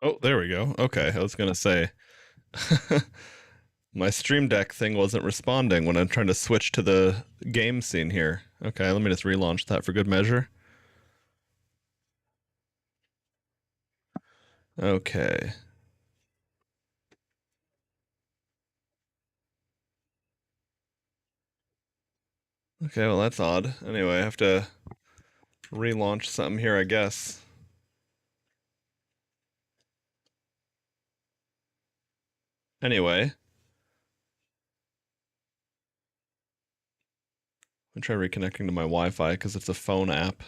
Oh, there we go. Okay, I was gonna say my Stream Deck thing wasn't responding when I'm trying to switch to the game scene here. Okay, let me just relaunch that for good measure. Okay. Okay, well that's odd. Anyway, I have to relaunch something here, I guess. Anyway. I'm trying reconnecting to my Wi-Fi because it's a phone app.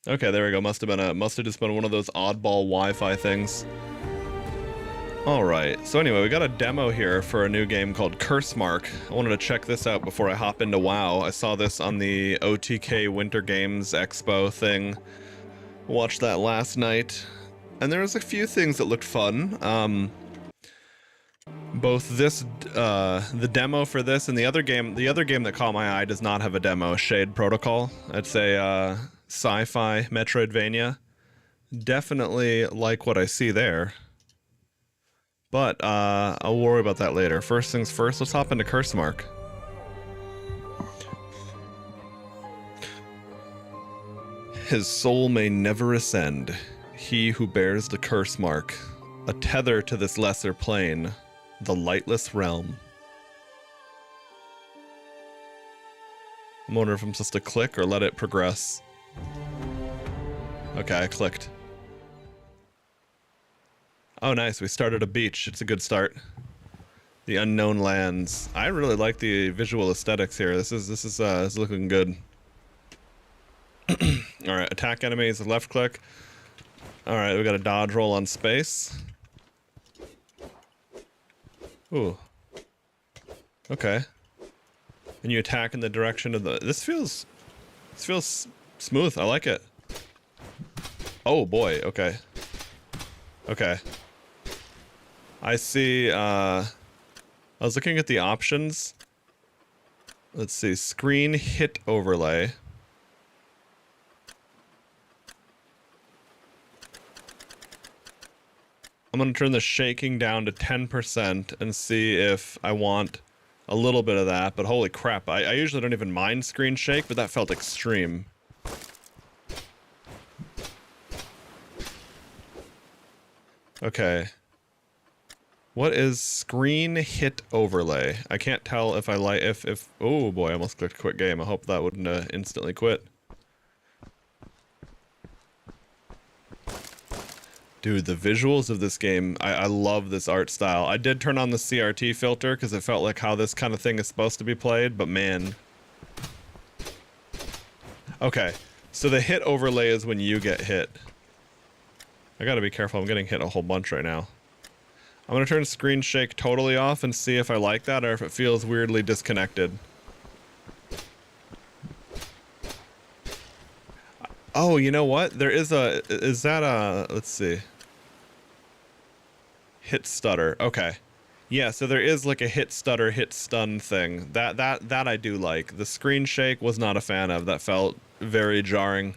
Okay, there we go. Must have just been one of those oddball Wi-Fi things. Alright, so anyway, we got a demo here for a new game called Cursemark. I wanted to check this out before I hop into WoW. I saw this on the OTK Winter Games Expo thing. Watched that last night. And there was a few things that looked fun. Both this, the demo for this and the other game that caught my eye does not have a demo, Shade Protocol. It's a sci-fi Metroidvania. Definitely like what I see there. But I'll worry about that later. First things first, let's hop into Cursemark. His soul may never ascend. He who bears the curse mark, a tether to this lesser plane, the lightless realm. I'm wondering if I'm supposed to click or let it progress. Okay, I clicked. Oh, nice. We started a beach. It's a good start. The unknown lands. I really like the visual aesthetics here. This is looking good. All right, attack enemies with left click. All right, we got a dodge roll on space. Ooh. Okay. And you attack in the direction of the. This feels smooth. I like it. Oh boy. Okay. Okay. I see, I was looking at the options. Let's see, screen hit overlay. I'm gonna turn the shaking down to 10% and see if I want a little bit of that, but holy crap, I usually don't even mind screen shake, but that felt extreme. Okay. What is screen hit overlay? I can't tell if I like if oh boy, I almost clicked quit game. I hope that wouldn't instantly quit. Dude, the visuals of this game, I love this art style. I did turn on the CRT filter because it felt like how this kind of thing is supposed to be played, but man. Okay, so the hit overlay is when you get hit. I gotta be careful, I'm getting hit a whole bunch right now. I'm gonna turn screen shake totally off and see if I like that or if it feels weirdly disconnected. Oh, you know what? There is a, is that a, let's see. Hit stutter, okay. Yeah, so there is like a hit stutter, hit stun thing. That I do like. The screen shake was not a fan of. That felt very jarring.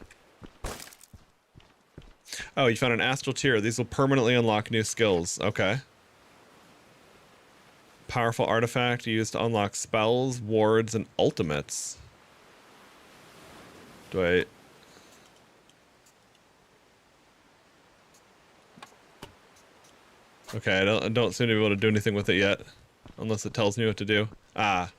Oh, you found an astral tier. These will permanently unlock new skills. Okay. Powerful artifact used to unlock spells, wards, and ultimates. Do I... Okay, I don't seem to be able to do anything with it yet. Unless it tells me what to do. Ah.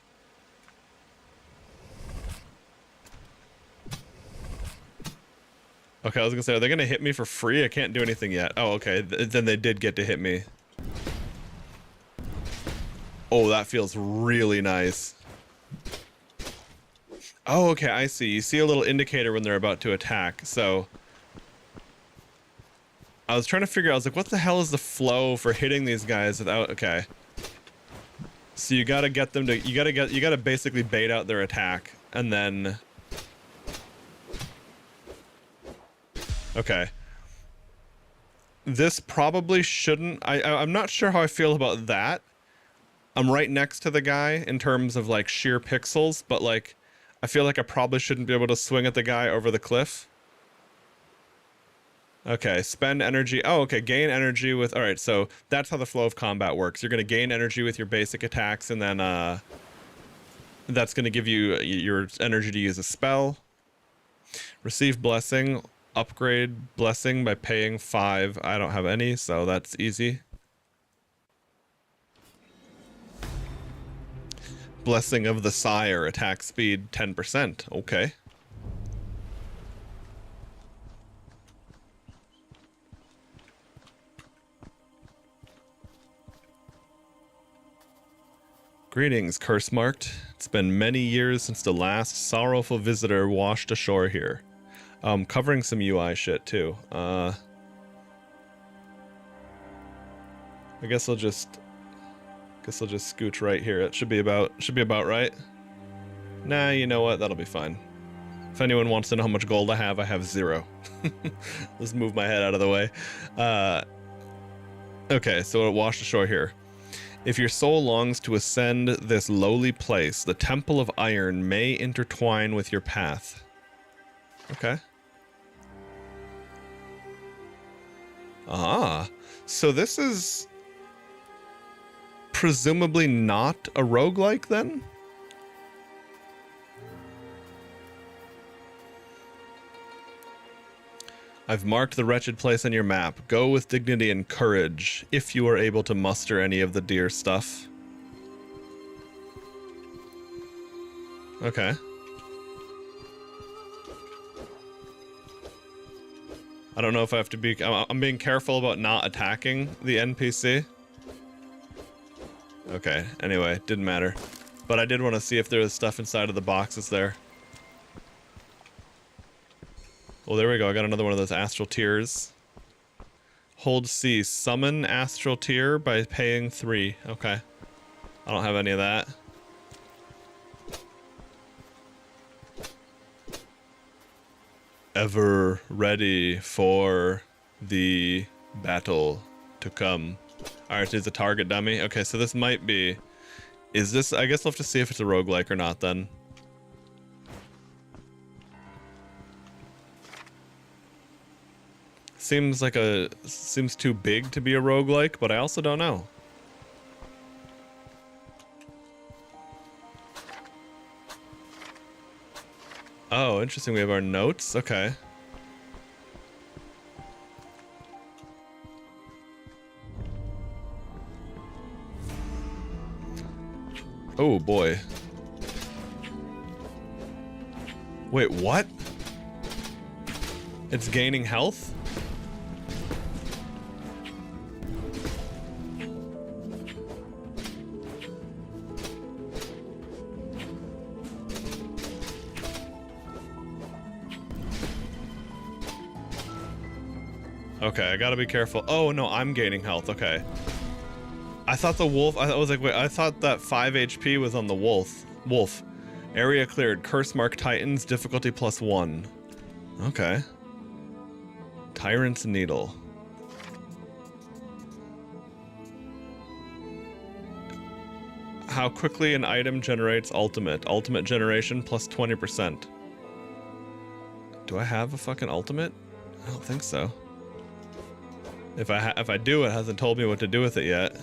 Okay, I was gonna say, are they gonna hit me for free? I can't do anything yet. Oh, okay, then they did get to hit me. Oh, that feels really nice. Oh, okay, I see. You see a little indicator when they're about to attack, so... I was trying to figure out, I was like, what the hell is the flow for hitting these guys without... Okay. So you gotta get them to... You gotta basically bait out their attack, and then... Okay. This probably shouldn't... I'm not sure how I feel about that. I'm right next to the guy in terms of like sheer pixels, but like I feel like I probably shouldn't be able to swing at the guy over the cliff. Okay, spend energy. Oh, okay, gain energy with... Alright, so that's how the flow of combat works. You're going to gain energy with your basic attacks, and then that's going to give you your energy to use a spell. Receive blessing. Upgrade blessing by paying 5. I don't have any, so that's easy. Blessing of the Sire. Attack speed 10%. Okay. Greetings, curse marked. It's been many years since the last sorrowful visitor washed ashore here. Covering some UI shit too. I guess I'll just scooch right here. It should be about right. Nah, you know what? That'll be fine. If anyone wants to know how much gold I have 0. Let's move my head out of the way. Okay, so it washed ashore here. If your soul longs to ascend this lowly place, the Temple of Iron may intertwine with your path. Okay. Ah, so this is presumably not a roguelike then? I've marked the wretched place on your map. Go with dignity and courage, if you are able to muster any of the dear stuff. Okay. I don't know if I have to be... I'm being careful about not attacking the NPC. Okay, anyway, didn't matter. But I did want to see if there was stuff inside of the boxes there. Oh, there we go. I got another one of those astral tears. Hold C. Summon astral tear by paying 3. Okay. I don't have any of that. Ever ready for the battle to come. Alright, it's a target dummy. Okay, so this might be... Is this... I guess we'll have to see if it's a roguelike or not then. Seems like a... Seems too big to be a roguelike, but I also don't know. Oh, interesting. We have our notes. Okay. Oh, boy. Wait, what? It's gaining health? Okay, I gotta be careful. Oh no, I'm gaining health. Okay. I thought the wolf... I was like, wait, I thought that 5 HP was on the wolf. Wolf. Area cleared. Curse mark Titans. Difficulty +1. Okay. Tyrant's Needle. How quickly an item generates ultimate. Ultimate generation +20%. Do I have a fucking ultimate? I don't think so. If I do, it hasn't told me what to do with it yet.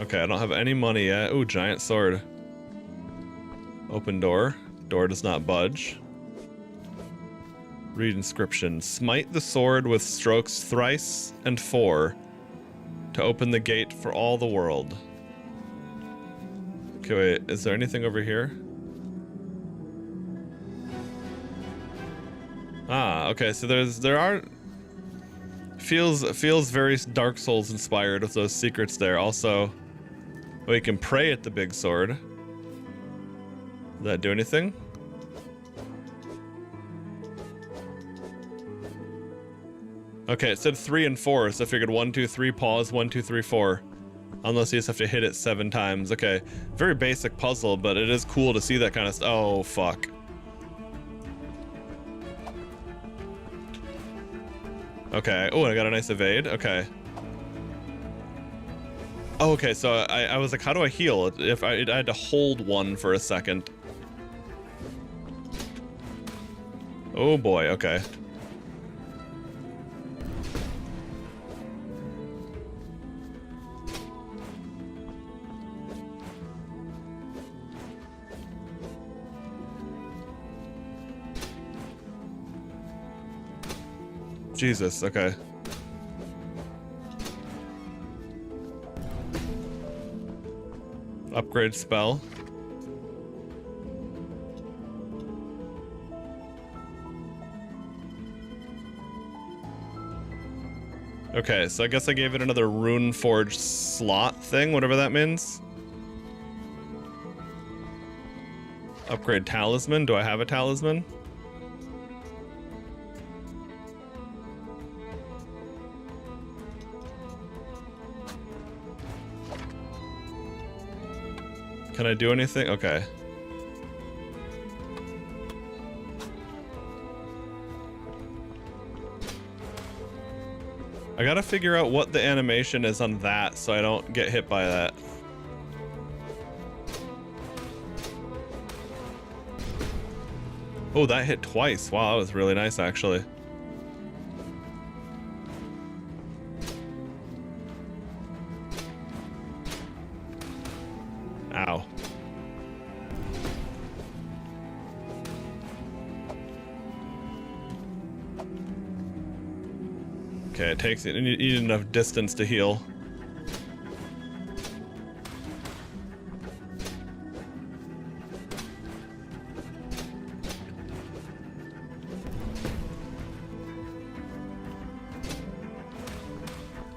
Okay, I don't have any money yet. Ooh, giant sword. Open door. Door does not budge. Read inscription. Smite the sword with strokes thrice and 4 to open the gate for all the world. Okay, wait. Is there anything over here? Ah, okay, so there are... Feels very Dark Souls inspired with those secrets there. Also, we can pray at the big sword. Does that do anything? Okay, it said 3 and 4, so I figured 1, 2, 3, pause, 1, 2, 3, 4. Unless you just have to hit it 7 times. Okay, very basic puzzle, but it is cool to see that kind of stuff. Oh, fuck. Okay. Oh, I got a nice evade. Okay. Oh, okay, so I was like, how do I heal? If I had to hold one for a second. Oh boy, okay. Jesus, okay. Upgrade spell. Okay, so I guess I gave it another rune forge slot thing, whatever that means. Upgrade talisman. Do I have a talisman? Can I do anything? Okay. I gotta figure out what the animation is on that so I don't get hit by that. Oh, that hit twice. Wow, that was really nice, actually. Ow. Okay, it takes it. You need enough distance to heal.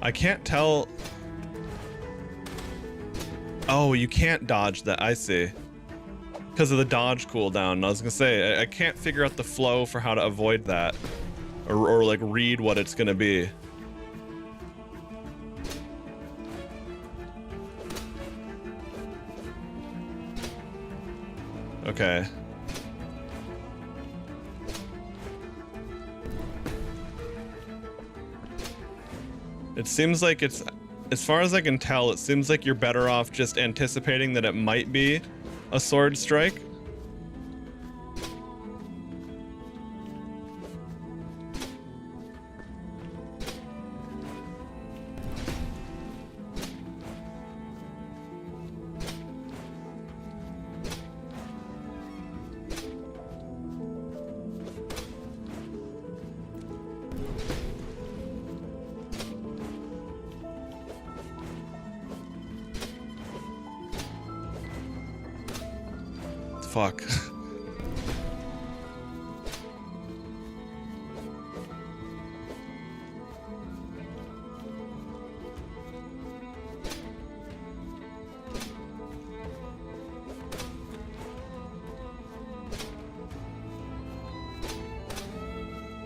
I can't tell. Oh, you can't dodge that. I see. Because of the dodge cooldown. I was gonna say, I can't figure out the flow for how to avoid that. Or like read what it's gonna be. Okay. It seems like it's, as far as I can tell, it seems like you're better off just anticipating that it might be a sword strike. Fuck.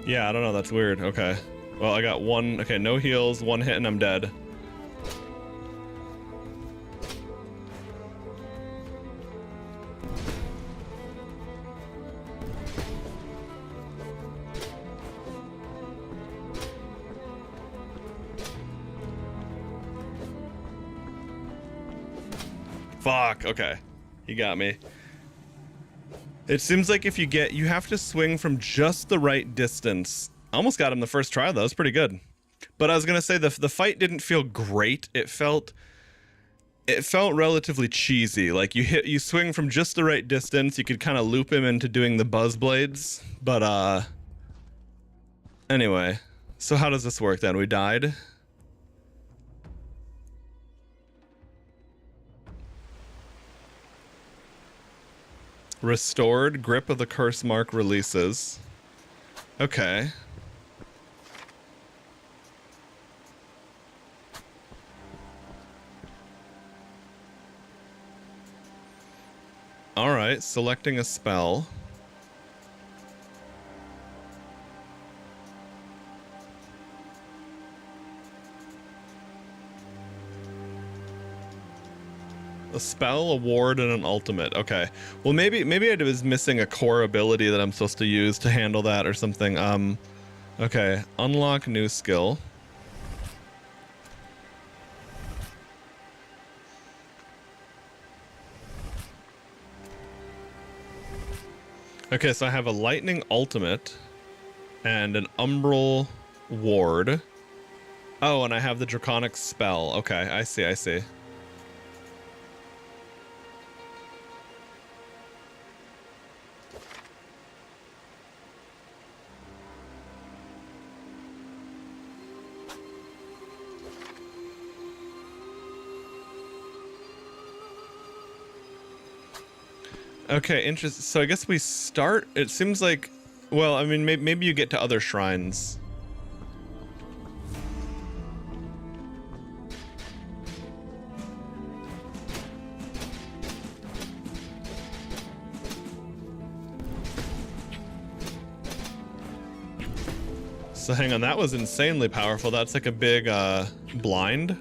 Yeah, I don't know, that's weird. Okay. Well, I got one, okay, no heals, one hit and I'm dead. Fuck, okay. You got me. It seems like if you have to swing from just the right distance. I almost got him the first try though, that was pretty good. But I was gonna say the fight didn't feel great. It felt relatively cheesy. Like you swing from just the right distance, you could kind of loop him into doing the buzz blades. But anyway. So how does this work then? We died. Restored, grip of the curse mark releases. Okay. Alright, selecting a spell. A spell, a ward, and an ultimate. Okay. Well, maybe I was missing a core ability that I'm supposed to use to handle that or something. Okay, unlock new skill. Okay, so I have a lightning ultimate and an umbral ward. Oh, and I have the draconic spell. Okay, I see, I see. Okay, interesting. So I guess we start, it seems like, well, I mean, maybe you get to other shrines. So hang on, that was insanely powerful. That's like a big, blind.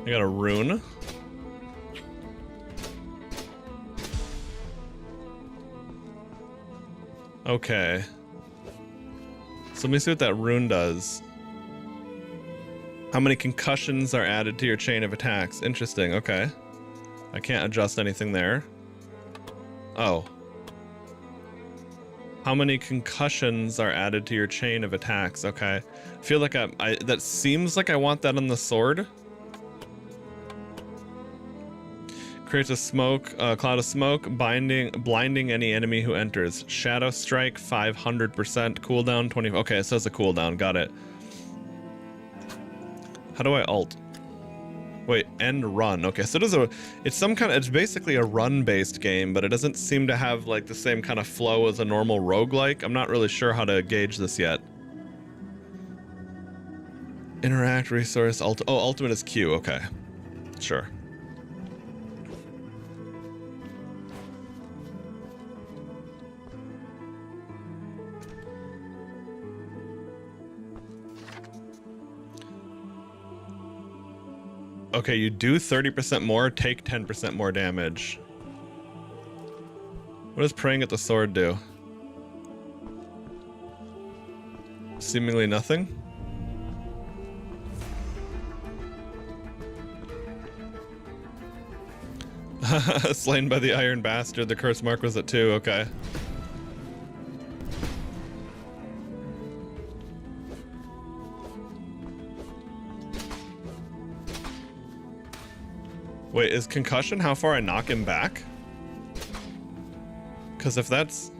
I got a rune. Okay. So let me see what that rune does. How many concussions are added to your chain of attacks? Interesting, okay. I can't adjust anything there. Oh. How many concussions are added to your chain of attacks? Okay. I feel like that seems like I want that on the sword. Creates a smoke, cloud of smoke, blinding any enemy who enters. Shadow strike, 500% cooldown, 20. Okay, it says a cooldown. Got it. How do I alt? Wait, end run. Okay, so it's basically a run-based game, but it doesn't seem to have like the same kind of flow as a normal roguelike. I'm not really sure how to gauge this yet. Interact, resource, ultimate is Q. Okay, sure. Okay, you do 30% more, take 10% more damage. What does praying at the sword do? Seemingly nothing? Slain by the Iron Bastard, the curse mark was at 2, okay. Wait, is concussion how far I knock him back? Because if that's...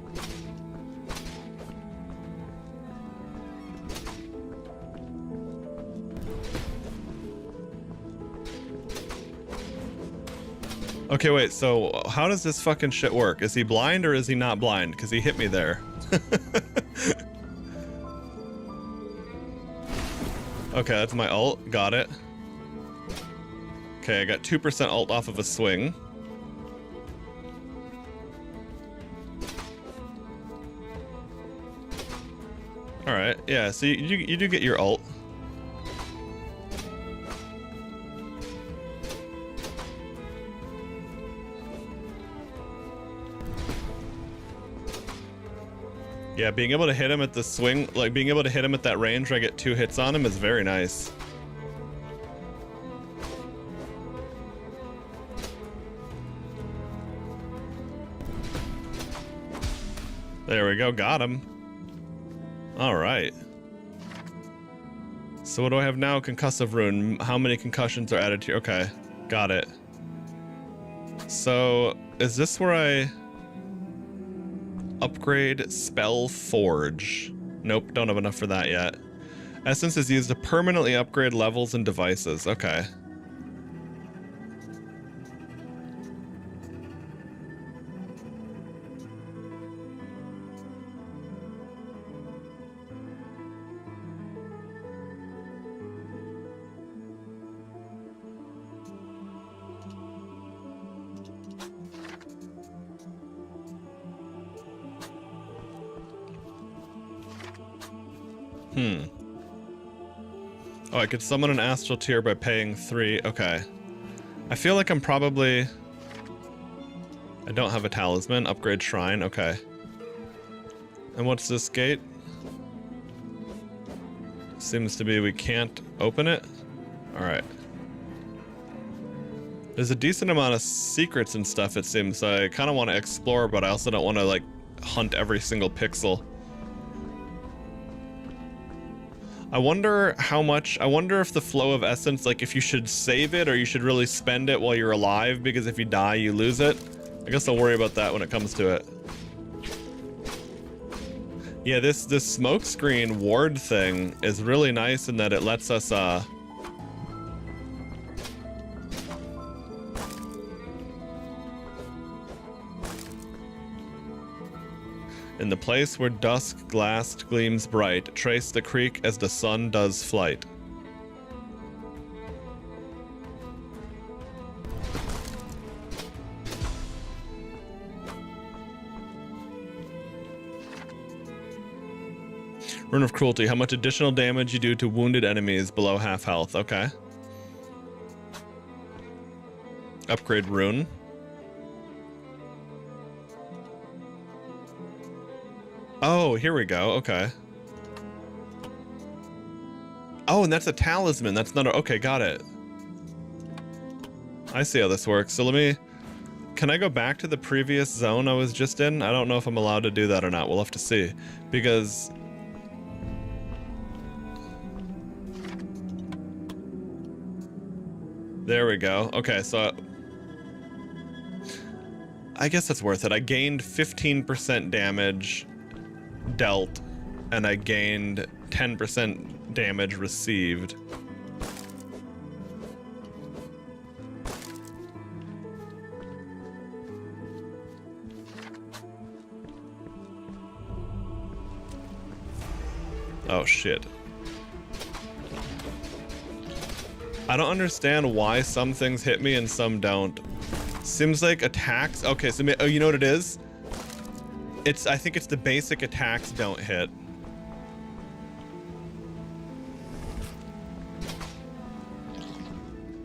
Okay, wait, so how does this fucking shit work? Is he blind or is he not blind? Because he hit me there. Okay, that's my ult. Got it. Okay, I got 2% ult off of a swing. Alright, yeah, so you do get your ult. Yeah, being able to hit him at the swing, like being able to hit him at that range where I get 2 hits on him is very nice. There we go, got him. Alright. So what do I have now? Concussive rune. How many concussions are added to... Okay, got it. So, is this where I... upgrade Spell Forge? Nope, don't have enough for that yet. Essence is used to permanently upgrade levels and devices. Okay. Oh, I could summon an astral tear by paying 3. Okay. I feel like I'm probably... I don't have a talisman. Upgrade shrine. Okay. And what's this gate? Seems to be we can't open it. Alright. There's a decent amount of secrets and stuff, it seems. So I kind of want to explore, but I also don't want to, like, hunt every single pixel. I wonder how much... I wonder if the flow of essence, like, if you should save it or you should really spend it while you're alive, because if you die, you lose it. I guess I'll worry about that when it comes to it. Yeah, this smoke screen ward thing is really nice in that it lets us, in the place where dusk glassed gleams bright, trace the creek as the sun does flight. Rune of Cruelty, how much additional damage you do to wounded enemies below half health. Okay. Upgrade rune. Oh, here we go. Okay. Oh, and that's a talisman. That's not a... Okay, got it. I see how this works. So let me... Can I go back to the previous zone I was just in? I don't know if I'm allowed to do that or not. We'll have to see. Because... There we go. Okay, so... I guess that's worth it. I gained 15% damage dealt, and I gained 10% damage received. Oh shit. I don't understand why some things hit me and some don't. Seems like attacks... Okay, so... Oh, you know what it is? I think it's the basic attacks don't hit.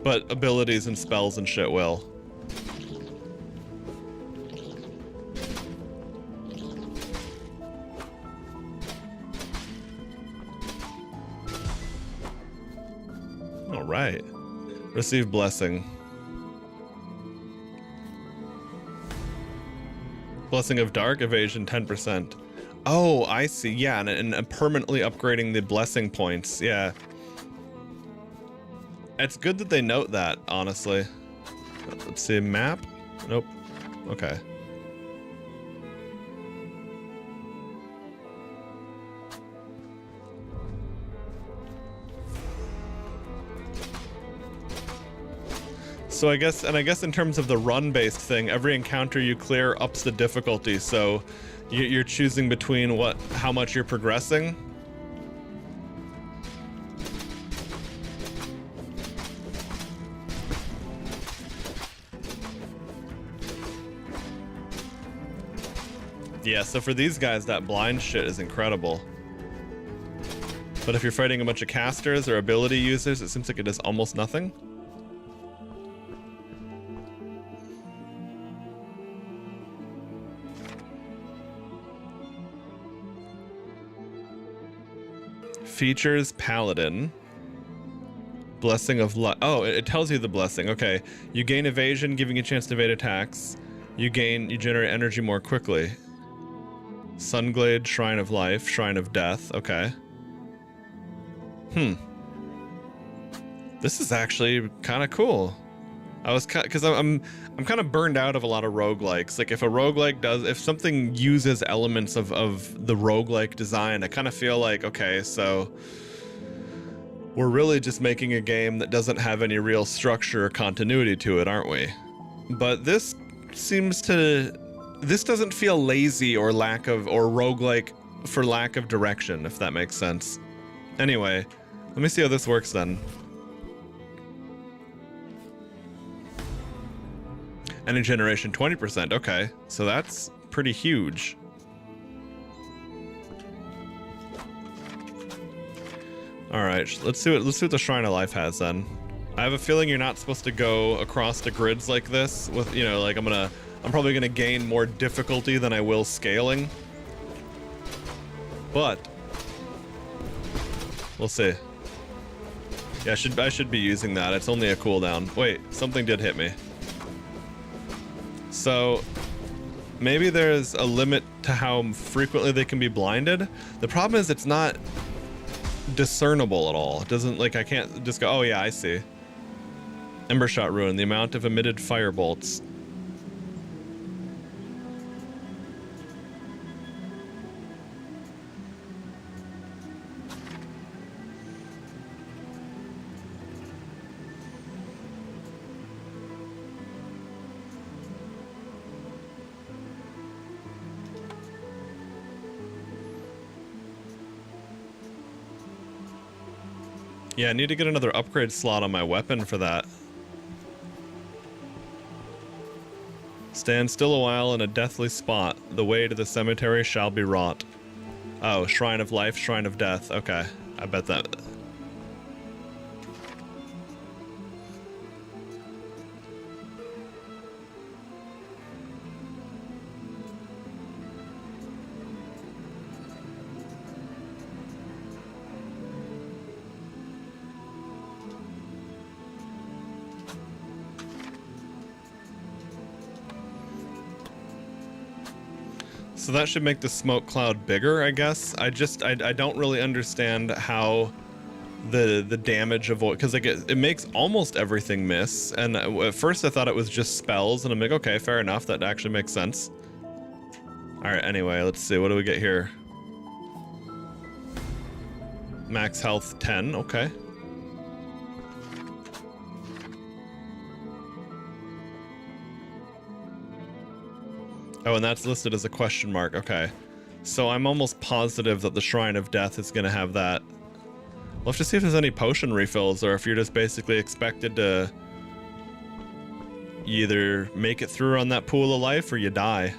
But abilities and spells and shit will. Alright. Receive blessing. Blessing of Dark, evasion 10%. Oh, I see. Yeah, and permanently upgrading the blessing points. Yeah. It's good that they note that, honestly. Let's see, map? Nope. Okay. So I guess in terms of the run-based thing, every encounter you clear ups the difficulty, so you're choosing between how much you're progressing. Yeah, so for these guys, that blind shit is incredible. But if you're fighting a bunch of casters or ability users, it seems like it does almost nothing. Features Paladin. Blessing of Luck. Oh, it tells you the blessing. Okay. You gain evasion, giving you a chance to evade attacks. You generate energy more quickly. Sunglade, Shrine of Life, Shrine of Death. Okay. This is actually kind of cool. Because I'm kind of burned out of a lot of roguelikes. Like if a roguelike if something uses elements of the roguelike design, I kind of feel like, okay, so we're really just making a game that doesn't have any real structure or continuity to it, aren't we? But this doesn't feel lazy or roguelike for lack of direction, if that makes sense. Anyway, let me see how this works then. Energy generation 20%. Okay, so that's pretty huge. All right, let's see what the Shrine of Life has then. I have a feeling you're not supposed to go across the grids like this with, you know, like I'm probably gonna gain more difficulty than I will scaling. But we'll see. Yeah, I should be using that. It's only a cooldown. Wait, something did hit me. So maybe there's a limit to how frequently they can be blinded. The problem is it's not discernible at all. It doesn't, like, I can't just go, oh yeah, I see. Embershot Ruin, the amount of emitted fire bolts. Yeah, I need to get another upgrade slot on my weapon for that. Stand still a while in a deathly spot. The way to the cemetery shall be wrought. Oh, Shrine of Life, Shrine of Death. Okay, I bet that... So that should make the smoke cloud bigger, I guess. I don't really understand how the damage of what, because like it makes almost everything miss. And at first I thought it was just spells, and I'm like, okay, fair enough. That actually makes sense. All right, anyway, let's see. What do we get here? Max health 10, okay. Oh, and that's listed as a question mark. Okay. So I'm almost positive that the Shrine of Death is going to have that. We'll have to see if there's any potion refills, or if you're just basically expected to either make it through on that pool of life or you die.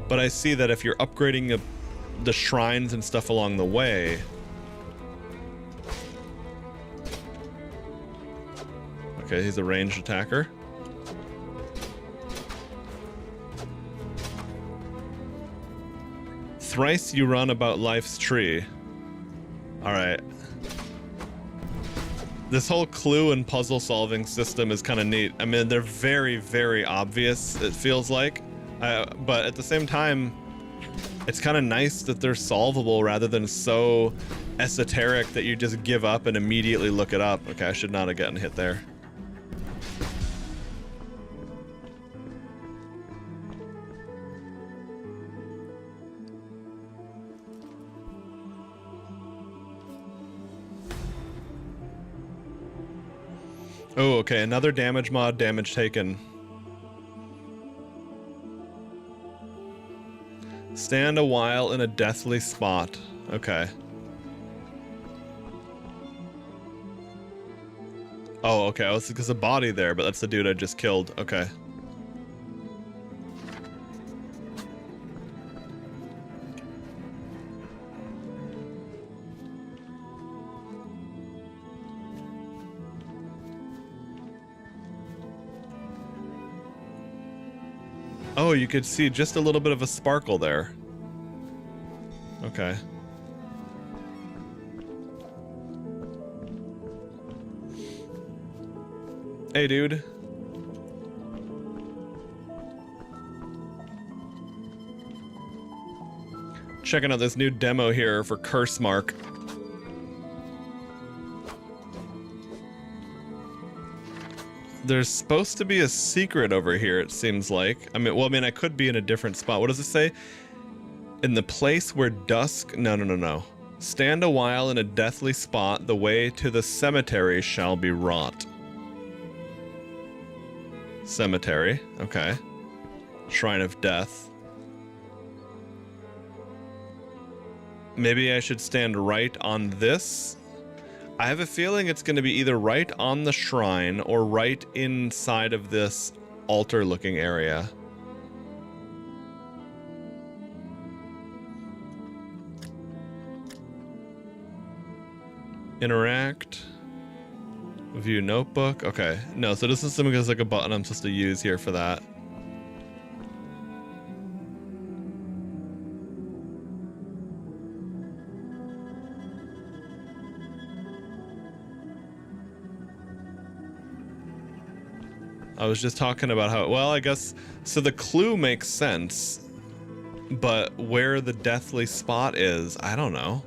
But I see that if you're upgrading the shrines and stuff along the way... Okay, he's a ranged attacker. Thrice you run about life's tree. Alright. This whole clue and puzzle solving system is kind of neat. I mean, they're very, very obvious, it feels like. But at the same time, it's kind of nice that they're solvable rather than so esoteric that you just give up and immediately look it up. Okay, I should not have gotten hit there. Oh, okay, another damage mod, damage taken. Stand a while in a deathly spot. Okay. Oh, okay, I was because a body there, but that's the dude I just killed. Okay. Oh, you could see just a little bit of a sparkle there. Okay. Hey, dude. Checking out this new demo here for Curse Mark. There's supposed to be a secret over here, it seems like. I mean, I could be in a different spot. What does it say? In the place where dusk... No. Stand a while in a deathly spot. The way to the cemetery shall be wrought. Cemetery. Okay. Shrine of Death. Maybe I should stand right on this. I have a feeling it's going to be either right on the shrine or right inside of this altar-looking area. Interact. View notebook. Okay. No, so this is something that's like a button I'm supposed to use here for that. I was just talking about how, well, I guess, so the clue makes sense, but where the deathly spot is, I don't know.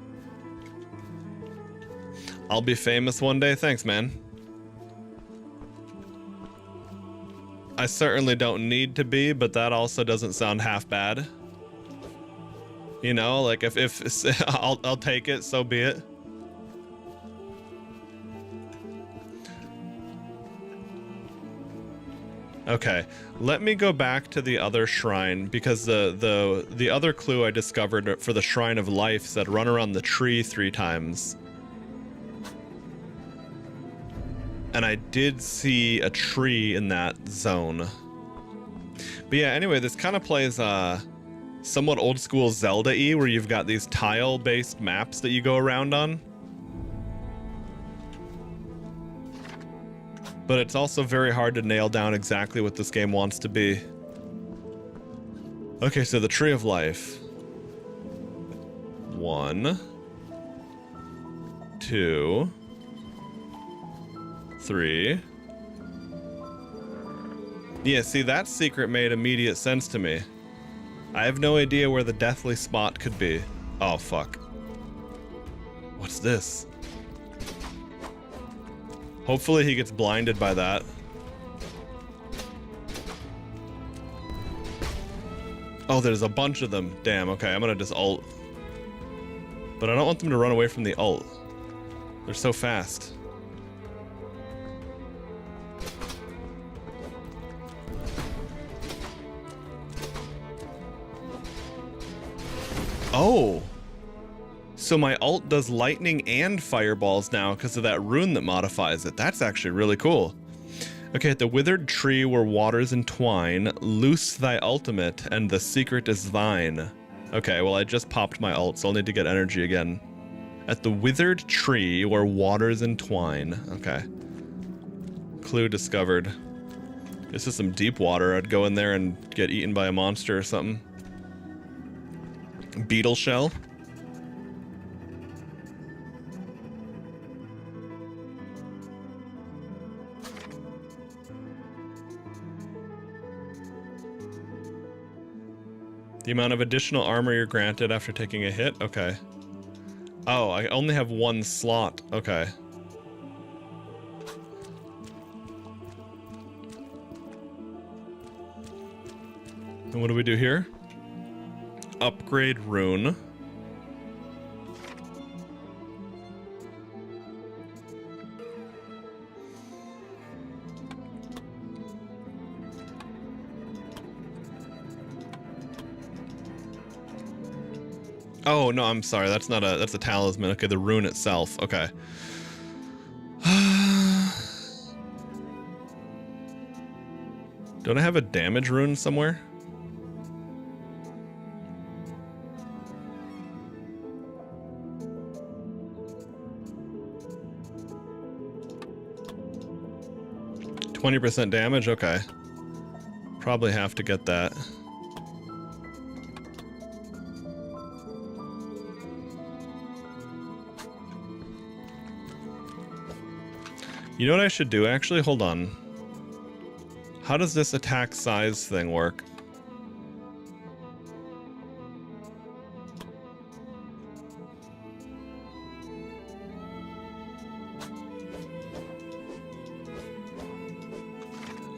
I'll be famous one day. Thanks, man. I certainly don't need to be, but that also doesn't sound half bad. You know, like if I'll take it, so be it. Okay, let me go back to the other shrine, because the other clue I discovered for the Shrine of Life said run around the tree 3 times. And I did see a tree in that zone. But yeah, anyway, this kind of plays somewhat old school Zelda-y, where you've got these tile-based maps that you go around on. But it's also very hard to nail down exactly what this game wants to be. Okay, so the Tree of Life. 1, 2, 3. Yeah, see, that secret made immediate sense to me. I have no idea where the deathly spot could be. Oh, fuck. What's this? Hopefully he gets blinded by that. Oh, there's a bunch of them. Damn, okay, I'm gonna just ult. But I don't want them to run away from the ult. They're so fast. Oh! So my ult does lightning and fireballs now because of that rune that modifies it. That's actually really cool. Okay, at the withered tree where waters entwine, loose thy ultimate and the secret is thine. Okay, well I just popped my ult, so I'll need to get energy again. At the withered tree where waters entwine. Okay. Clue discovered. This is some deep water. I'd go in there and get eaten by a monster or something. Beetle shell. The amount of additional armor you're granted after taking a hit? Okay. Oh, I only have 1 slot. Okay. And what do we do here? Upgrade rune. Oh, no, I'm sorry. That's not that's a talisman. Okay, the rune itself. Okay. Don't I have a damage rune somewhere? %20 damage? Okay. Probably have to get that. You know what I should do, actually? Hold on. How does this attack size thing work?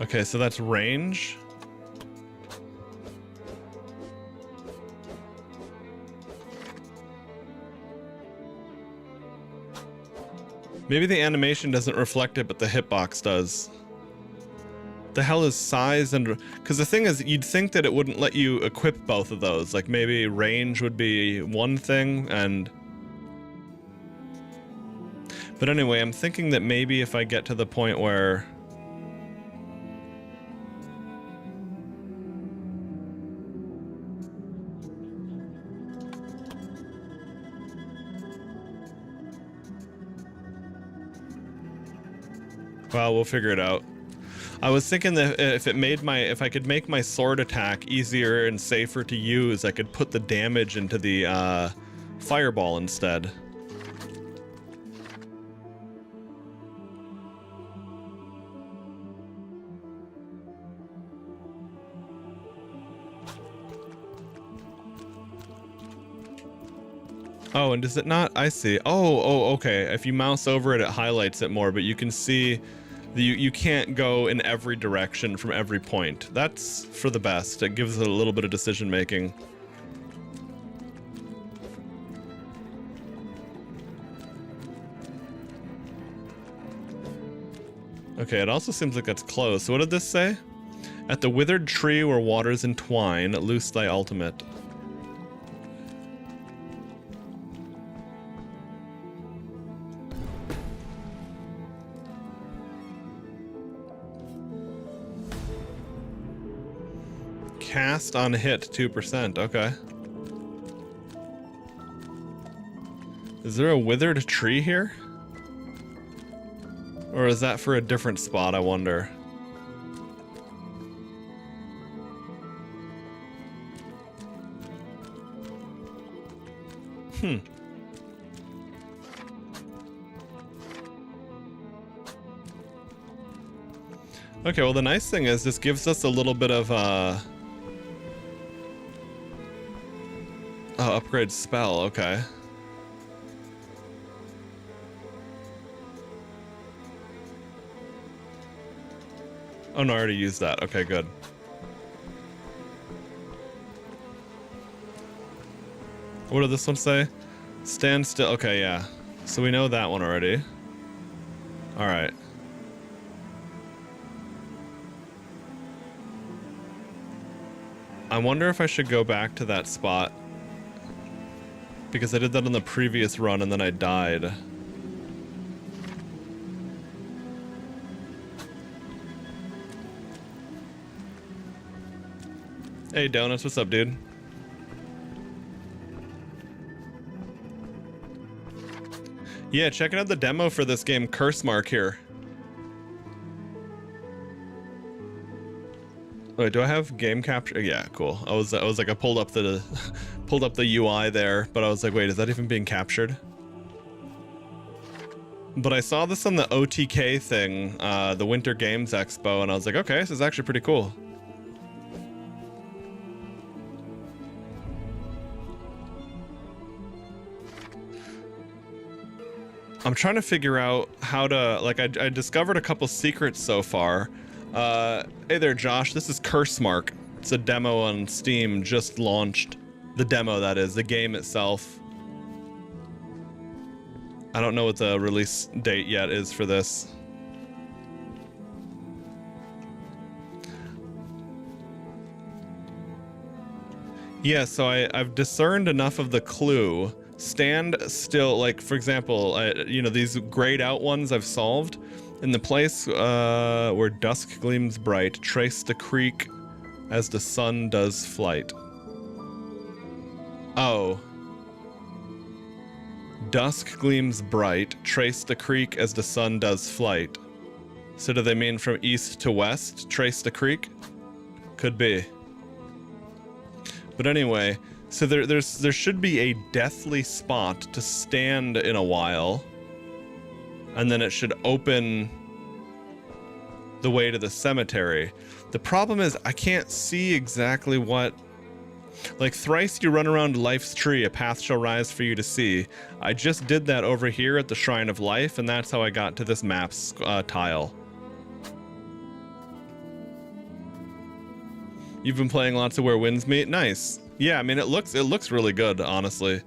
Okay, so that's range. Maybe the animation doesn't reflect it, but the hitbox does. The hell is size and... Because the thing is, you'd think that it wouldn't let you equip both of those. Like, maybe range would be one thing, and... But anyway, I'm thinking that maybe if I get to the point where... Well, we'll figure it out. I was thinking that if I could make my sword attack easier and safer to use, I could put the damage into the fireball instead. Oh, and does it not? I see. Oh, okay. If you mouse over it, it highlights it more, but you can see you can't go in every direction from every point. That's for the best. It gives it a little bit of decision making. Okay, it also seems like that's close. So what did this say? At the withered tree where waters entwine, loose thy ultimate. Cast on hit 2%. Okay. Is there a withered tree here? Or is that for a different spot, I wonder? Okay, well the nice thing is this gives us a little bit of upgrade spell, okay. Oh no, I already used that. Okay, good. What did this one say? Stand still. Okay, yeah. So we know that one already. Alright. I wonder if I should go back to that spot. Because I did that on the previous run and then I died. Hey Donuts, what's up, dude? Yeah, checking out the demo for this game, Curse Mark here. Wait, do I have game capture? Yeah, cool. I was like, I pulled up the pulled up the UI there, but I was like, wait, is that even being captured? But I saw this on the OTK thing, the Winter Games Expo, and I was like, okay, this is actually pretty cool. I'm trying to figure out how to, like, I discovered a couple secrets so far. Hey there, Josh. This is Curse Mark. It's a demo on Steam, just launched. The demo, that is, the game itself. I don't know what the release date yet is for this. Yeah, so I've discerned enough of the clue. Stand still, like, for example, you know, these grayed out ones I've solved. In the place where dusk gleams bright, trace the creek as the sun does flight. Oh. Dusk gleams bright, trace the creek as the sun does flight. So do they mean from east to west, trace the creek? Could be. But anyway, so there should be a deathly spot to stand in a while. And then it should open the way to the cemetery. The problem is I can't see exactly what... Like, thrice you run around life's tree, a path shall rise for you to see. I just did that over here at the Shrine of Life, and that's how I got to this map's tile. You've been playing lots of Where Winds Meet? Nice. Yeah, I mean, it looks really good, honestly.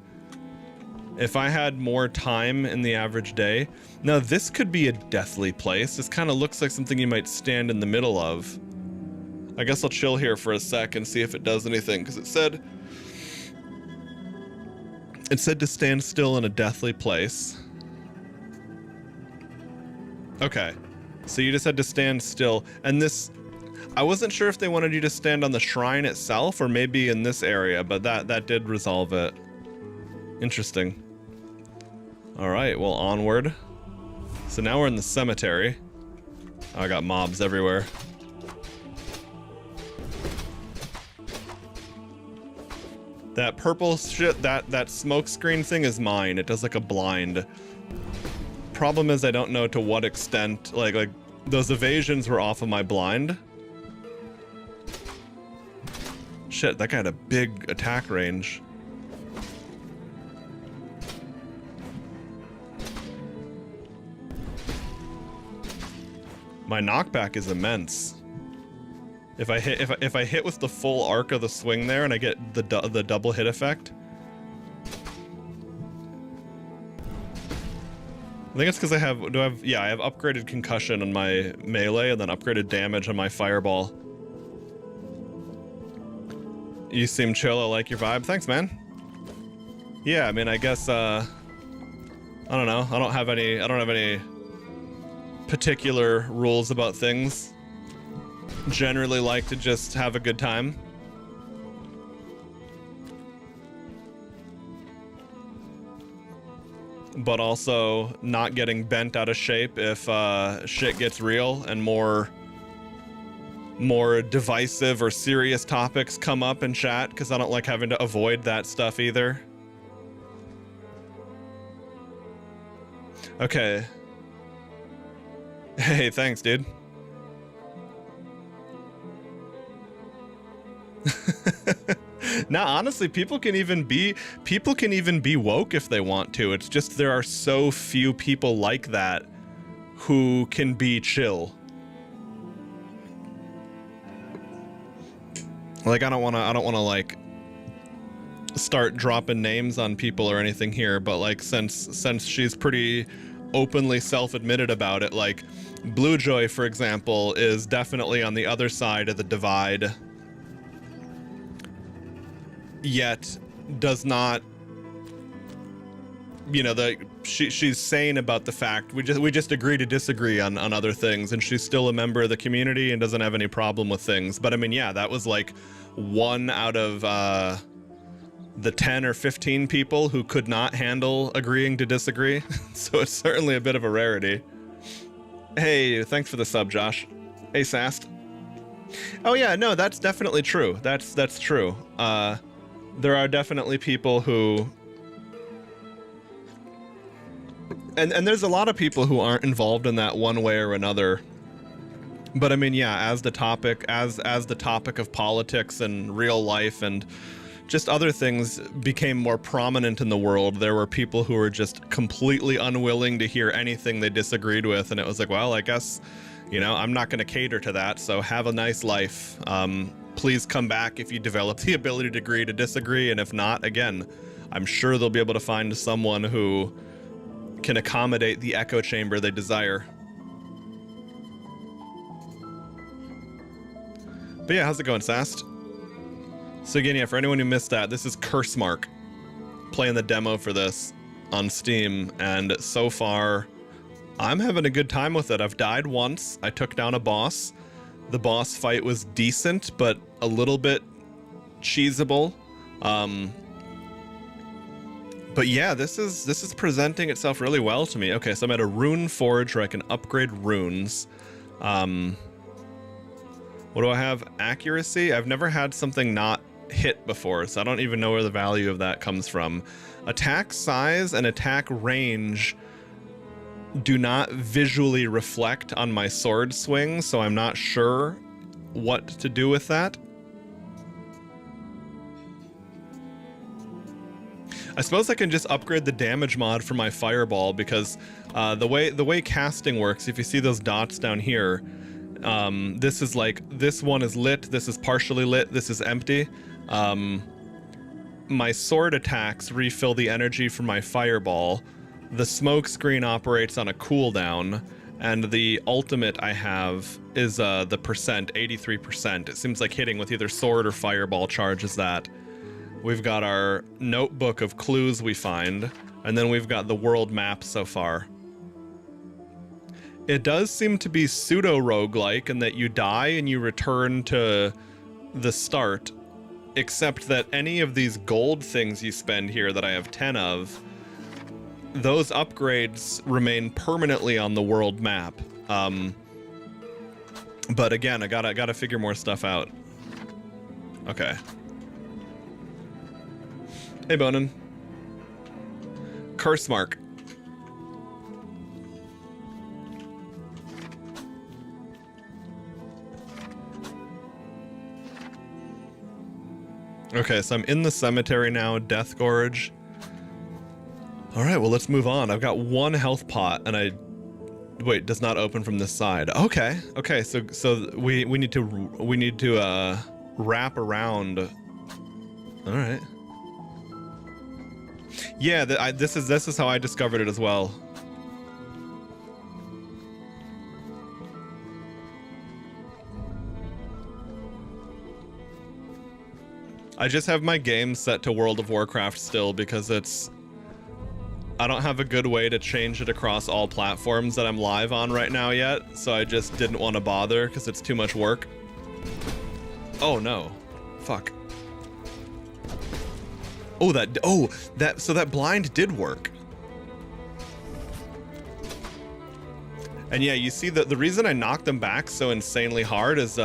If I had more time in the average day. Now, this could be a deathly place. This kind of looks like something you might stand in the middle of. I guess I'll chill here for a sec and see if it does anything, because it said to stand still in a deathly place. Okay, so you just had to stand still, and this, I wasn't sure if they wanted you to stand on the shrine itself or maybe in this area, but that did resolve it. Interesting. All right, well, onward. So now we're in the cemetery. Oh, I got mobs everywhere. That purple shit, that smoke screen thing is mine. It does like a blind. Problem is I don't know to what extent, like those evasions were off of my blind. Shit, that guy had a big attack range. My knockback is immense. If I hit with the full arc of the swing there and I get the double hit effect. I think it's because I have upgraded concussion on my melee and then upgraded damage on my fireball. You seem chill, I like your vibe. Thanks, man. Yeah, I mean, I guess I don't know. I don't have any particular rules about things. Generally like to just have a good time. But also not getting bent out of shape if shit gets real and more divisive or serious topics come up in chat, because I don't like having to avoid that stuff either. Okay. Hey, thanks, dude. Nah, honestly, people can even be woke if they want to. It's just there are so few people like that who can be chill. Like, I don't want to like start dropping names on people or anything here, but like since she's pretty openly self-admitted about it, like Bluejoy, for example, is definitely on the other side of the divide. Yet does not, you know, she's sane about the fact we just agree to disagree on other things, and she's still a member of the community and doesn't have any problem with things. But I mean, yeah, that was like 1 out of the 10 or 15 people who could not handle agreeing to disagree. So it's certainly a bit of a rarity. Hey, thanks for the sub, Josh. Hey, Sast. Oh yeah, no, that's definitely true. That's true. There are definitely people who, and there's a lot of people who aren't involved in that one way or another. But I mean, yeah, as the topic of politics and real life and just other things became more prominent in the world, there were people who were just completely unwilling to hear anything they disagreed with, and it was like, well, I guess, you know, I'm not going to cater to that, so have a nice life. Please come back if you develop the ability to agree to disagree, and if not, again, I'm sure they'll be able to find someone who can accommodate the echo chamber they desire. But yeah, how's it going, Sast? So again, yeah, for anyone who missed that, this is Cursemark, playing the demo for this on Steam, and so far, I'm having a good time with it. I've died once. I took down a boss. The boss fight was decent, but a little bit cheesable. But yeah, this is presenting itself really well to me. Okay, so I'm at a rune forge where I can upgrade runes. What do I have? Accuracy? I've never had something not hit before, so I don't even know where the value of that comes from. Attack size and attack range do not visually reflect on my sword swing, so I'm not sure what to do with that. I suppose I can just upgrade the damage mod for my fireball, because the way casting works, if you see those dots down here, this is like, this one is lit, this is partially lit, this is empty. My sword attacks refill the energy from my fireball. The smoke screen operates on a cooldown, and the ultimate I have is the percent, 83%. It seems like hitting with either sword or fireball charges that. We've got our notebook of clues we find, and then we've got the world map so far. It does seem to be pseudo-roguelike in that you die and you return to the start, except that any of these gold things you spend here that I have 10 of, those upgrades remain permanently on the world map. But again, I gotta figure more stuff out. Okay. Hey, Bonin. Curse mark. Okay, so I'm in the cemetery now, Death Gorge. Alright, well, let's move on. I've got one health pot, and I... Wait, does not open from this side. Okay, okay, so we need to wrap around. Alright. Yeah, this is how I discovered it as well. I just have my game set to World of Warcraft still because I don't have a good way to change it across all platforms that I'm live on right now yet, so I just didn't want to bother because it's too much work. Oh no. Fuck. Oh, so that blind did work. And yeah, you see that the reason I knocked them back so insanely hard is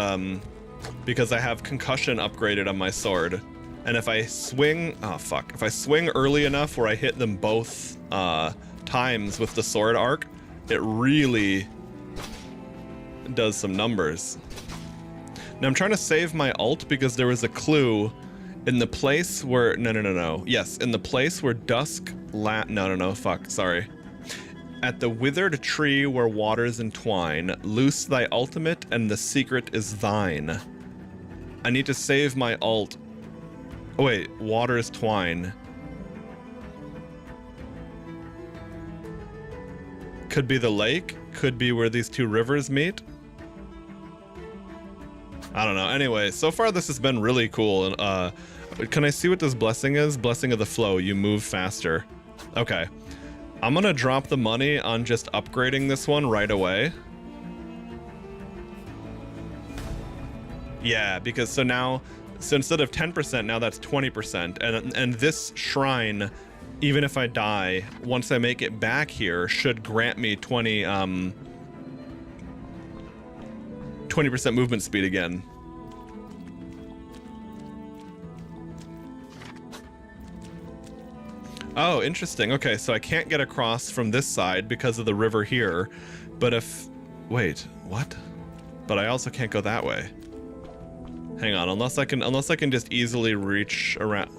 because I have concussion upgraded on my sword. And if I swing, oh fuck, if I swing early enough where I hit them both times with the sword arc, it really does some numbers. Now I'm trying to save my ult because there was a clue in the place where, no. Yes, in the place where dusk no, fuck, sorry. At the withered tree where waters entwine, loose thy ultimate and the secret is thine. I need to save my ult. Oh wait, waters twine. Could be the lake, could be where these two rivers meet. I don't know. Anyway, so far this has been really cool. And can I see what this blessing is? Blessing of the flow. You move faster. Okay. I'm gonna drop the money on just upgrading this one right away. Yeah, because so instead of 10%, now that's 20%. And this shrine, even if I die, once I make it back here, should grant me 20% movement speed again. Oh, interesting. Okay, so I can't get across from this side because of the river here. But if... Wait, what? But I also can't go that way. Hang on, unless I can just easily reach around.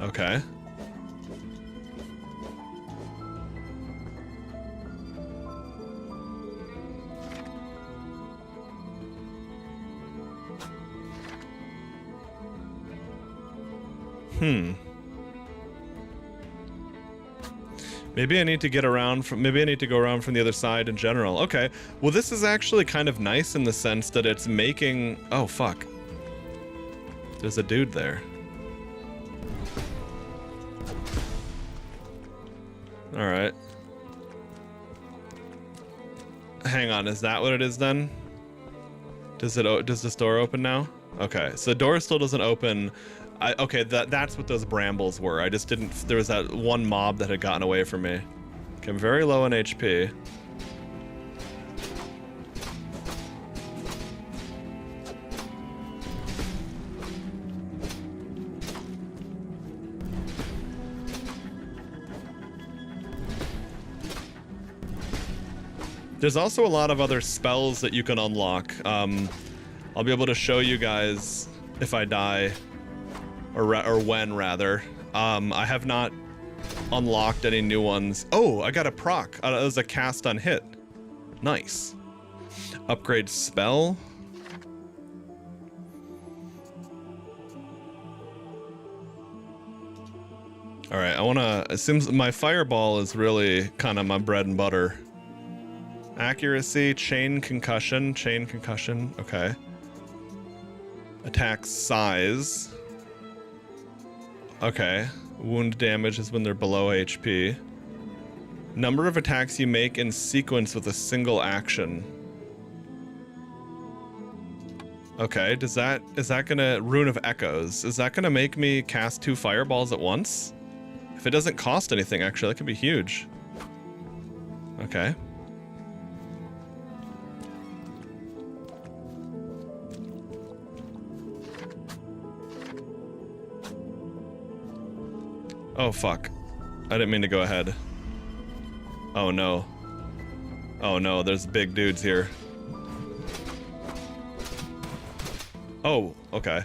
Okay. Maybe I need to get around from, maybe I need to go around from the other side in general. Okay. Well, this is actually kind of nice in the sense that it's making, oh fuck. There's a dude there. All right. Hang on, is that what it is then? Does this door open now? Okay, so the door still doesn't open. Okay, that's what those brambles were. I just didn't, there was that one mob that had gotten away from me. Okay, I'm very low on HP. There's also a lot of other spells that you can unlock. I'll be able to show you guys if I die. Or when, rather. I have not unlocked any new ones. Oh, I got a proc. That was a cast on hit. Nice. Upgrade spell. Alright, I wanna... It seems my fireball is really kind of my bread and butter. Accuracy, chain concussion, okay. Attack size. Okay, wound damage is when they're below HP. Number of attacks you make in sequence with a single action. Okay, is that gonna... Rune of Echoes, is that gonna make me cast 2 fireballs at once? If it doesn't cost anything, actually, that could be huge. Okay. Oh, fuck. I didn't mean to go ahead. Oh, no. Oh, no, there's big dudes here. Oh, okay.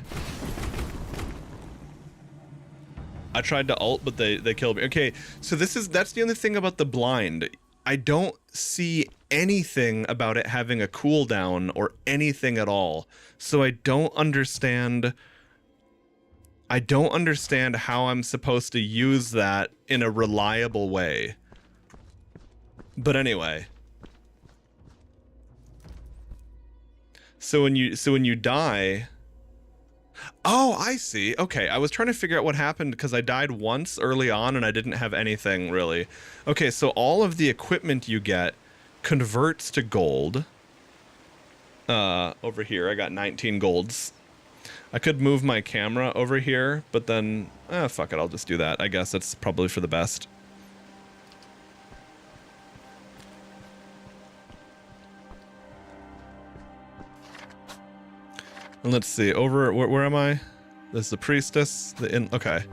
I tried to ult, but they killed me. Okay, so that's the only thing about the blind. I don't see anything about it having a cooldown or anything at all. So I don't understand how I'm supposed to use that in a reliable way. But anyway. So when you die... Oh, I see. Okay, I was trying to figure out what happened because I died once early on and I didn't have anything really. Okay, so all of the equipment you get converts to gold. Over here, I got 19 golds. I could move my camera over here, but then, fuck it, I'll just do that. I guess that's probably for the best. And let's see, over, where am I? This is the priestess, okay.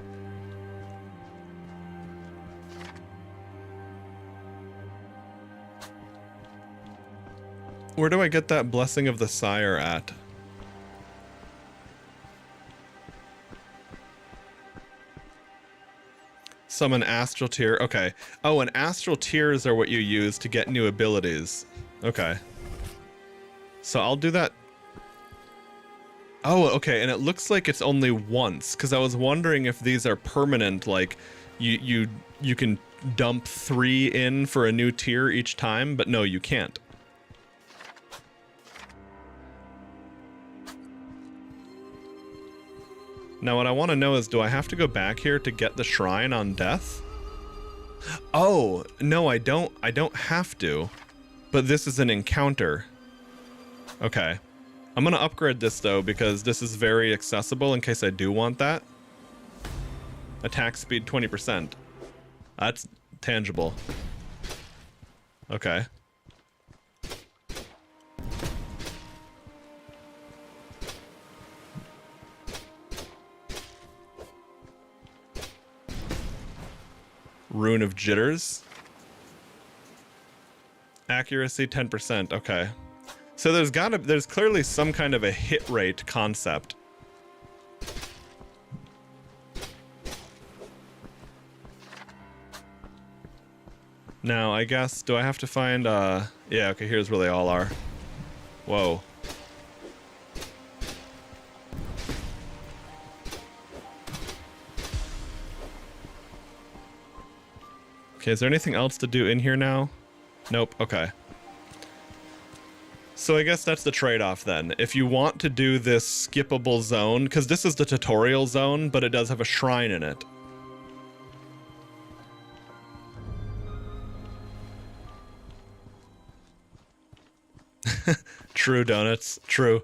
Where do I get that blessing of the sire at? Summon astral tear, okay. Oh, and astral tears are what you use to get new abilities. Okay. So I'll do that. Oh, okay, and it looks like it's only once, because I was wondering if these are permanent, like, you can dump 3 in for a new tier each time, but no, you can't. Now what I want to know is, do I have to go back here to get the shrine on death? Oh, no, I don't have to, but this is an encounter. Okay. I'm gonna upgrade this though, because this is very accessible in case I do want that. Attack speed 20%. That's tangible. Okay. Rune of Jitters. Accuracy 10%, okay. So there's clearly some kind of a hit rate concept. Now, I guess, do I have to find, yeah, okay, here's where they all are. Whoa. Okay, is there anything else to do in here now? Nope, okay. So I guess that's the trade-off then. If you want to do this skippable zone, because this is the tutorial zone, but it does have a shrine in it. True, donuts. True.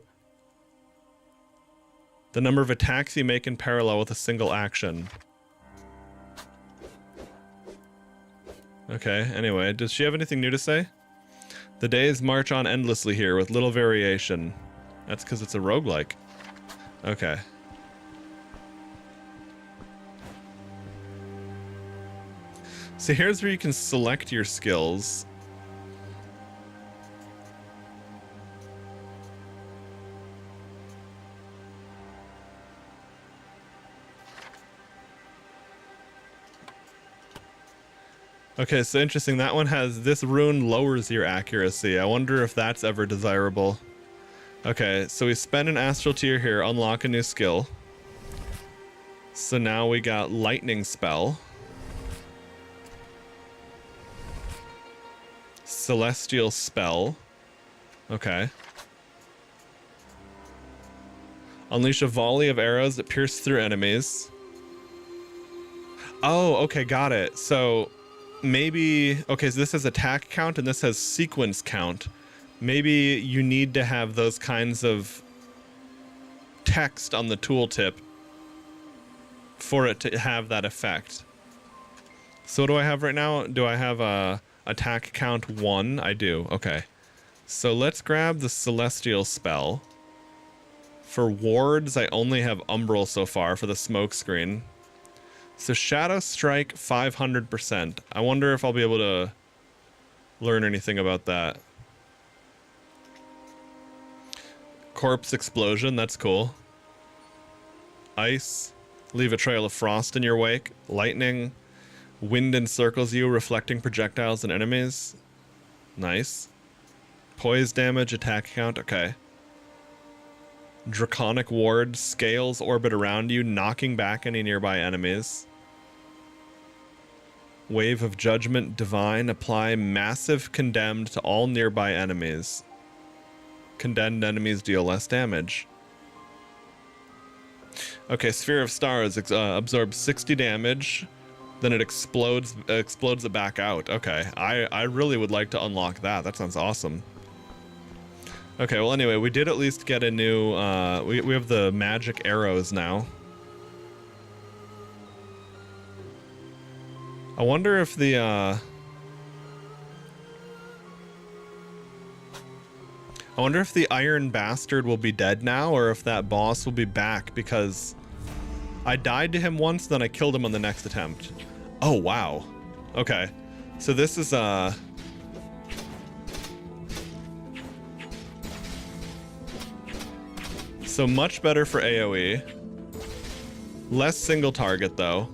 The number of attacks you make in parallel with a single action. Okay, anyway, does she have anything new to say? The days march on endlessly here with little variation. That's because it's a roguelike. Okay. So here's where you can select your skills. Okay, so interesting. That one has this rune lowers your accuracy. I wonder if that's ever desirable. Okay, so we spend an astral tier here, unlock a new skill. So now we got lightning spell. Celestial spell. Okay. Unleash a volley of arrows that pierce through enemies. Oh, okay, got it. So maybe, okay, so this has attack count and this has sequence count. Maybe you need to have those kinds of text on the tooltip for it to have that effect. So what do I have right now? Do I have a attack count 1? I do, okay. So let's grab the celestial spell. For wards, I only have umbral so far for the smoke screen. So Shadow Strike 500%. I wonder if I'll be able to learn anything about that. Corpse Explosion, that's cool. Ice, leave a trail of frost in your wake. Lightning, wind encircles you, reflecting projectiles and enemies. Nice. Poise damage, attack count, okay. Draconic Ward, scales orbit around you, knocking back any nearby enemies. Wave of Judgment, divine, apply massive condemned to all nearby enemies. Condemned enemies deal less damage. Okay, Sphere of Stars absorbs 60 damage, then it explodes it back out. Okay, I really would like to unlock that. That sounds awesome. Okay, well anyway, we did at least get a new, we have the magic arrows now. I wonder if the, I wonder if the Iron Bastard will be dead now, or if that boss will be back, because I died to him once, then I killed him on the next attempt. Oh, wow. Okay. So this is, so much better for AoE. Less single target, though.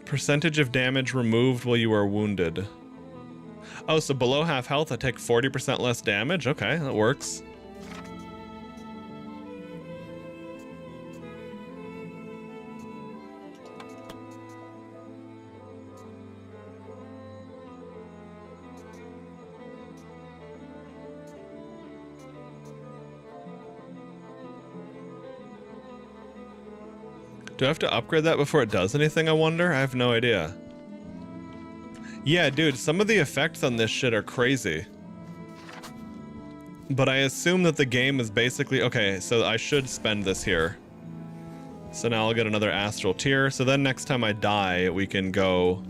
Percentage of damage removed while you are wounded. Oh, so below half health I take 40% less damage? Okay, that works. Do I have to upgrade that before it does anything, I wonder? I have no idea. Yeah, dude, some of the effects on this shit are crazy. But I assume that the game is basically... Okay, so I should spend this here. So now I'll get another astral tier. So then next time I die, we can go...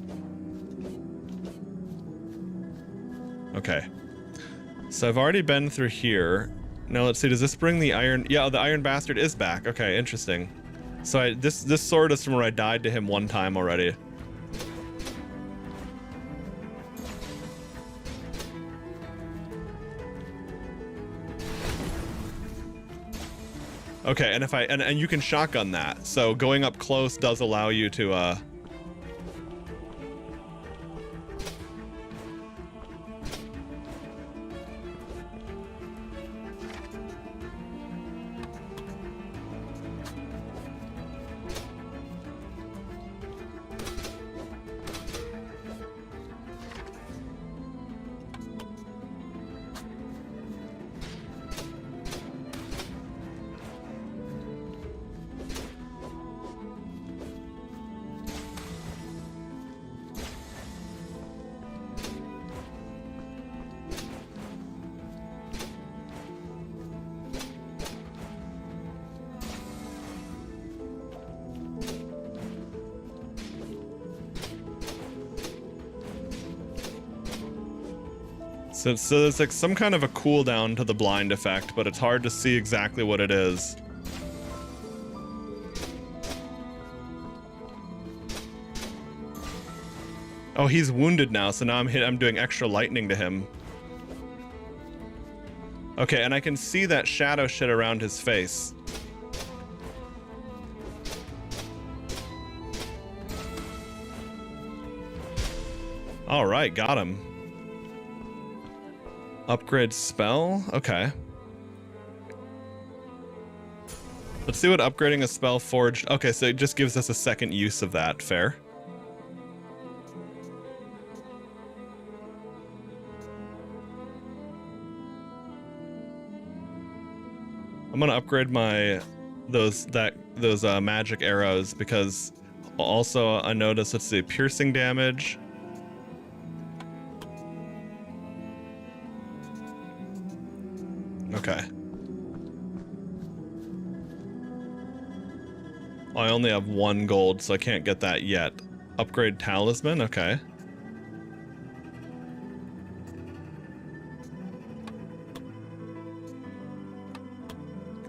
Okay. So I've already been through here. Now let's see, does this bring the Iron... Yeah, the Iron Bastard is back. Okay, interesting. So this sword is from where I died to him one time already. Okay, and if and you can shotgun that, so going up close does allow you to So there's like some kind of a cooldown to the blind effect, but it's hard to see exactly what it is. Oh, he's wounded now, so now I'm doing extra lightning to him. Okay, and I can see that shadow shit around his face. All right, got him. Upgrade spell? Okay. Let's see what upgrading a spell forged... Okay, so it just gives us a second use of that. Fair. I'm gonna upgrade my... those magic arrows, because also I noticed, let's see, piercing damage... Okay. Oh, I only have 1 gold, so I can't get that yet. Upgrade talisman, okay.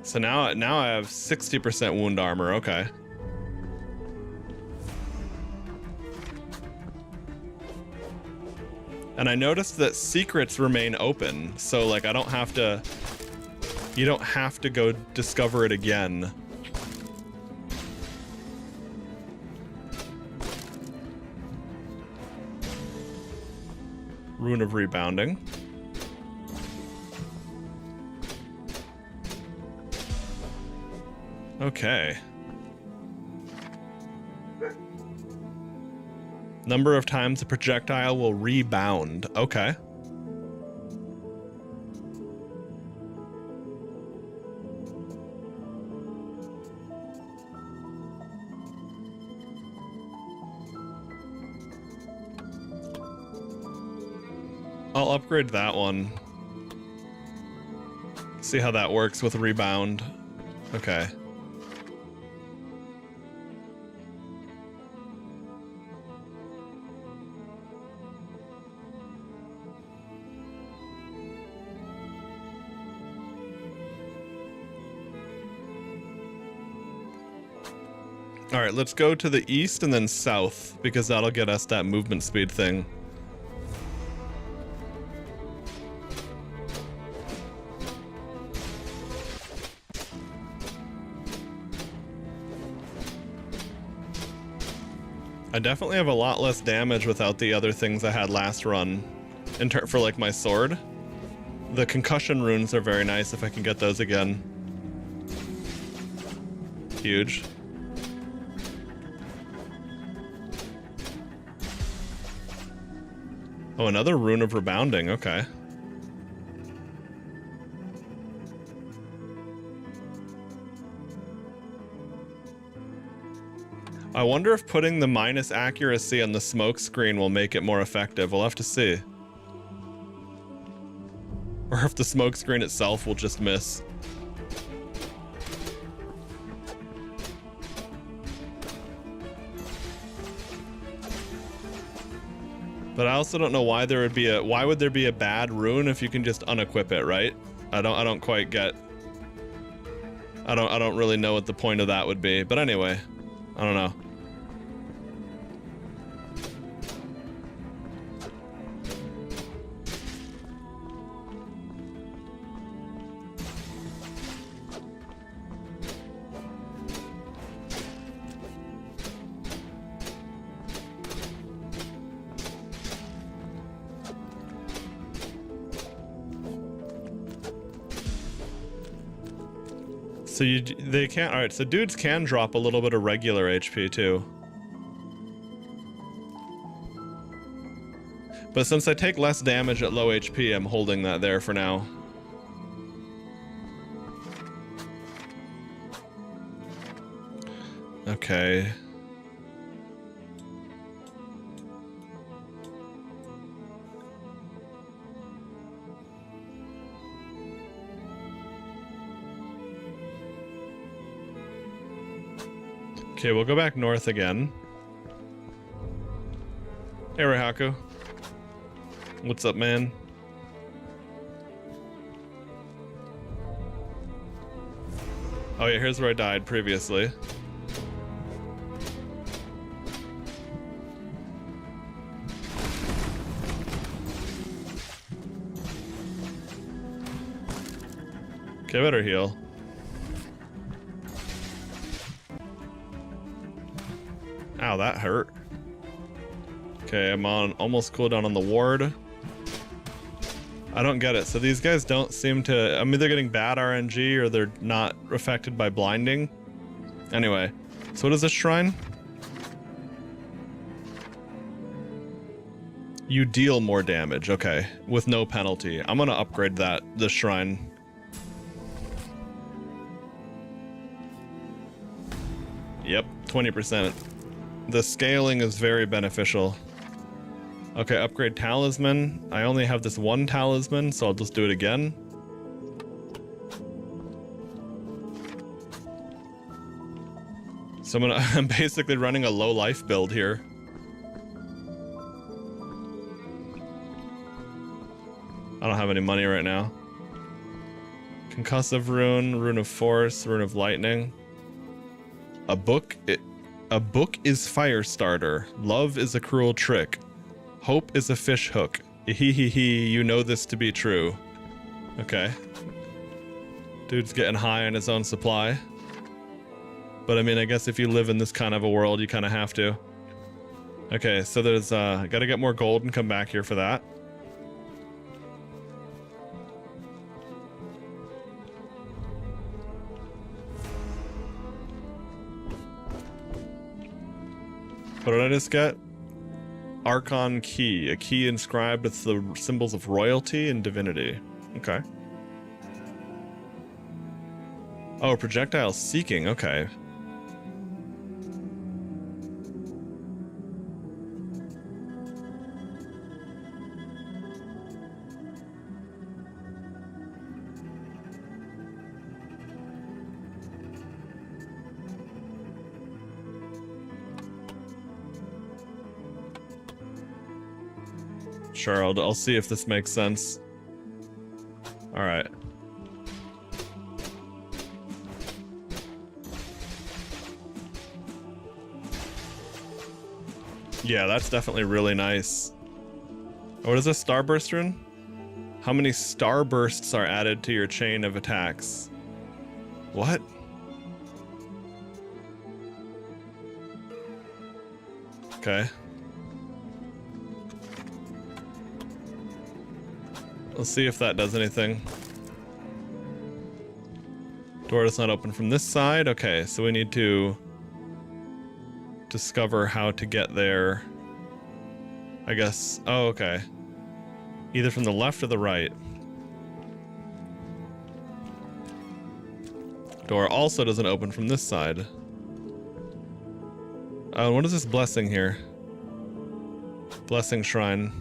So now I have 60% wound armor, okay. And I noticed that secrets remain open, so like I don't have to, you don't have to go discover it again. Rune of Rebounding. Okay. Number of times a projectile will rebound. Okay. I'll upgrade that one. See how that works with rebound. Okay. All right, let's go to the east and then south, because that'll get us that movement speed thing. I definitely have a lot less damage without the other things I had last run. For like my sword. The concussion runes are very nice if I can get those again. Huge. Oh, another rune of rebounding, okay. I wonder if putting the minus accuracy on the smoke screen will make it more effective. We'll have to see. Or if the smoke screen itself will just miss. But I also don't know why there would be why would there be a bad rune if you can just unequip it, right? I don't quite get. I don't really know what the point of that would be. But anyway, I don't know. So they can't. All right, so dudes can drop a little bit of regular HP too. But since I take less damage at low HP, I'm holding that there for now. Okay. Okay, we'll go back north again. Hey, Raihaku. What's up, man? Oh yeah, here's where I died previously. Okay, better heal. Ow, that hurt. Okay, I'm on almost cooldown on the ward. I don't get it. So these guys don't seem to... I'm either getting bad RNG or they're not affected by blinding. Anyway, so what is this shrine? You deal more damage. Okay, with no penalty. I'm gonna upgrade this shrine. Yep, 20%. The scaling is very beneficial. Okay, upgrade talisman. I only have this one talisman, so I'll just do it again. So I'm basically running a low life build here. I don't have any money right now. Concussive rune, rune of force, rune of lightning. A book is fire starter. Love is a cruel trick. Hope is a fish hook. Hee hee hee, you know this to be true. Okay. Dude's getting high on his own supply. But I mean, I guess if you live in this kind of a world, you kind of have to. Okay, so there's, gotta get more gold and come back here for that. What did I just get? Archon key, a key inscribed with the symbols of royalty and divinity. Okay. Oh, projectile seeking, okay. Sure, I'll see if this makes sense. All right. Yeah, that's definitely really nice. What is this, Starburst rune? How many starbursts are added to your chain of attacks? What? Okay. Let's see if that does anything. Door does not open from this side. Okay, so we need to discover how to get there. I guess. Oh, okay. Either from the left or the right. Door also doesn't open from this side. What is this blessing here? Blessing shrine.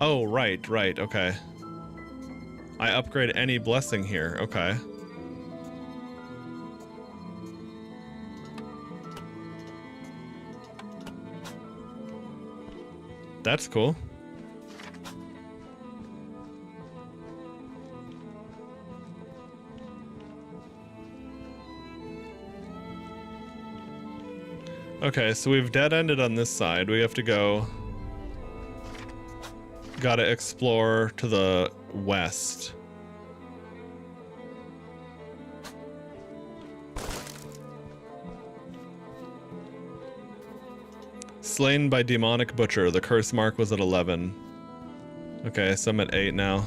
Oh, right, okay. I upgrade any blessing here, okay. That's cool. Okay, so we've dead-ended on this side. We have to go... Gotta explore to the west. Slain by demonic butcher. The curse mark was at 11. Okay, so I'm at 8 now.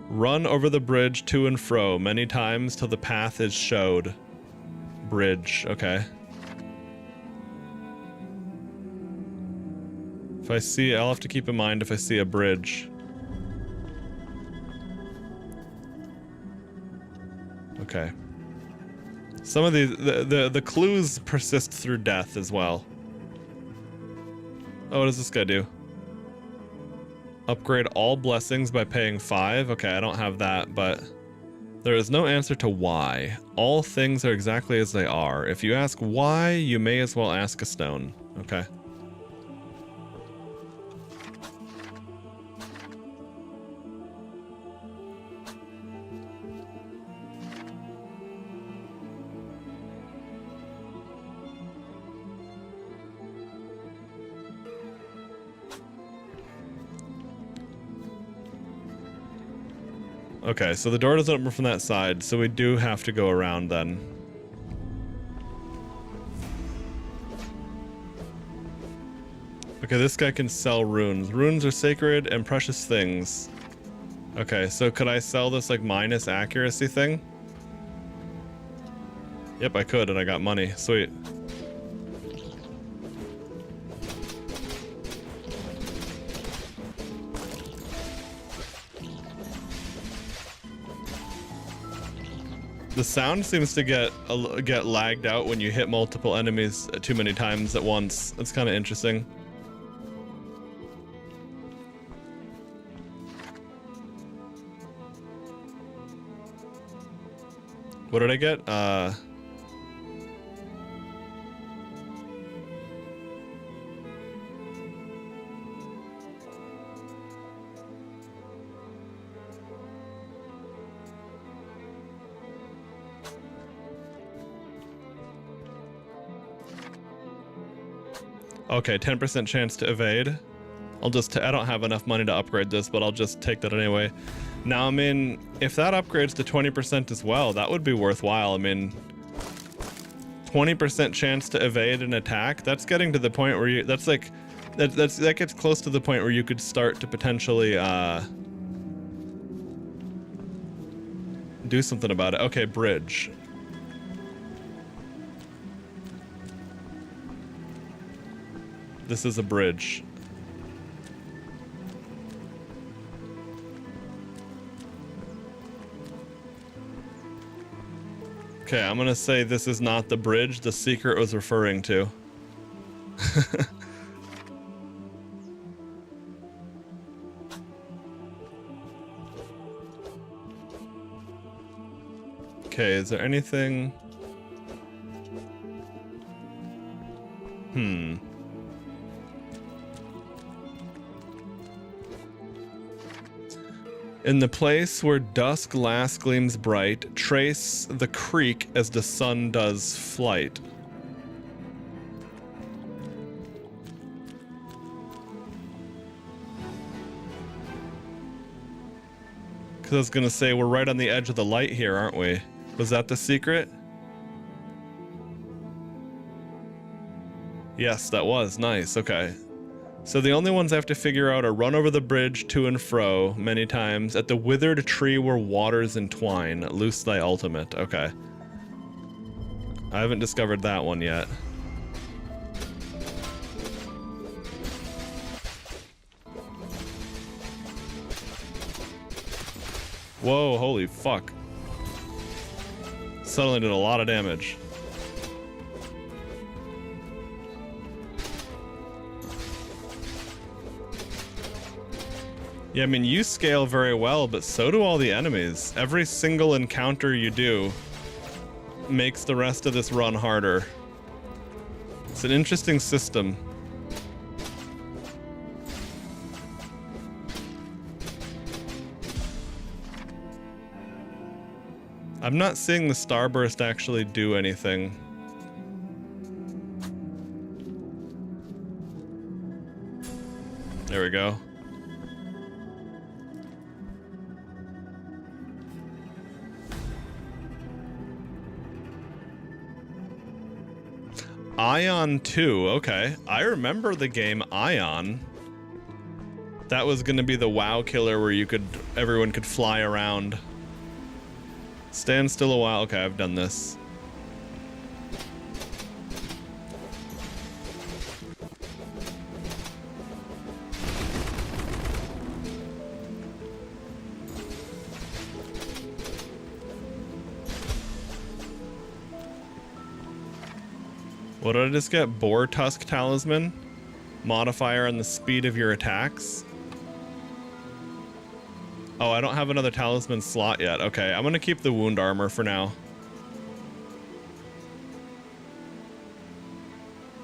Run over the bridge to and fro many times till the path is showed. Bridge, okay. If I see, I'll have to keep in mind if I see a bridge. Okay. Some of the clues persist through death as well. Oh, what does this guy do? Upgrade all blessings by paying 5. Okay, I don't have that, but there is no answer to why. All things are exactly as they are. If you ask why, you may as well ask a stone. Okay. Okay, so the door doesn't open from that side, so we do have to go around then. Okay, this guy can sell runes. Runes are sacred and precious things. Okay, so could I sell this like minus accuracy thing? Yep, I could, and I got money. Sweet. The sound seems to get lagged out when you hit multiple enemies too many times at once. That's kind of interesting. What did I get? Okay, 10% chance to evade. I don't have enough money to upgrade this, but I'll just take that anyway. Now, I mean, if that upgrades to 20% as well, that would be worthwhile. I mean, 20% chance to evade an attack, that's getting to the point where that gets close to the point where you could start to potentially, do something about it. Okay, bridge. This is a bridge. Okay, I'm gonna say this is not the bridge the secret was referring to. Okay, is there anything? In the place where dusk last gleams bright, trace the creek as the sun does flight. Because I was gonna say, we're right on the edge of the light here, aren't we? Was that the secret? Yes, that was. Nice, okay. So the only ones I have to figure out are run over the bridge to and fro many times, at the withered tree where waters entwine, loose thy ultimate. Okay. I haven't discovered that one yet. Whoa, holy fuck. Suddenly did a lot of damage. Yeah, I mean, you scale very well, but so do all the enemies. Every single encounter you do makes the rest of this run harder. It's an interesting system. I'm not seeing the starburst actually do anything. There we go. Ion 2, okay. I remember the game Ion. That was gonna be the WoW killer where everyone could fly around. Stand still a while. Okay, I've done this. What did I just get? Boar Tusk Talisman? Modifier on the speed of your attacks? Oh, I don't have another talisman slot yet. Okay, I'm gonna keep the wound armor for now.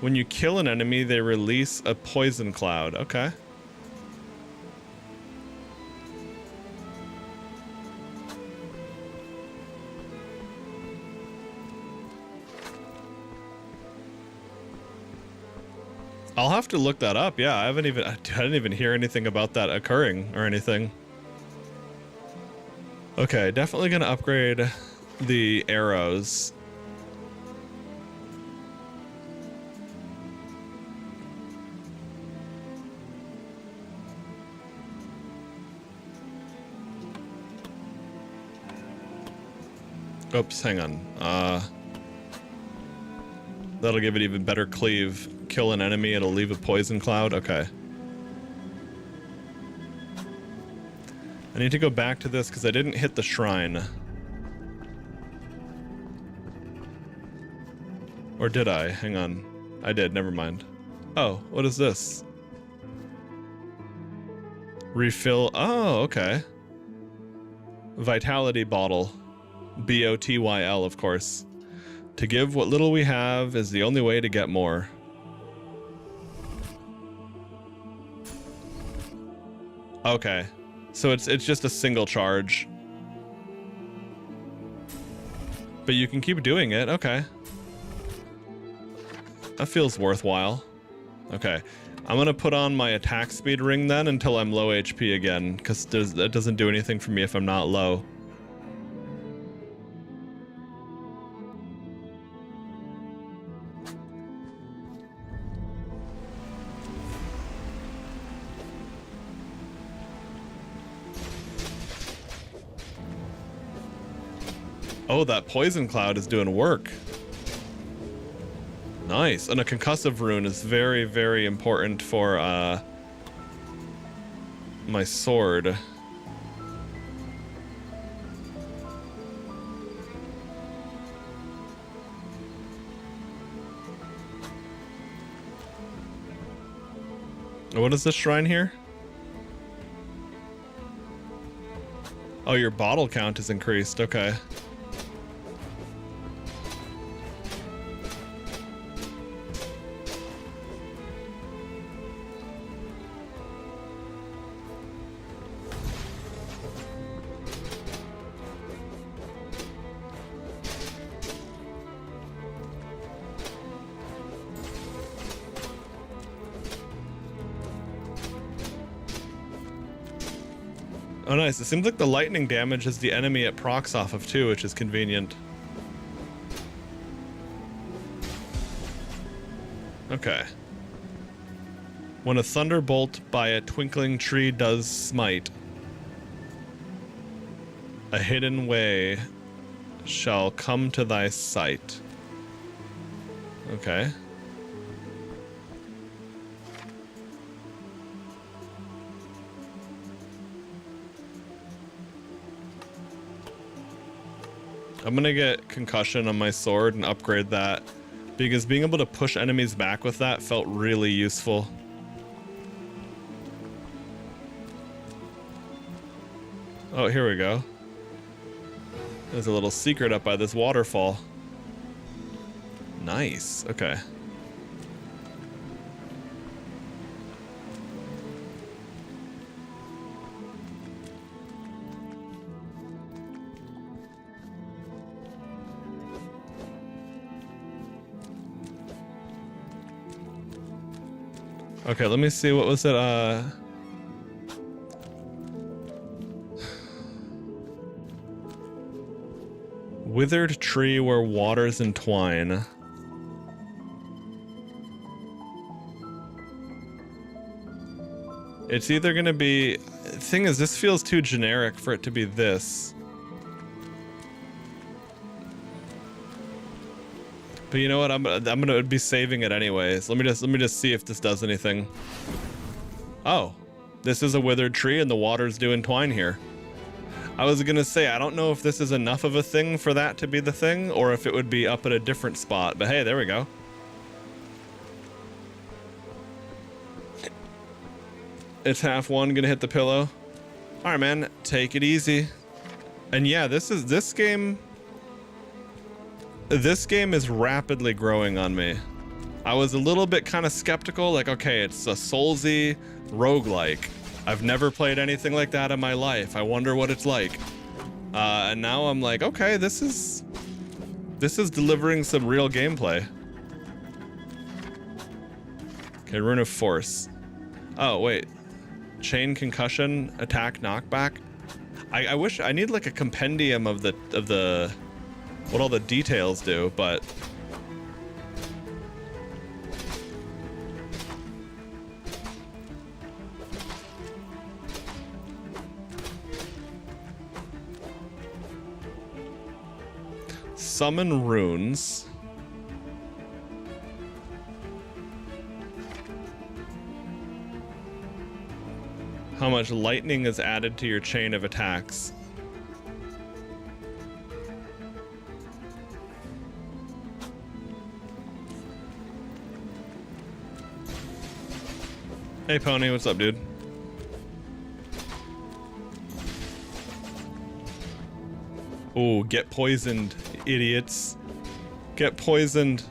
When you kill an enemy, they release a poison cloud. Okay. I'll have to look that up. Yeah, I didn't even hear anything about that occurring or anything. Okay, definitely gonna upgrade the arrows. Oops, hang on. That'll give it even better cleave. Kill an enemy, it'll leave a poison cloud. Okay. I need to go back to this because I didn't hit the shrine. Or did I? Hang on. I did, never mind. Oh, what is this? Refill. Oh, okay. Vitality bottle. B-O-T-Y-L, of course. To give what little we have is the only way to get more. Okay. So it's just a single charge. But you can keep doing it, okay. That feels worthwhile. Okay. I'm gonna put on my attack speed ring then until I'm low HP again, because that doesn't do anything for me if I'm not low. Oh, that poison cloud is doing work. Nice. And a concussive rune is very, very important for my sword. What is this shrine here? Oh, your bottle count is increased. Okay. Oh, nice. It seems like the lightning damage is the enemy it procs off of too, which is convenient. Okay. When a thunderbolt by a twinkling tree does smite, a hidden way shall come to thy sight. Okay. I'm gonna get concussion on my sword and upgrade that, because being able to push enemies back with that felt really useful. Oh, here we go. There's a little secret up by this waterfall. Nice. Okay. Okay, let me see, what was it, withered tree where waters entwine. It's either gonna be, the thing is, this feels too generic for it to be this. But you know what? I'm gonna be saving it anyways. Let me just see if this does anything. Oh, this is a withered tree and the waters do entwine here. I was gonna say, I don't know if this is enough of a thing for that to be the thing, or if it would be up at a different spot. But hey, there we go. It's half one, gonna hit the pillow. All right, man, take it easy. And yeah, this game is rapidly growing on me. I was a little bit kind of skeptical, like, okay, it's a Soulsy roguelike. I've never played anything like that in my life. I wonder what it's like. And now I'm like, okay, this is delivering some real gameplay. Okay, Rune of Force. Oh, wait. Chain concussion, attack knockback. I wish I need like a compendium of the what all the details do, but summon runes. How much lightning is added to your chain of attacks? Hey Pony, what's up, dude? Oh, get poisoned, idiots. Get poisoned.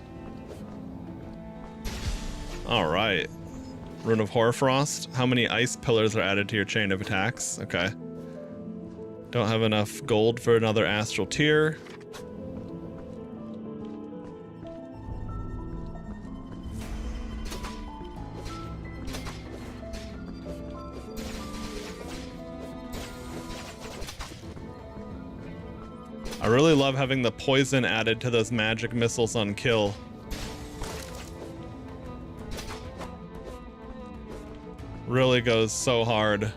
Alright. Rune of Hoarfrost. How many ice pillars are added to your chain of attacks? Okay. Don't have enough gold for another astral tier. I really love having the poison added to those magic missiles on kill. Really goes so hard.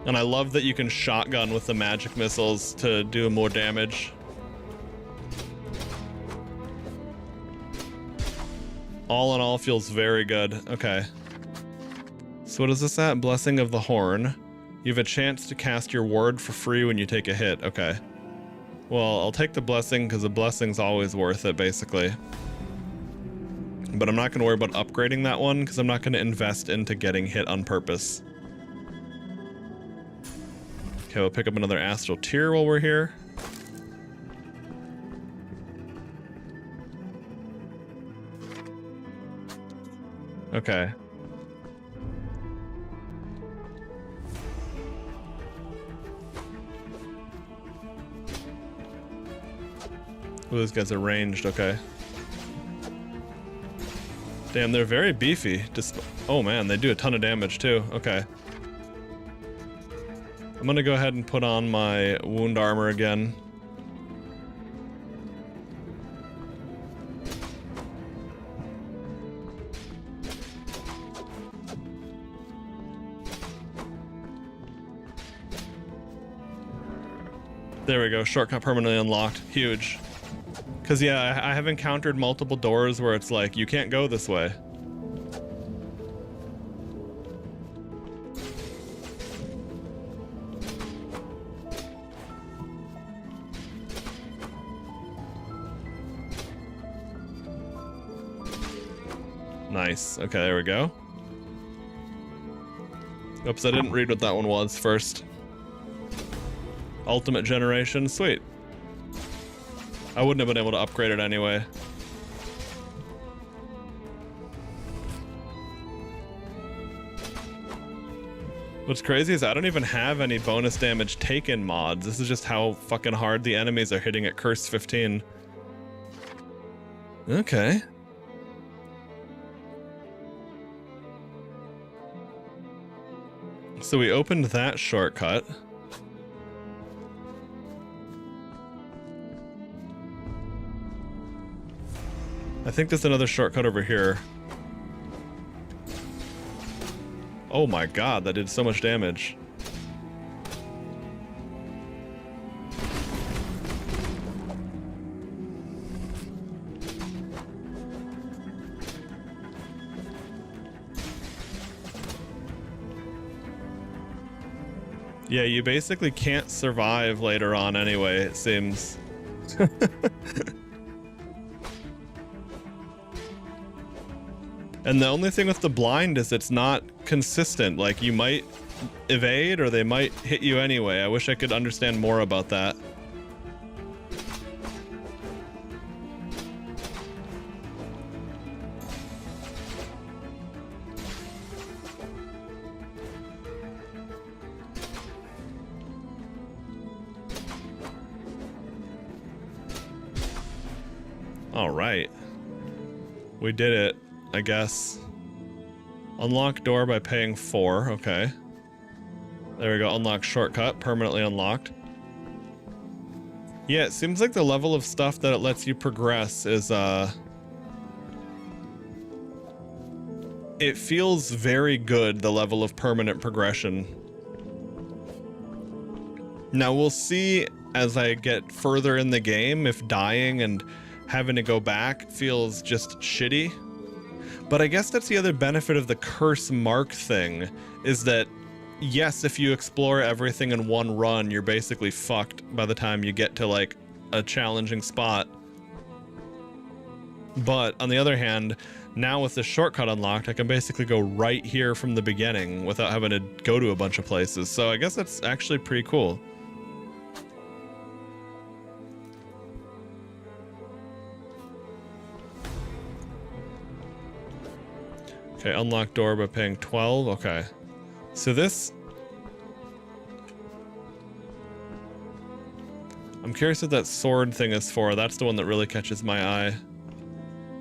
And I love that you can shotgun with the magic missiles to do more damage. All in all, feels very good. Okay. So what is this at? Blessing of the Horn. You have a chance to cast your ward for free when you take a hit. Okay. Well, I'll take the blessing because the blessing's always worth it, basically. But I'm not going to worry about upgrading that one because I'm not going to invest into getting hit on purpose. Okay, we'll pick up another astral tier while we're here. Okay. Ooh, those guys are ranged, okay. Damn, they're very beefy. Oh man, they do a ton of damage too. Okay. I'm gonna go ahead and put on my wound armor again. There we go, shortcut permanently unlocked. Huge. Because yeah, I have encountered multiple doors where it's like, you can't go this way. Nice. Okay, there we go. Oops, I didn't read what that one was first. Ultimate generation, sweet. I wouldn't have been able to upgrade it anyway. What's crazy is I don't even have any bonus damage taken mods. This is just how fucking hard the enemies are hitting at Curse 15. Okay. So we opened that shortcut. I think there's another shortcut over here. Oh my god, that did so much damage. Yeah, you basically can't survive later on anyway, it seems. And the only thing with the blind is it's not consistent. Like, you might evade or they might hit you anyway. I wish I could understand more about that. All right. We did it. I guess. Unlock door by paying 4. Okay. There we go. Unlock shortcut. Permanently unlocked. Yeah, it seems like the level of stuff that it lets you progress is, it feels very good, the level of permanent progression. Now, we'll see as I get further in the game if dying and having to go back feels just shitty. But I guess that's the other benefit of the curse mark thing, is that, yes, if you explore everything in one run, you're basically fucked by the time you get to, like, a challenging spot. But on the other hand, now with the shortcut unlocked, I can basically go right here from the beginning without having to go to a bunch of places. So I guess that's actually pretty cool. Okay, unlock door by paying 12. Okay. So this... I'm curious what that sword thing is for. That's the one that really catches my eye.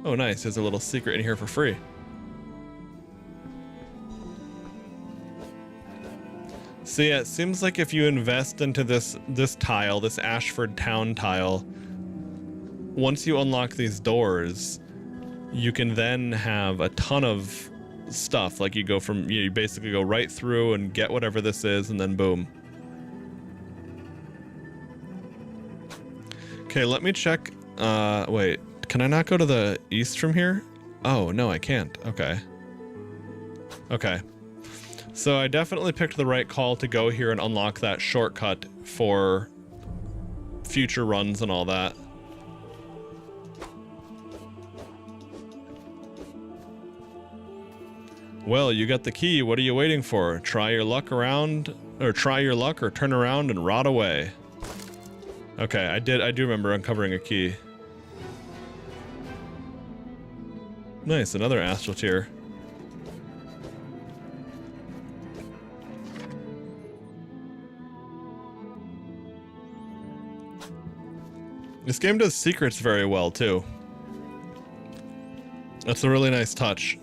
Oh, nice. There's a little secret in here for free. So yeah, it seems like if you invest into this tile, this Ashford Town tile, once you unlock these doors, you can then have a ton of stuff. Like you basically go right through and get whatever this is, and then boom. Okay, let me check. Wait, can I not go to the east from here? Oh, no, I can't. Okay. Okay. So I definitely picked the right call to go here and unlock that shortcut for future runs and all that. Well, you got the key. What are you waiting for? Try your luck or turn around and rot away. Okay, I do remember uncovering a key. Nice, another astral tier. This game does secrets very well, too. That's a really nice touch.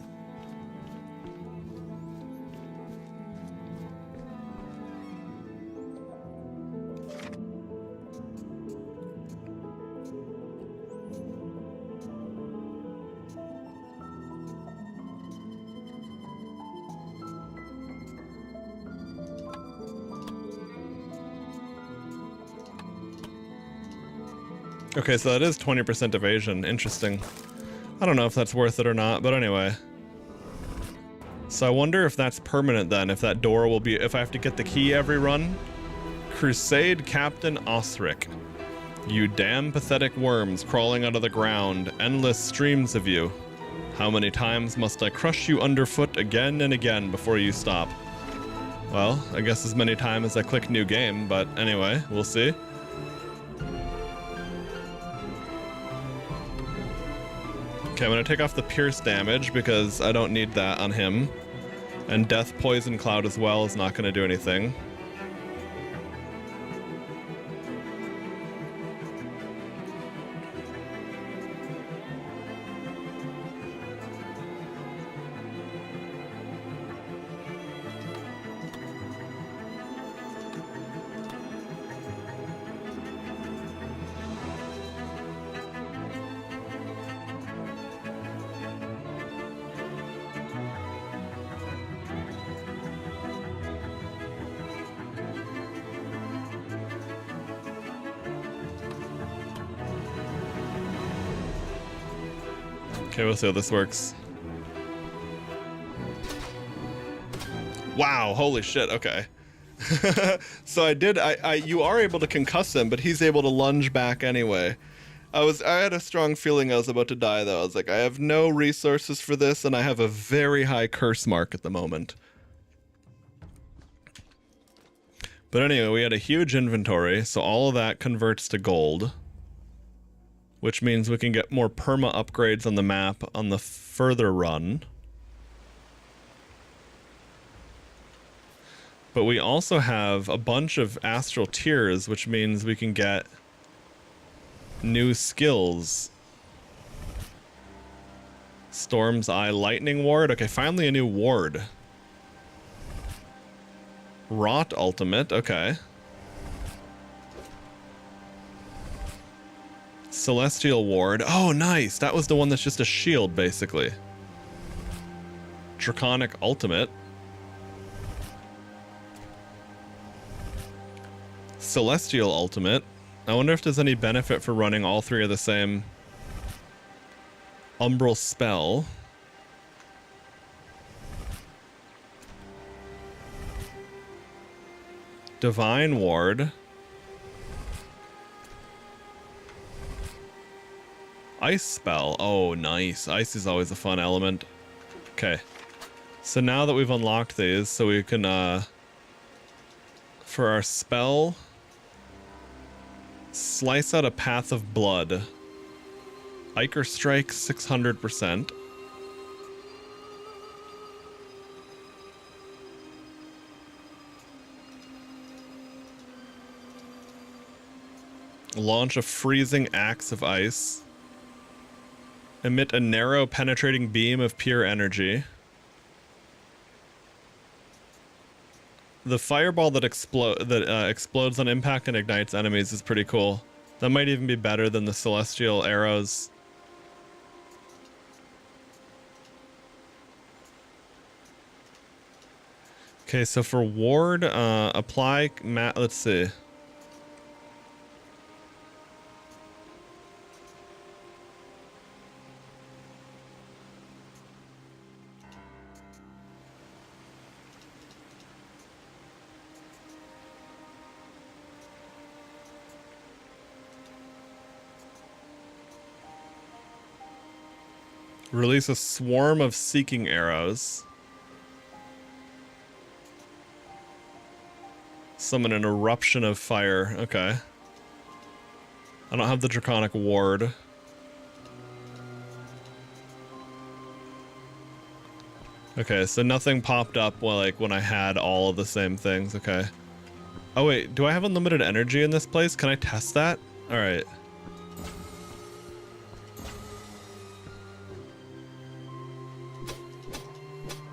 Okay, so that is 20% evasion. Interesting. I don't know if that's worth it or not, but anyway. So I wonder if that's permanent then, if that door will be... If I have to get the key every run. Crusade Captain Osric. You damn pathetic worms crawling out of the ground. Endless streams of you. How many times must I crush you underfoot again and again before you stop? Well, I guess as many times as I click new game, but anyway, we'll see. Okay, I'm gonna take off the pierce damage because I don't need that on him. And Death Poison Cloud as well is not gonna do anything. Okay, we'll see how this works. Wow, holy shit, okay. So you are able to concuss him, but he's able to lunge back anyway. I had a strong feeling I was about to die though. I was like, I have no resources for this and I have a very high curse mark at the moment. But anyway, we had a huge inventory, so all of that converts to gold. Which means we can get more perma upgrades on the map on the further run. But we also have a bunch of astral tiers, which means we can get new skills. Storm's Eye Lightning Ward. Okay, finally a new ward. Rot Ultimate. Okay. Celestial Ward. Oh, nice. That was the one that's just a shield, basically. Draconic Ultimate. Celestial Ultimate. I wonder if there's any benefit for running all three of the same. Umbral Spell. Divine Ward. ice spell. Oh, nice. Ice is always a fun element. Okay. So now that we've unlocked these, so we can, for our spell, slice out a path of blood. Ichor Strike, 600%. Launch a freezing axe of ice. Emit a narrow penetrating beam of pure energy. The fireball that explodes on impact and ignites enemies is pretty cool. That might even be better than the celestial arrows. Okay, so for ward, apply let's see. Release a swarm of seeking arrows. Summon an eruption of fire. Okay. I don't have the draconic ward. Okay, so nothing popped up when I had all of the same things. Okay. Oh wait, do I have unlimited energy in this place? Can I test that? All right.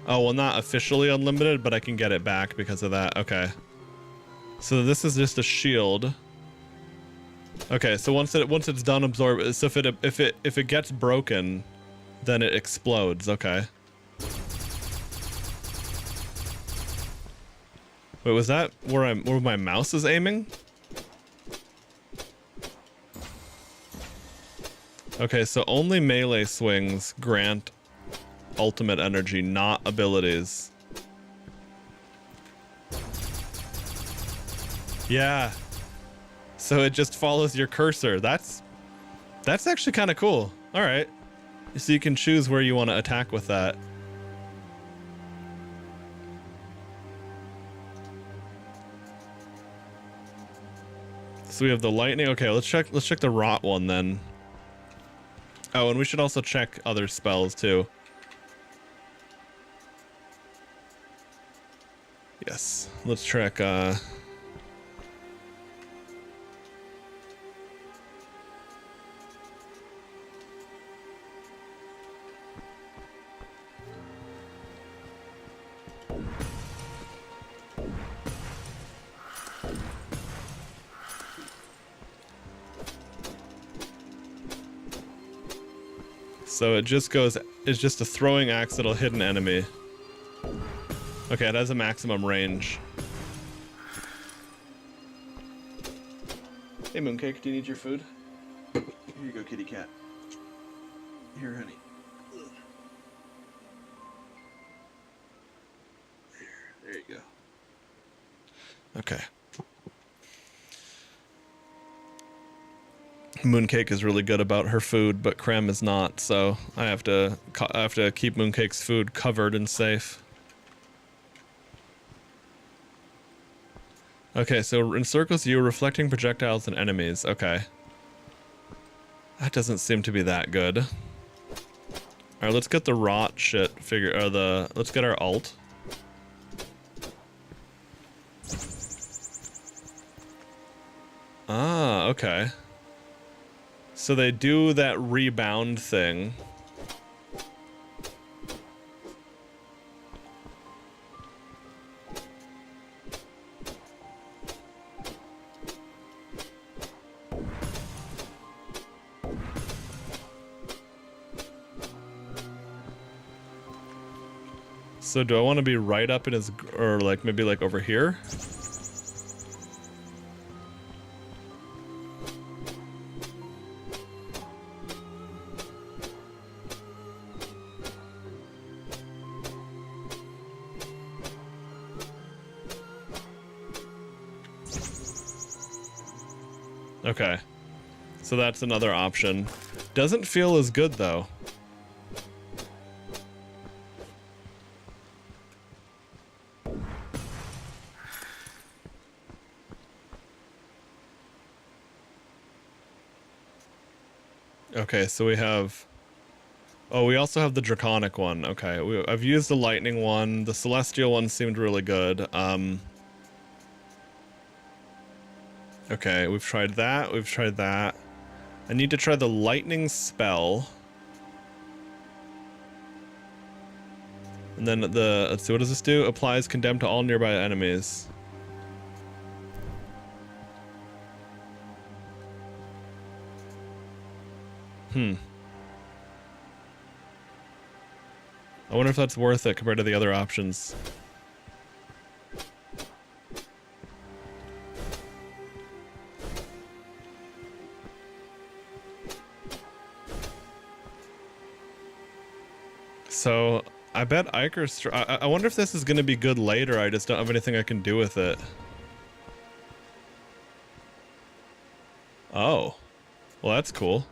Oh, well, not officially unlimited, but I can get it back because of that. Okay. So this is just a shield. Okay, so once it's done absorb, so if it gets broken, then it explodes. Okay. Wait, was that where my mouse is aiming? Okay, so only melee swings grant ultimate energy, not abilities. Yeah. So it just follows your cursor. That's actually kind of cool. All right. So you can choose where you want to attack with that. So we have the lightning. Okay, let's check the rot one then. Oh, and we should also check other spells too. Yes, let's track, so it's just a throwing axe that'll hit an enemy. Okay, it has a maximum range. Hey, Mooncake, do you need your food? Here you go, kitty cat. Here, honey. There you go. Okay. Mooncake is really good about her food, but Krem is not, so I have to keep Mooncake's food covered and safe. Okay, so encircles you, reflecting projectiles and enemies. Okay. That doesn't seem to be that good. Alright, let's get the rot shit let's get our ult. Ah, okay. So they do that rebound thing. So do I want to be right up in his, or like maybe like over here? Okay, so that's another option. Doesn't feel as good though. Okay, so we have... Oh, we also have the Draconic one. Okay, I've used the Lightning one. The Celestial one seemed really good. Okay, we've tried that. We've tried that. I need to try the Lightning spell. And then the... Let's see, what does this do? Applies Condemn to all nearby enemies. I wonder if that's worth it compared to the other options. So, I bet Icar's... I wonder if this is going to be good later. I just don't have anything I can do with it. Oh. Well, that's cool.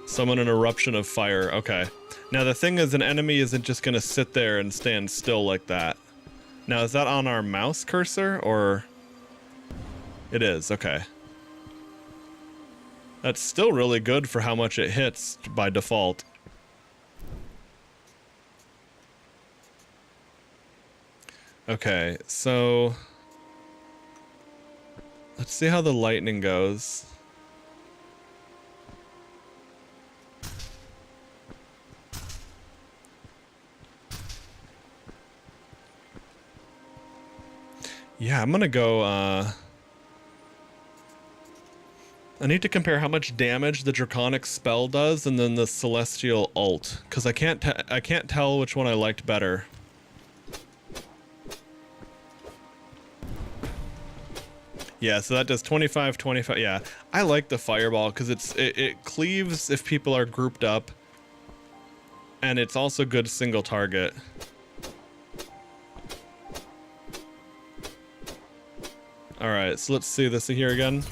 Summon an eruption of fire. Okay. Now the thing is, an enemy isn't just gonna sit there and stand still like that. Now, is that on our mouse cursor, or... It is, okay. That's still really good for how much it hits by default. Okay, so... Let's see how the lightning goes. Yeah, I'm gonna go, I need to compare how much damage the Draconic spell does and then the Celestial ult, because I can't tell which one I liked better. Yeah, so that does 25, 25, yeah. I like the Fireball because it cleaves if people are grouped up, and it's also good single target. Alright, so let's see this here again.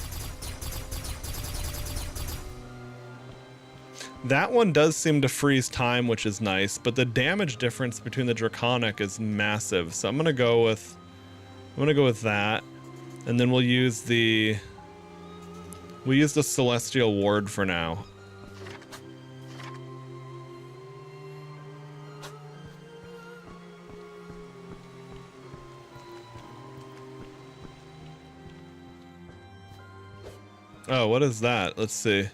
That one does seem to freeze time, which is nice, but the damage difference between the Draconic is massive. So I'm gonna go with that, and then we'll use the Celestial Ward for now. Oh, what is that? Let's see.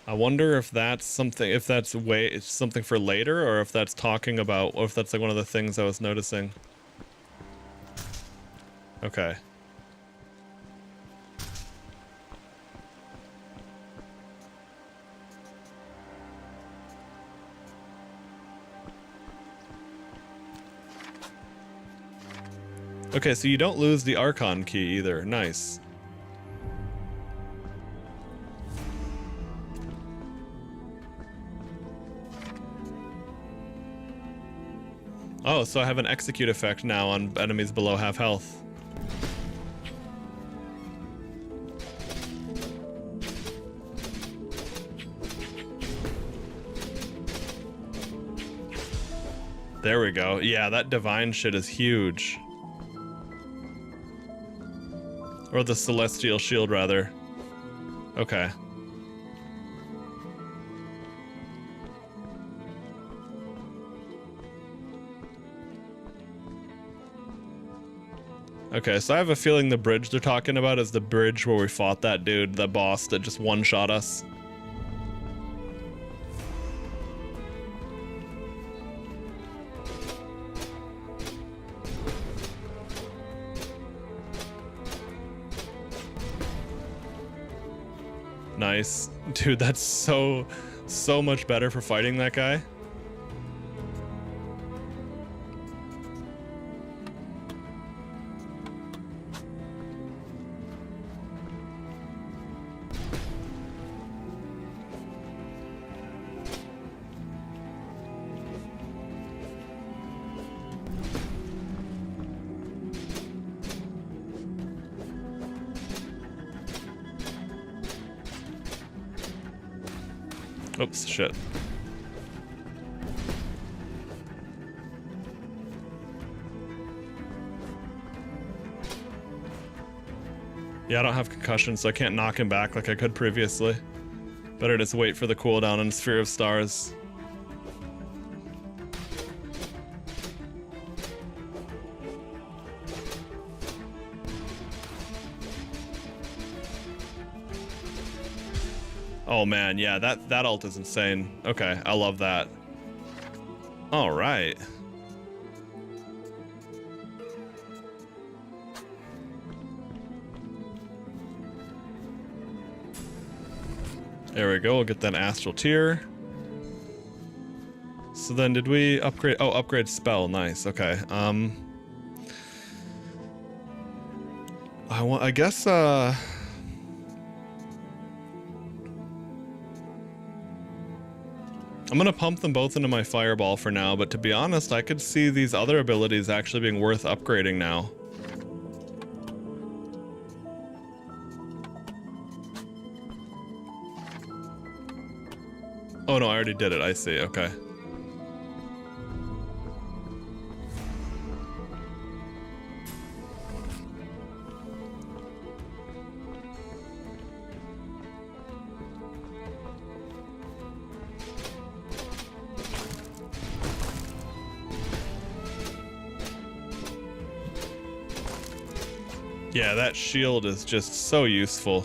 I wonder if that's something, if that's it's something for later, or if that's talking about, or if that's like one of the things I was noticing. Okay. Okay, so you don't lose the Archon key either. Nice. Oh, so I have an execute effect now on enemies below half health. There we go. Yeah, that divine shit is huge. Or the Celestial Shield, rather. Okay. Okay, so I have a feeling the bridge they're talking about is the bridge where we fought that dude, the boss that just one-shot us. Nice. Dude, that's so much better for fighting that guy. Oops, shit. Yeah, I don't have concussion, so I can't knock him back like I could previously. Better just wait for the cooldown on Sphere of Stars. Oh man, yeah, that ult is insane. Okay, I love that. All right. There we go, we'll get that astral tier. So then did we upgrade? Oh, upgrade spell, nice, okay. I guess, I'm gonna pump them both into my fireball for now, but to be honest, I could see these other abilities actually being worth upgrading now. Oh no, I already did it, I see, okay. Yeah, that shield is just so useful.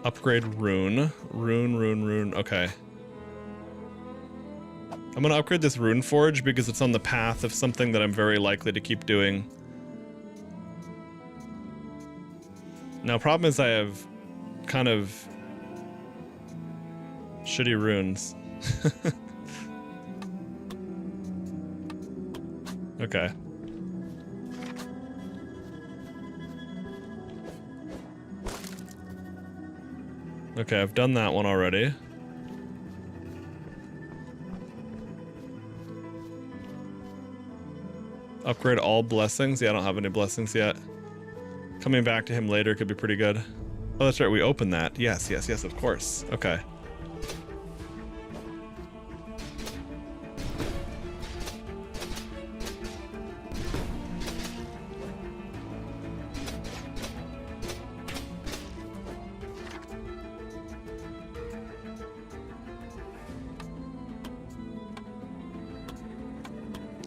Upgrade rune. Rune. Okay. I'm gonna upgrade this rune forge because it's on the path of something that I'm very likely to keep doing. Now, problem is I have kind of shitty runes. Okay. Okay, I've done that one already. Upgrade all blessings. Yeah, I don't have any blessings yet. Coming back to him later could be pretty good. Oh, that's right, we opened that. Yes, of course. Okay.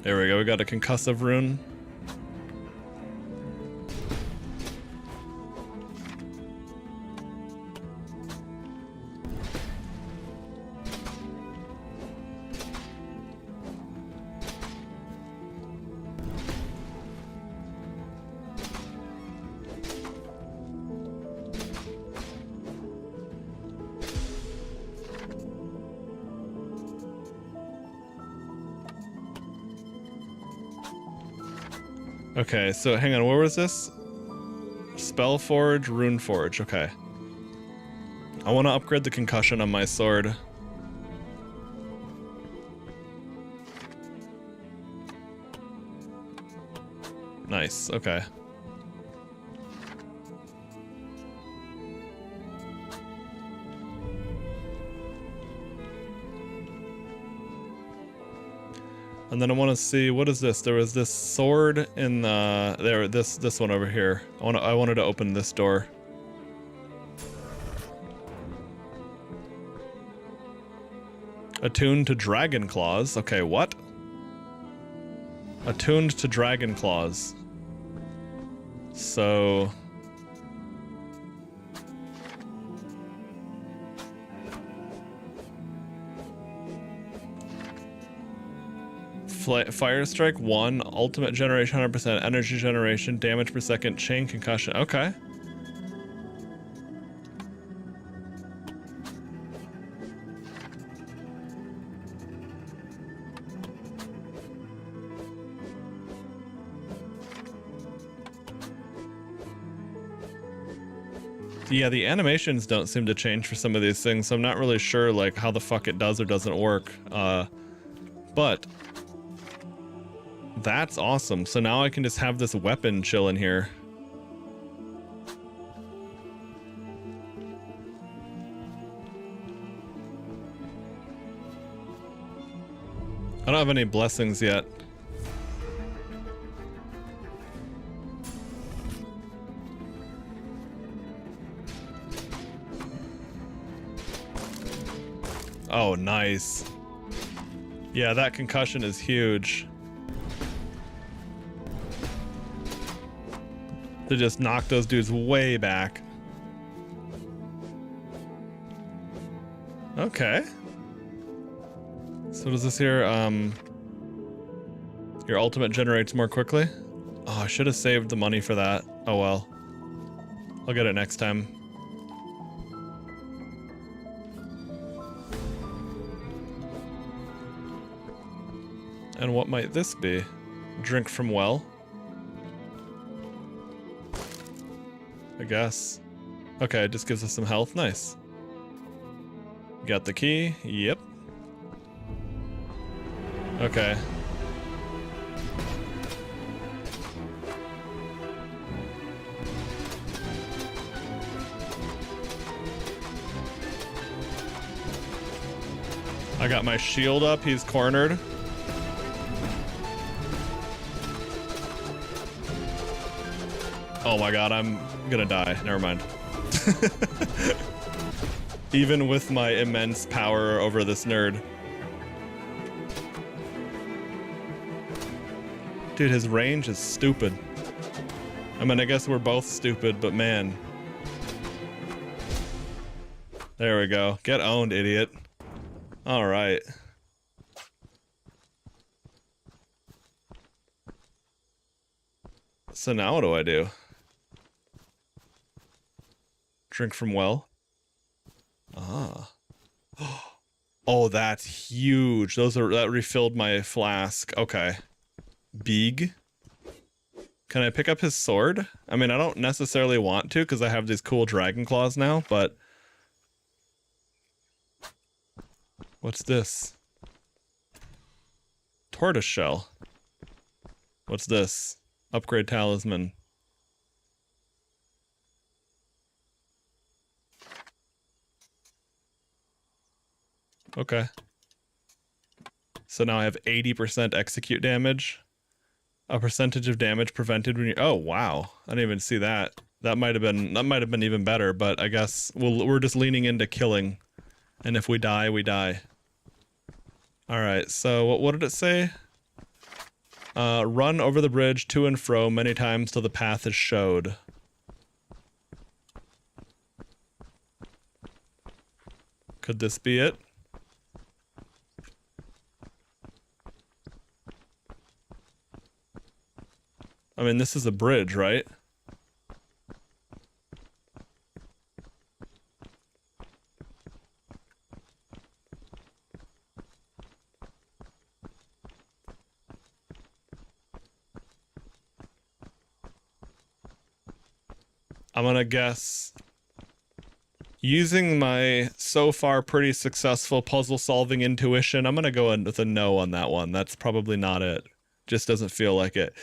There we go, we got a concussive rune. Okay, so hang on, where was this? Spellforge, Runeforge, okay. I want to upgrade the concussion on my sword. Nice, okay. And then I want to see, what is this? There was this sword in the, this one over here. I wanted to open this door. Attuned to dragon claws. Okay, what? Attuned to dragon claws. So Fire Strike 1, ultimate generation 100%, energy generation, damage per second, chain concussion. Okay. Yeah, the animations don't seem to change for some of these things, so I'm not really sure like how the fuck it does or doesn't work. But That's awesome. So now I can just have this weapon chilling here. I don't have any blessings yet. Oh, nice. Yeah, that concussion is huge. To just knock those dudes way back. Okay. So does this here, your ultimate generates more quickly? Oh, I should have saved the money for that. Oh well. I'll get it next time. And what might this be? Drink from well? I guess. Okay, it just gives us some health. Nice. Got the key. Yep. Okay. I got my shield up. He's cornered. Oh my god, I'm gonna die. Never mind. Even with my immense power over this nerd. Dude, his range is stupid. I mean, I guess we're both stupid, but man. There we go. Get owned, idiot. Alright. So now what do I do? Drink from well. Ah. Oh, that's huge. That refilled my flask. Okay. Big. Can I pick up his sword? I mean, I don't necessarily want to because I have these cool dragon claws now, but what's this? Tortoise shell. What's this? Upgrade talisman. Okay. So now I have 80% execute damage. A percentage of damage prevented when you. Oh wow! I didn't even see that. That might have been even better. But I guess we're just leaning into killing, and if we die, we die. All right. So what did it say? Run over the bridge to and fro many times till the path is showed. Could this be it? I mean, this is a bridge, right? I'm gonna guess, using my so far pretty successful puzzle solving intuition, I'm gonna go in with a no on that one. That's probably not it. Just doesn't feel like it.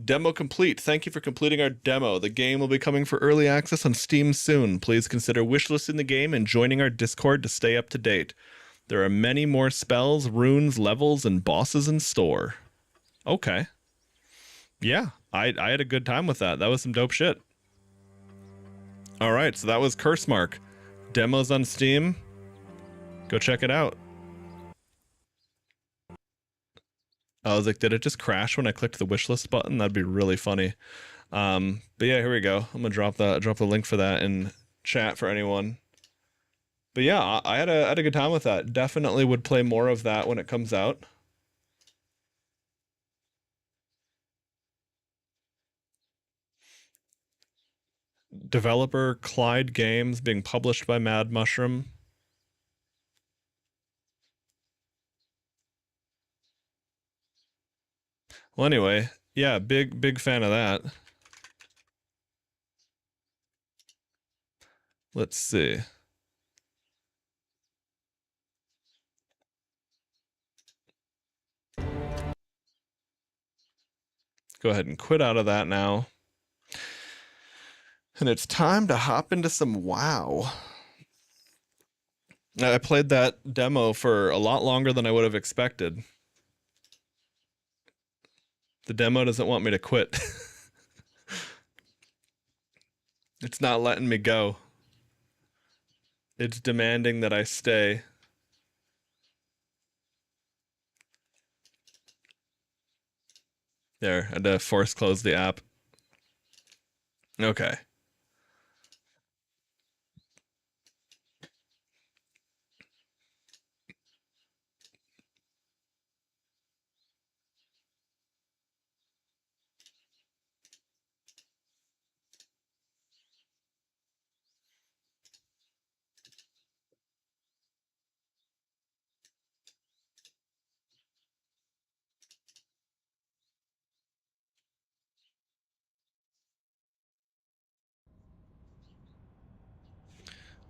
Demo complete. Thank you for completing our demo. The game will be coming for early access on Steam soon. Please consider wishlisting the game and joining our Discord to stay up to date. There are many more spells, runes, levels, and bosses in store. Okay. Yeah, I had a good time with that. That was some dope shit. All right, so that was Curse Mark. Demos on Steam. Go check it out. I was like, did it just crash when I clicked the wishlist button? That'd be really funny. But yeah, here we go. I'm gonna drop the link for that in chat for anyone. But yeah, I had a good time with that. Definitely would play more of that when it comes out. Developer Clyde Games, being published by Mad Mushroom. Well, anyway, yeah, big fan of that. Let's see. go ahead and quit out of that now. And it's time to hop into some WoW. I played that demo for a lot longer than I would have expected. The demo doesn't want me to quit. It's not letting me go. It's demanding that I stay. There, I had to force close the app. Okay.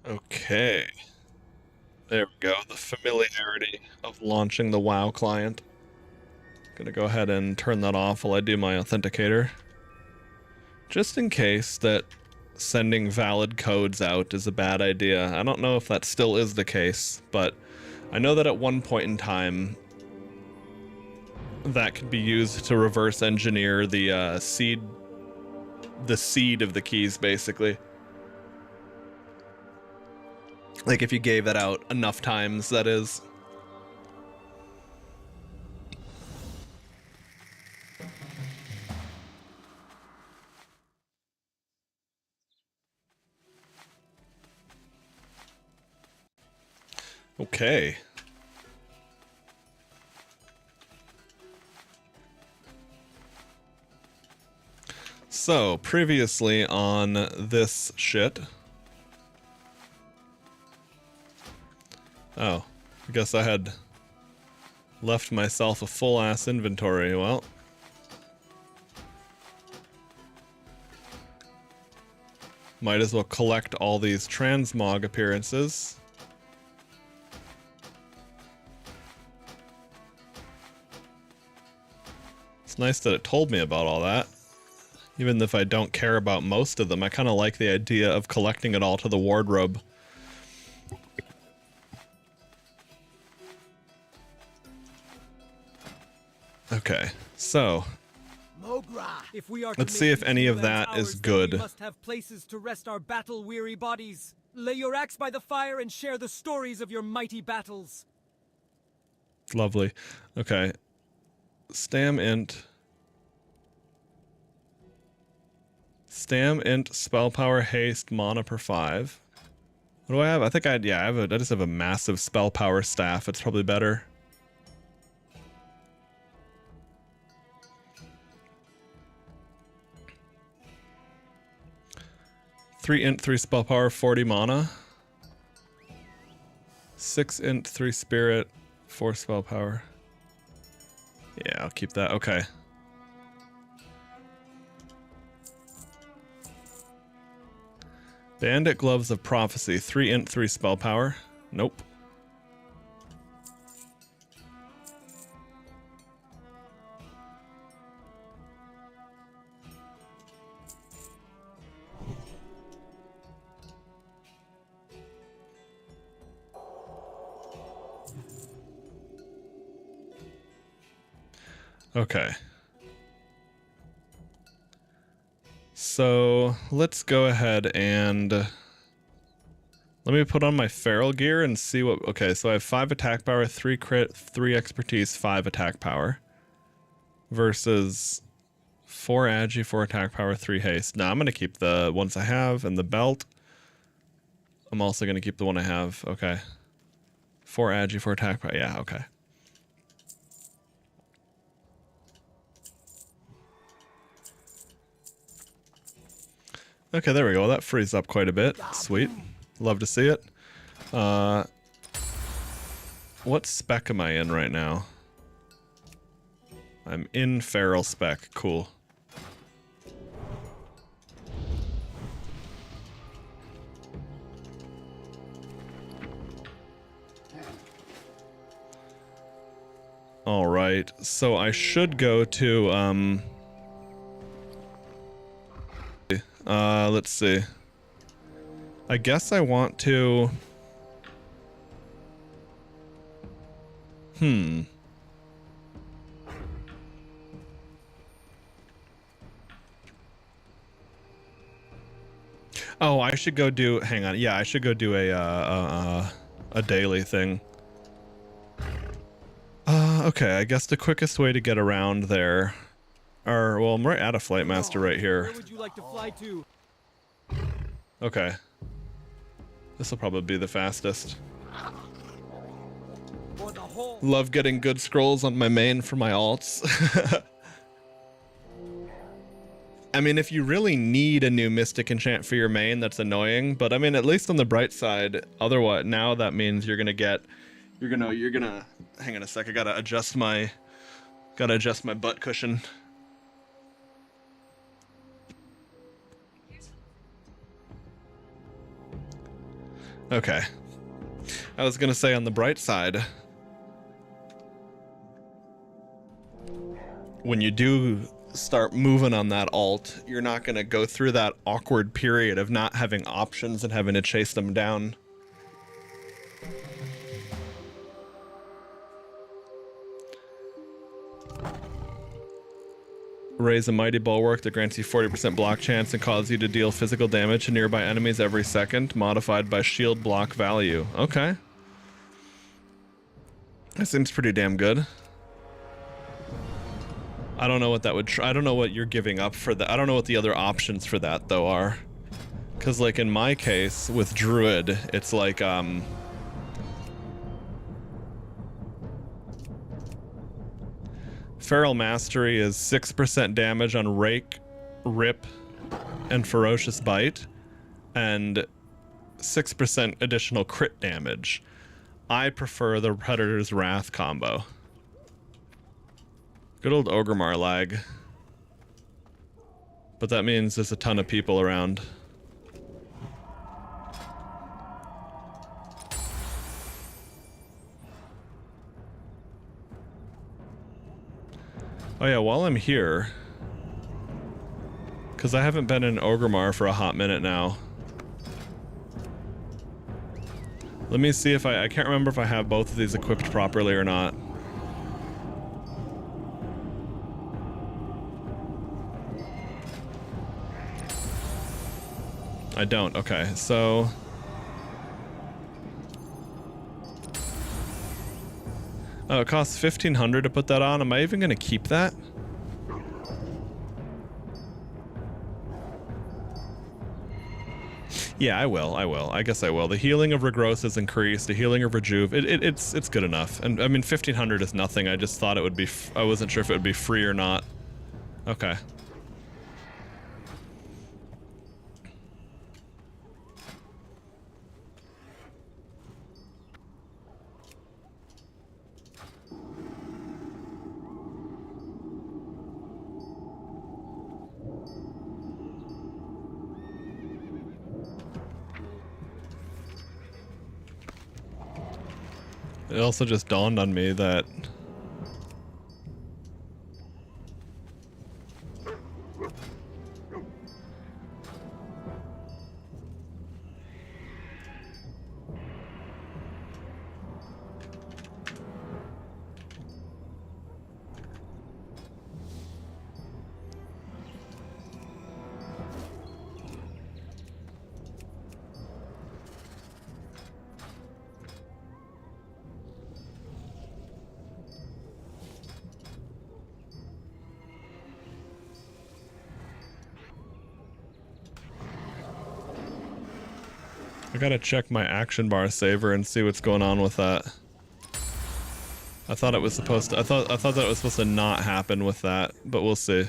Okay. There we go. The familiarity of launching the WoW client. Gonna go ahead and turn that off while I do my authenticator. Just in case that sending valid codes out is a bad idea. I don't know if that still is the case, but I know that at one point in time that could be used to reverse engineer the seed of the keys, basically. Like if you gave that out enough times, that is. Okay. So, previously on this shit. Oh, I guess I had left myself a full-ass inventory. Well, might as well collect all these transmog appearances. It's nice that it told me about all that. Even if I don't care about most of them, I kind of like the idea of collecting it all to the wardrobe. Okay, so let's see if any of that is good. We must have places to rest our battle-weary bodies. Lay your axe by the fire and share the stories of your mighty battles. Lovely. Okay. Stam int, spell power, haste, mana per 5. What do I have? I think I just have a massive spell power staff. It's probably better. Three int, 3 spell power, 40 mana. 6 int, 3 spirit, 4 spell power. Yeah, I'll keep that. Okay. Bandit Gloves of Prophecy. 3 int, 3 spell power. Nope. Okay. So let's go ahead and let me put on my feral gear and see what. Okay, so I have 5 attack power, 3 crit, 3 expertise, 5 attack power versus 4 agi, 4 attack power, 3 haste. Now I'm gonna keep the ones I have and the belt. I'm also gonna keep the one I have. Okay, 4 agi, 4 attack power. Yeah, okay. Okay, there we go. That frees up quite a bit. Sweet. Love to see it. What spec am I in right now? I'm in feral spec. Cool. Alright, so I should go to, Let's see. I guess I want to... Oh, I should go do... Hang on. Yeah, I should go do a daily thing. Okay, I guess the quickest way to get around there... well, I'm right at a flight master right here. Where would you like to fly to? Okay. This will probably be the fastest. For the whole... Love getting good scrolls on my main for my alts. I mean, if you really need a new Mystic Enchant for your main, that's annoying. But I mean, at least on the bright side, otherwise, now that means you're gonna get, you're gonna. Hang on a sec. I gotta adjust my butt cushion. Okay. I was gonna say on the bright side, when you do start moving on that alt, you're not going to go through that awkward period of not having options and having to chase them down. Raise a mighty bulwark that grants you 40% block chance and causes you to deal physical damage to nearby enemies every second, modified by shield block value. Okay. That seems pretty damn good. I don't know what that would I don't know what you're giving up for that. I don't know what the other options for that though are. Cause like in my case with Druid, it's like Feral Mastery is 6% damage on Rake, Rip, and Ferocious Bite, and 6% additional crit damage. I prefer the Predator's Wrath combo. Good old Ogremar lag. But that means there's a ton of people around. Oh yeah, while I'm here, because I haven't been in Ogremar for a hot minute now. Let me see if I can't remember if I have both of these equipped properly or not. I don't. Okay, so... Oh, it costs 1,500 to put that on. Am I even going to keep that? Yeah, I will. I guess I will. The healing of Regrowth is increased. The healing of Rejuve, it's good enough. And I mean, 1,500 is nothing. I just thought it would be... I wasn't sure if it would be free or not. Okay. It also just dawned on me that I gotta check my action bar saver and see what's going on with that. I thought it was supposed to. I thought that it was supposed to not happen with that, but we'll see.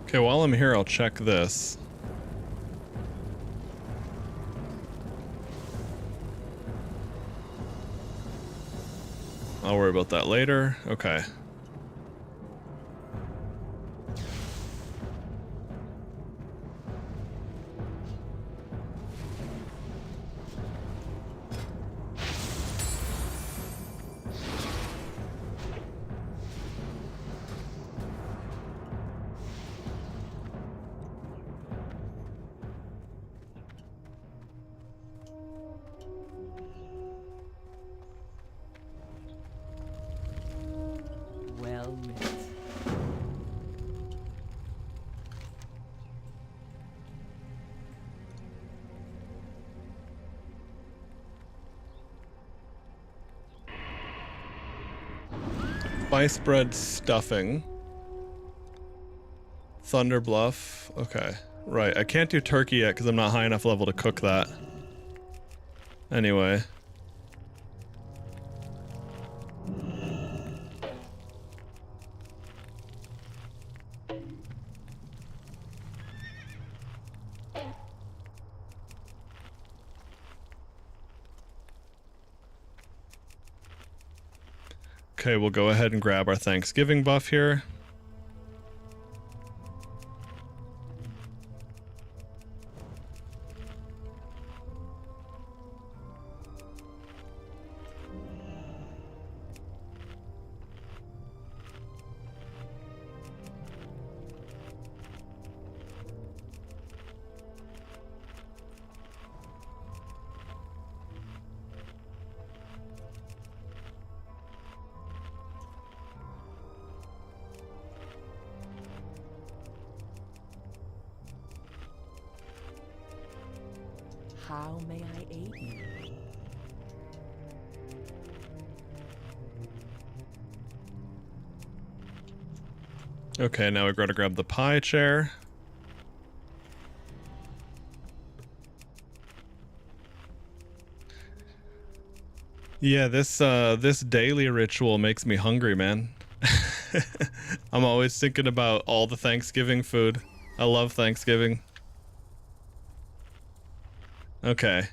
Okay, while I'm here, I'll check this. I'll worry about that later. Okay. Well met. Spice bread stuffing. Thunder Bluff. Okay. Right. I can't do turkey yet because I'm not high enough level to cook that. Anyway. Okay, we'll go ahead and grab our Thanksgiving buff here. How may I aid you? Okay, now we're going to grab the pie chair. Yeah, this daily ritual makes me hungry, man. I'm always thinking about all the Thanksgiving food. I love Thanksgiving. Okay.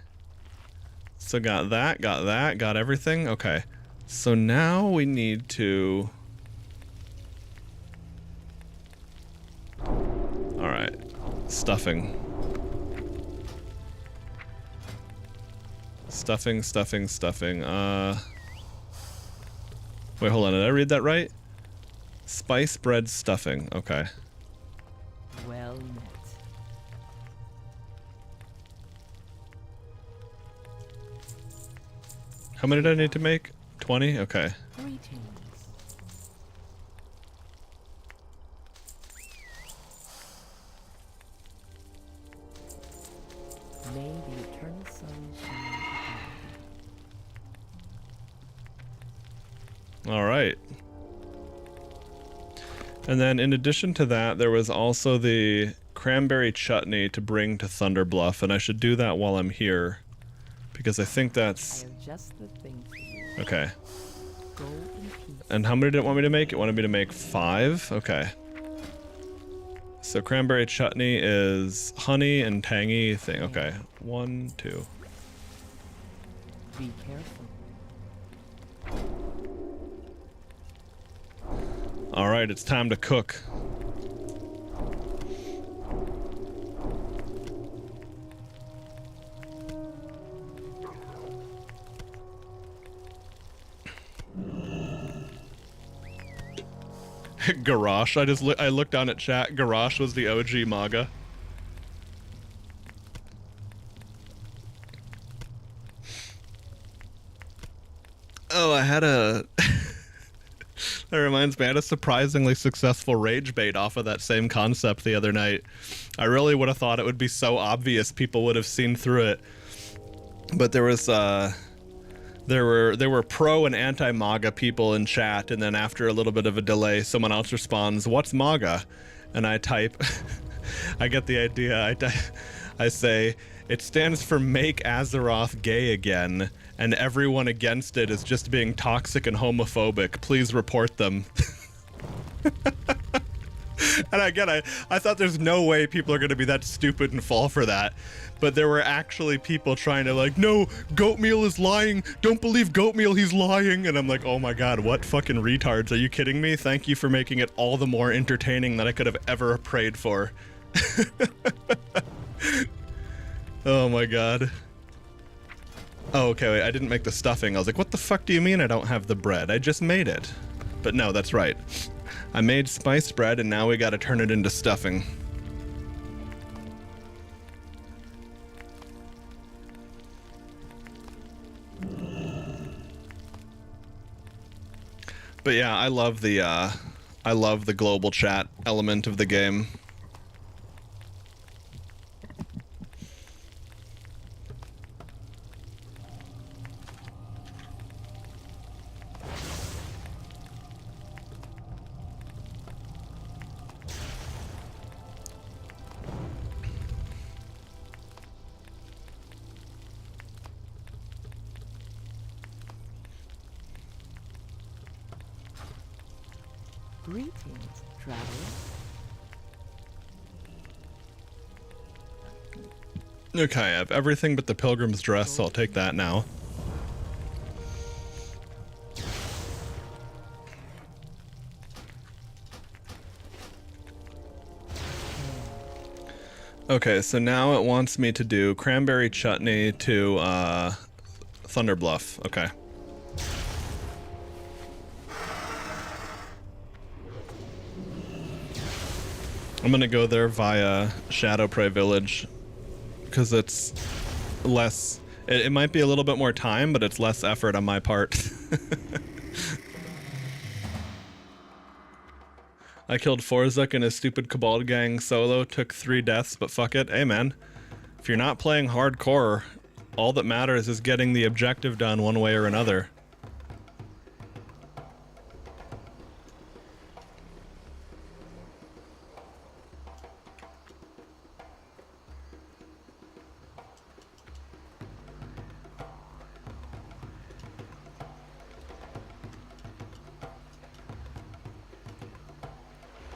So got got everything. Okay. So now we need to... Alright. Stuffing. Stuffing. Wait, hold on. Did I read that right? Spice bread stuffing. Okay. Well met. How many did I need to make? 20? Okay. Greetings. May the eternal sun shine upon you. All right. And then in addition to that, there was also the cranberry chutney to bring to Thunder Bluff, and I should do that while I'm here because I think that's... I have just the thing for you. Okay. Go in peace. And how many did it want me to make? It wanted me to make 5? Okay. So cranberry chutney is honey and tangy thing. Okay. 1, 2. Be careful. All right, it's time to cook. Garrosh. I looked down at chat. Garrosh was the OG MAGA. Oh, I had a... That reminds me, I had a surprisingly successful rage bait off of that same concept the other night. I really would have thought it would be so obvious people would have seen through it. But there was, there were pro and anti-MAGA people in chat, and then after a little bit of a delay, someone else responds, "What's MAGA?" And I type, I get the idea, I say, "It stands for Make Azeroth Gay Again, and everyone against it is just being toxic and homophobic. Please report them." And again, I thought there's no way people are going to be that stupid and fall for that. But there were actually people trying to like, no, goat meal is lying. Don't believe goat meal, he's lying. And I'm like, oh my God, what fucking retards. Are you kidding me? Thank you for making it all the more entertaining than I could have ever prayed for. Oh my God. Oh, okay, wait, I didn't make the stuffing. I was like, what the fuck do you mean I don't have the bread? I just made it. But no, that's right. I made spiced bread and now we gotta turn it into stuffing. But yeah, I love the global chat element of the game. Greetings, traveler. Okay, I have everything but the pilgrim's dress, so I'll take that now. Okay, so now it wants me to do cranberry chutney to Thunder Bluff. Okay. I'm gonna go there via Shadowprey Village because it's less. It might be a little bit more time, but it's less effort on my part. I killed Forzuk and his stupid Cabal gang solo, took 3 deaths, but fuck it. Hey man, if you're not playing hardcore, all that matters is getting the objective done one way or another.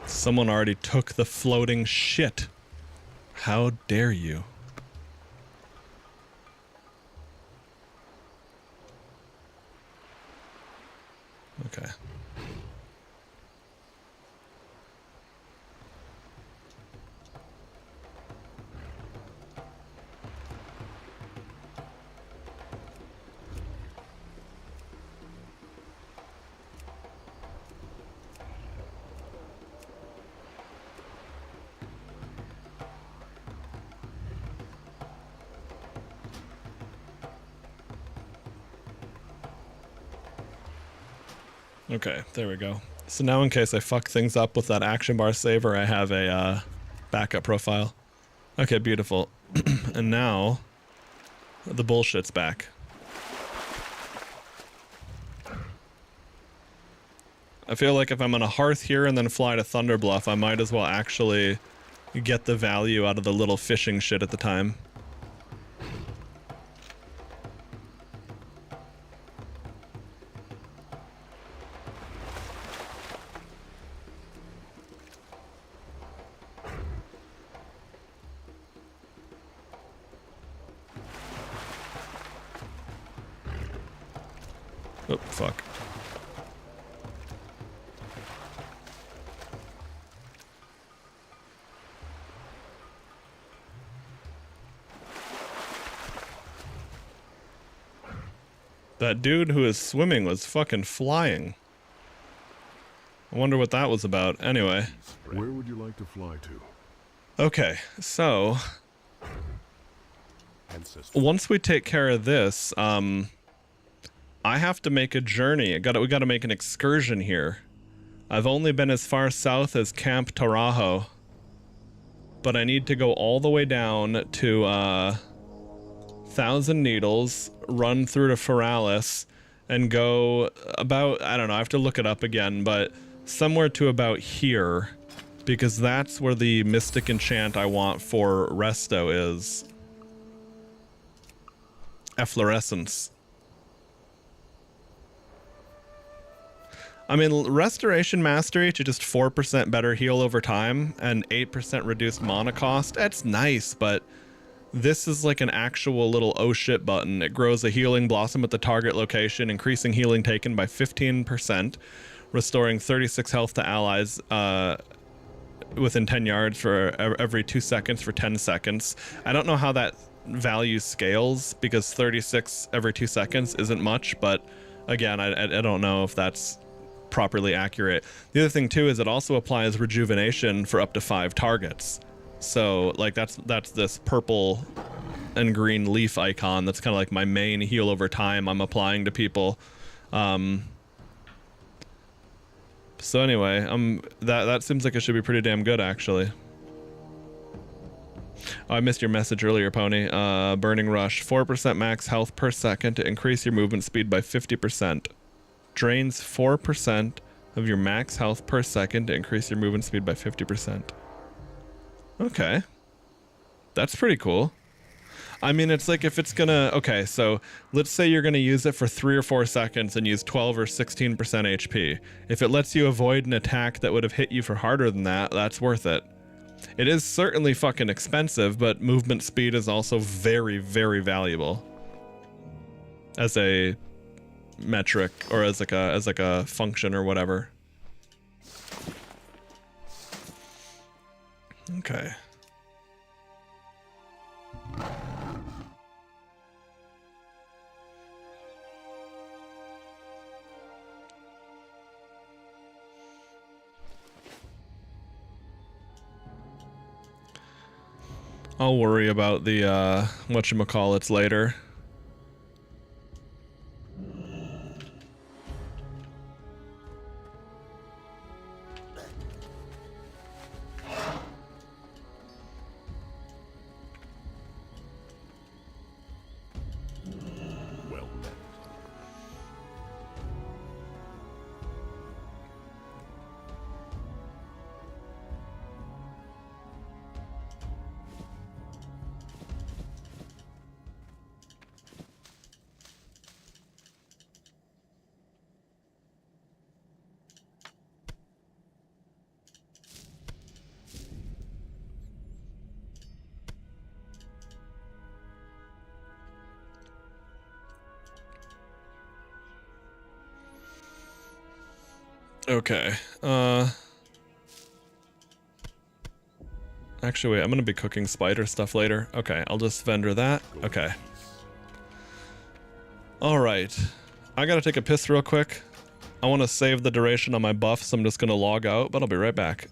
Someone already took the floating shit. How dare you? Okay. Okay, there we go. So now in case I fuck things up with that action bar saver, I have a backup profile. Okay, beautiful. And now the bullshit's back. I feel like if I'm on a hearth here and then fly to Thunderbluff, I might as well actually get the value out of the little fishing shit at the time. Oh, fuck. That dude who is swimming was fucking flying. I wonder what that was about. Anyway. Where would you like to fly to? Okay, so once we take care of this, I have to make a journey. We gotta make an excursion here. I've only been as far south as Camp Tarajo, but I need to go all the way down to Thousand Needles, run through to Feralis, and go about, I don't know, I have to look it up again, but somewhere to about here, because that's where the mystic enchant I want for Resto is. Efflorescence. I mean, Restoration Mastery to just 4% better heal over time and 8% reduced mana cost. That's nice, but this is like an actual little oh shit button. It grows a healing blossom at the target location, increasing healing taken by 15%, restoring 36 health to allies within 10 yards for every 2 seconds for 10 seconds. I don't know how that value scales because 36 every 2 seconds isn't much, but again, I don't know if that's properly accurate. The other thing too is it also applies rejuvenation for up to 5 targets. So like that's this purple and green leaf icon that's kind of like my main heal over time I'm applying to people. So anyway, that seems like it should be pretty damn good actually. Oh, I missed your message earlier, Pony. Burning Rush, 4% max health per second to increase your movement speed by 50%. Drains 4% of your max health per second to increase your movement speed by 50%. Okay. That's pretty cool. I mean, it's like if it's gonna... Okay, so let's say you're gonna use it for 3 or 4 seconds and use 12 or 16% HP. If it lets you avoid an attack that would have hit you for harder than that, that's worth it. It is certainly fucking expensive, but movement speed is also very, very valuable. As a metric, or as like a function or whatever. Okay. I'll worry about the whatchamacallits later. Well met. Okay. Actually, wait, I'm gonna be cooking spider stuff later. Okay, I'll just vendor that. Okay. Alright. I gotta take a piss real quick. I want to save the duration on my buff, so I'm just gonna log out, but I'll be right back.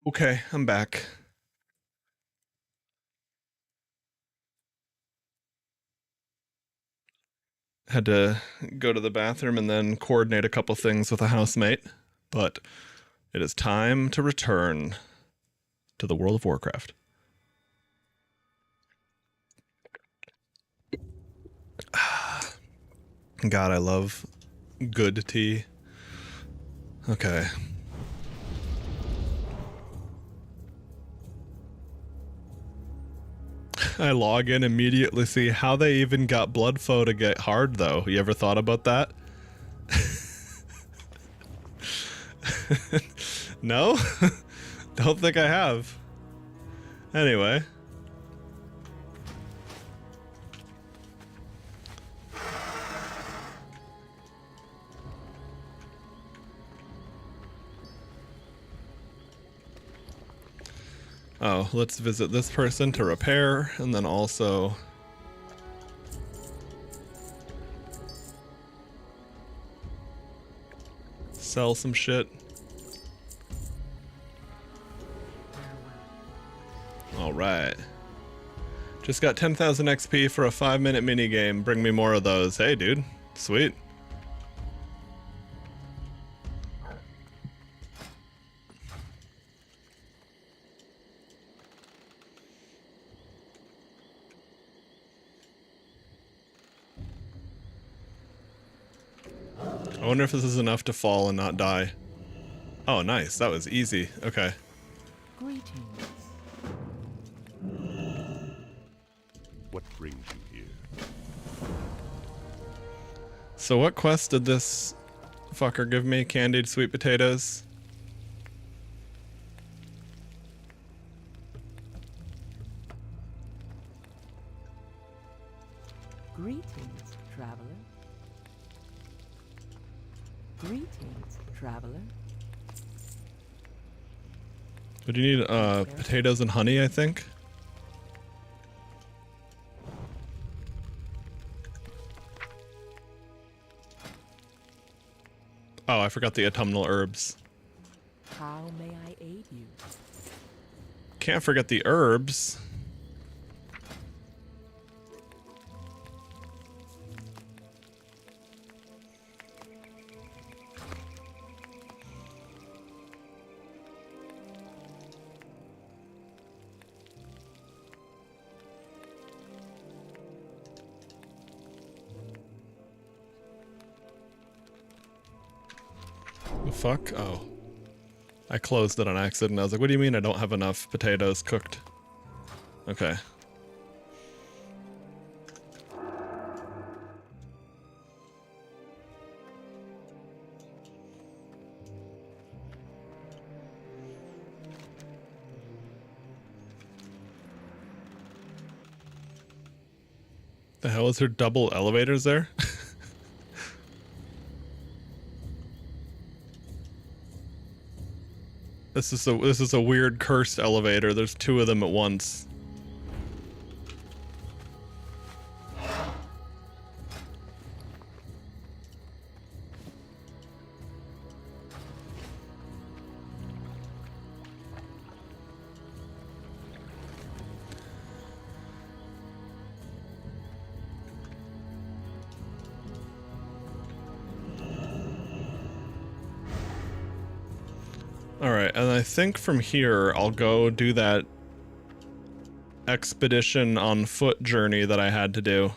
Okay, I'm back. Had to go to the bathroom and then coordinate a couple things with a housemate, but it is time to return to the World of Warcraft. God, I love good tea. Okay. I log in, immediately see how they even got blood flow to get hard, though. You ever thought about that? No? Don't think I have. Anyway. Oh, let's visit this person to repair, and then also sell some shit. Alright. Just got 10,000 XP for a 5-minute minigame. Bring me more of those. Hey, dude. Sweet. I wonder if this is enough to fall and not die. Oh, nice. That was easy. Okay. Greetings. What brings you here? So what quest did this fucker give me? Candied sweet potatoes? Greetings, traveler. Greetings, traveler. What do you need? Potatoes and honey, I think? Oh, I forgot the autumnal herbs. How may I aid you? Can't forget the herbs. The fuck? Oh. I closed it on accident. I was like, what do you mean I don't have enough potatoes cooked? Okay. The hell, is there double elevators there? This is a weird cursed elevator. There's two of them at once. Alright, and I think from here I'll go do that expedition on foot journey that I had to do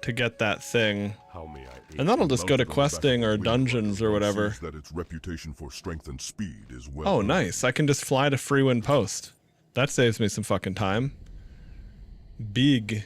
to get that thing. How may I aid And then I'll you? just go to Most of the questing or battle dungeons or whatever. sees that its reputation for strength and speed is well Oh, earned. nice. I can just fly to Freewind Post. That saves me some fucking time. Big.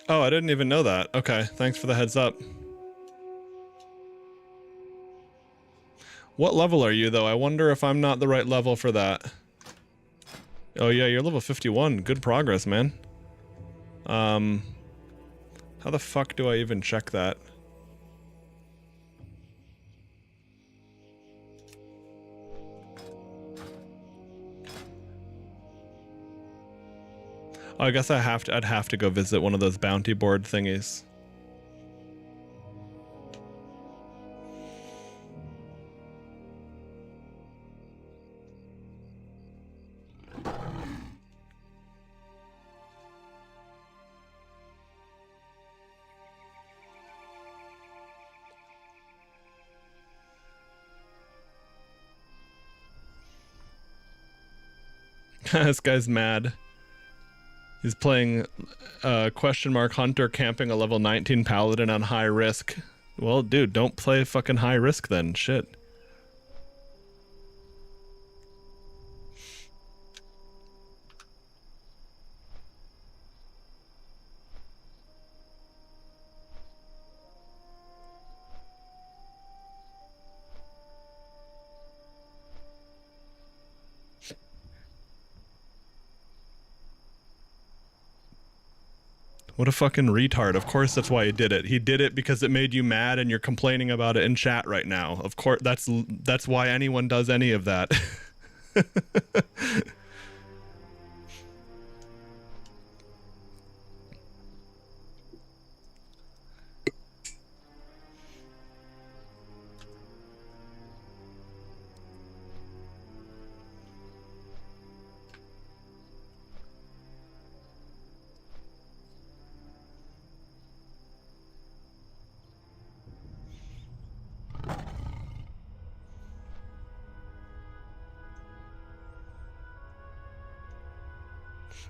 Oh, I didn't even know that. Okay, thanks for the heads up. What level are you, though? I wonder if I'm not the right level for that. Oh yeah, you're level 51. Good progress, man. How the fuck do I even check that? I guess I'd have to go visit one of those bounty board thingies. This guy's mad. He's playing question mark hunter camping a level 19 paladin on high risk. Well, dude, don't play fucking high risk then. Shit. What a fucking retard. Of course that's why he did it. He did it because it made you mad and you're complaining about it in chat right now. Of course, that's why anyone does any of that.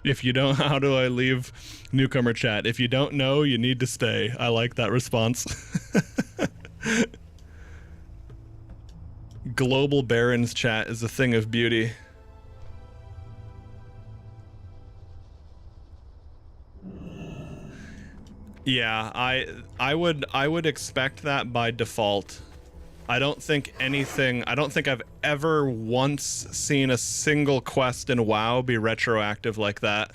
If you don't, how do I leave newcomer chat? If you don't know, you need to stay. I like that response. Global Barons chat is a thing of beauty. Yeah, I would expect that by default. I don't think I've ever once seen a single quest in WoW be retroactive like that.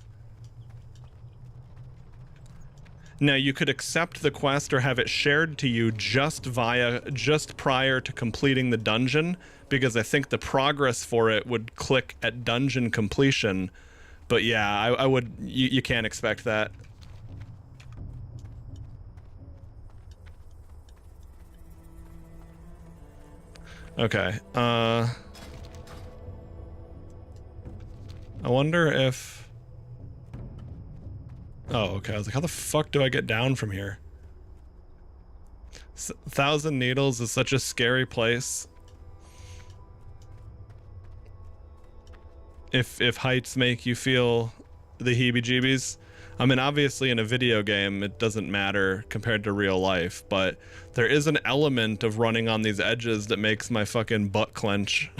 Now, you could accept the quest or have it shared to you just prior to completing the dungeon, because I think the progress for it would click at dungeon completion. But yeah, you can't expect that. Okay, I wonder if... Oh, okay, I was like, how the fuck do I get down from here? 1,000 Needles is such a scary place. If heights make you feel the heebie-jeebies. I mean, obviously in a video game, it doesn't matter compared to real life, but there is an element of running on these edges that makes my fucking butt clench.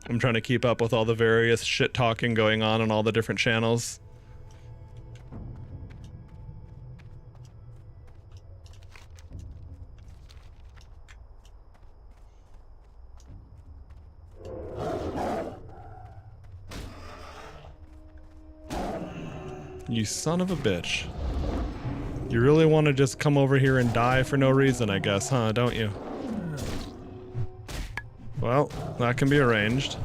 I'm trying to keep up with all the various shit talking going on all the different channels. You son of a bitch. You really want to just come over here and die for no reason, I guess, huh? Don't you? Well, that can be arranged.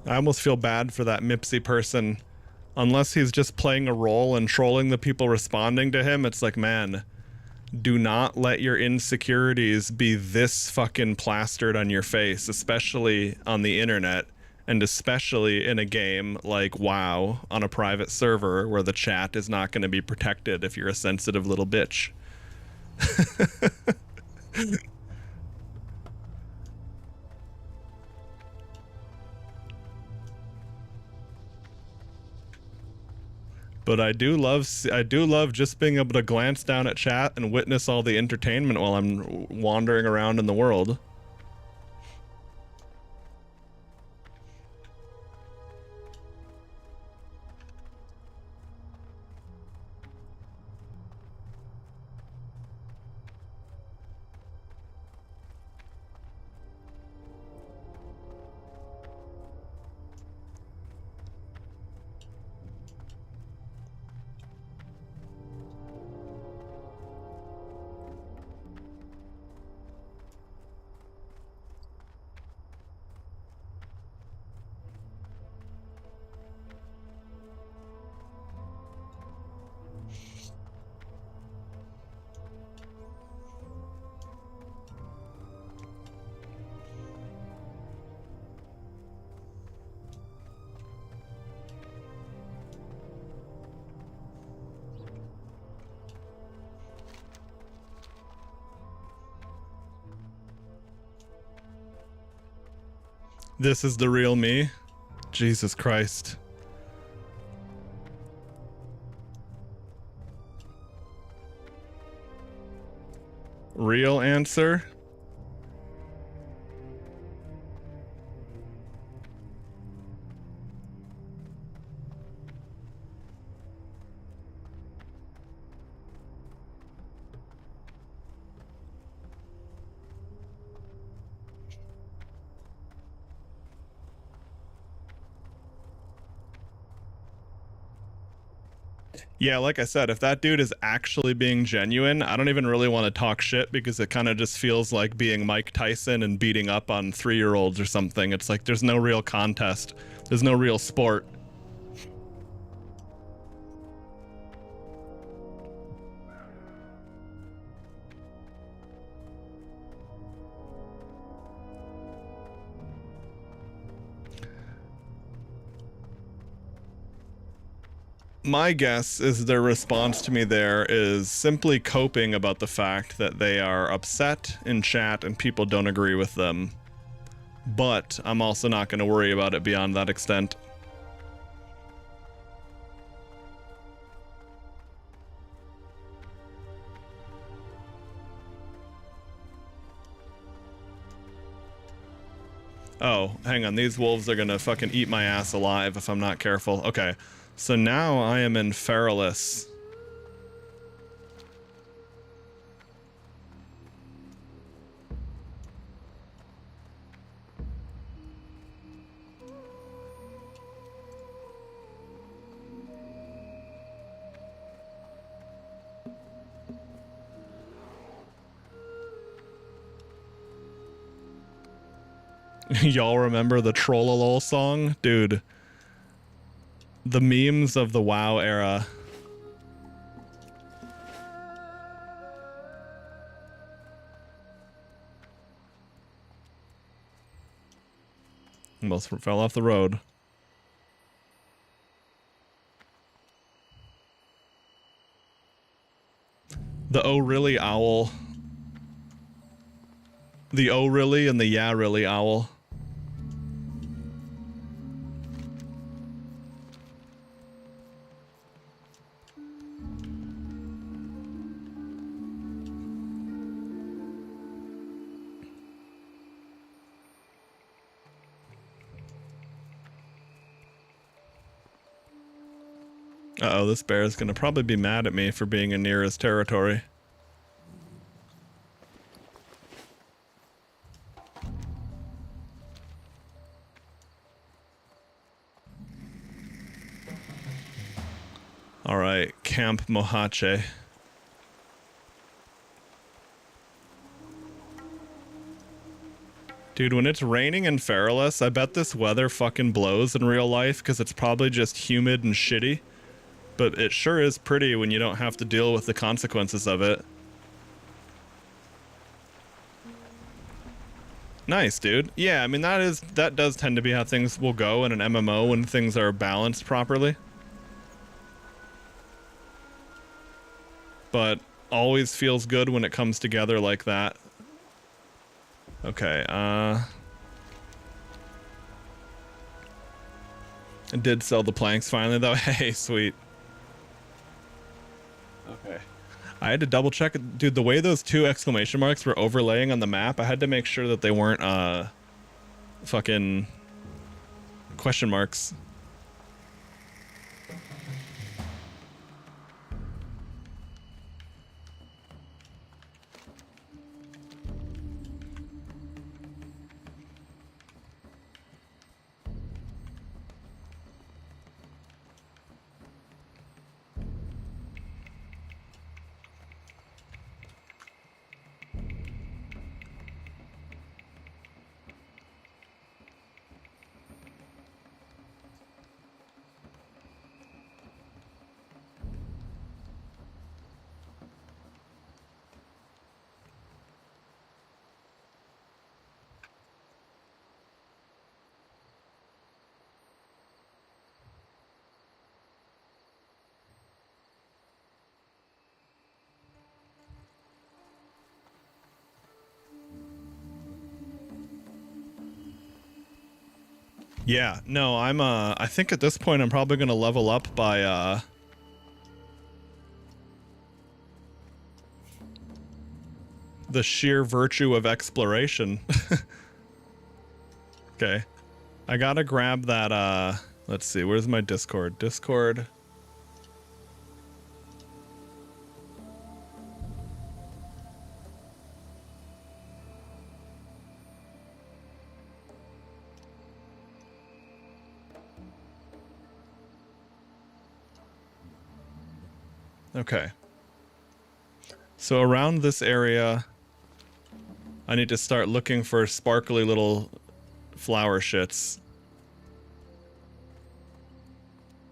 I almost feel bad for that Mipsy person. Unless he's just playing a role and trolling the people responding to him, it's like, man, do not let your insecurities be this fucking plastered on your face, especially on the internet, and especially in a game like WoW on a private server where the chat is not going to be protected if you're a sensitive little bitch. But I do love just being able to glance down at chat and witness all the entertainment while I'm wandering around in the world. This is the real me? Jesus Christ. Real answer? Yeah, like I said, if that dude is actually being genuine, I don't even really want to talk shit because it kind of just feels like being Mike Tyson and beating up on 3-year-olds or something. It's like there's no real contest. There's no real sport. My guess is their response to me there is simply coping about the fact that they are upset in chat and people don't agree with them. But I'm also not going to worry about it beyond that extent. Oh, hang on. These wolves are going to fucking eat my ass alive if I'm not careful. Okay. So now I am in Feralis. Y'all remember the Trollolol song? Dude. The memes of the WoW era. Almost fell off the road. The oh really owl. The oh really and the yeah really owl. Uh-oh, this bear is going to probably be mad at me for being in near his territory. Alright, Camp Mohache. Dude, when it's raining in Feralis, I bet this weather fucking blows in real life because it's probably just humid and shitty. But it sure is pretty when you don't have to deal with the consequences of it. Nice, dude. Yeah, I mean, that does tend to be how things will go in an MMO when things are balanced properly. But always feels good when it comes together like that. Okay, I did sell the planks finally, though. Hey, sweet. Okay. I had to double check it. Dude, the way those 2 exclamation marks were overlaying on the map, I had to make sure that they weren't fucking question marks. Yeah, no, I think at this point I'm probably gonna level up by the sheer virtue of exploration. Okay. I gotta grab that let's see, where's my Discord? Discord. Okay. So around this area, I need to start looking for sparkly little flower shits.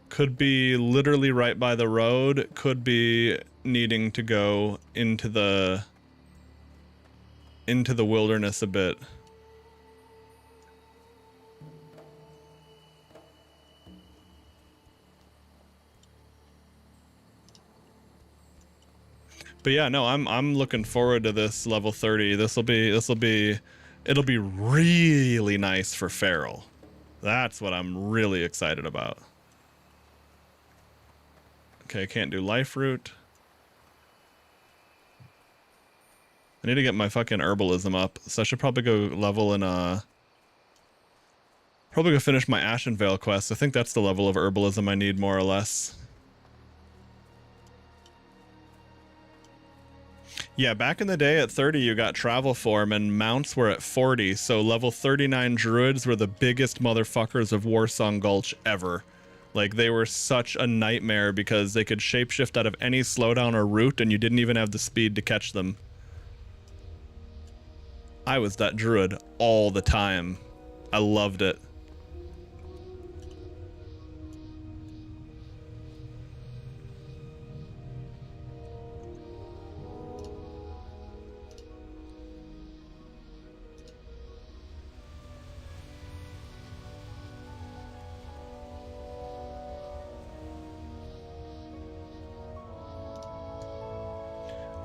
Could be literally right by the road, could be needing to go into the wilderness a bit. But yeah, no, I'm looking forward to this level 30. It'll be really nice for Feral. That's what I'm really excited about. Okay, I can't do life root. I need to get my fucking herbalism up, so I should probably go level in probably go finish my Ashen Veil quest. I think that's the level of herbalism I need, more or less. Yeah, back in the day at 30 you got travel form and mounts were at 40, so level 39 druids were the biggest motherfuckers of Warsong Gulch ever. Like, they were such a nightmare because they could shapeshift out of any slowdown or route and you didn't even have the speed to catch them. I was that druid all the time. I loved it.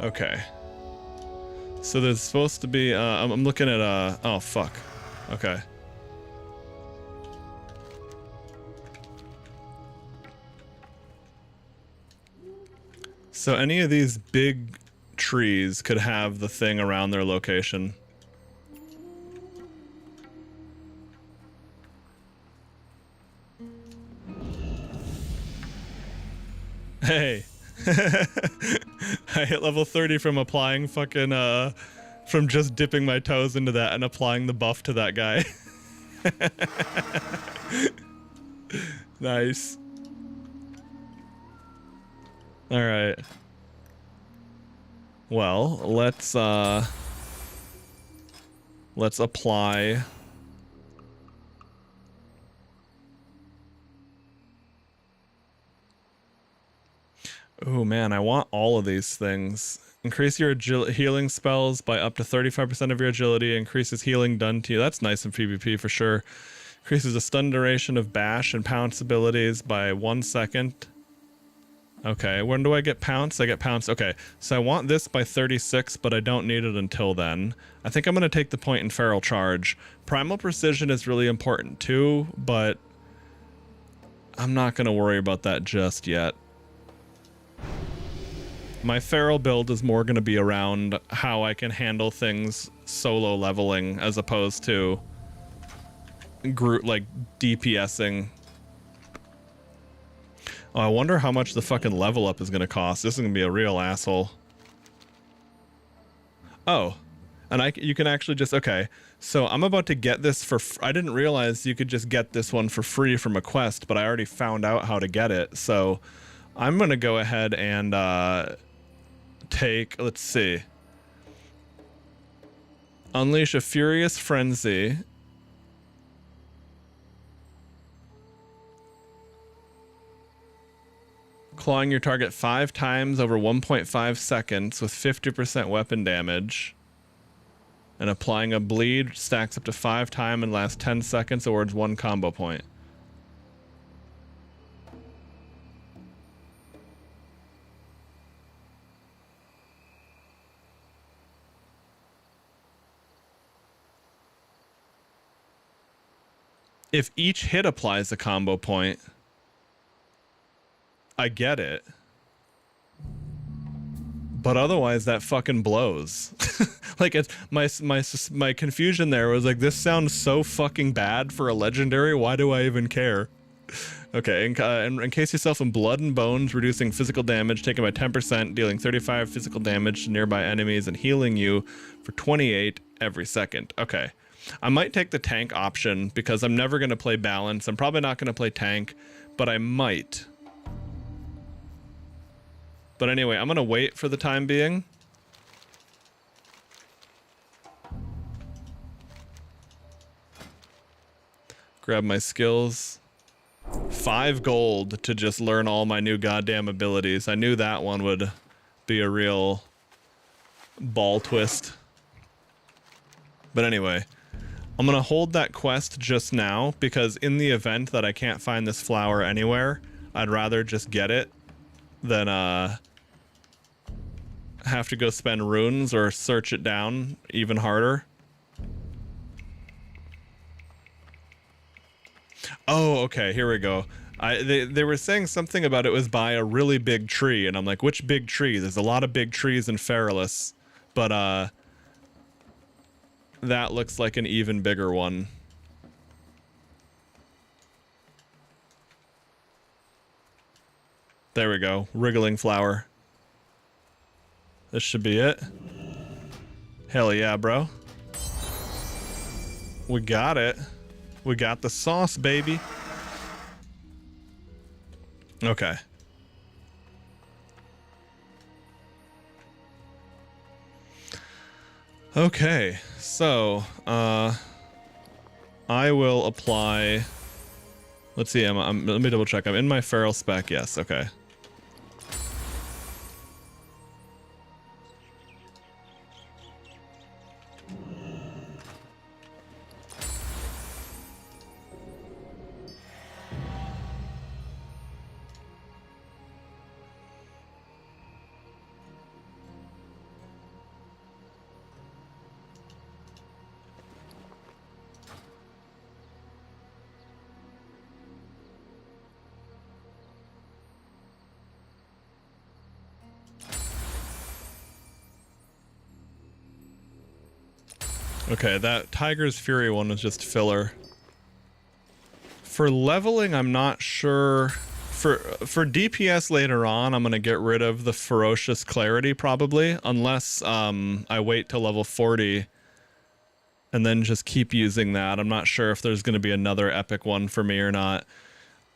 Okay. So there's supposed to be, I'm looking at, oh fuck. Okay. So any of these big trees could have the thing around their location. Hey. I hit level 30 from applying fucking, from just dipping my toes into that and applying the buff to that guy. Nice. Alright. Well, let's apply. Oh man, I want all of these things. Increase your healing spells by up to 35% of your agility. Increases healing done to you. That's nice in PvP for sure. Increases the stun duration of bash and pounce abilities by 1 second. Okay, when do I get pounce? I get pounce. Okay, so I want this by 36, but I don't need it until then. I think I'm going to take the point in Feral Charge. Primal Precision is really important too, but I'm not going to worry about that just yet. My feral build is more going to be around how I can handle things solo leveling as opposed to group like DPSing. Oh, I wonder how much the fucking level up is going to cost. This is going to be a real asshole. Oh, and you can actually just, okay. So I'm about to get this for, I didn't realize you could just get this one for free from a quest, but I already found out how to get it. So I'm going to go ahead and take, let's see. Unleash a Furious Frenzy. Clawing your target 5 times over 1.5 seconds with 50% weapon damage. And applying a bleed stacks up to 5 times and lasts 10 seconds, awards 1 combo point. If each hit applies a combo point, I get it. But otherwise that fucking blows. Like, it's my confusion there was like, this sounds so fucking bad for a legendary. Why do I even care? Okay, encase yourself in blood and bones, reducing physical damage taken by 10%, dealing 35 physical damage to nearby enemies, and healing you for 28 every second. Okay. I might take the tank option because I'm never going to play balance. I'm probably not going to play tank, but I might. But anyway, I'm going to wait for the time being. Grab my skills. 5 gold to just learn all my new goddamn abilities. I knew that one would be a real ball twist. But anyway, I'm going to hold that quest just now because in the event that I can't find this flower anywhere, I'd rather just get it than have to go spend runes or search it down even harder. Oh, okay, here we go. They were saying something about it was by a really big tree, and I'm like, which big tree? There's a lot of big trees in Feralis, but that looks like an even bigger one. There we go, wriggling flower. This should be it. Hell yeah, bro. We got it. We got the sauce, baby. Okay. Okay, so, I will apply... Let's see, let me double check. I'm in my feral spec, yes, okay. Okay, that Tiger's Fury one was just filler. For leveling, I'm not sure. For DPS later on, I'm gonna get rid of the Ferocious Clarity probably, unless I wait till level 40 and then just keep using that. I'm not sure if there's gonna be another epic one for me or not.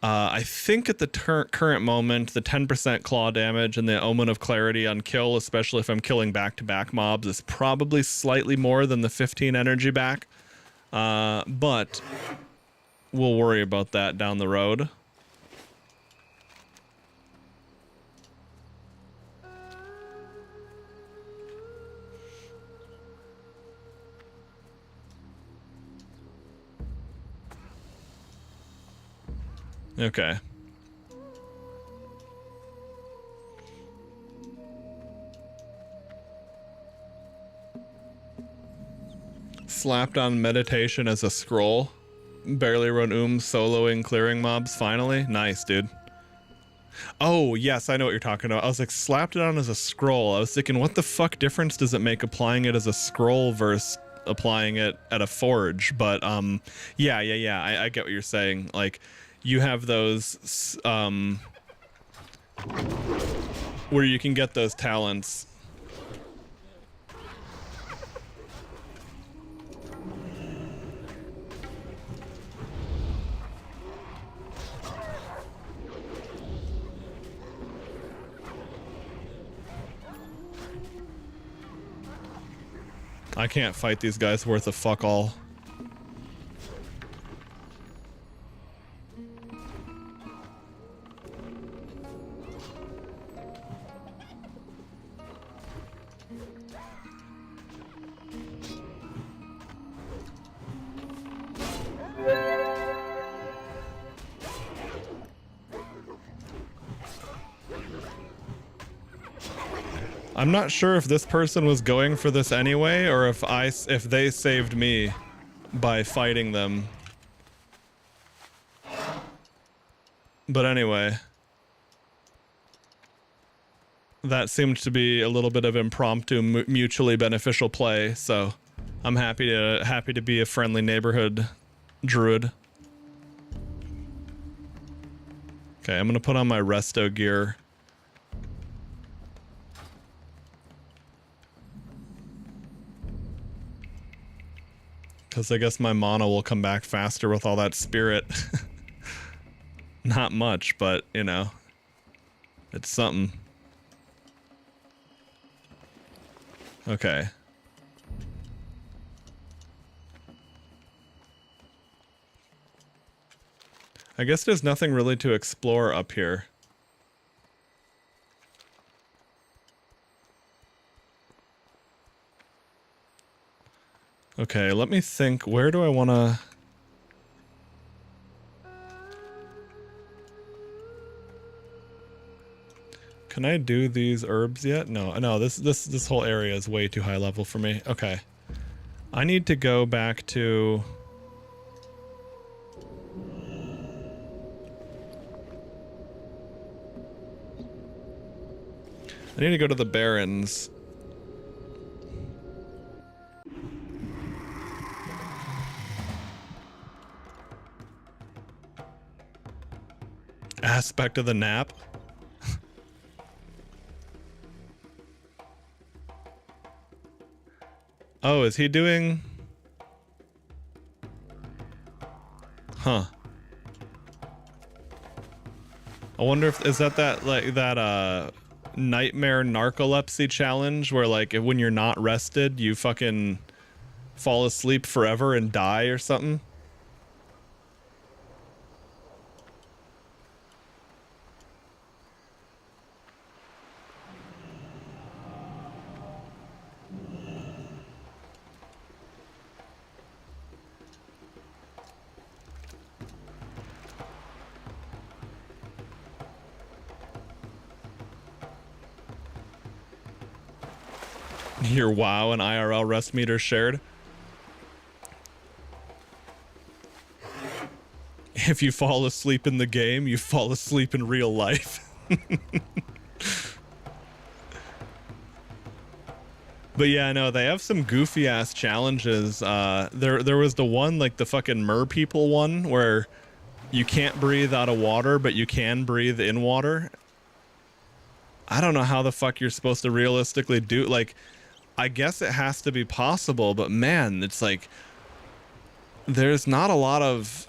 I think at the current moment, the 10% claw damage and the Omen of Clarity on kill, especially if I'm killing back-to-back mobs, is probably slightly more than the 15 energy back. But we'll worry about that down the road. Okay. Slapped on meditation as a scroll. Barely run soloing, clearing mobs, finally. Nice, dude. Oh, yes, I know what you're talking about. I was like, slapped it on as a scroll. I was thinking, what the fuck difference does it make applying it as a scroll versus applying it at a forge? But, yeah, I get what you're saying. Like, you have those, where you can get those talents. I can't fight these guys worth a fuck all. I'm not sure if this person was going for this anyway, or if they saved me by fighting them. But anyway, that seemed to be a little bit of impromptu, mutually beneficial play. So I'm happy to be a friendly neighborhood druid. Okay, I'm gonna put on my resto gear. Because I guess my mana will come back faster with all that spirit. Not much, but, you know, it's something. Okay. I guess there's nothing really to explore up here. Okay, let me think. Where do I want to... Can I do these herbs yet? No, this whole area is way too high level for me. Okay. I need to go back to... I need to go to the Barrens. Aspect of the nap. Oh, is he doing... Huh. I wonder if... Is that like, that, nightmare narcolepsy challenge where, like, when you're not rested, you fucking fall asleep forever and die or something? Your WoW and IRL rest meter shared. If you fall asleep in the game, you fall asleep in real life. But yeah, no, they have some goofy ass challenges. There was the one, like the fucking mer people one, where you can't breathe out of water, but you can breathe in water. I don't know how the fuck you're supposed to realistically do, like, I guess it has to be possible, but man, it's like, there's not a lot of...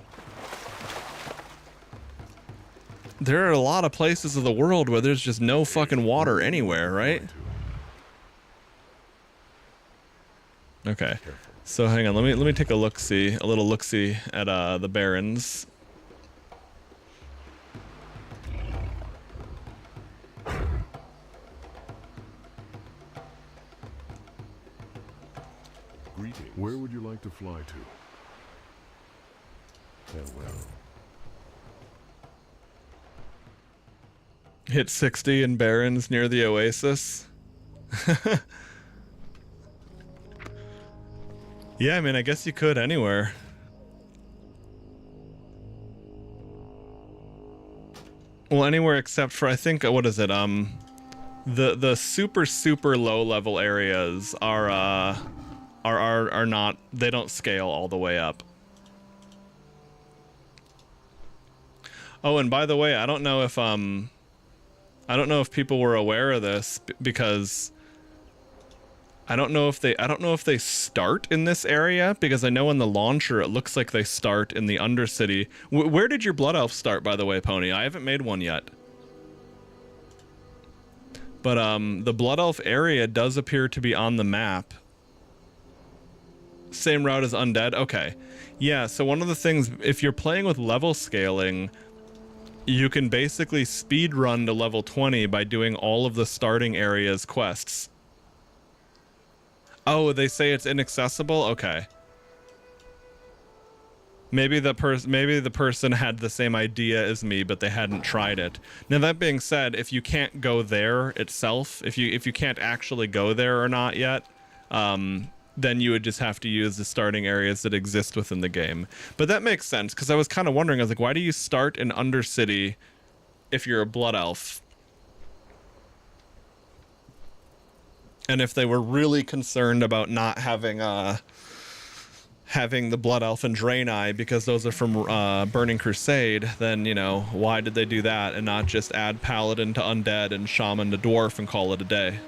There are a lot of places of the world where there's just no fucking water anywhere, right? Okay, so hang on, let me take a look-see, a little look-see at the Barrens. Greetings. Where would you like to fly to? Farewell. Hit 60 in Barrens near the Oasis. Yeah, I mean, I guess you could anywhere. Well, anywhere except for, I think, what is it? The super low level areas are not, they don't scale all the way up. Oh, and by the way, I don't know if people were aware of this, because I don't know if they start in this area, because I know in the launcher it looks like they start in the Undercity. Where did your Blood Elf start, by the way, Pony? I haven't made one yet. But the Blood Elf area does appear to be on the map. Same route as Undead? Okay. Yeah, so one of the things, if you're playing with level scaling, you can basically speed run to level 20 by doing all of the starting areas quests. Oh, they say it's inaccessible? Okay. Maybe the person had the same idea as me, but they hadn't tried it. Now that being said, if you can't go there itself, if you can't actually go there or not yet, then you would just have to use the starting areas that exist within the game. But that makes sense, because I was kind of wondering, I was like, why do you start in Undercity if you're a Blood Elf? And if they were really concerned about not having having the Blood Elf and Draenei, because those are from Burning Crusade, then, you know, why did they do that and not just add Paladin to Undead and Shaman to Dwarf and call it a day?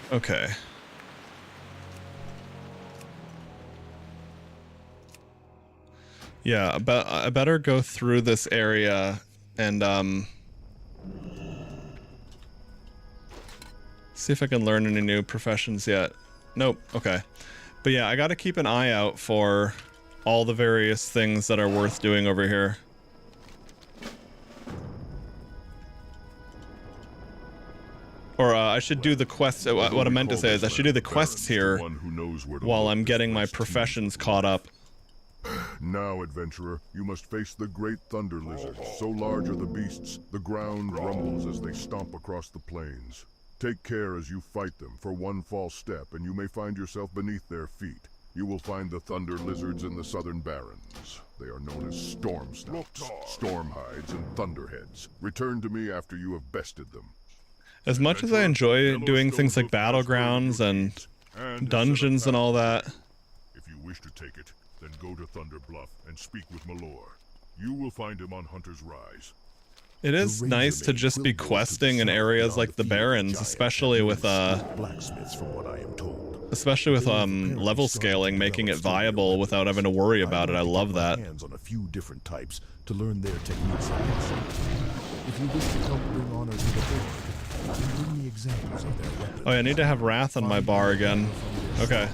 Okay. Yeah, I better go through this area and see if I can learn any new professions yet. Nope. Okay. But yeah, I got to keep an eye out for all the various things that are worth doing over here. Or I should do the quests. What I meant to say is I should do the quests here while I'm getting my professions caught up. Now, adventurer, you must face the great thunder lizards. So large are the beasts, the ground rumbles as they stomp across the plains. Take care as you fight them, for one false step and you may find yourself beneath their feet. You will find the thunder lizards in the southern barrens. They are known as storm snouts, stormhides, and thunderheads. Return to me after you have bested them. As much as I enjoy doing things like battlegrounds and dungeons and all that. If you wish to take it, then go to Thunder Bluff and speak with Malor. You will find him on Hunter's Rise. It is nice to just be questing in areas like the Barrens, especially with blacksmiths, from what I am told. Especially with level scaling, making it viable without having to worry about it. I love that. Hands on a few different types to learn their techniques and methods. If you wish to help bring honor to the board, bring me examples of their weapons. Oh, yeah, I need to have Wrath on my bar again. Okay. A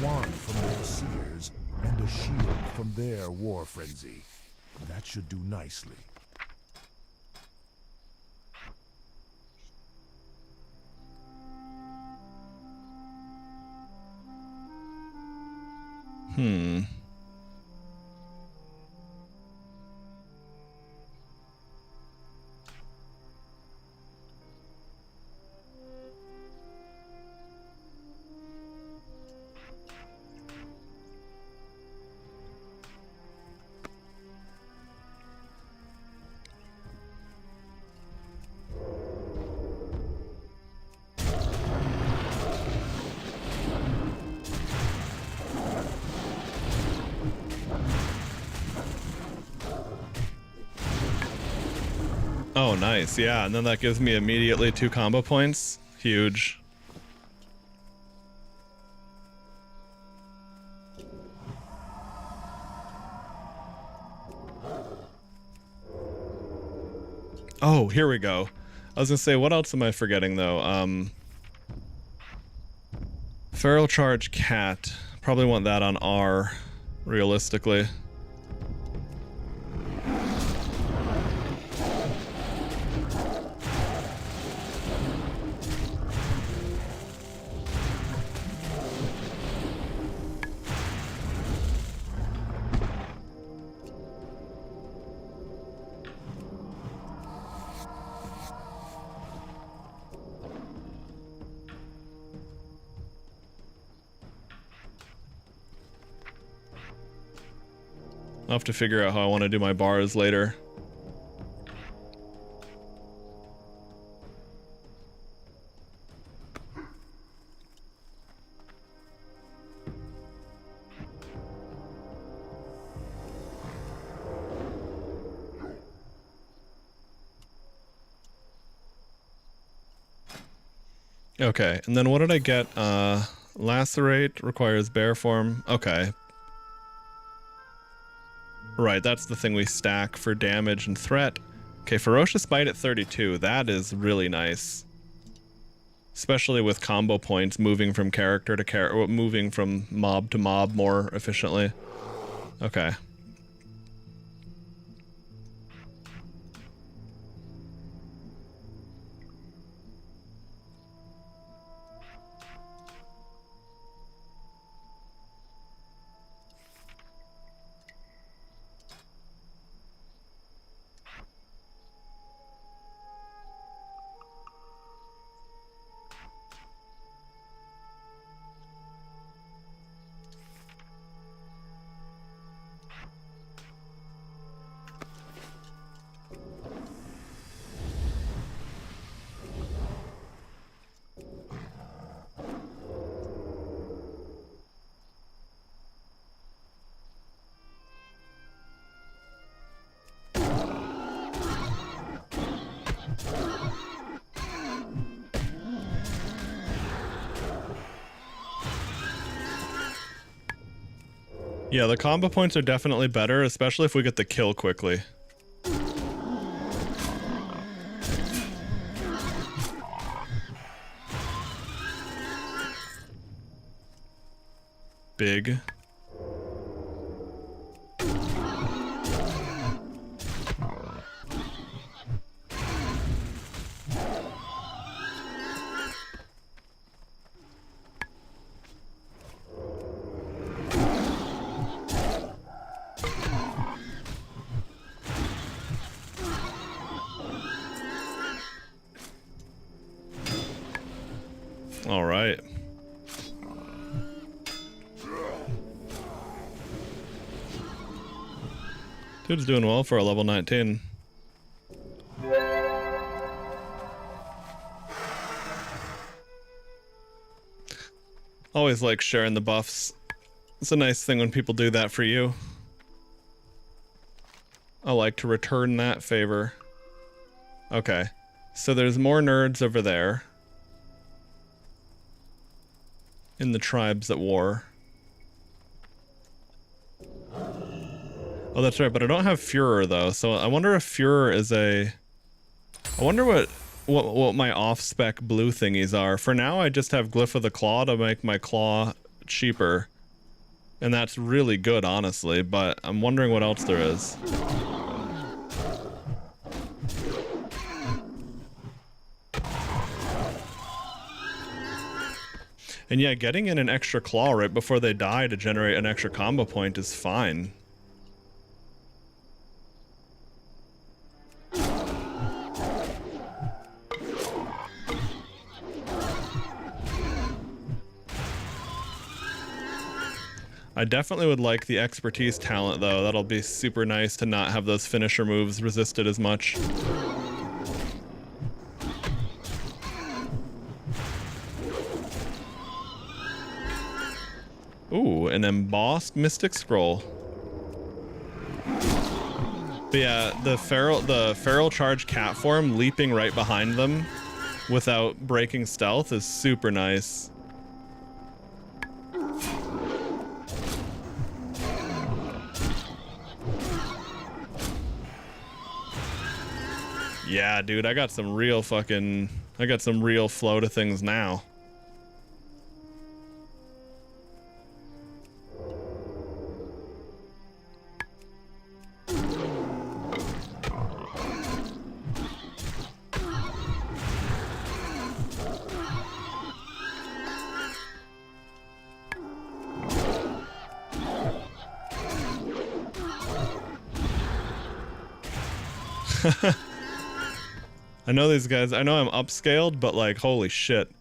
wand from their seers and a shield from their war frenzy. That should do nicely. Oh, nice. Yeah, and then that gives me immediately 2 combo points. Huge. Oh, here we go. I was gonna say, what else am I forgetting though? Feral Charge Cat. Probably want that on R, realistically. I'll have to figure out how I want to do my bars later. Okay, and then what did I get? Lacerate requires bear form. Okay. Right, that's the thing we stack for damage and threat. Okay, Ferocious Bite at 32. That is really nice. Especially with combo points, moving from character to character, moving from mob to mob more efficiently. Okay. Yeah, the combo points are definitely better, especially if we get the kill quickly. Big. All right. Dude's doing well for a level 19. Always like sharing the buffs. It's a nice thing when people do that for you. I like to return that favor. Okay. So there's more nerds over there. In the tribes at war. Oh, that's right, but I don't have Führer though, so I wonder if Führer is a... I wonder what my off-spec blue thingies are. For now, I just have Glyph of the Claw to make my claw cheaper. And that's really good, honestly, but I'm wondering what else there is. And yeah, getting in an extra claw right before they die to generate an extra combo point is fine. I definitely would like the expertise talent though. That'll be super nice to not have those finisher moves resisted as much. Ooh, an embossed mystic scroll. But yeah, the feral charge cat form leaping right behind them without breaking stealth is super nice. Yeah, dude, I got some real flow to things now. I know these guys, I know I'm upscaled, but like, holy shit.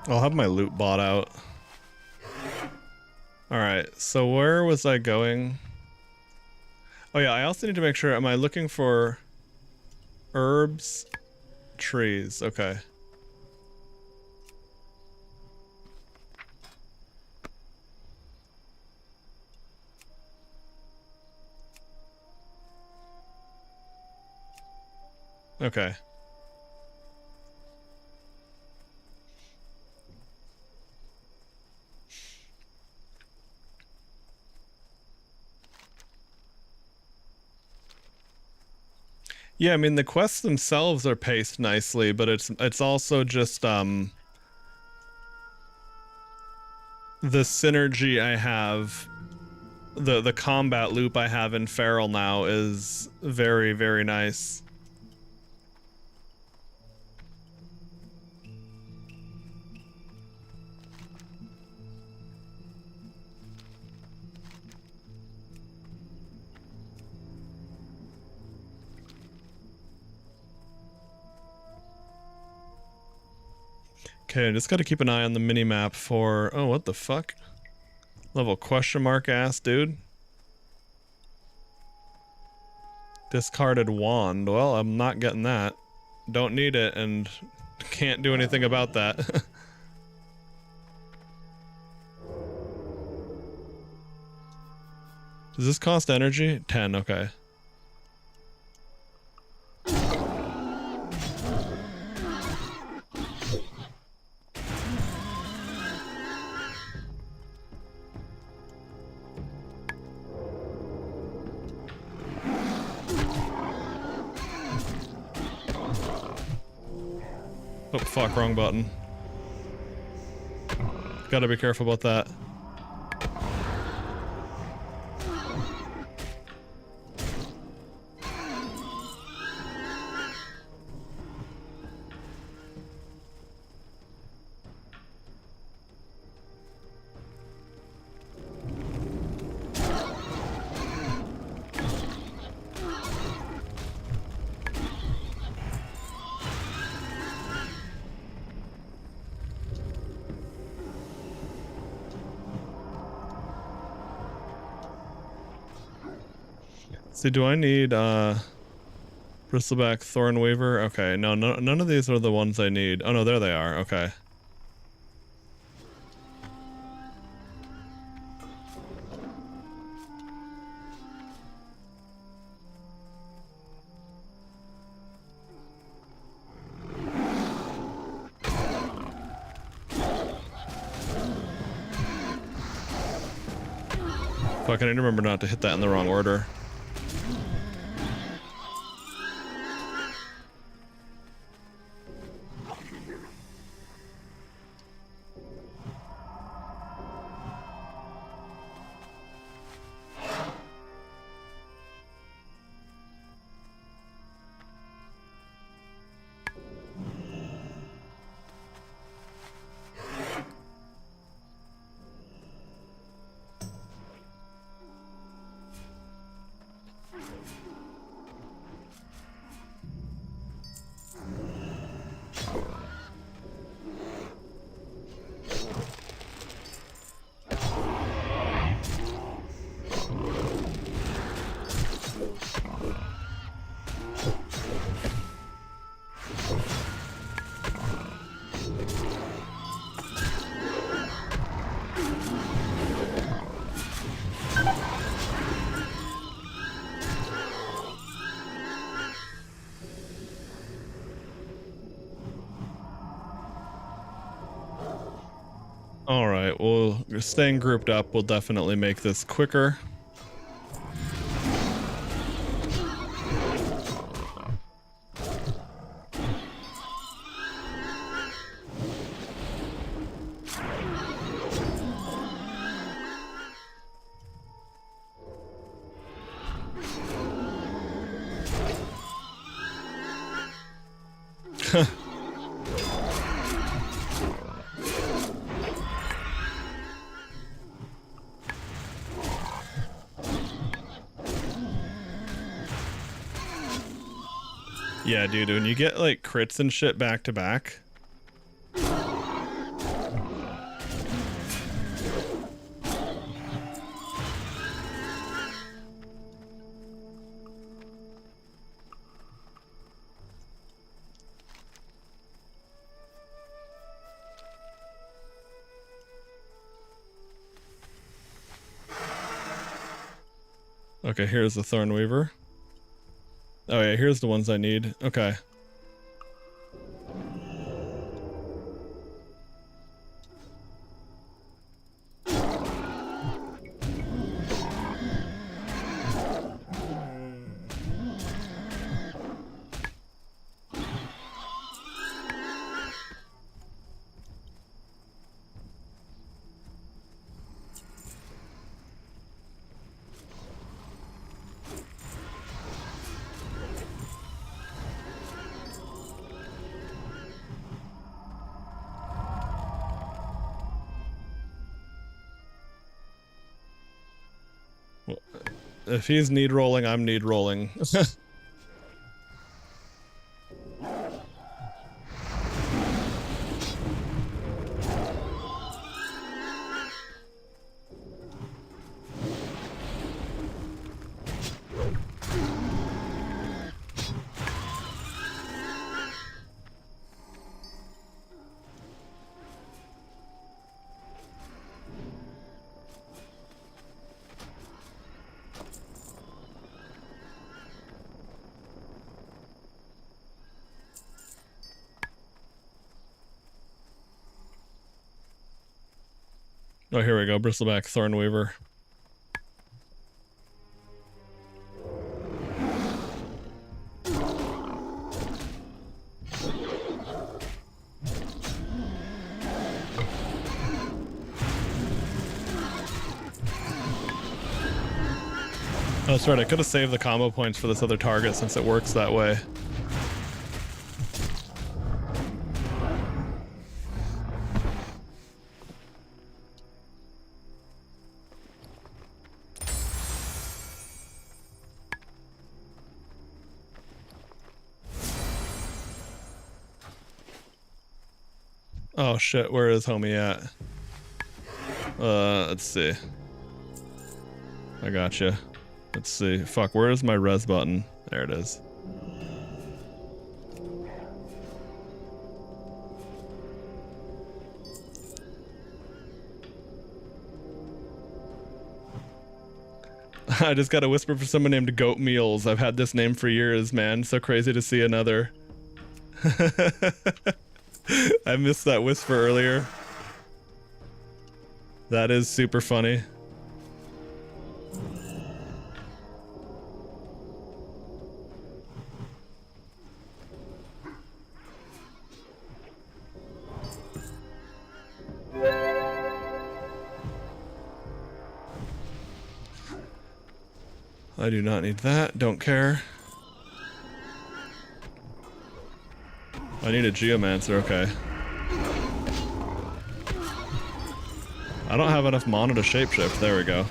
I'll have my loot bought out. Alright, so where was I going? Oh yeah, I also need to make sure, am I looking for herbs, trees? Okay. Okay. Yeah, I mean the quests themselves are paced nicely, but it's also just the synergy I have, the combat loop I have in Feral now is very, very nice. Okay, I just gotta keep an eye on the mini-map for... Oh, what the fuck? Level question mark ass, dude. Discarded wand. Well, I'm not getting that. Don't need it, and can't do anything about that. Does this cost energy? 10, okay. Oh, fuck, wrong button. Gotta be careful about that. See, do I need Bristleback Thornweaver? Okay, no, none of these are the ones I need. Oh no, there they are. Okay. Fuck, I need to remember not to hit that in the wrong order. All right, well, staying grouped up will definitely make this quicker. Yeah, dude, when you get like crits and shit back to back. Okay, here's the Thornweaver. Oh yeah, here's the ones I need. Okay. If he's need rolling, I'm need rolling. Oh, here we go. Bristleback Thornweaver. Oh, that's right. I could have saved the combo points for this other target since it works that way. Oh shit, where is homie at? Let's see. I gotcha. Let's see. Fuck, where is my res button? There it is. I just got a whisper for someone named Goat Meals. I've had this name for years, man. So crazy to see another. I missed that whisper earlier. That is super funny. I do not need that. Don't care. I need a geomancer. Okay. I don't have enough mana to shapeshift. There we go.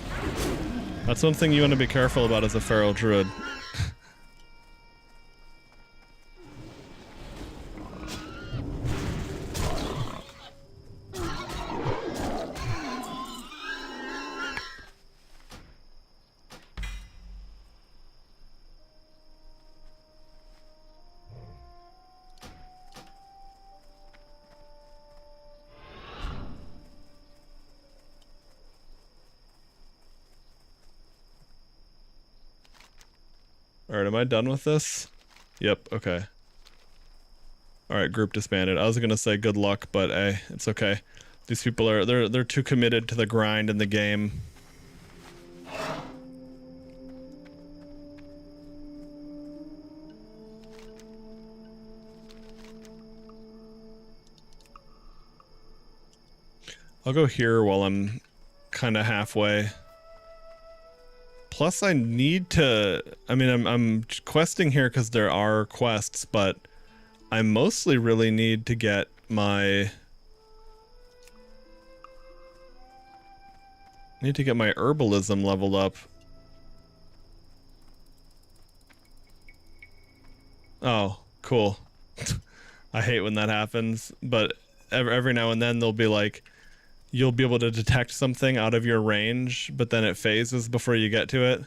That's one thing you want to be careful about as a feral druid. Alright, am I done with this? Yep, okay. Alright, group disbanded. I was gonna say good luck, but hey, it's okay. These people are they're too committed to the grind in the game. I'll go here while I'm kinda halfway. Plus I need to, I mean, I'm questing here because there are quests, but I mostly really need to get my herbalism leveled up. Oh, cool. I hate when that happens, but every now and then they'll be like, you'll be able to detect something out of your range, but then it phases before you get to it.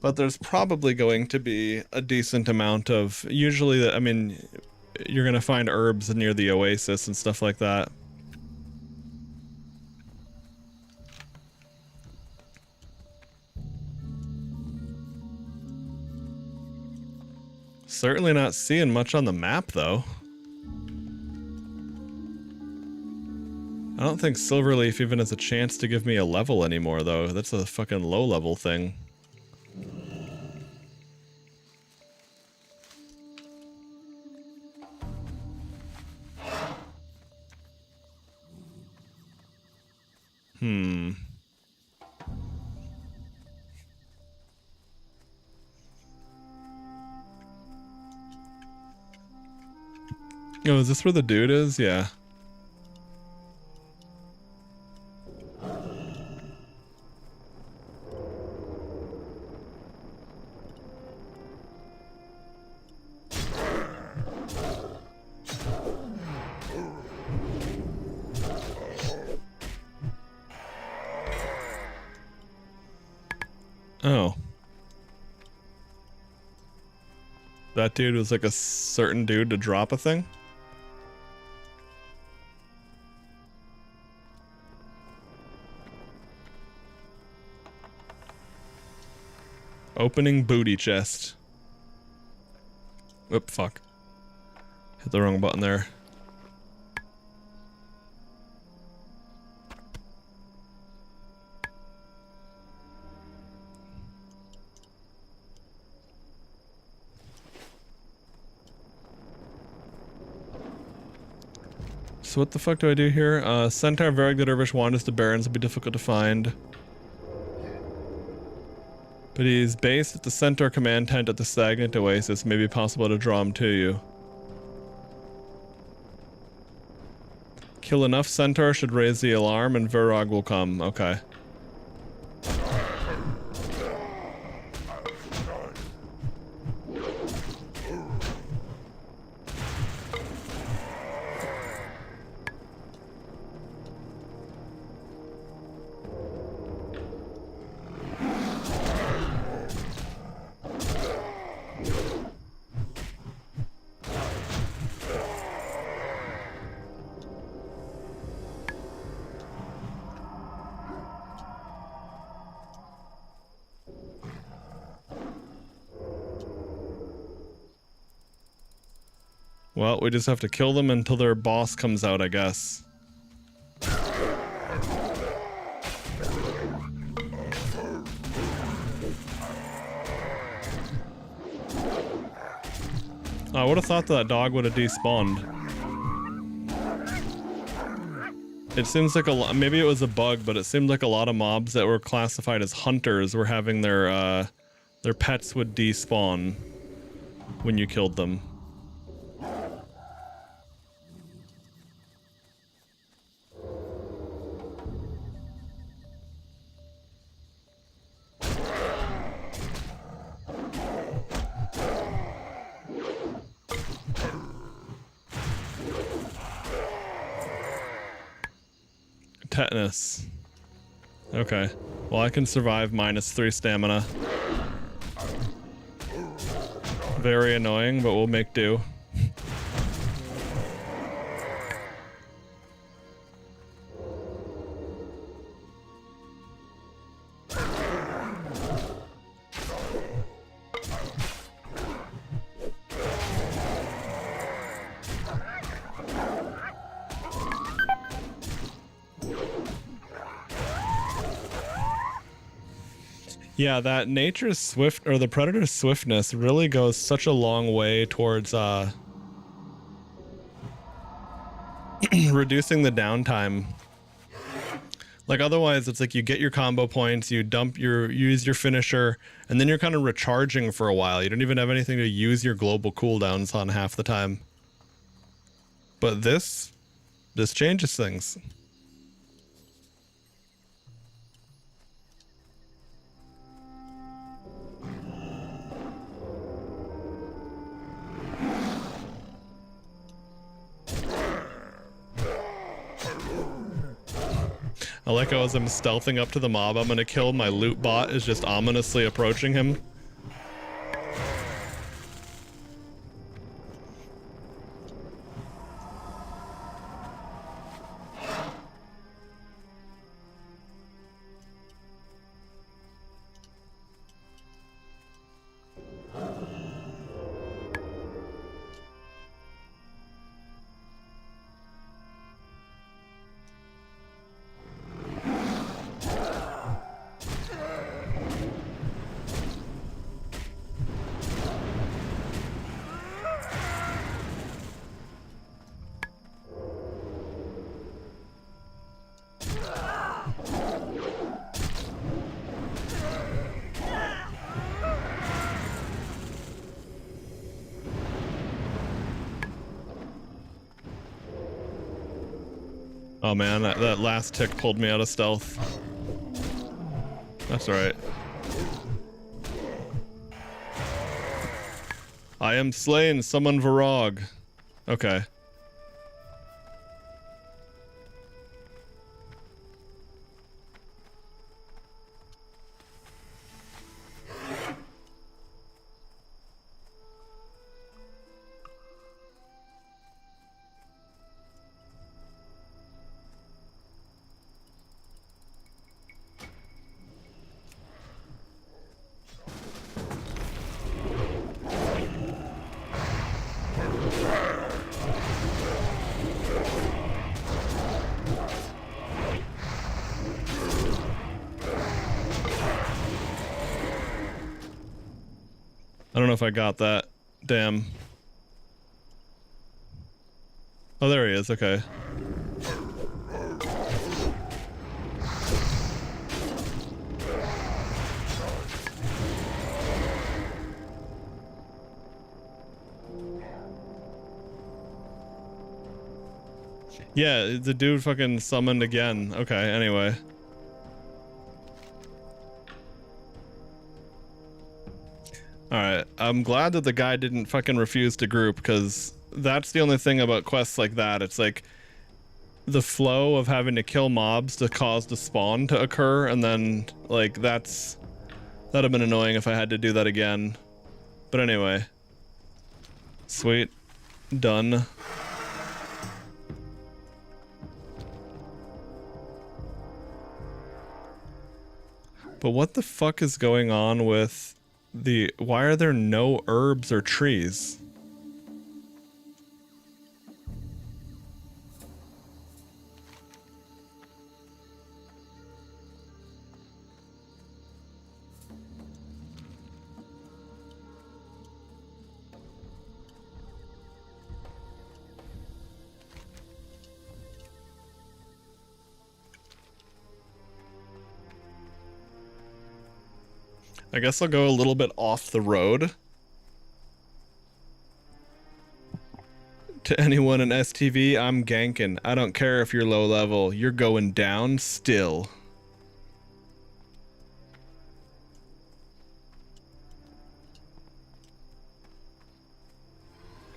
But there's probably going to be a decent amount of, usually, I mean, you're going to find herbs near the oasis and stuff like that. Certainly not seeing much on the map, though. I don't think Silverleaf even has a chance to give me a level anymore, though. That's a fucking low-level thing. Oh, is this where the dude is? Yeah. Oh. That dude was like a certain dude to drop a thing? Opening booty chest. Oop, fuck. Hit the wrong button there. So what the fuck do I do here? Centaur, Varric the Dervish, wanders to Barrens will be difficult to find. But he's based at the Centaur command tent at the stagnant oasis. May be possible to draw him to you. Kill enough Centaur should raise the alarm and Virog will come. Okay. Well, we just have to kill them until their boss comes out, I guess. I would have thought that dog would have despawned. It seems like a lot, maybe it was a bug, but it seemed like a lot of mobs that were classified as hunters were having their pets would despawn when you killed them. Tetanus. Okay. Well, I can survive -3 stamina. Very annoying, but we'll make do. Yeah, that nature's swift, or the predator's swiftness really goes such a long way towards reducing the downtime. Like otherwise it's like you get your combo points, you use your finisher, and then you're kind of recharging for a while. You don't even have anything to use your global cooldowns on half the time. But this changes things. I like how as I'm stealthing up to the mob I'm gonna kill, my loot bot is just ominously approaching him. Oh man, that last tick pulled me out of stealth. That's alright. I am slain, summon Varog. Okay. I don't know if I got that. Damn. Oh, there he is. Okay. Yeah, the dude fucking summoned again. Okay, anyway. Alright, I'm glad that the guy didn't fucking refuse to group, because that's the only thing about quests like that. It's like the flow of having to kill mobs to cause the spawn to occur, and then like that'd have been annoying if I had to do that again. But anyway. Sweet. Done. But what the fuck is going on with why are there no herbs or trees? I guess I'll go a little bit off the road. To anyone in STV, I'm ganking. I don't care if you're low level. You're going down still.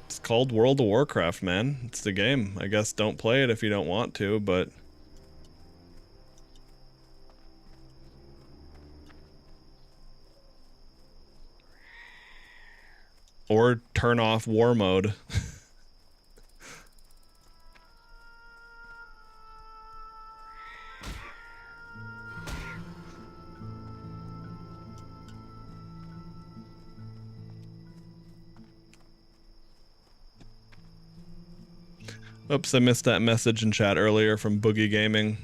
It's called World of Warcraft, man. It's the game. I guess don't play it if you don't want to, but... Or turn off war mode. Oops, I missed that message in chat earlier from Boogie Gaming.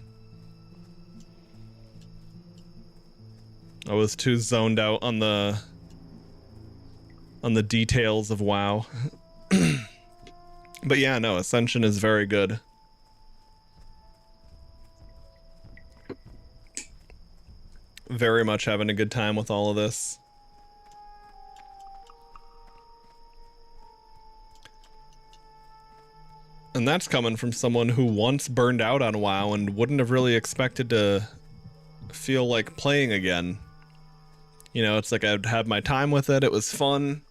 I was too zoned out on the details of WoW. But yeah, no, Ascension is very good. Very much having a good time with all of this. And that's coming from someone who once burned out on WoW and wouldn't have really expected to feel like playing again. You know, it's like I'd had my time with it, it was fun.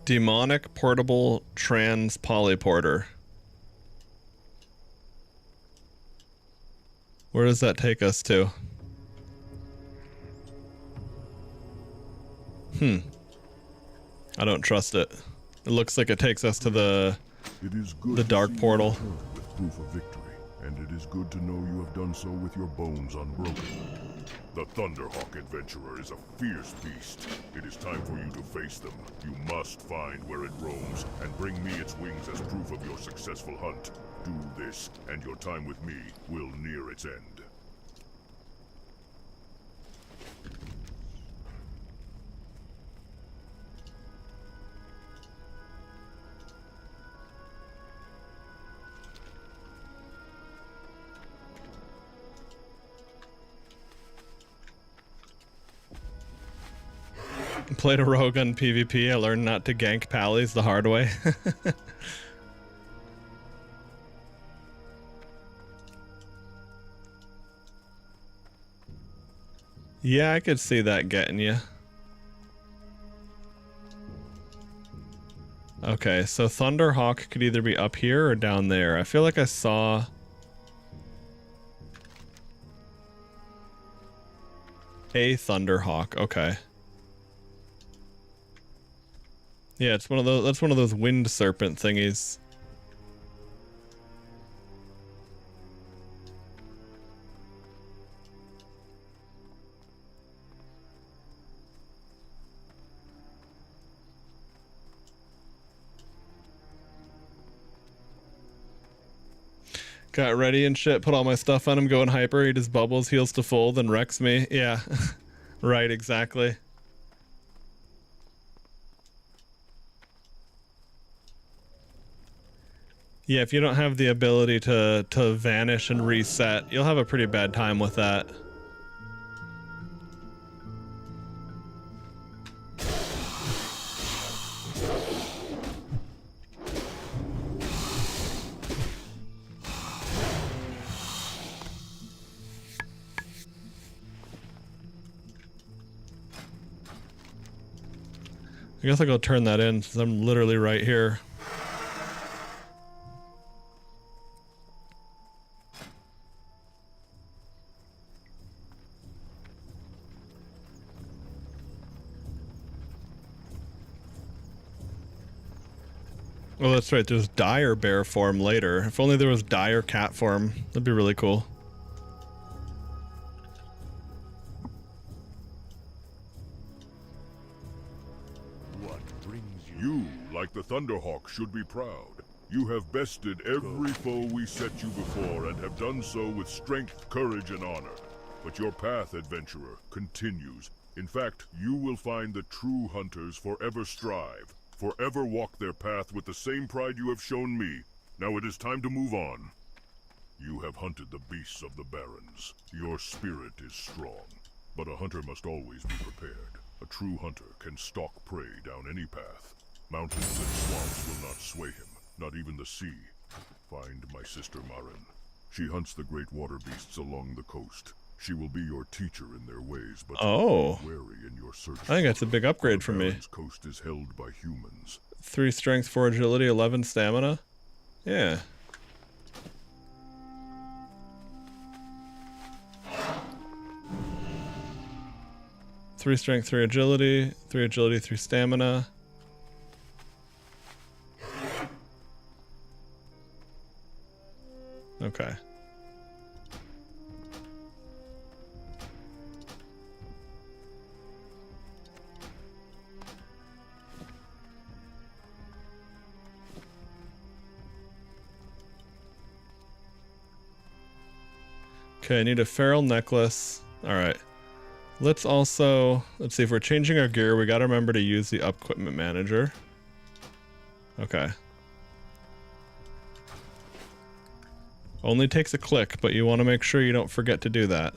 Demonic portable trans polyporter. Where does that take us to? I don't trust it. It looks like it takes us to the dark portal. With proof of victory, and it is good to know you have done so with your bones unbroken. The Thunderhawk adventurer is a fierce beast. It is time for you to face them. You must find where it roams and bring me its wings as proof of your successful hunt. Do this, and your time with me will near its end. Played a rogue on PvP. I learned not to gank pallies the hard way. Yeah, I could see that getting you. Okay, so Thunderhawk could either be up here or down there. I feel like I saw... a Thunderhawk. Okay. Yeah, it's one of those. That's one of those wind serpent thingies. Got ready and shit, put all my stuff on him, going hyper, he just bubbles, heals to full, then wrecks me. Yeah, right, exactly. Yeah, if you don't have the ability to vanish and reset, you'll have a pretty bad time with that. I guess I'll go turn that in since I'm literally right here. Oh, that's right. There's dire bear form later. If only there was dire cat form. That'd be really cool. You, like the Thunderhawk, should be proud. You have bested every foe we set you before and have done so with strength, courage, and honor. But your path, adventurer, continues. In fact, you will find the true hunters forever strive, forever walk their path with the same pride you have shown me. Now it is time to move on. You have hunted the beasts of the barrens. Your spirit is strong. But a hunter must always be prepared. A true hunter can stalk prey down any path. Mountains and swamps will not sway him, not even the sea. Find my sister Marin. She hunts the great water beasts along the coast. She will be your teacher in their ways, but wary in your search. I think that's a big upgrade for me. Coast is held by humans. 3 strength, 4 agility, 11 stamina. Yeah. Three strength, 3 agility, 3 stamina. Okay. Okay, I need a feral necklace. All right. Let's see if we're changing our gear, we gotta remember to use the equipment manager. Okay. Only takes a click, but you want to make sure you don't forget to do that.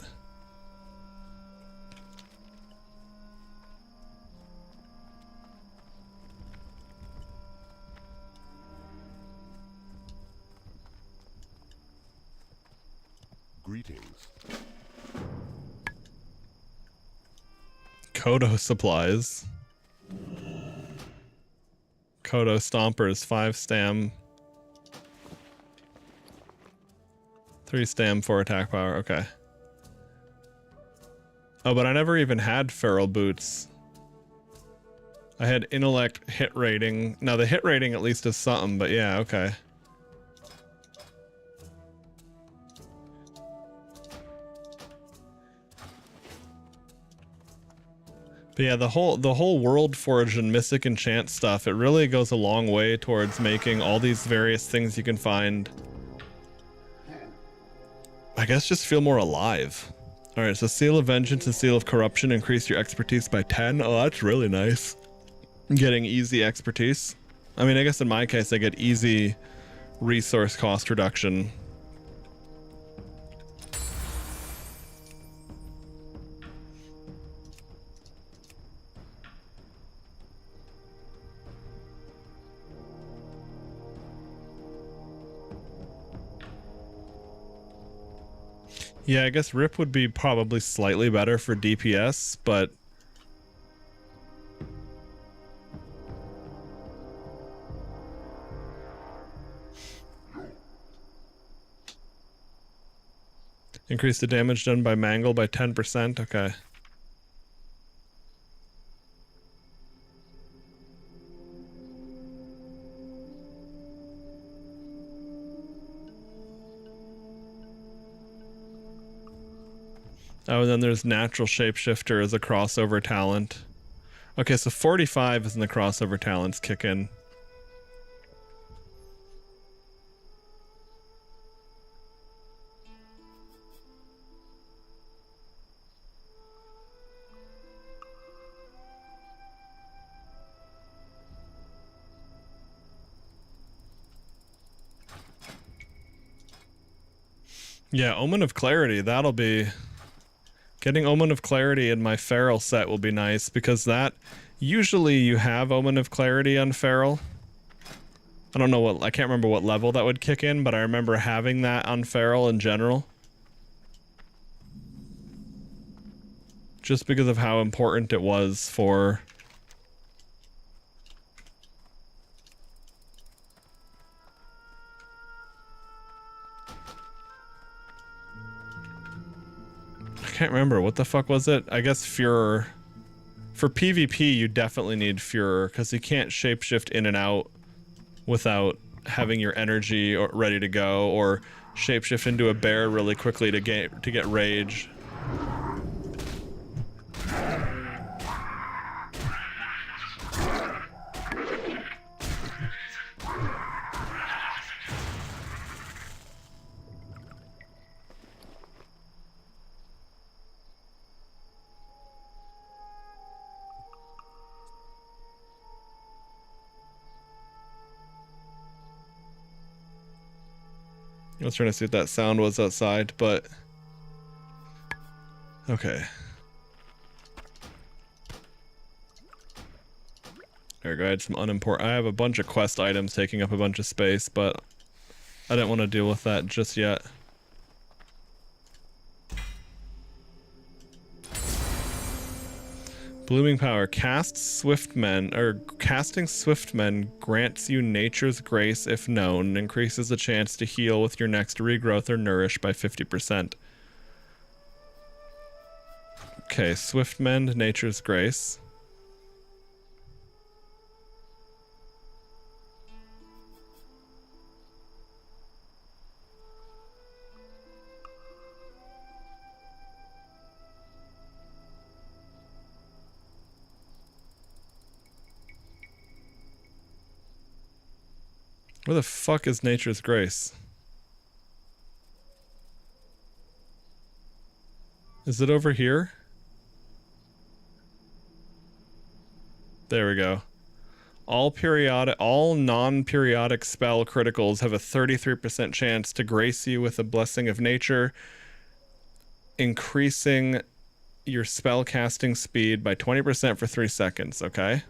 Greetings. Kodo supplies. Kodo stompers, 5 stam. 3 stam, 4 attack power, okay. Oh, but I never even had feral boots. I had intellect hit rating. Now the hit rating at least is something, but yeah, okay. But yeah, the whole World Forge and Mystic Enchant stuff, it really goes a long way towards making all these various things you can find, I guess, just feel more alive. Alright, so Seal of Vengeance and Seal of Corruption increase your expertise by 10. Oh, that's really nice. Getting easy expertise. I mean, I guess in my case I get easy resource cost reduction. Yeah, I guess Rip would be probably slightly better for DPS, but increase the damage done by Mangle by 10%, okay. Oh, and then there's Natural Shapeshifter as a crossover talent. Okay, so 45 is in the crossover talents kick in. Yeah, Omen of Clarity, that'll be... Getting Omen of Clarity in my Feral set will be nice, because that... Usually you have Omen of Clarity on Feral. I don't know what... I can't remember what level that would kick in, but I remember having that on Feral in general. Just because of how important it was for... I can't remember. What the fuck was it? I guess Führer. For PvP, you definitely need Führer, because you can't shapeshift in and out without having your energy ready to go, or shapeshift into a bear really quickly to get rage. I was trying to see what that sound was outside, but okay. There we go. I had some unimportant. I have a bunch of quest items taking up a bunch of space, but I didn't want to deal with that just yet. Blooming power. Casting swift men grants you nature's grace if known, and increases the chance to heal with your next regrowth or nourish by 50%. Okay, swift mend, nature's grace. Where the fuck is nature's grace? Is it over here? There we go. All non-periodic spell criticals have a 33% chance to grace you with a blessing of nature, increasing your spell casting speed by 20% for 3 seconds, okay?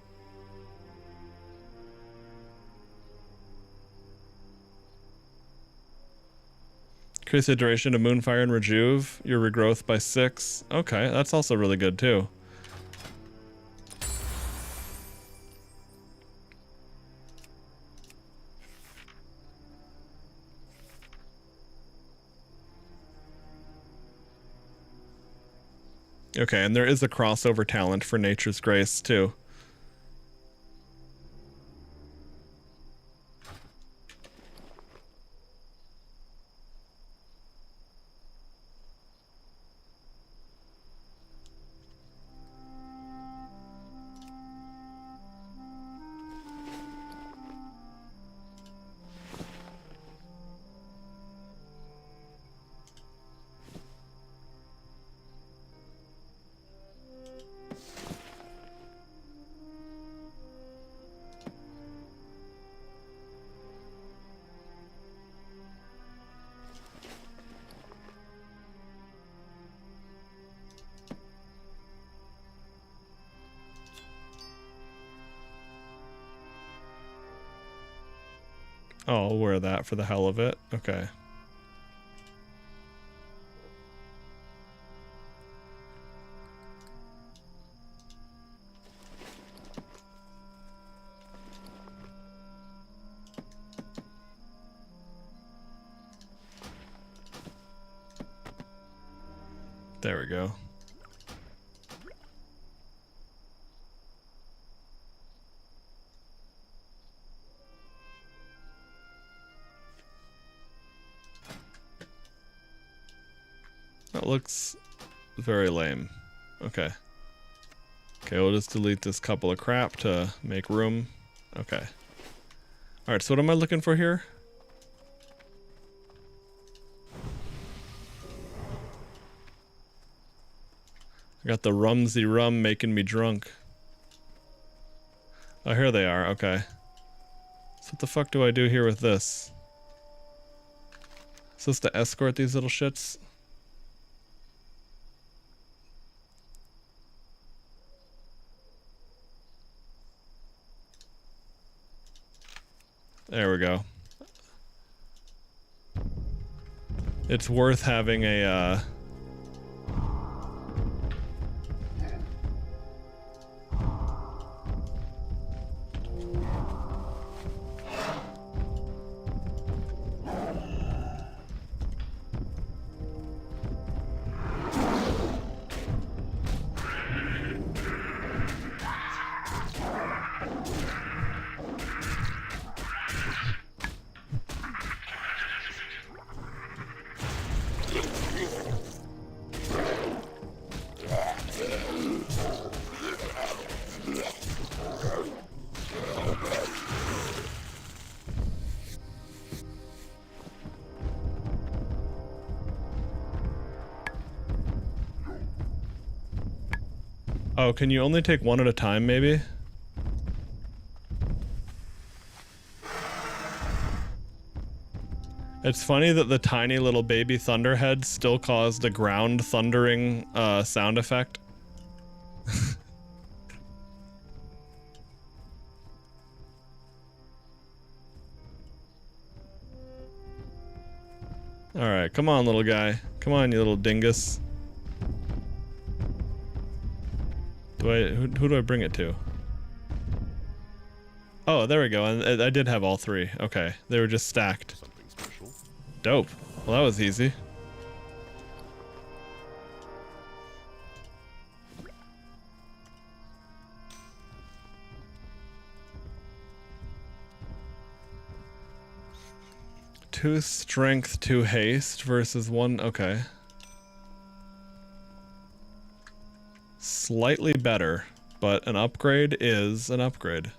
Increase the duration of Moonfire and Rejuve, your regrowth by 6. Okay, that's also really good too. Okay, and there is a crossover talent for Nature's Grace too. Oh, I'll wear that for the hell of it. Okay. There we go. That looks very lame. Okay. Okay, we'll just delete this couple of crap to make room. Okay. Alright, so what am I looking for here? I got the rumsy rum making me drunk. Oh, here they are. Okay. So what the fuck do I do here with this? Is this to escort these little shits? There we go. It's worth having a, oh, can you only take one at a time, maybe? It's funny that the tiny little baby thunderhead still caused a ground thundering sound effect. Alright, come on, little guy. Come on, you little dingus. Who do I bring it to? Oh, there we go. And I did have all three. Okay, they were just stacked. Something special. Dope. Well, that was easy. Two strength, two haste versus one. Okay. Slightly better, but an upgrade is an upgrade.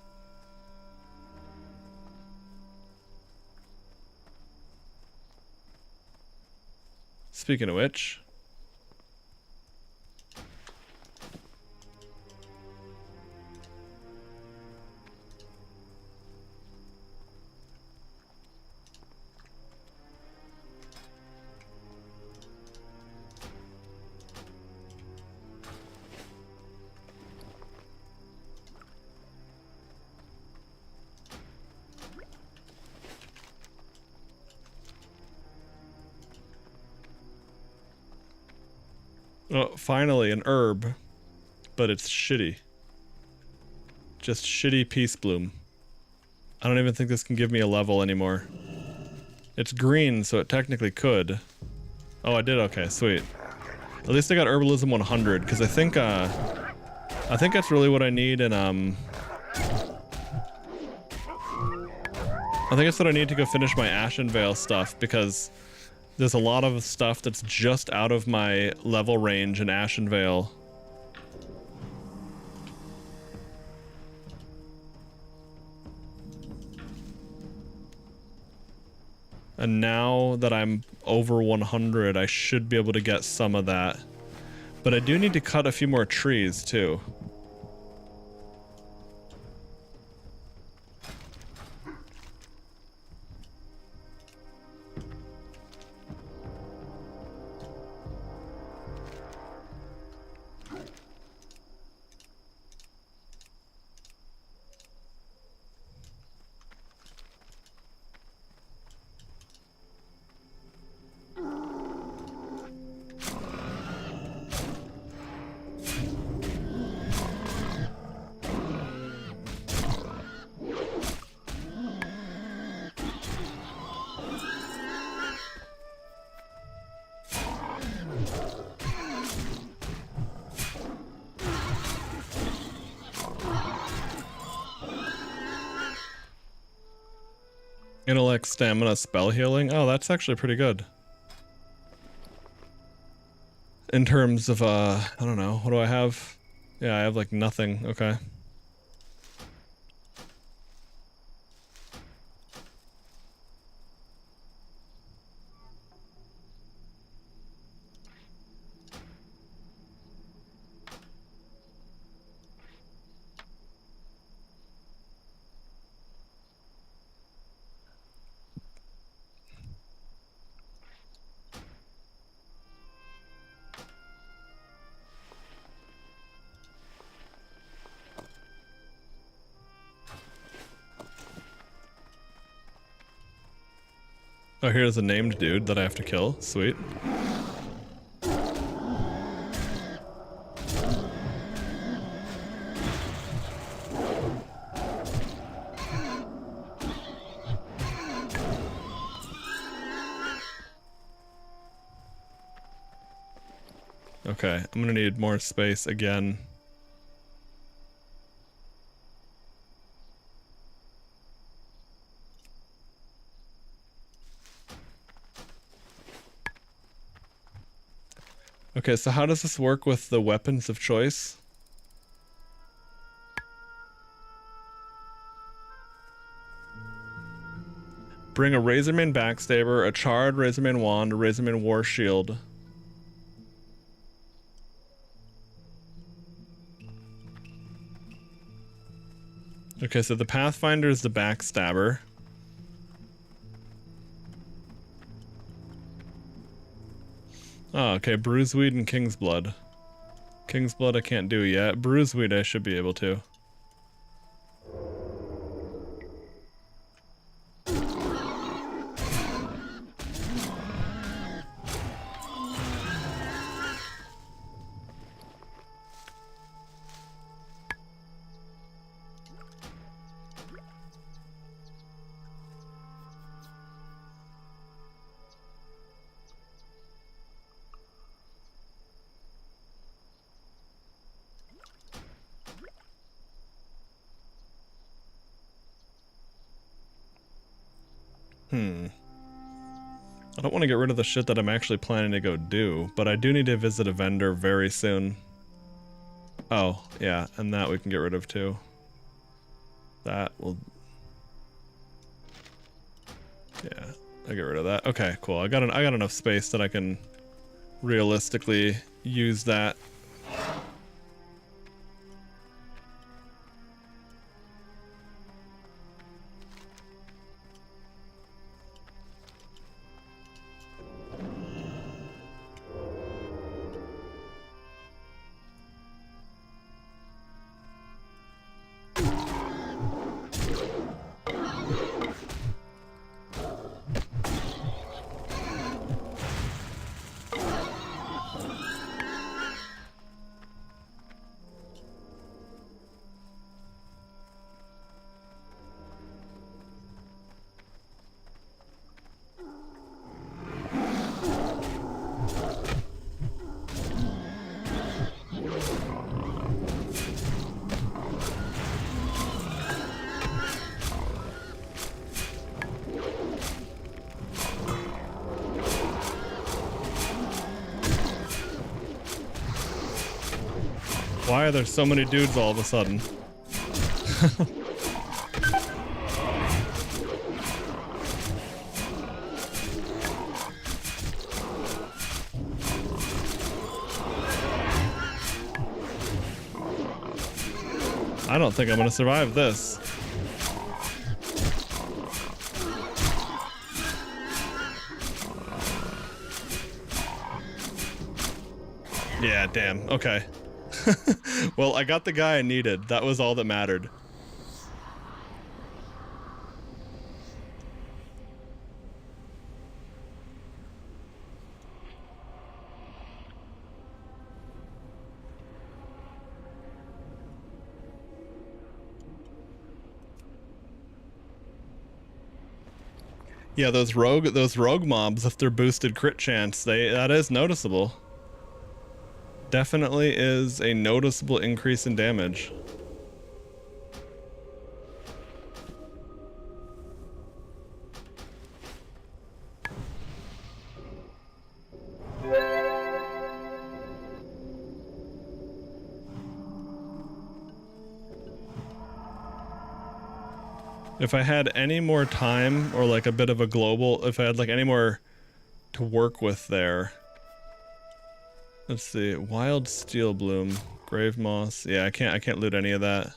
Speaking of which, oh, finally an herb, but it's shitty. Just shitty peace bloom. I don't even think this can give me a level anymore. It's green, so it technically could. Oh, I did. Okay, sweet. At least I got herbalism 100 because I think that's really what I need in I think that's what I need to go finish my Ashen Veil stuff, because there's a lot of stuff that's just out of my level range in Ashen Veil. And now that I'm over 100, I should be able to get some of that. But I do need to cut a few more trees too. Intellect, stamina, spell healing. Oh, that's actually pretty good. In terms of, I don't know, what do I have? Yeah, I have like nothing. Okay. Oh, here's a named dude that I have to kill. Sweet. Okay, I'm gonna need more space again. Okay, so how does this work with the weapons of choice? Bring a Razorman Backstabber, a Charred Razorman Wand, a Razorman War Shield. Okay, so the Pathfinder is the Backstabber. Oh, okay. Bruiseweed and King's Blood. King's Blood I can't do yet. Bruiseweed I should be able to. I don't want to get rid of the shit that I'm actually planning to go do, but I do need to visit a vendor very soon. Oh, yeah, and that we can get rid of too. That will... Yeah, I'll get rid of that. Okay, cool. I got enough space that I can realistically use that. Why are there so many dudes all of a sudden? I don't think I'm gonna survive this. Yeah, damn. Okay. Well, I got the guy I needed. That was all that mattered. Yeah, those rogue mobs, if they're boosted crit chance, that is noticeable. Definitely is a noticeable increase in damage. If I had any more time, or like a bit of a global, if I had like any more to work with there. Let's see, Wild Steel Bloom, Grave Moss. Yeah, I can't loot any of that.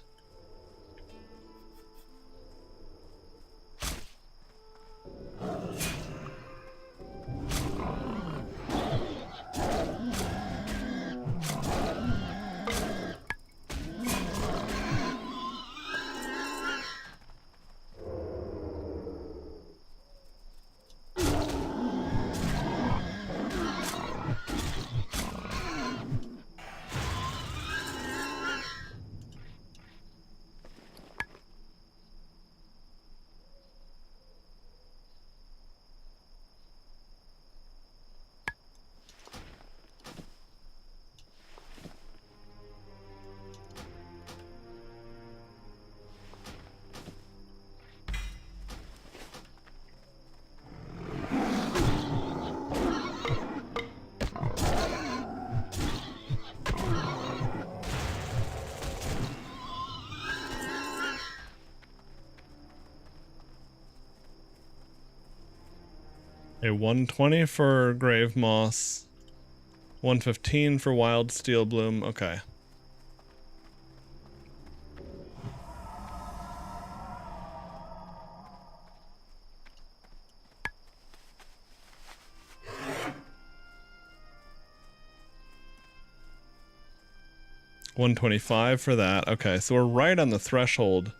A 120 for Grave Moss, 115 for Wild Steel Bloom. Okay. 125 for that. Okay, so we're right on the threshold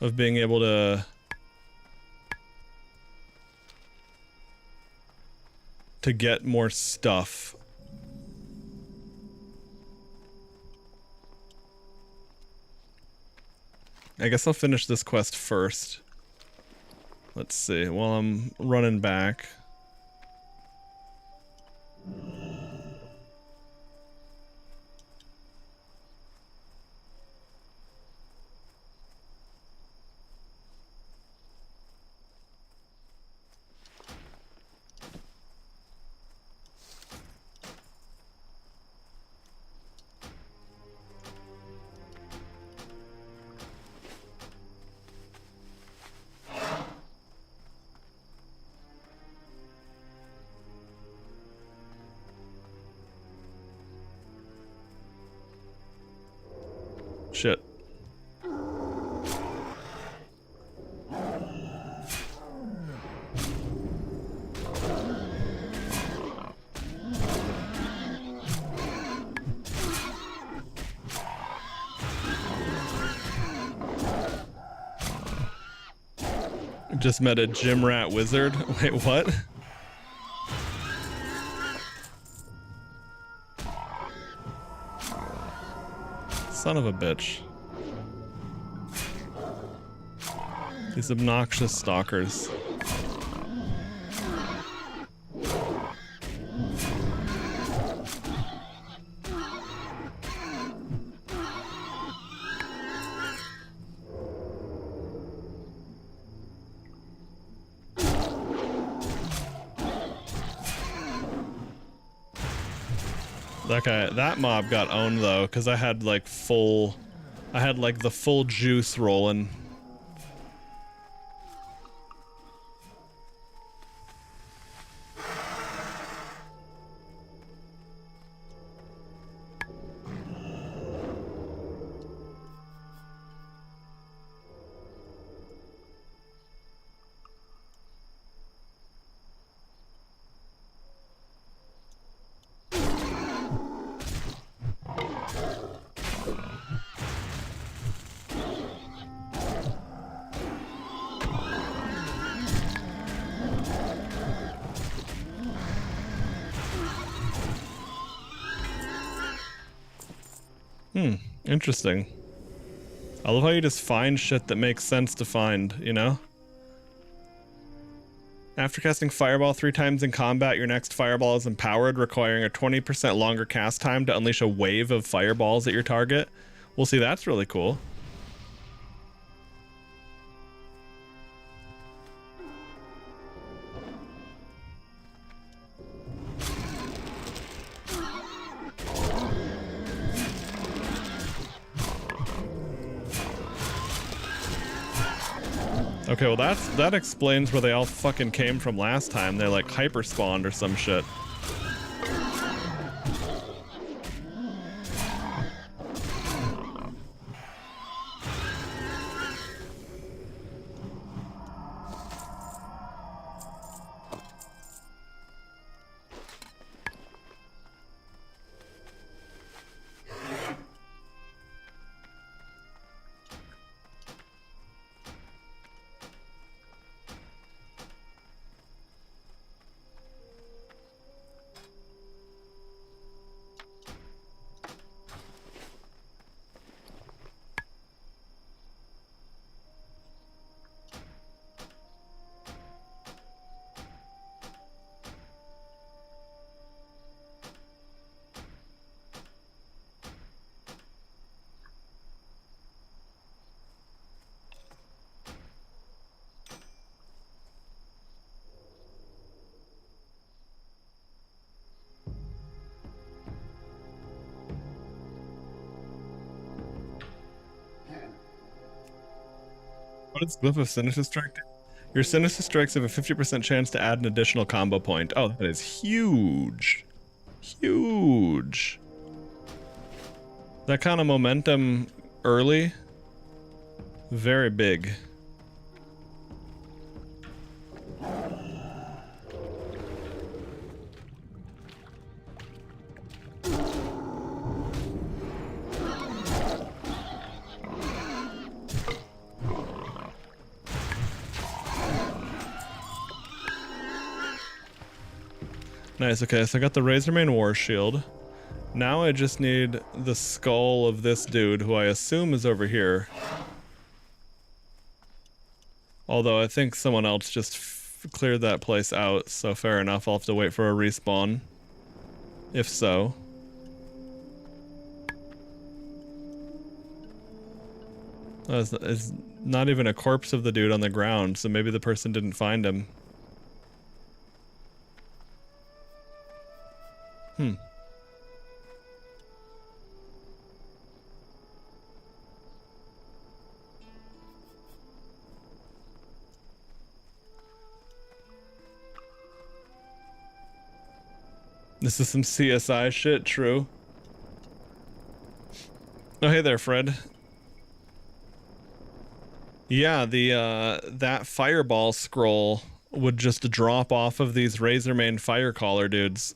of being able to get more stuff. I guess I'll finish this quest first. Let's see, while I'm running back. Shit. Just met a gym rat wizard. Wait, what? Son of a bitch. These obnoxious stalkers. That mob got owned though, because I had like the full juice rolling. Interesting. I love how you just find shit that makes sense to find, you know? After casting Fireball 3 times in combat, your next Fireball is empowered, requiring a 20% longer cast time to unleash a wave of fireballs at your target. Well, see, that's really cool. Okay, well that explains where they all fucking came from last time. They like hyper spawned or some shit. What is Glyph of Sinister Strike? Your Sinister Strikes have a 50% chance to add an additional combo point. Oh, that is huge. Huge. That kind of momentum early, very big. Nice, okay, so I got the Razormane War Shield. Now I just need the skull of this dude, who I assume is over here. Although I think someone else just cleared that place out, so fair enough, I'll have to wait for a respawn. If so. It's not even a corpse of the dude on the ground, so maybe the person didn't find him. This is some CSI shit, true. Oh, hey there, Fred. Yeah, that fireball scroll would just drop off of these Razormane Firecaller dudes.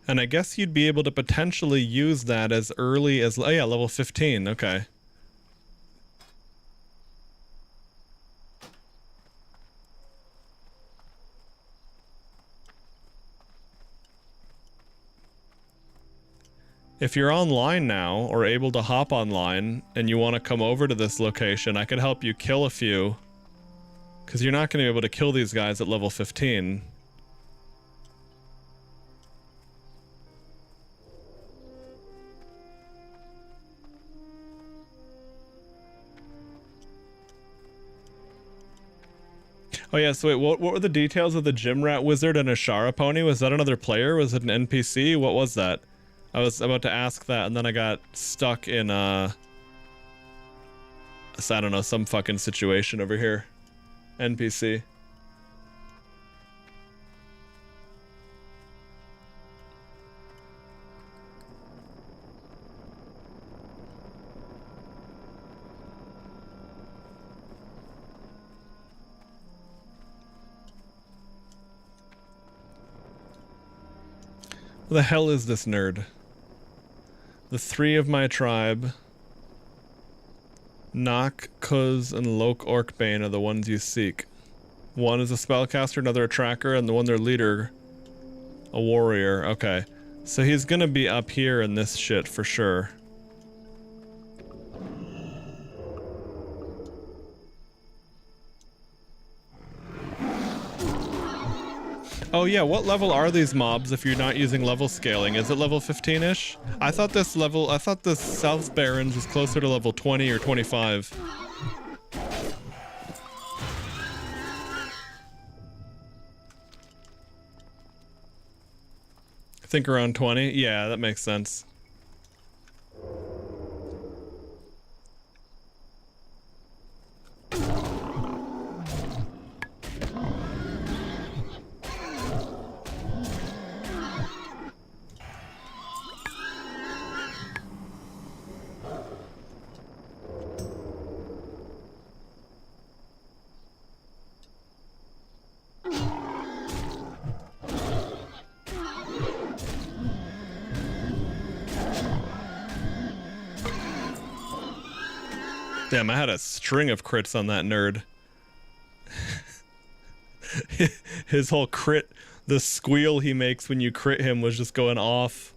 And I guess you'd be able to potentially use that as early as, oh yeah, level 15, okay. If you're online now, or able to hop online, and you want to come over to this location, I could help you kill a few. Because you're not going to be able to kill these guys at level 15. Oh yeah, so wait, what were the details of the Gym Rat Wizard and Ashara Pony? Was that another player? Was it an NPC? What was that? I was about to ask that, and then I got stuck in, I don't know, some fucking situation over here. NPC. Who the hell is this nerd? The three of my tribe, Nock, Kuz, and Lok Orkbane are the ones you seek. One is a spellcaster, another a tracker, and the one their leader, a warrior. Okay. So he's gonna be up here in this shit for sure. Oh yeah, what level are these mobs if you're not using level scaling? Is it level 15-ish? I thought this South Barrens was closer to level 20 or 25. I think around 20? Yeah, that makes sense. Damn, I had a string of crits on that nerd. His whole crit, the squeal he makes when you crit him was just going off.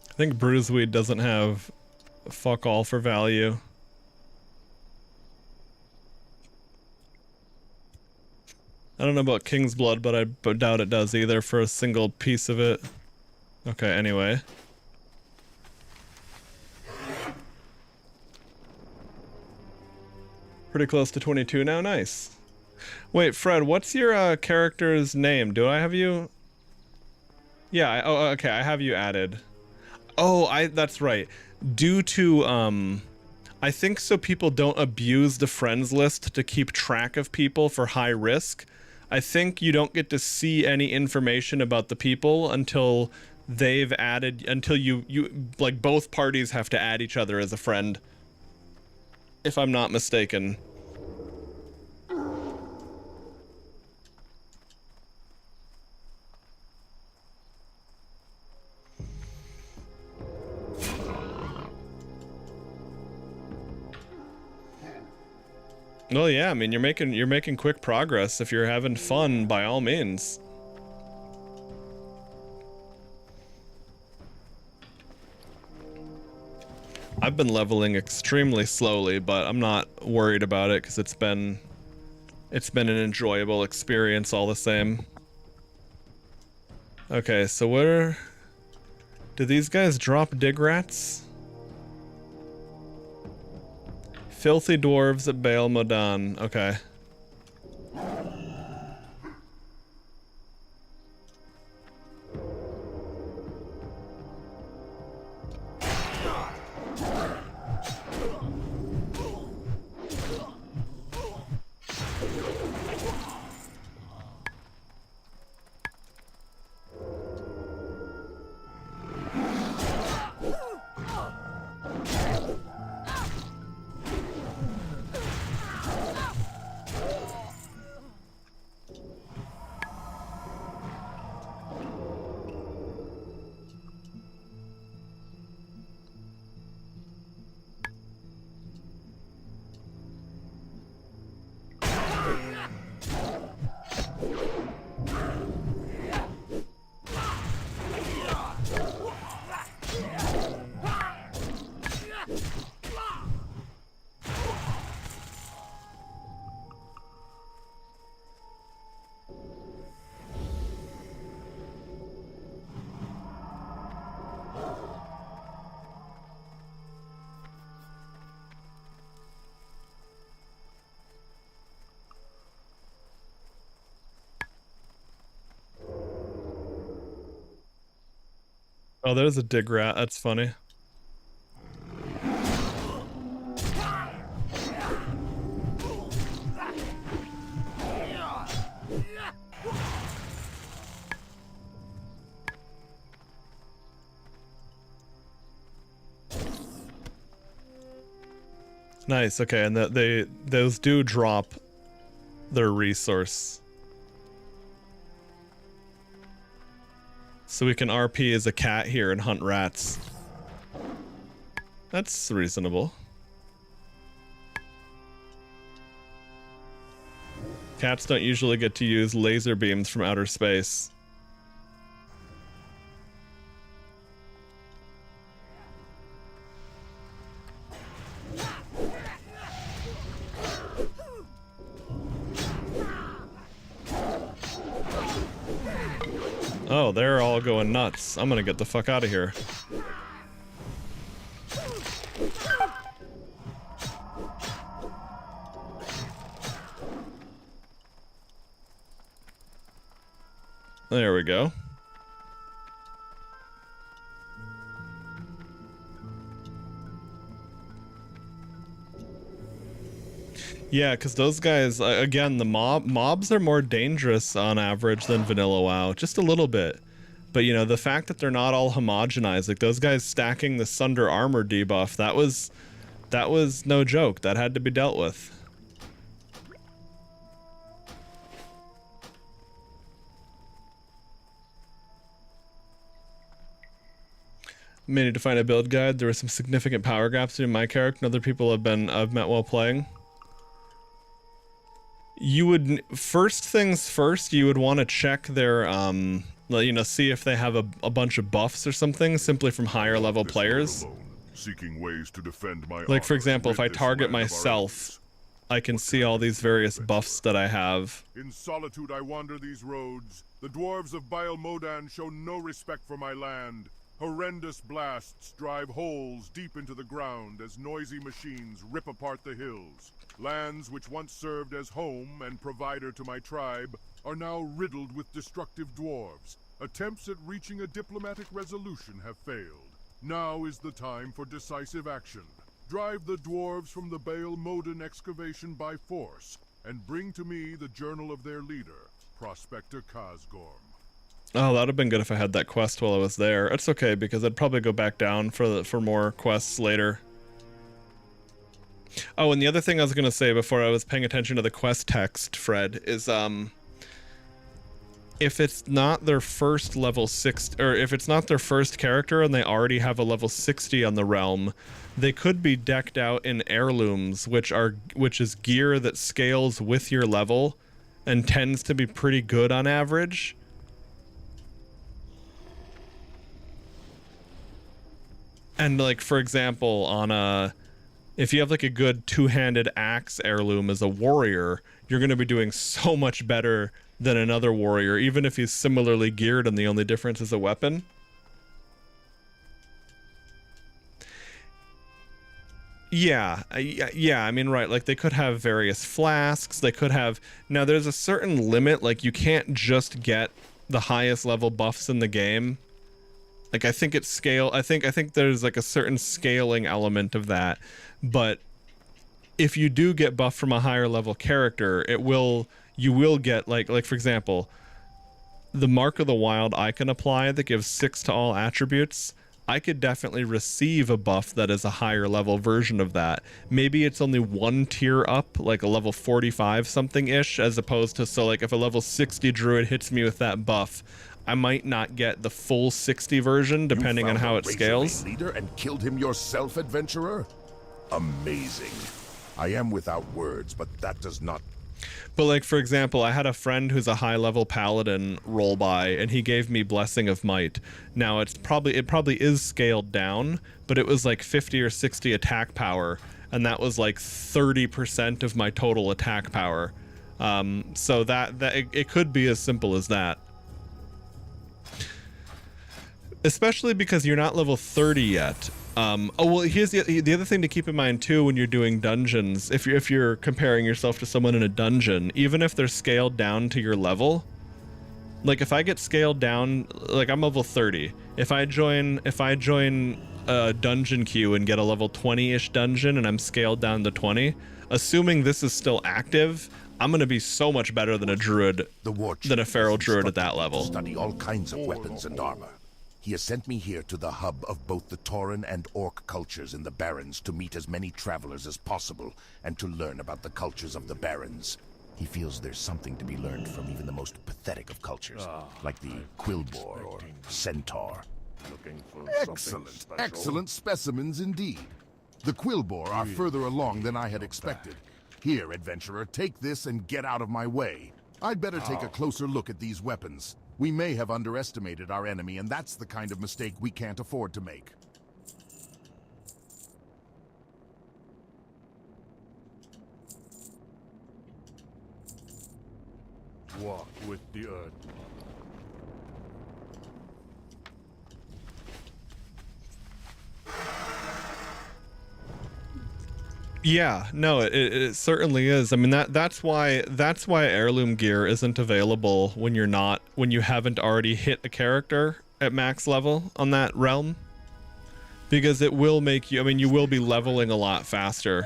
I think Bruiseweed doesn't have fuck all for value. I don't know about King's Blood, but I doubt it does either for a single piece of it. Okay, anyway. Pretty close to 22 now, nice. Wait, Fred, what's your character's name? Do I have you? Yeah, oh, okay, I have you added. Oh, that's right. Due to, I think so people don't abuse the friends list to keep track of people for high risk. I think you don't get to see any information about the people until they've added, until you like both parties have to add each other as a friend. If I'm not mistaken. Well, yeah, I mean, you're making quick progress. If you're having fun, by all means. I've been leveling extremely slowly, but I'm not worried about it because it's been an enjoyable experience all the same. Okay, so where do these guys drop dig rats? Filthy dwarves at Baal Modan. Okay. Oh, there's a dig rat. That's funny. Nice. Okay, and those do drop their resource. So we can RP as a cat here and hunt rats. That's reasonable. Cats don't usually get to use laser beams from outer space. Oh, they're all going nuts. I'm gonna get the fuck out of here. There we go. Yeah, because those guys, again, the mobs are more dangerous on average than vanilla WoW, just a little bit. But you know, the fact that they're not all homogenized, like those guys stacking the Sunder armor debuff, that was no joke. That had to be dealt with. May need to find a build guide. There were some significant power gaps between my character and other people I've met while playing. You would, first things first, you would want to check their, you know, see if they have a bunch of buffs or something, simply from higher level players. Seeking ways to defend my like, for honor, example, if I target myself, I can see all these various buffs that I have. In solitude I wander these roads. The dwarves of Baal Modan show no respect for my land. Horrendous blasts drive holes deep into the ground as noisy machines rip apart the hills. Lands which once served as home and provider to my tribe are now riddled with destructive dwarves. Attempts at reaching a diplomatic resolution have failed. Now is the time for decisive action. Drive the dwarves from the Baal Modan excavation by force, and bring to me the journal of their leader, Prospector Kazgorm. Oh, that would have been good if I had that quest while I was there. It's okay, because I'd probably go back down for more quests later. Oh, and the other thing I was going to say before I was paying attention to the quest text, Fred, is if it's not their first level 6, or if it's not their first character and they already have a level 60 on the realm, they could be decked out in heirlooms, which is gear that scales with your level and tends to be pretty good on average. And like, for example, on if you have like a good two-handed axe heirloom as a warrior, you're going to be doing so much better than another warrior, even if he's similarly geared and the only difference is a weapon. Yeah, I mean, right, like they could have various flasks, they could have... Now, there's a certain limit, like you can't just get the highest level buffs in the game. Like, I think it's scale... I think there's like a certain scaling element of that, but if you do get buffed from a higher level character, you will get, like for example, the Mark of the Wild I can apply that gives 6 to all attributes. I could definitely receive a buff that is a higher level version of that. Maybe it's only 1 tier up, like a level 45 something-ish, as opposed to, so like if a level 60 druid hits me with that buff, I might not get the full 60 version, depending on how it scales. Leader and killed him yourself, adventurer? Amazing. I am without words, but that does not... But like, for example, I had a friend who's a high-level paladin roll by, and he gave me Blessing of Might. Now, it probably is scaled down, but it was like 50 or 60 attack power, and that was like 30% of my total attack power. So it could be as simple as that. Especially because you're not level 30 yet. Oh, well, here's the other thing to keep in mind too when you're doing dungeons. If you're comparing yourself to someone in a dungeon, even if they're scaled down to your level, like if I get scaled down, like I'm level 30. If I join a dungeon queue and get a level 20-ish dungeon and I'm scaled down to 20, assuming this is still active, I'm gonna be so much better than a druid, than a feral druid at that level. Study all kinds of weapons and armor. He has sent me here to the hub of both the Tauren and Orc cultures in the Barrens to meet as many travelers as possible and to learn about the cultures of the Barrens. He feels there's something to be learned from even the most pathetic of cultures, like the Quillbore or Centaur. Excellent specimens indeed. The Quillbore are further along than I had expected. Here, adventurer, take this and get out of my way. I'd better take a closer look at these weapons. We may have underestimated our enemy, and that's the kind of mistake we can't afford to make. Walk with the earth. Yeah, no, it certainly is. I mean, that's why heirloom gear isn't available when you haven't already hit a character at max level on that realm, because it will make you, I mean, you will be leveling a lot faster.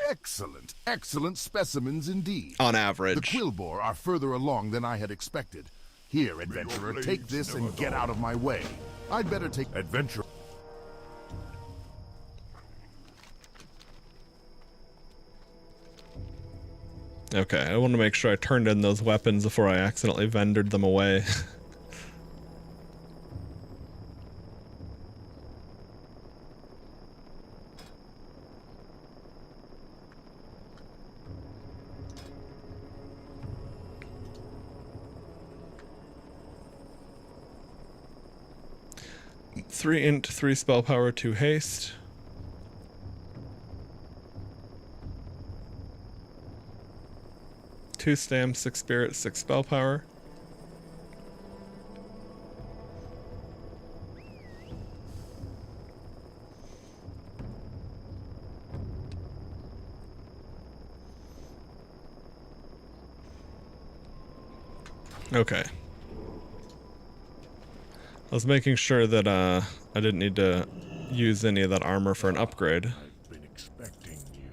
Excellent specimens indeed. On average. The Quillbore are further along than I had expected. Here, adventurer, take this and get out of my way. I'd better take... Adventurer. Okay, I want to make sure I turned in those weapons before I accidentally vendored them away. Three int, 3 spell power, 2 haste. Two stam, 6 spirit, 6 spell power. Okay. I was making sure that I didn't need to use any of that armor for an upgrade. I've been expecting you.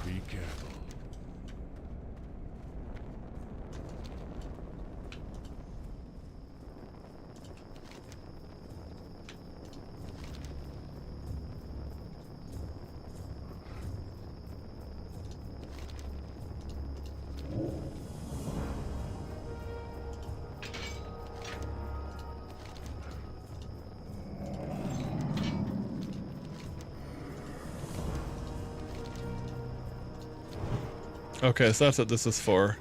Be careful. Okay, so that's what this is for.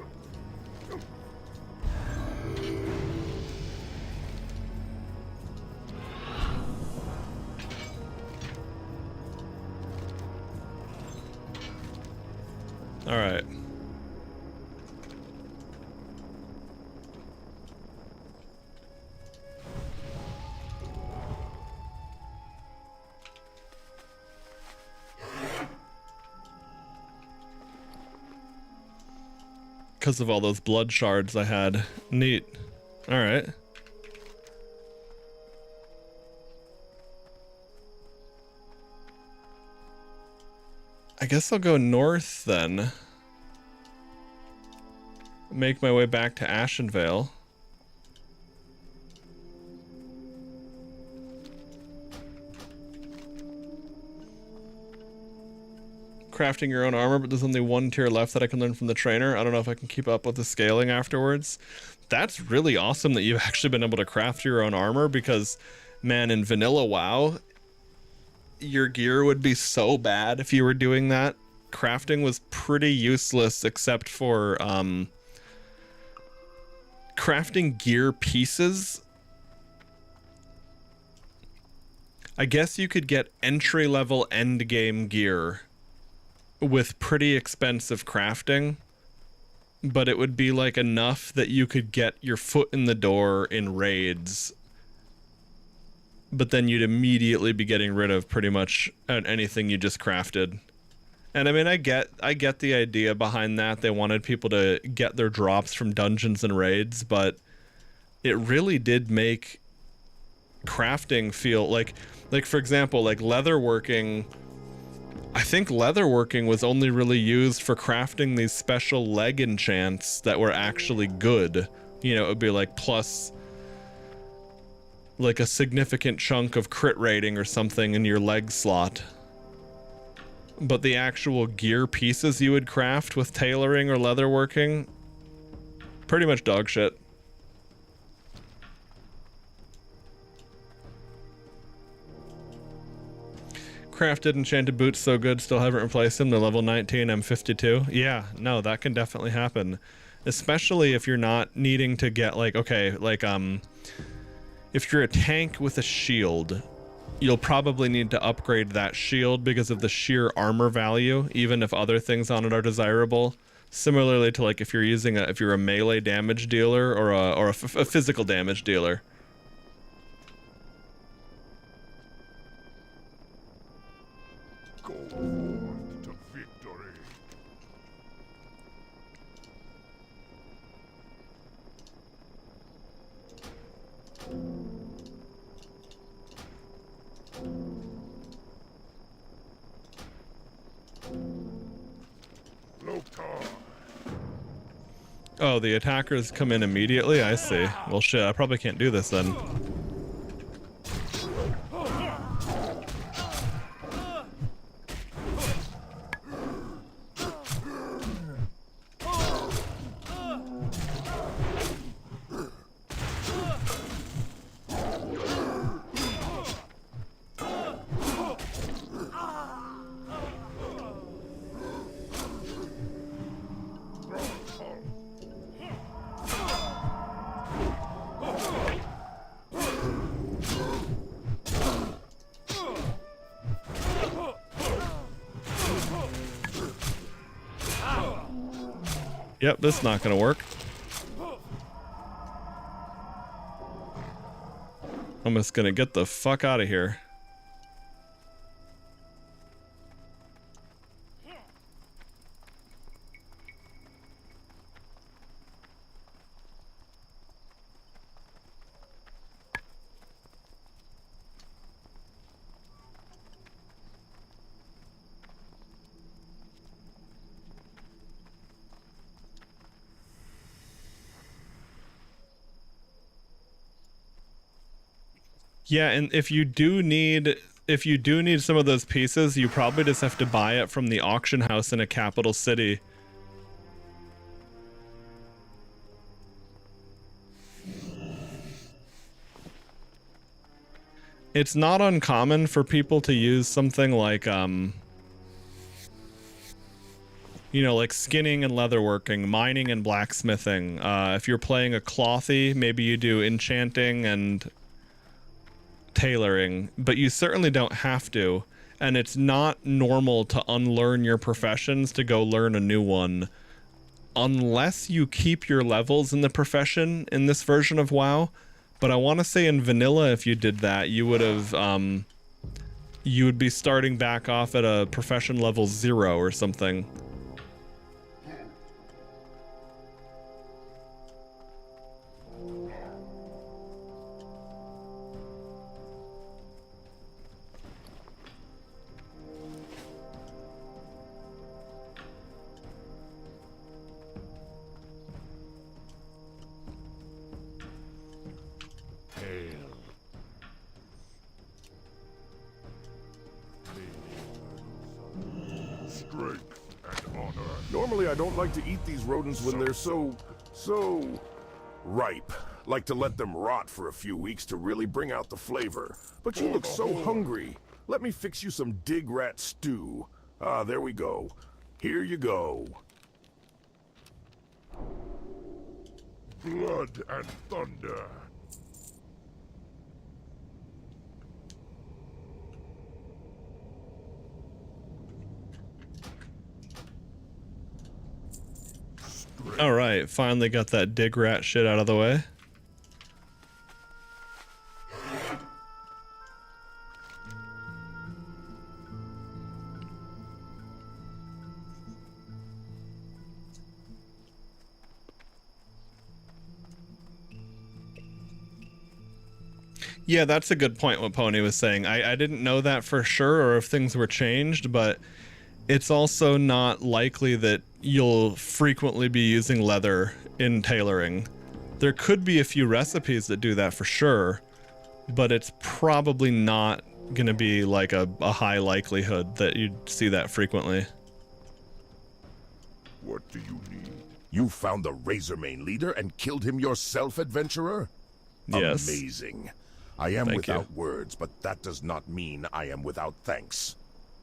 All right. Because of all those blood shards I had. Neat. All right. I guess I'll go north then. Make my way back to Ashenvale. Crafting your own armor, but there's only one tier left that I can learn from the trainer. I don't know if I can keep up with the scaling afterwards. That's really awesome that you've actually been able to craft your own armor, because, man, in vanilla WoW, your gear would be so bad if you were doing that. Crafting was pretty useless except for crafting gear pieces. I guess you could get entry-level endgame gear with pretty expensive crafting, but it would be like enough that you could get your foot in the door in raids, but then you'd immediately be getting rid of pretty much anything you just crafted. And I mean, I get the idea behind that. They wanted people to get their drops from dungeons and raids, but it really did make crafting feel like for example, like leatherworking. I think leatherworking was only really used for crafting these special leg enchants that were actually good. You know, it would be like plus like a significant chunk of crit rating or something in your leg slot. But the actual gear pieces you would craft with tailoring or leatherworking, pretty much dog shit. Crafted enchanted boots so good, still haven't replaced them. They're level 19, I'm 52. Yeah, no, that can definitely happen. Especially if you're not needing to get like, okay, like if you're a tank with a shield, you'll probably need to upgrade that shield because of the sheer armor value, even if other things on it are desirable. Similarly to like if you're using if you're a melee damage dealer or a physical damage dealer. Go on to victory. Oh, the attackers come in immediately? I see. Well, shit, I probably can't do this then. Yep, this is not gonna work. I'm just gonna get the fuck out of here. Yeah, and if you do need some of those pieces, you probably just have to buy it from the auction house in a capital city. It's not uncommon for people to use something like You know, like skinning and leatherworking, mining and blacksmithing. If you're playing a clothy, maybe you do enchanting and tailoring, but you certainly don't have to. And it's not normal to unlearn your professions to go learn a new one unless you keep your levels in the profession in this version of WoW. But I want to say in vanilla, if you did that, you would have you would be starting back off at a profession level 0 or something. Normally, I don't like to eat these rodents when they're so ripe. Like to let them rot for a few weeks to really bring out the flavor. But you look so hungry. Let me fix you some dig rat stew. Ah, there we go. Here you go. Blood and thunder. All right, finally got that dig rat shit out of the way. Yeah, that's a good point what Pony was saying. I didn't know that for sure or if things were changed, but it's also not likely that you'll frequently be using leather in tailoring. There could be a few recipes that do that for sure, but it's probably not going to be like a high likelihood that you'd see that frequently. What do you need? You found the Razormane leader and killed him yourself, adventurer? Yes. Amazing. I am Thank without you. words, but that does not mean I am without thanks.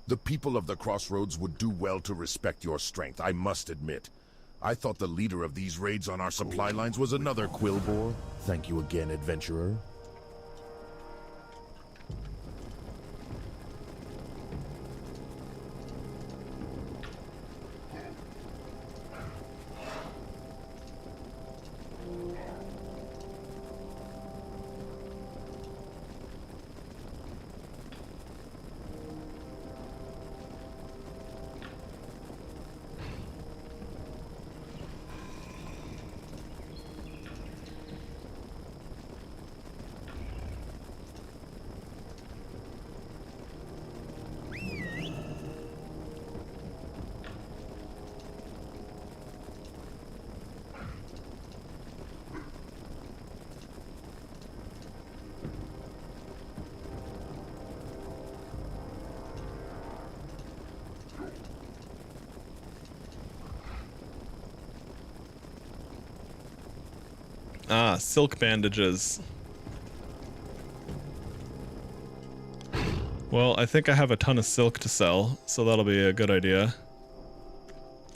The people of the Crossroads would do well to respect your strength, I must admit. I thought the leader of these raids on our supply lines was another Quillbore. Thank you again, adventurer. Ah, silk bandages. Well, I think I have a ton of silk to sell, so that'll be a good idea.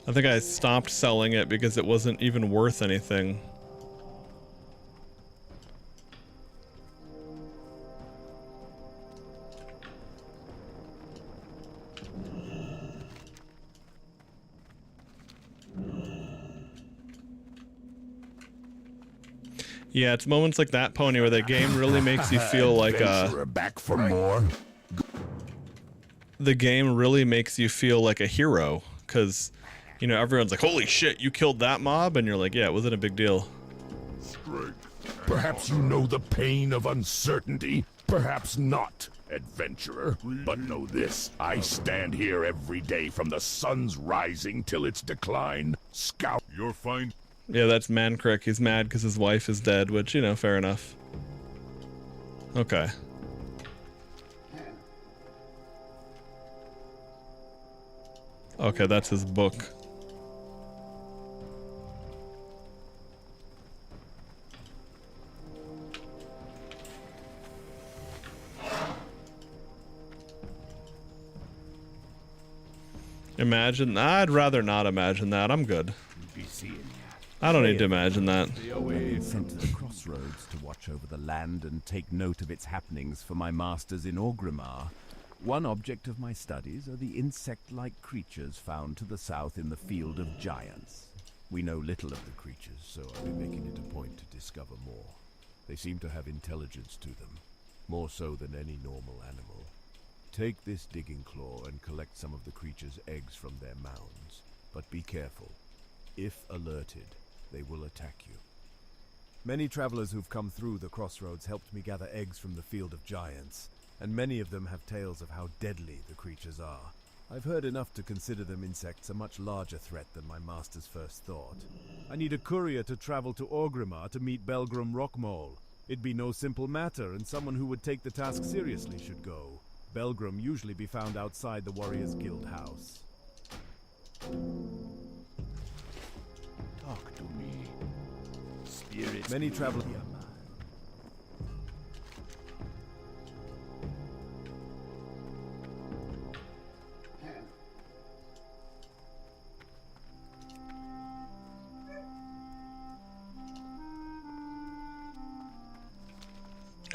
I think I stopped selling it because it wasn't even worth anything. Yeah, it's moments like that, Pony, where the game really makes you feel like Adventurer back for more? the game really makes you feel like a hero, because, you know, everyone's like, holy shit, you killed that mob, and you're like, yeah, it wasn't a big deal. Perhaps you know the pain of uncertainty. Perhaps not, adventurer. But know this, I stand here every day from the sun's rising till its decline. Scout. You're fine. Yeah, that's Mancrick. He's mad because his wife is dead, which, you know, fair enough. Okay. Okay, that's his book. Imagine. I'd rather not imagine that. I'm good. Be seeing ya. I don't need to imagine that. I've been sent to the crossroads to watch over the land and take note of its happenings for my masters in Orgrimmar. One object of my studies are the insect-like creatures found to the south in the Field of Giants. We know little of the creatures, so I'll be making it a point to discover more. They seem to have intelligence to them, more so than any normal animal. Take this digging claw and collect some of the creatures' eggs from their mounds, but be careful. If alerted, they will attack you. Many travelers who've come through the crossroads helped me gather eggs from the Field of Giants, and many of them have tales of how deadly the creatures are. I've heard enough to consider them insects a much larger threat than my master's first thought. I need a courier to travel to Orgrimmar to meet Belgrum Rockmole. It'd be no simple matter, and someone who would take the task seriously should go. Belgrum usually be found outside the Warriors Guild house. Talk to me. Spirits. Many travelers.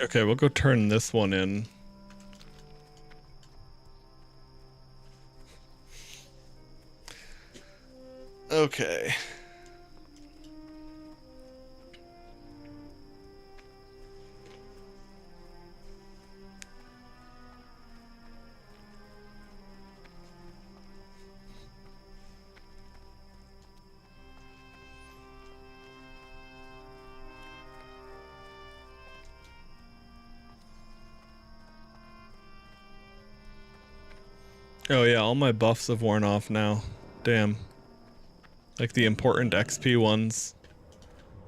Okay, we'll go turn this one in. Okay. Oh yeah, all my buffs have worn off now. Damn. Like the important XP ones.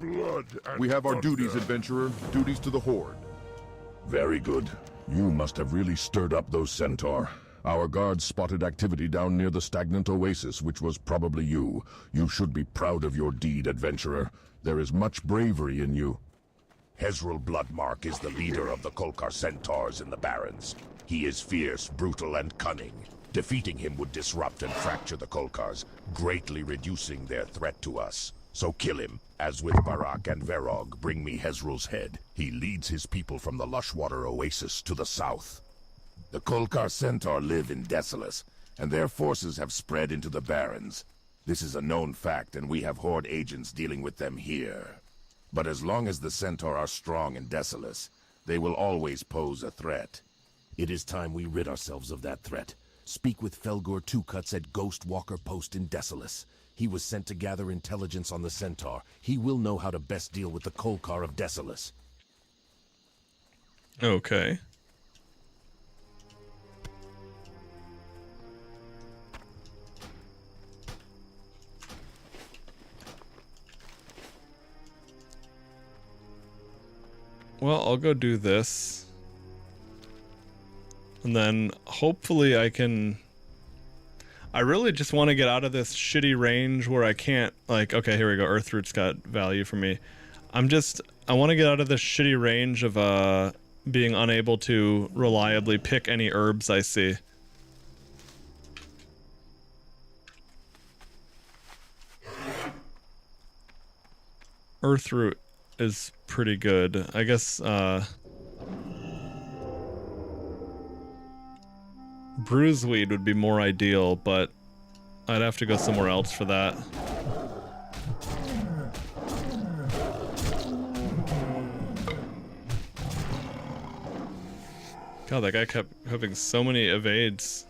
Blood. We have our duties, adventurer. Duties to the Horde. Very good. You must have really stirred up those centaur. Our guards spotted activity down near the stagnant oasis, which was probably you. You should be proud of your deed, adventurer. There is much bravery in you. Hezrel Bloodmark is the leader of the Kolkar centaurs in the Barrens. He is fierce, brutal, and cunning. Defeating him would disrupt and fracture the Kolkars, greatly reducing their threat to us. So kill him. As with Barak and Verog, bring me Hezrel's head. He leads his people from the Lushwater Oasis to the south. The Kolkar centaur live in Desolace, and their forces have spread into the Barrens. This is a known fact, and we have Horde agents dealing with them here. But as long as the centaur are strong in Desolace, they will always pose a threat. It is time we rid ourselves of that threat. Speak with Felgur Two-Cuts at Ghost Walker Post in Desolace. He was sent to gather intelligence on the Centaur. He will know how to best deal with the Kolkar of Desolace. Okay. Well, I'll go do this. And then hopefully I can... I really just want to get out of this shitty range where I can't, like, okay, here we go. Earthroot's got value for me. I want to get out of this shitty range of being unable to reliably pick any herbs I see. Earthroot is pretty good. I guess, Bruiseweed would be more ideal, but I'd have to go somewhere else for that. God, that guy kept having so many evades.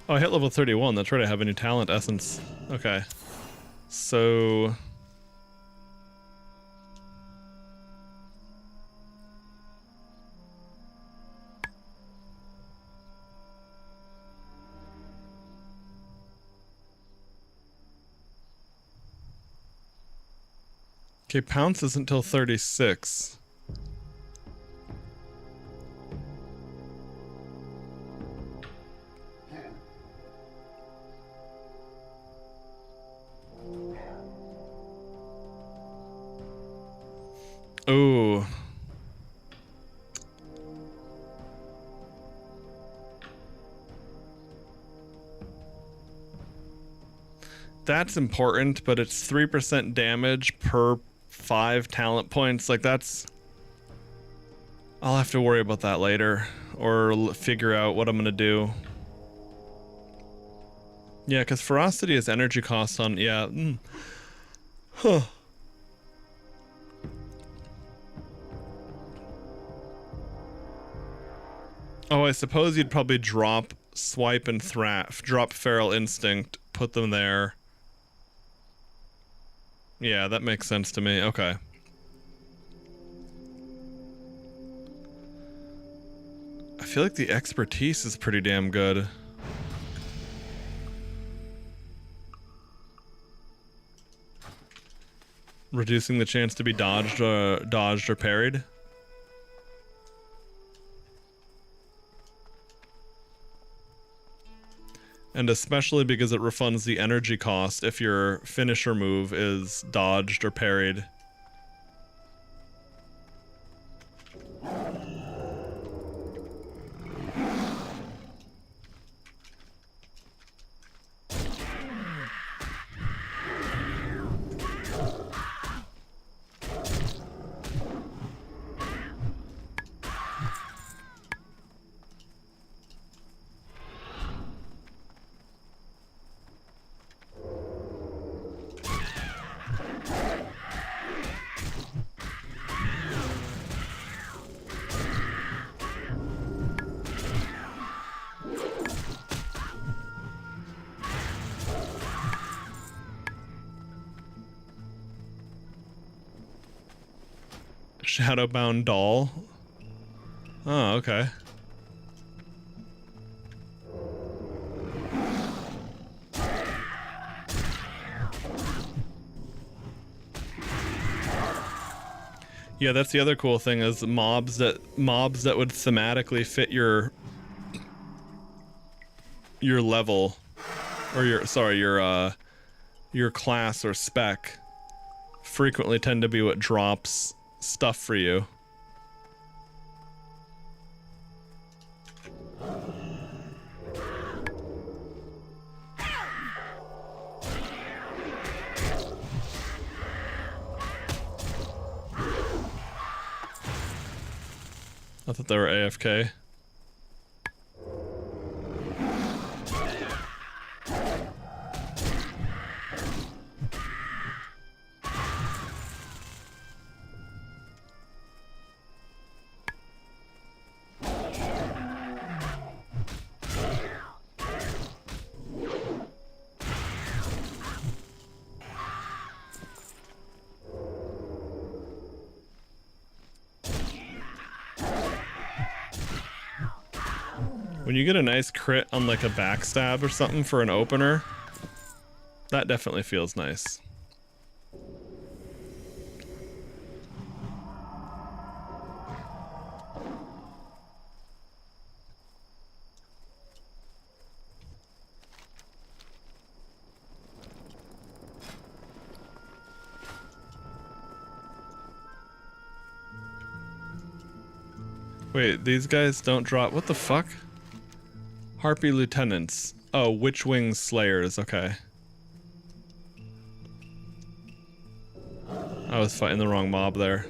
Oh, I hit level 31. That's right, I have a new talent essence. Okay. So... Okay, Pounce isn't until 36. Ooh. That's important, but it's 3% damage per 5 talent points. Like, that's... I'll have to worry about that later, or figure out what I'm gonna do. Yeah, because ferocity is energy cost on... Yeah. Huh. Oh, I suppose you'd probably drop Swipe and drop Feral Instinct, put them there. Yeah, that makes sense to me. Okay. I feel like the expertise is pretty damn good. Reducing the chance to be dodged or parried. And especially because it refunds the energy cost if your finisher move is dodged or parried. Shadowbound doll. Oh, okay. Yeah, that's the other cool thing is mobs that would thematically fit your level, or your class or spec frequently tend to be what drops stuff for you. I thought they were AFK. When you get a nice crit on like a backstab or something for an opener, that definitely feels nice. Wait, these guys don't drop. What the fuck? Harpy Lieutenants. Oh, Witchwing Slayers. Okay. I was fighting the wrong mob there.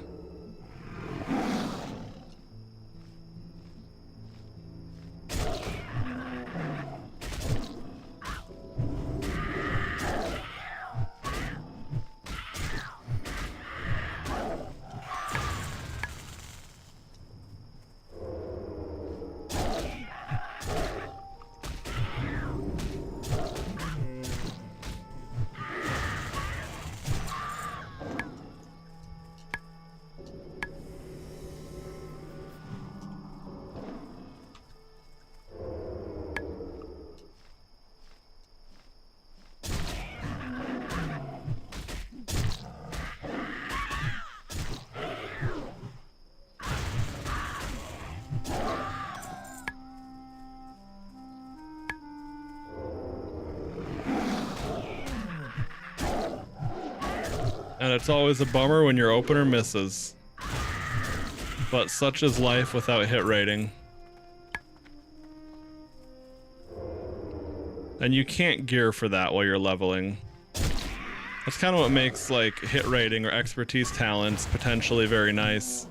And it's always a bummer when your opener misses. But such is life without hit rating. And you can't gear for that while you're leveling. That's kind of what makes like hit rating or expertise talents potentially very nice.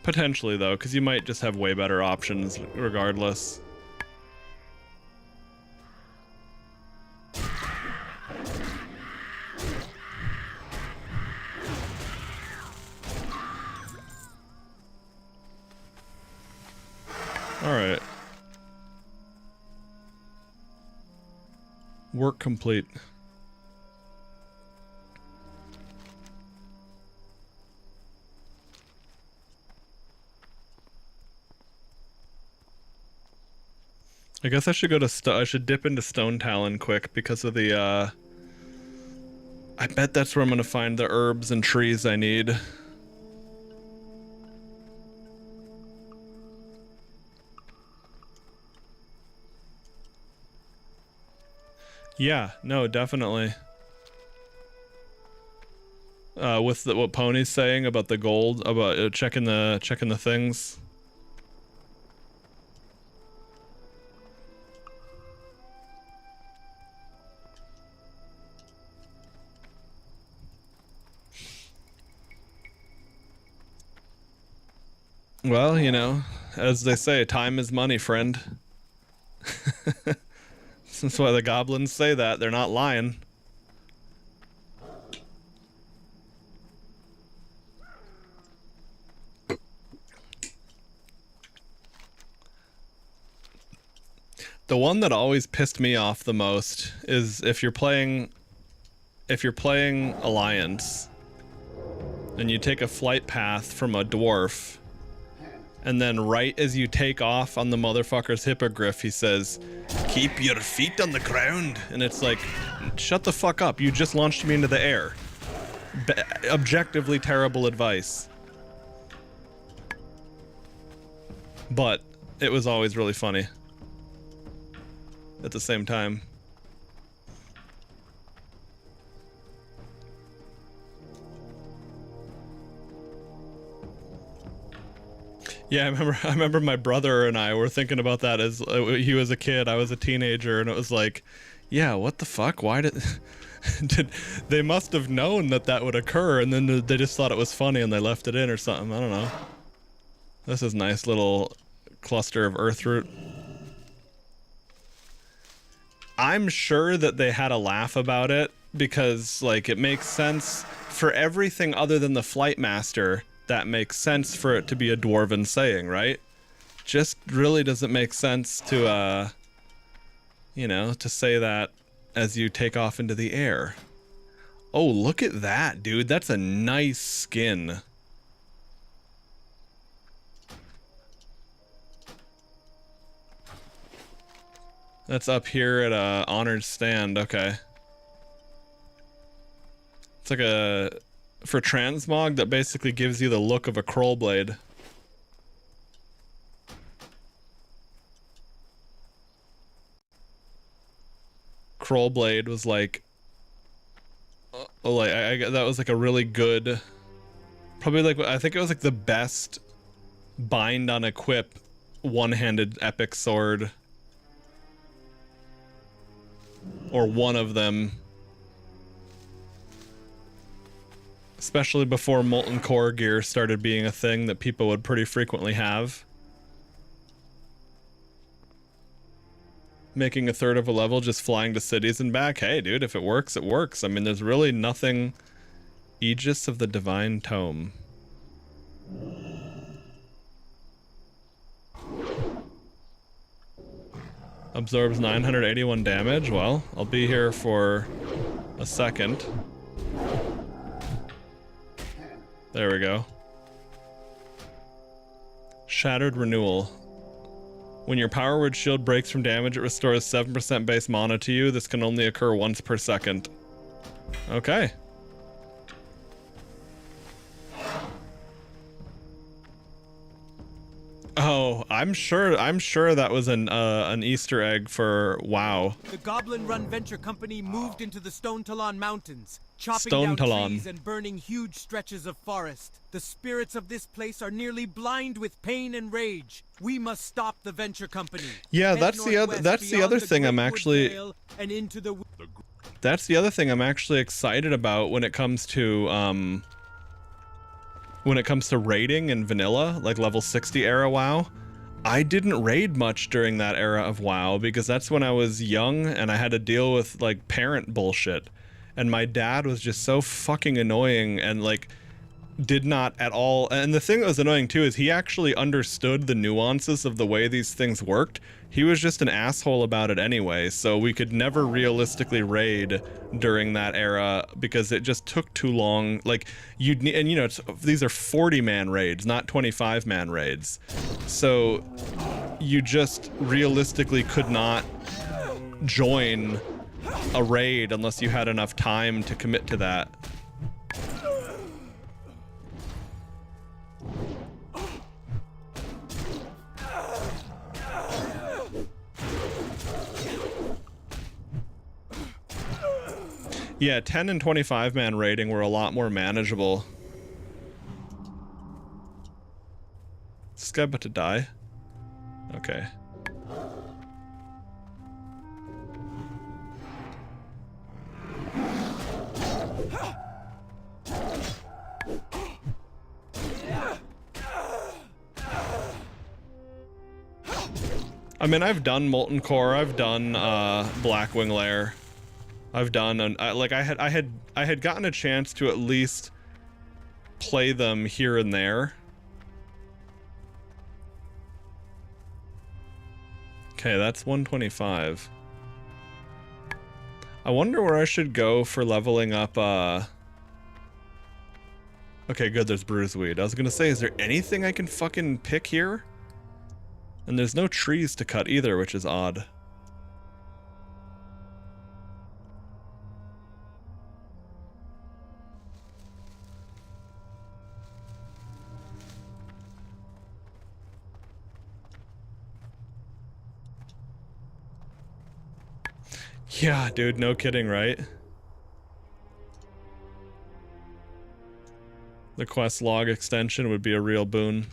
Potentially though, because you might just have way better options regardless. All right. Work complete. I guess I should go to I should dip into Stone Talon quick because of the I bet that's where I'm gonna find the herbs and trees I need. Yeah, no, definitely. With what Pony's saying about the gold, about checking the things. Well, you know, as they say, time is money, friend. That's why the goblins say that. They're not lying. The one that always pissed me off the most is if you're playing Alliance and you take a flight path from a dwarf, and then right as you take off on the motherfucker's hippogriff, he says, "Keep your feet on the ground." And it's like, shut the fuck up. You just launched me into the air. Objectively terrible advice. But it was always really funny at the same time. Yeah, I remember my brother and I were thinking about that as he was a kid, I was a teenager, and it was like, yeah, what the fuck? Why did they must have known that would occur, and then they just thought it was funny and they left it in or something. I don't know. This is a nice little cluster of earthroot. I'm sure that they had a laugh about it because, like, it makes sense for everything other than the Flight Master. That makes sense for it to be a dwarven saying, right? Just really doesn't make sense to, you know, to say that as you take off into the air. Oh, look at that, dude. That's a nice skin. That's up here at Honored Stand. Okay. It's like a... for transmog, that basically gives you the look of a Kroll blade. Kroll blade was like, that was like a really good, probably like, I think it was like the best bind on equip one-handed epic sword, or one of them. Especially before Molten Core gear started being a thing that people would pretty frequently have. Making a third of a level just flying to cities and back. Hey, dude, if it works, it works. I mean, there's really nothing... Aegis of the Divine Tome. Absorbs 981 damage. Well, I'll be here for a second. There we go. Shattered Renewal. When your power word shield breaks from damage, it restores 7% base mana to you. This can only occur once per second. Okay. Oh, I'm sure that was an Easter egg for WoW. The Goblin Run Venture Company moved into the Stone Talon Mountains, chopping Stone down Talon. trees and burning huge stretches of forest. The spirits of this place are nearly blind with pain and rage. We must stop the Venture Company. Yeah, Head that's the other northwest that's the beyond other thing I'm Great Wood actually Vale and into the that's the other thing I'm actually excited about when it comes to raiding in vanilla, like level 60 era WoW. I didn't raid much during that era of WoW because that's when I was young and I had to deal with like parent bullshit. And my dad was just so fucking annoying and like did not at all. And the thing that was annoying too is he actually understood the nuances of the way these things worked. He was just an asshole about it anyway, so we could never realistically raid during that era because it just took too long. Like you'd need, and you know, these are 40-man raids, not 25-man raids. So you just realistically could not join a raid unless you had enough time to commit to that. Yeah, 10 and 25-man raiding were a lot more manageable. Is this guy about to die? Okay. I mean, I've done Molten Core, I've done Blackwing Lair. I've done like I had gotten a chance to at least play them here and there. Okay, that's 125. I wonder where I should go for leveling up okay, good, there's Bruiseweed. I was gonna say, is there anything I can fucking pick here? And there's no trees to cut either, which is odd. Yeah, dude, no kidding, right? The quest log extension would be a real boon.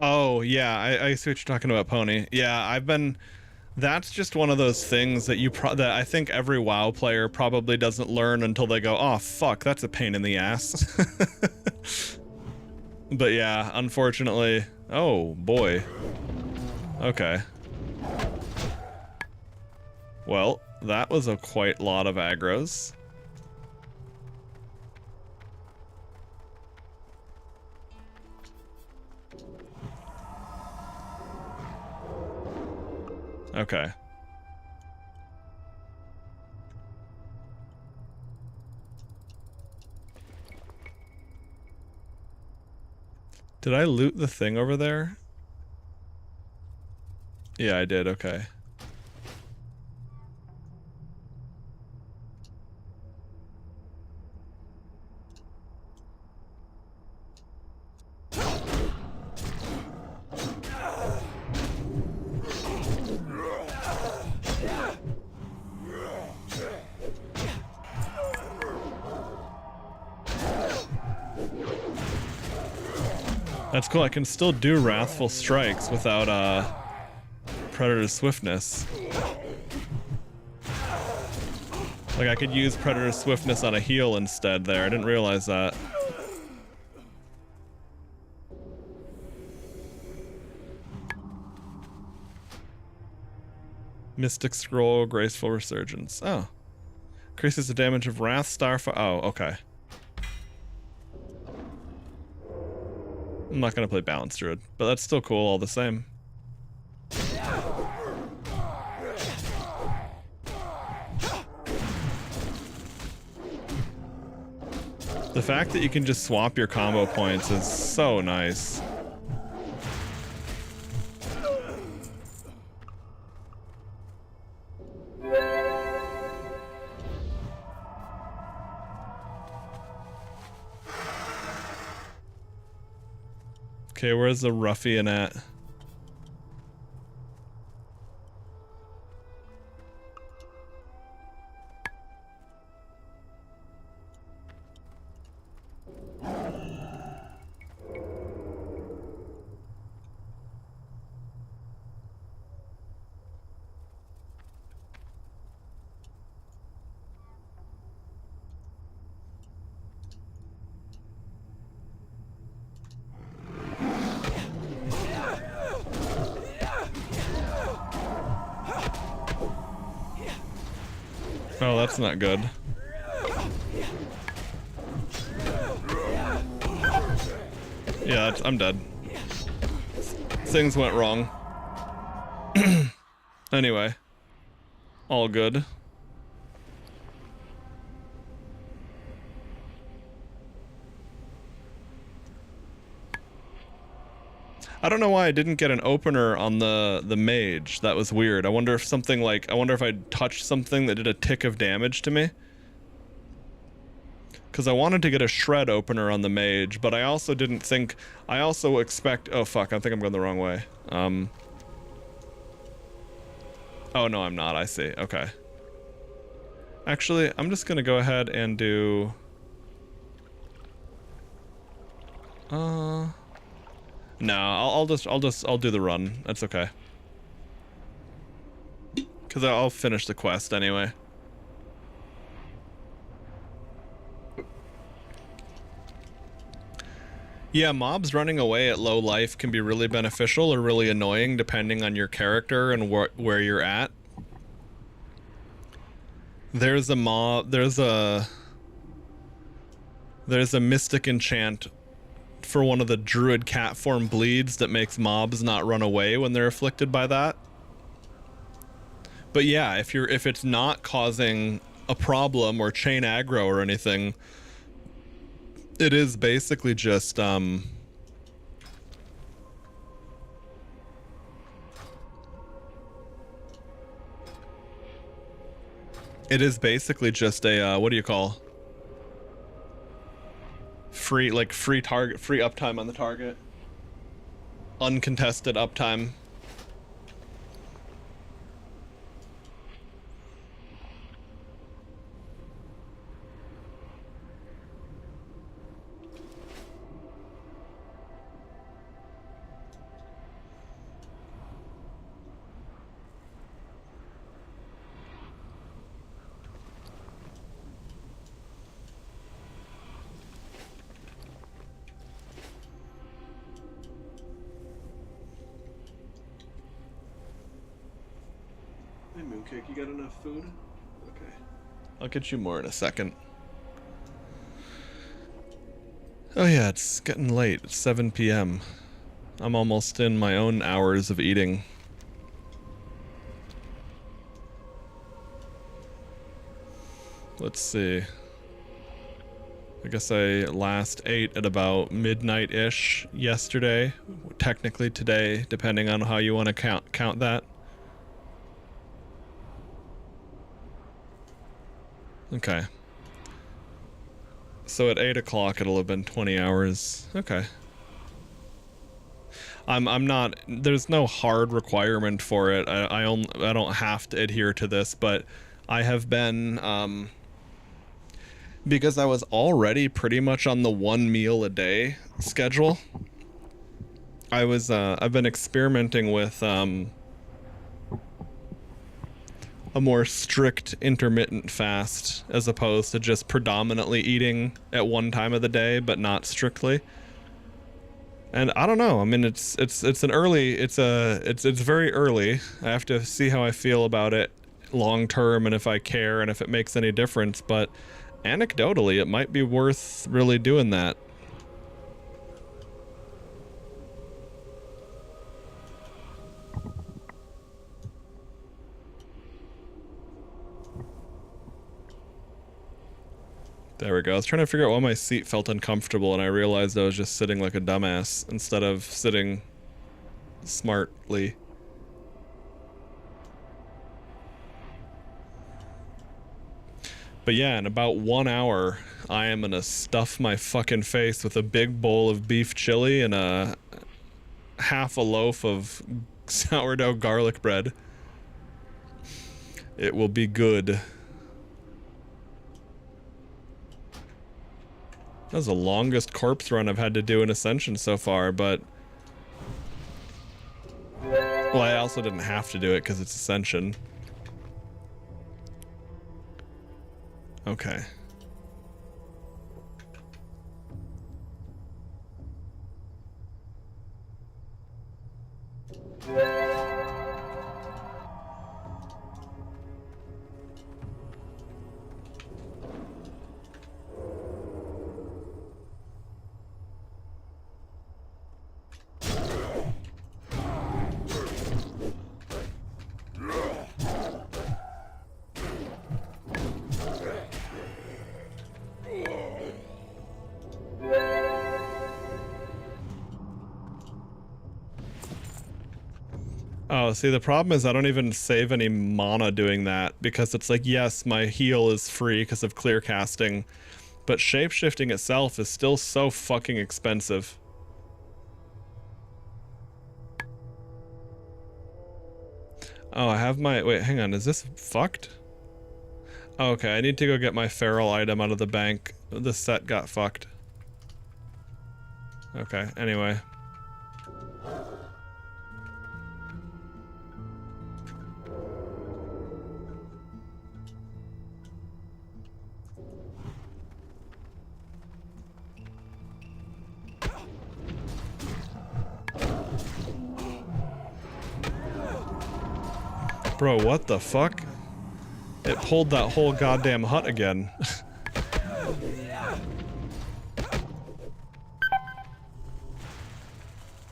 Oh, yeah, I see what you're talking about, Pony. Yeah, that's just one of those things that that I think every WoW player probably doesn't learn until they go, oh, fuck, that's a pain in the ass. But yeah, unfortunately, oh, boy. Okay. Well, that was a quite lot of aggros. Okay. Did I loot the thing over there? Yeah, I did. Okay. That's cool. I can still do Wrathful Strikes without Predator's Swiftness. Like, I could use Predator's Swiftness on a heal instead there. I didn't realize that. Mystic Scroll, Graceful Resurgence. Oh. Increases the damage of Wrath Starfire. Oh, okay. I'm not going to play Balanced Druid, but that's still cool all the same. The fact that you can just swap your combo points is so nice. Okay, where's the ruffian at? Oh, that's not good. Yeah, I'm dead. Things went wrong. Anyway. All good. I don't know why I didn't get an opener on the mage. That was weird. I wonder if something like, I wonder if I touched something that did a tick of damage to me. Because I wanted to get a shred opener on the mage, but I also didn't think, I also expect, oh fuck, I think I'm going the wrong way. Oh no, I'm not, I see, okay. Actually, I'm just gonna go ahead and do, no, I'll do the run. That's okay. Cause I'll finish the quest anyway. Yeah, mobs running away at low life can be really beneficial or really annoying depending on your character and where you're at. There's a mob, there's a mystic enchant for one of the druid cat form bleeds that makes mobs not run away when they're afflicted by that. But yeah, if it's not causing a problem or chain aggro or anything, it is basically just it is basically just a what do you call? Free target, free uptime on the target. Uncontested uptime. Hey Mooncake, you got enough food? Okay. I'll get you more in a second. Oh yeah, it's getting late. It's 7 p.m. I'm almost in my own hours of eating. Let's see. I guess I last ate at about midnight-ish yesterday. Technically today, depending on how you want to count that. Okay. So at 8 o'clock it'll have been 20 hours. Okay. I'm not, there's no hard requirement for it. I don't have to adhere to this, but I have been because I was already pretty much on the 1 meal a day schedule. I've been experimenting with a more strict intermittent fast as opposed to just predominantly eating at one time of the day, but not strictly. And I don't know. I mean, it's very early. I have to see how I feel about it long term and if I care and if it makes any difference. But anecdotally, it might be worth really doing that. There we go. I was trying to figure out why my seat felt uncomfortable, and I realized I was just sitting like a dumbass instead of sitting smartly. But yeah, in about 1 hour, I am gonna stuff my fucking face with a big bowl of beef chili and a half a loaf of sourdough garlic bread. It will be good. That was the longest corpse run I've had to do in Ascension so far, but... Well, I also didn't have to do it because it's Ascension. Okay. Oh, see, the problem is I don't even save any mana doing that, because it's like, yes, my heal is free because of clear casting, but shapeshifting itself is still so fucking expensive. Oh, I have my... Wait, hang on, is this fucked? Oh, okay, I need to go get my feral item out of the bank. The set got fucked. Okay, anyway. Bro, what the fuck? It pulled that whole goddamn hut again.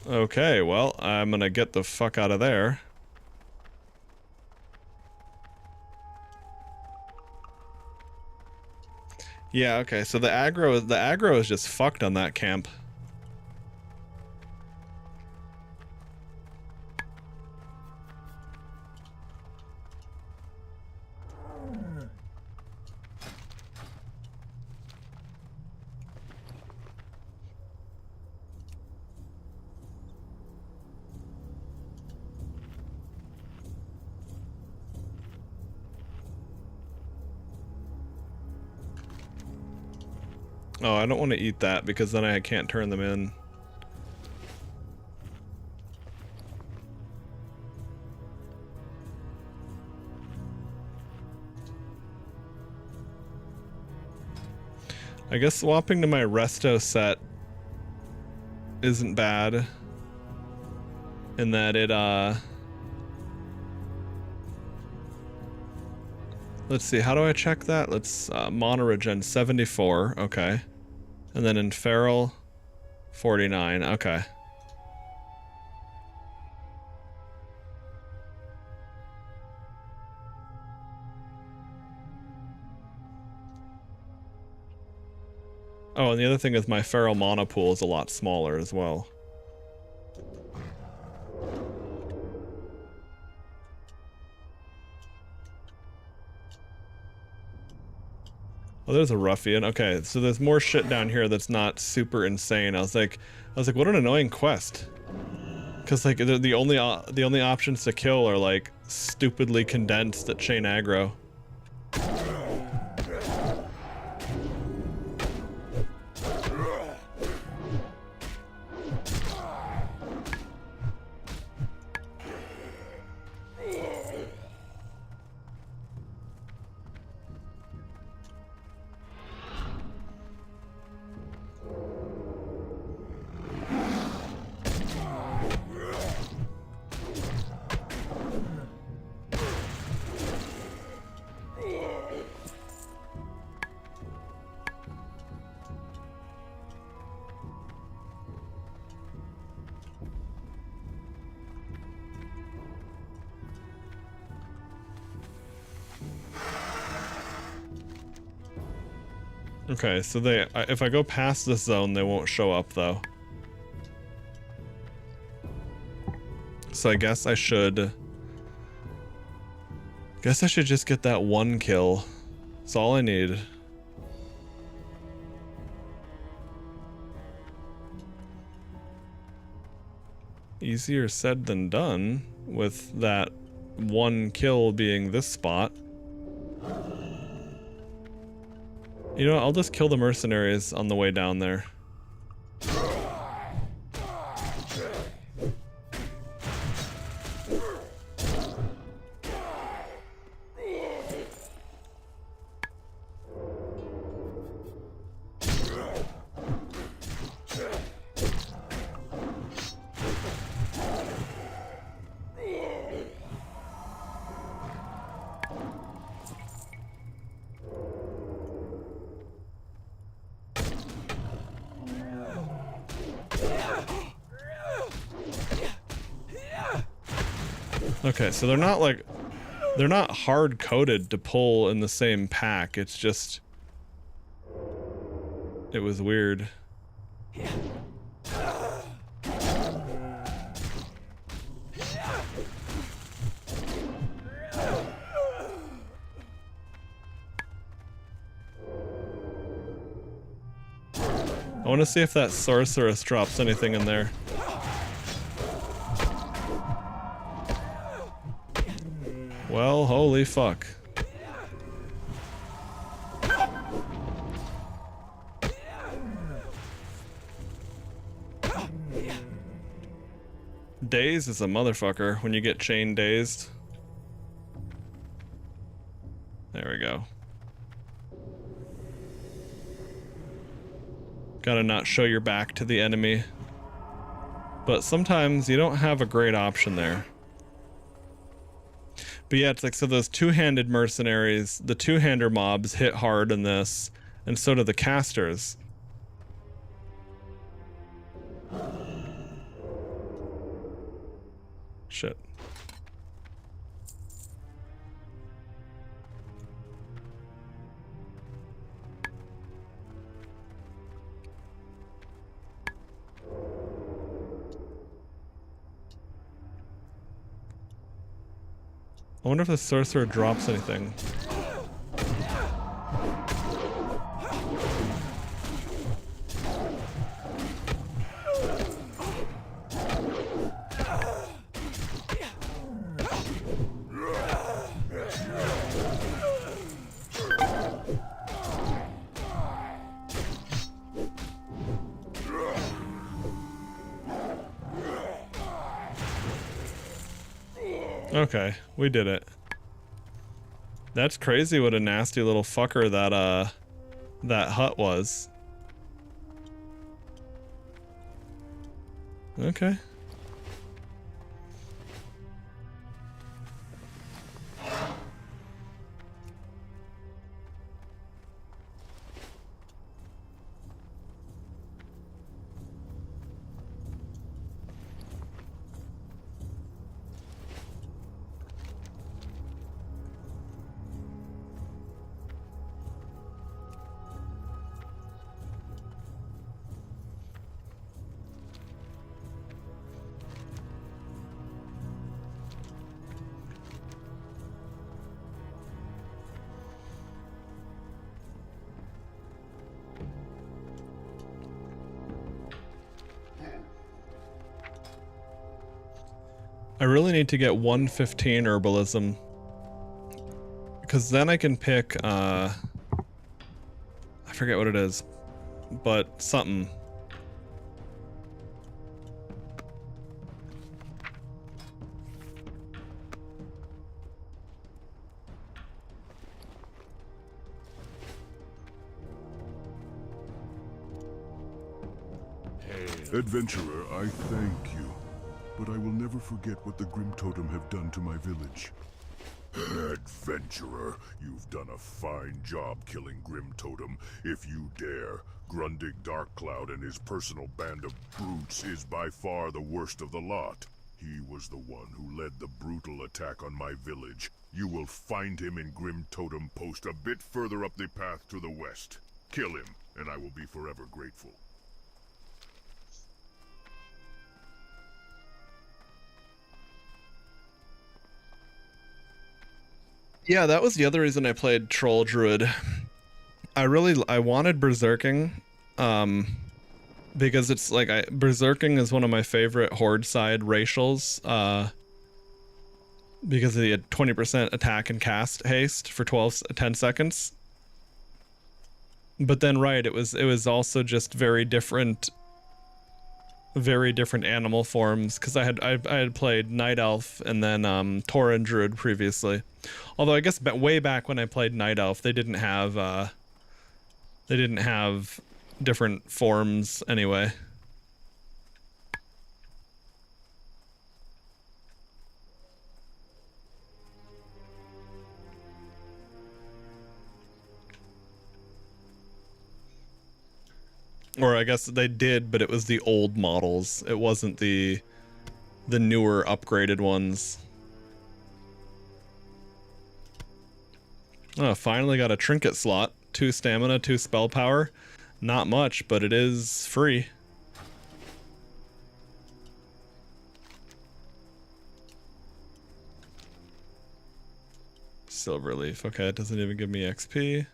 Okay, well, I'm gonna get the fuck out of there. Yeah, okay, so the aggro is just fucked on that camp. Oh, I don't want to eat that because then I can't turn them in. I guess swapping to my resto set isn't bad in that it, let's see, how do I check that? Let's, mana regen 74, okay. And then in feral, 49, okay. Oh, and the other thing is my feral mana pool is a lot smaller as well. Oh, there's a ruffian. Okay, so there's more shit down here that's not super insane. I was like, what an annoying quest. Cause like the only options to kill are like stupidly condensed at chain aggro. Okay, so if I go past this zone, they won't show up though. So I guess I should just get that one kill. That's all I need. Easier said than done, with that one kill being this spot. You know what, I'll just kill the mercenaries on the way down there. Okay, so they're not hard coded to pull in the same pack. It's just, it was weird. I want to see if that sorceress drops anything in there. Well, holy fuck. Daze is a motherfucker when you get chain dazed. There we go. Gotta not show your back to the enemy. But sometimes you don't have a great option there. But yeah, it's like, so those two-handed mercenaries, the two-hander mobs hit hard in this, and so do the casters. Shit. I wonder if the sorcerer drops anything. Okay, we did it. That's crazy what a nasty little fucker that hut was. Okay. I really need to get 115 herbalism, because then I can pick, I forget what it is, but something. Adventurer, I thank you. But I will never forget what the Grim Totem have done to my village. Adventurer, you've done a fine job killing Grim Totem. If you dare, Grundig Darkcloud and his personal band of brutes is by far the worst of the lot. He was the one who led the brutal attack on my village. You will find him in Grim Totem Post a bit further up the path to the west. Kill him, and I will be forever grateful. Yeah, that was the other reason I played Troll Druid. I wanted Berserking, because it's like Berserking is one of my favorite Horde side racials, because of the 20% attack and cast haste for 10 seconds. But then, right, it was also just very different animal forms, because I had played Night Elf and then Tauren Druid previously. Although I guess way back when I played Night Elf, they didn't have different forms anyway. Or I guess they did, but it was the old models. It wasn't the newer upgraded ones. Oh, finally got a trinket slot. 2 stamina, 2 spell power. Not much, but it is free. Silverleaf. Okay, it doesn't even give me XP.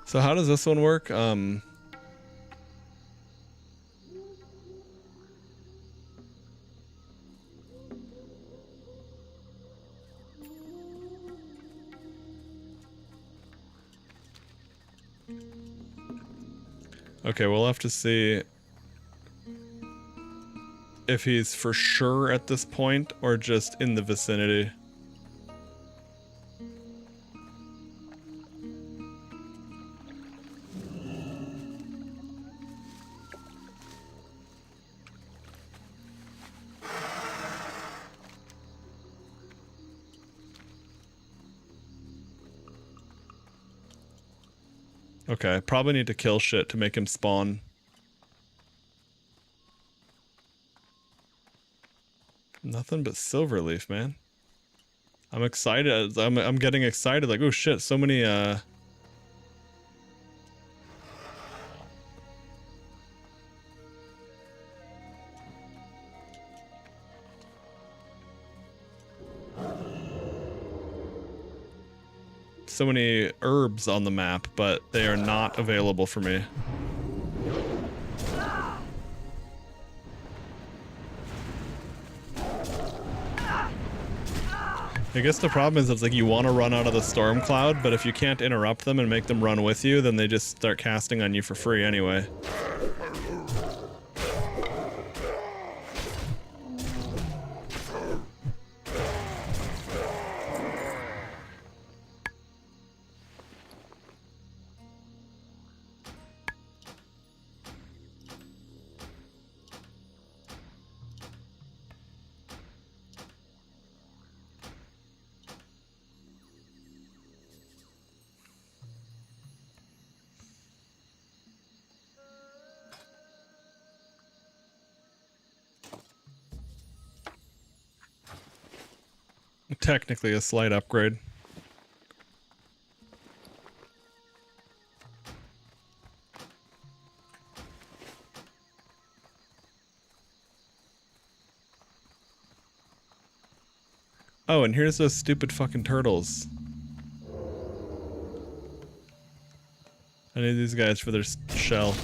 So how does this one work? Okay, we'll have to see if he's for sure at this point or just in the vicinity. Okay, probably need to kill shit to make him spawn. Nothing but Silverleaf, man. I'm excited. I'm getting excited. Like, oh shit, so many so many herbs on the map, but they are not available for me. I guess the problem is it's like you want to run out of the storm cloud, but if you can't interrupt them and make them run with you, then they just start casting on you for free anyway. Technically a slight upgrade. Oh, and here's those stupid fucking turtles. I need these guys for their shell.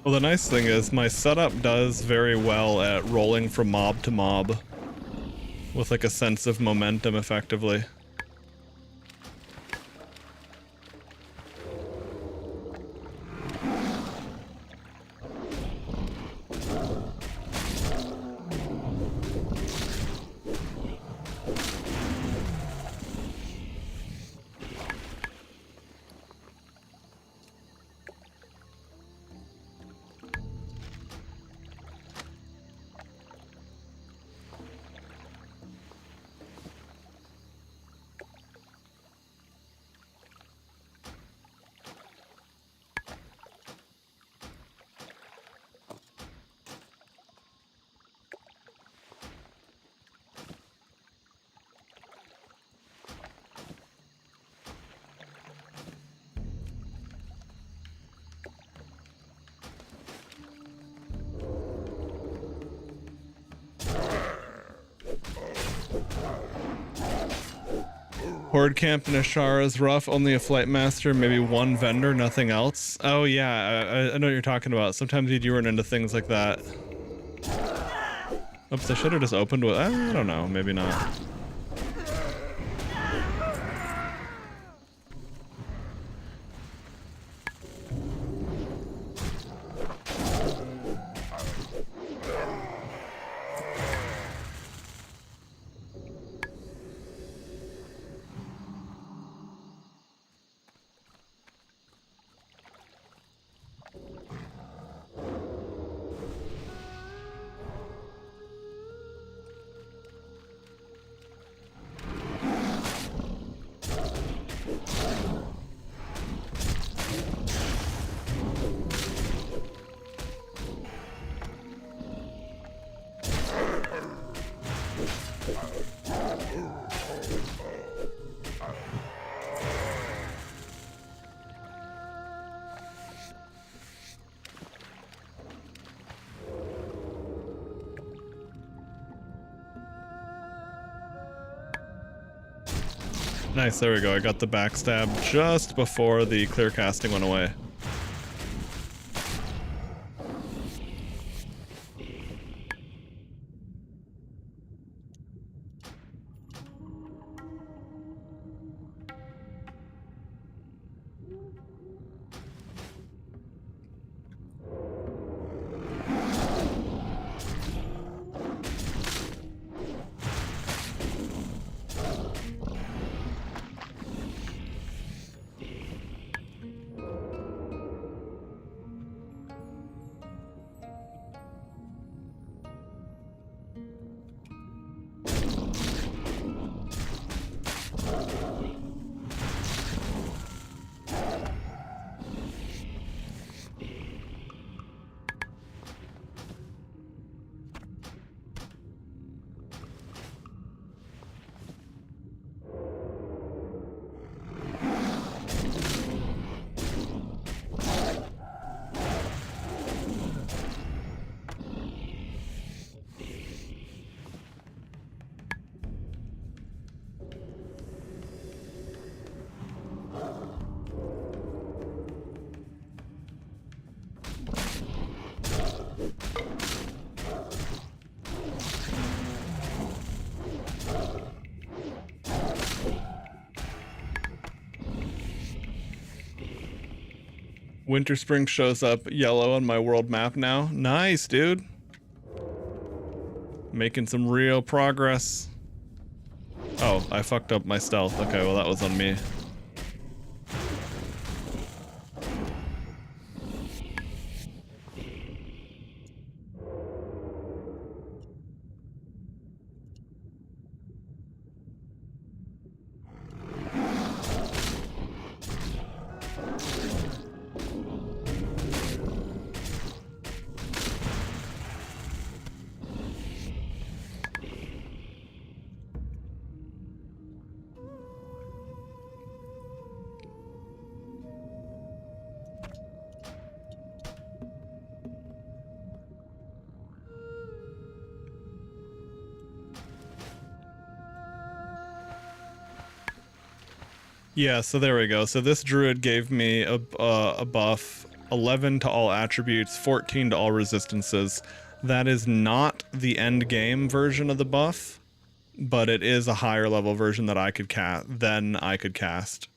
Well, the nice thing is my setup does very well at rolling from mob to mob with like a sense of momentum effectively. Horde camp in Ashara is rough. Only a flight master, maybe one vendor, nothing else. Oh yeah, I know what you're talking about. Sometimes you do run into things like that. Oops, I should have just opened with. I don't know, maybe not. Nice, there we go. I got the backstab just before the clear casting went away. Winter Spring shows up yellow on my world map now. Nice, dude. Making some real progress. Oh, I fucked up my stealth. Okay, well that was on me. Yeah, so there we go. So this druid gave me a buff 11 to all attributes, 14 to all resistances. That is not the end game version of the buff, but it is a higher level version that I could cast.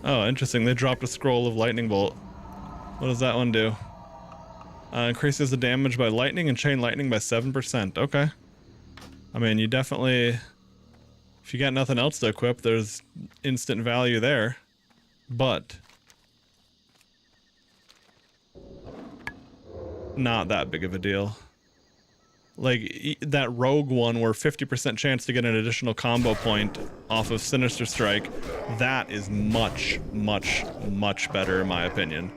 Oh, interesting. They dropped a scroll of lightning bolt. What does that one do? Increases the damage by lightning and chain lightning by 7%. Okay. I mean, you definitely... If you got nothing else to equip, there's instant value there. But... not that big of a deal. Like, that rogue one where 50% chance to get an additional combo point off of Sinister Strike, that is much, much, much better in my opinion.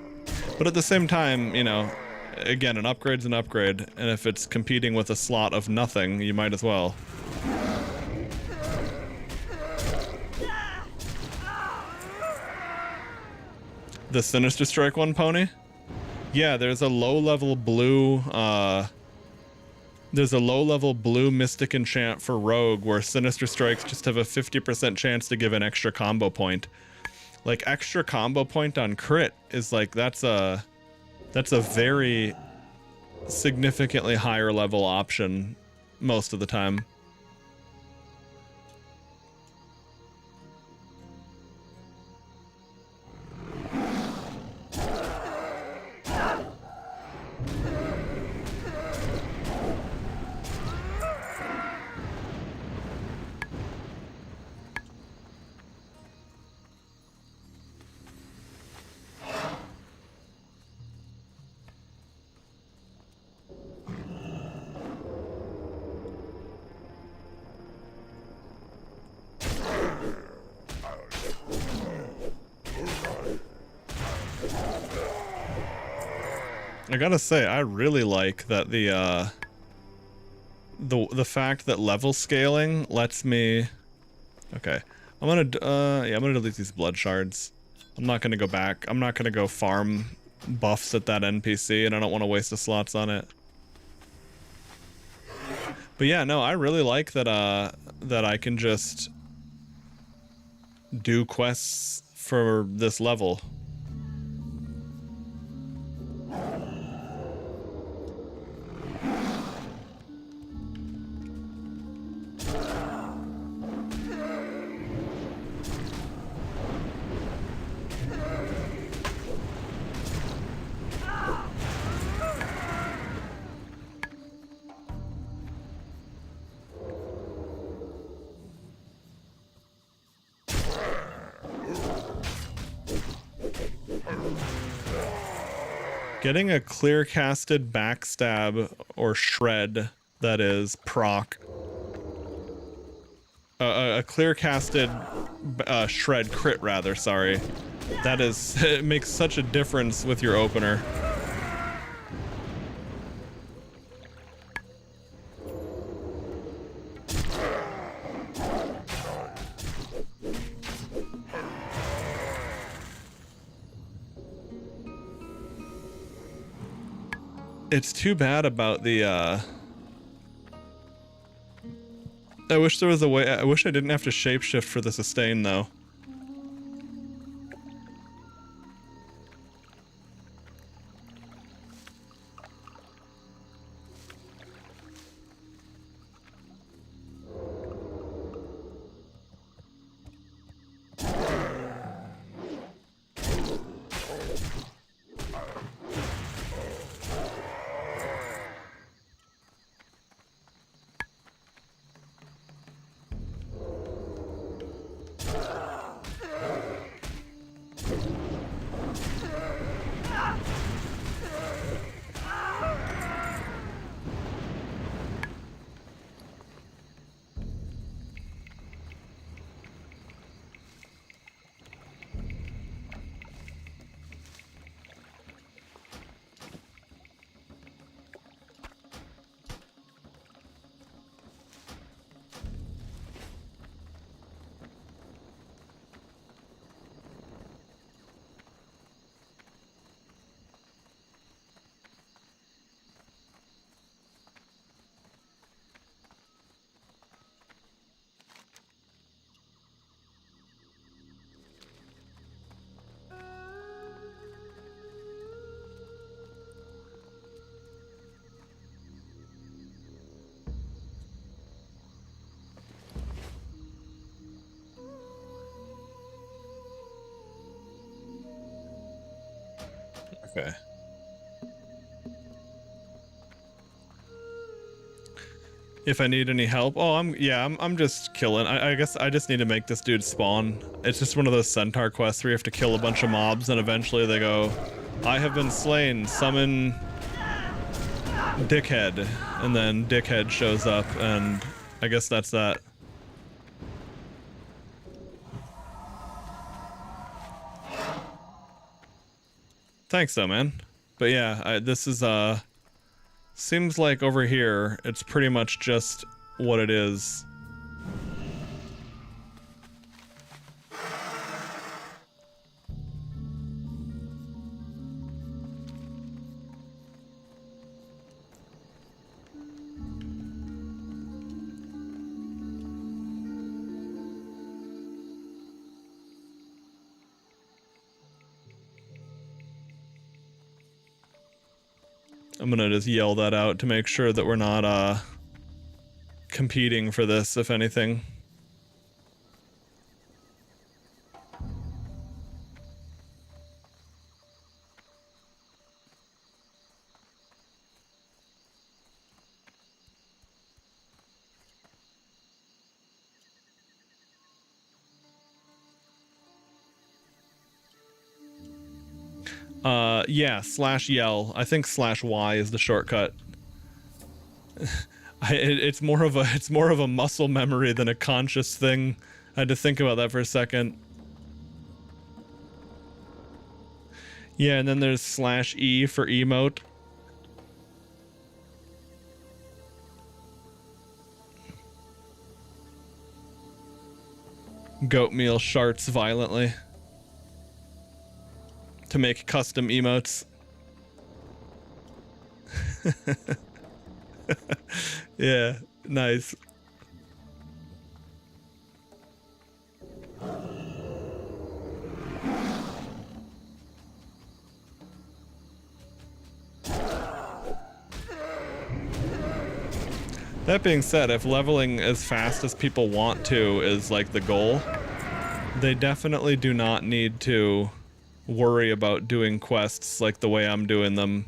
But at the same time, you know, again, an upgrade's an upgrade, and if it's competing with a slot of nothing, you might as well. The Sinister Strike one, Pony? Yeah, there's a low-level blue, there's a low-level blue Mystic Enchant for Rogue where Sinister Strikes just have a 50% chance to give an extra combo point. Like, extra combo point on crit is like, that's a very significantly higher level option most of the time. I gotta say, I really like that the fact that level scaling lets me... Okay, I'm gonna delete these blood shards. I'm not gonna go back. I'm not gonna go farm buffs at that NPC, and I don't want to waste the slots on it. But yeah, no, I really like that that I can just do quests for this level. Getting a clear-casted backstab or shred, that is, proc. A clear-casted shred crit, rather, sorry. That is, it makes such a difference with your opener. It's too bad about the, I wish there was a way, I wish I didn't have to shapeshift for the sustain, though. Okay. If I need any help, oh, I'm just killing. I guess I just need to make this dude spawn. It's just one of those centaur quests where you have to kill a bunch of mobs, and eventually they go, "I have been slain. Summon Dickhead," and then Dickhead shows up, and I guess that's that. Thanks though, man. But yeah, this is seems like over here it's pretty much just what it is. I'm gonna just yell that out to make sure that we're not competing for this, if anything. Yeah, /yell. I think /y is the shortcut. It's more of a muscle memory than a conscious thing. I had to think about that for a second. Yeah, and then there's /e for emote. Goat meal sharts violently to make custom emotes. Yeah, nice. That being said, if leveling as fast as people want to is like the goal, they definitely do not need to worry about doing quests like the way I'm doing them.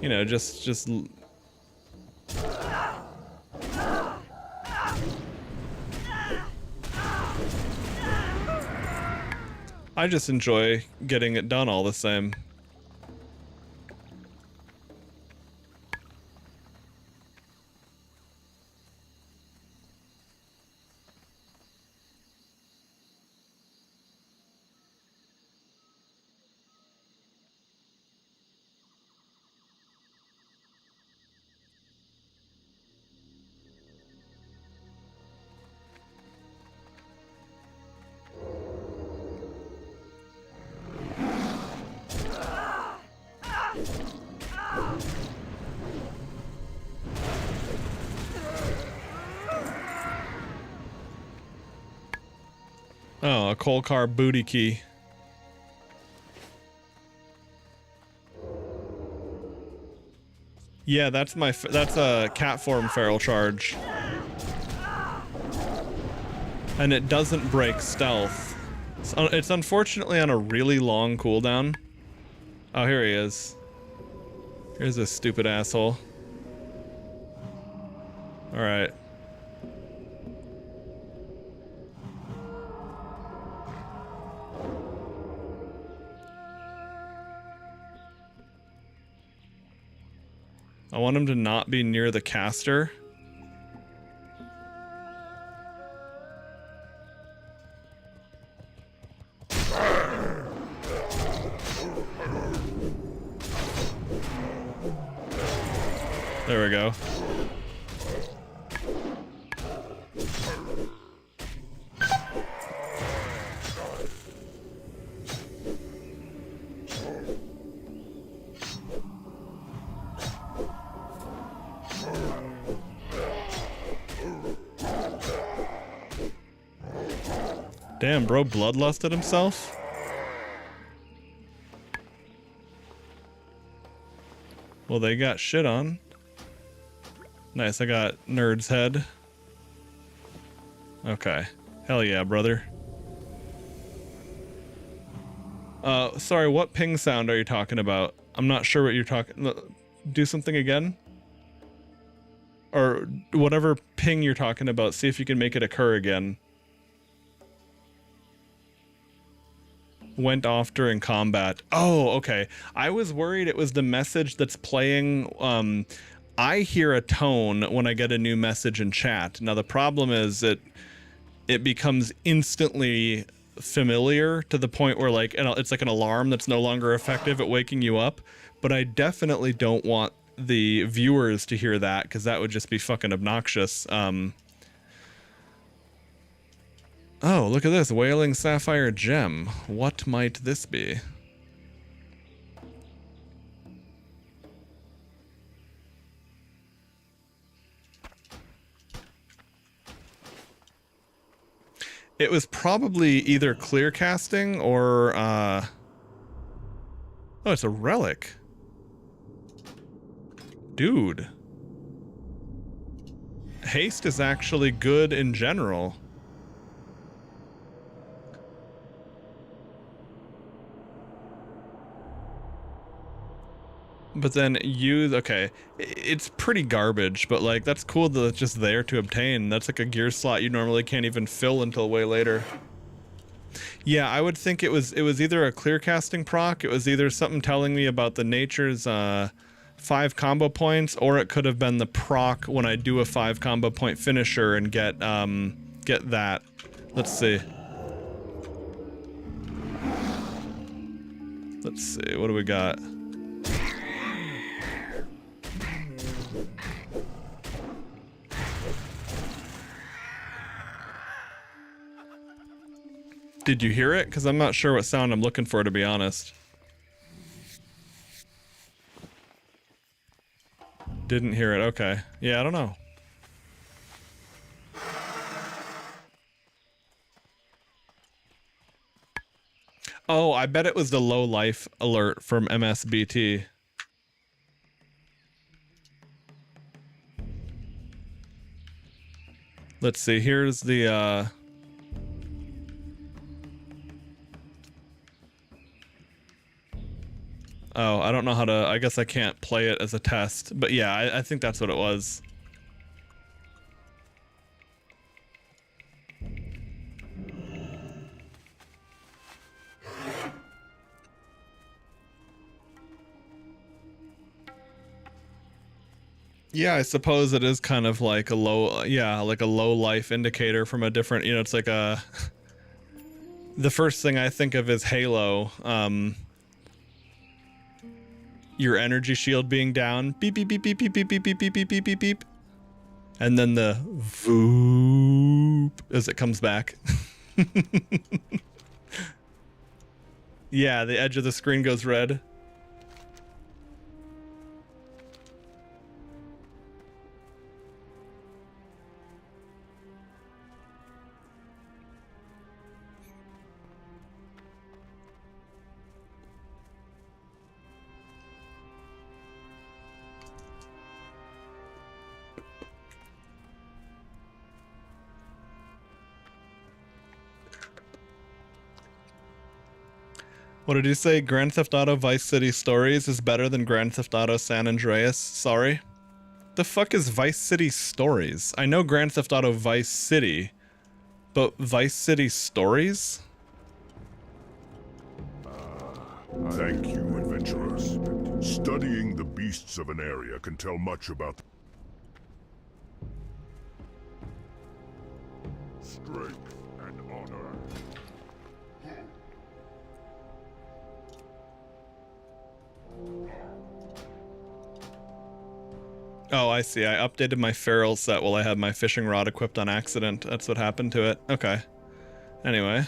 You know, just I just enjoy getting it done all the same. Oh, a coal car booty key. Yeah, that's a cat form feral charge. And it doesn't break stealth. It's unfortunately on a really long cooldown. Oh, here he is. Here's this stupid asshole. Alright. I want him to not be near the caster. There we go. Damn, bro, bloodlusted himself? Well, they got shit on. Nice, I got Nerd's head. Okay. Hell yeah, brother. Sorry, what ping sound are you talking about? I'm not sure what you're talking. Do something again? Or whatever ping you're talking about, see if you can make it occur again. Went off during combat. Oh, okay. I was worried it was the message that's playing. I hear a tone when I get a new message in chat. Now the problem is that it becomes instantly familiar to the point where like it's like an alarm that's no longer effective at waking you up. But I definitely don't want the viewers to hear that, because that would just be fucking obnoxious. Oh, look at this wailing sapphire gem. What might this be? It was probably either clear casting or oh, it's a relic. Dude. Haste is actually good in general. But then use, okay, it's pretty garbage, but like that's cool that it's just there to obtain. That's like a gear slot you normally can't even fill until way later. Yeah, I would think it was either a clear casting proc, it was either something telling me about the nature's 5 combo points, or it could have been the proc when I do a 5 combo point finisher and get that. Let's see. Let's see, what do we got? Did you hear it? Because I'm not sure what sound I'm looking for, to be honest. Didn't hear it. Okay. Yeah, I don't know. Oh, I bet it was the low life alert from MSBT. Let's see. Here's the oh, I don't know how to, I guess I can't play it as a test, but yeah, I think that's what it was. Yeah, I suppose it is kind of like a low, yeah, like a low life indicator from a different, you know, it's like a, the first thing I think of is Halo, your energy shield being down, beep, beep, beep, beep, beep, beep, beep, beep, beep, beep, beep, beep, beep. And then the voop as it comes back. Yeah, the edge of the screen goes red. What did you say? Grand Theft Auto Vice City Stories is better than Grand Theft Auto San Andreas? Sorry? The fuck is Vice City Stories? I know Grand Theft Auto Vice City, but Vice City Stories? Thank you, adventurers. Studying the beasts of an area can tell much about strength and honor. Oh, I see. I updated my feral set while I had my fishing rod equipped on accident. That's what happened to it. Okay. Anyway.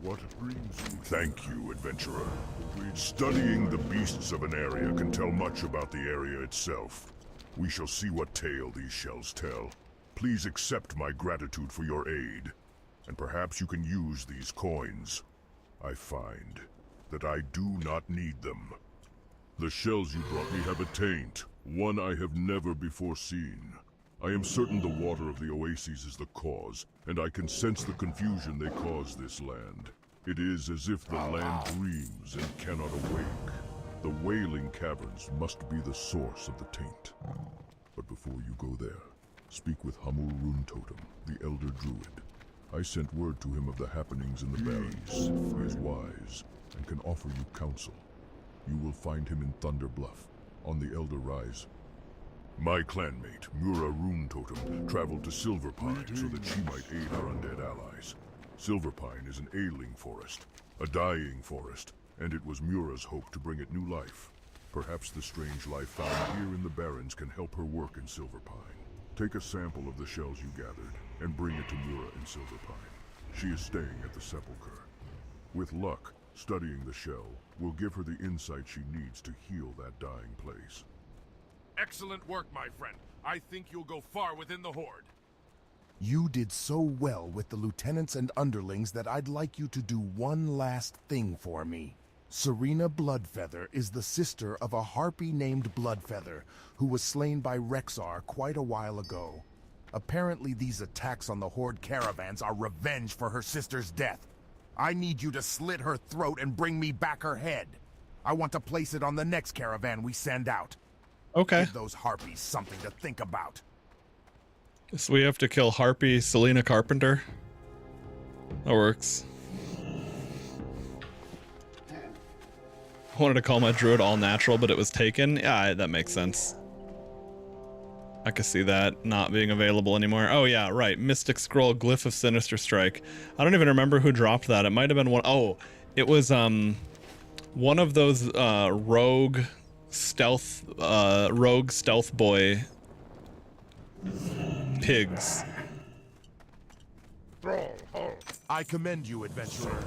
What brings you? Thank you, adventurer. Studying the beasts of an area can tell much about the area itself. We shall see what tale these shells tell. Please accept my gratitude for your aid, and perhaps you can use these coins. I find that I do not need them. The shells you brought me have a taint, one I have never before seen. I am certain the water of the oases is the cause, and I can sense the confusion they cause this land. It is as if the land dreams and cannot awake. The Wailing Caverns must be the source of the taint. But before you go there, speak with Hummel Runetotem, the Elder Druid. I sent word to him of the happenings in the Barrens. He is wise and can offer you counsel. You will find him in Thunder Bluff, on the Elder Rise. My clanmate, Mura Runetotem, traveled to Silverpine so that she might aid our undead allies. Silverpine is an ailing forest, a dying forest, and it was Mura's hope to bring it new life. Perhaps the strange life found here in the Barrens can help her work in Silverpine. Take a sample of the shells you gathered, and bring it to Mura in Silverpine. She is staying at the Sepulchre. With luck, studying the shell will give her the insight she needs to heal that dying place. Excellent work, my friend. I think you'll go far within the Horde. You did so well with the lieutenants and underlings that I'd like you to do one last thing for me. Serena Bloodfeather is the sister of a harpy named Bloodfeather, who was slain by Rexar quite a while ago. Apparently these attacks on the Horde caravans are revenge for her sister's death. I need you to slit her throat and bring me back her head. I want to place it on the next caravan we send out. Okay. Give those harpies something to think about. So we have to kill Harpy Selena Carpenter. That works. I wanted to call my druid all natural, but it was taken. Yeah, that makes sense. I could see that not being available anymore. Oh yeah, right. Mystic Scroll, Glyph of Sinister Strike. I don't even remember who dropped that. It might have been one. Oh, it was one of those rogue stealth boy pigs. I commend you, adventurer.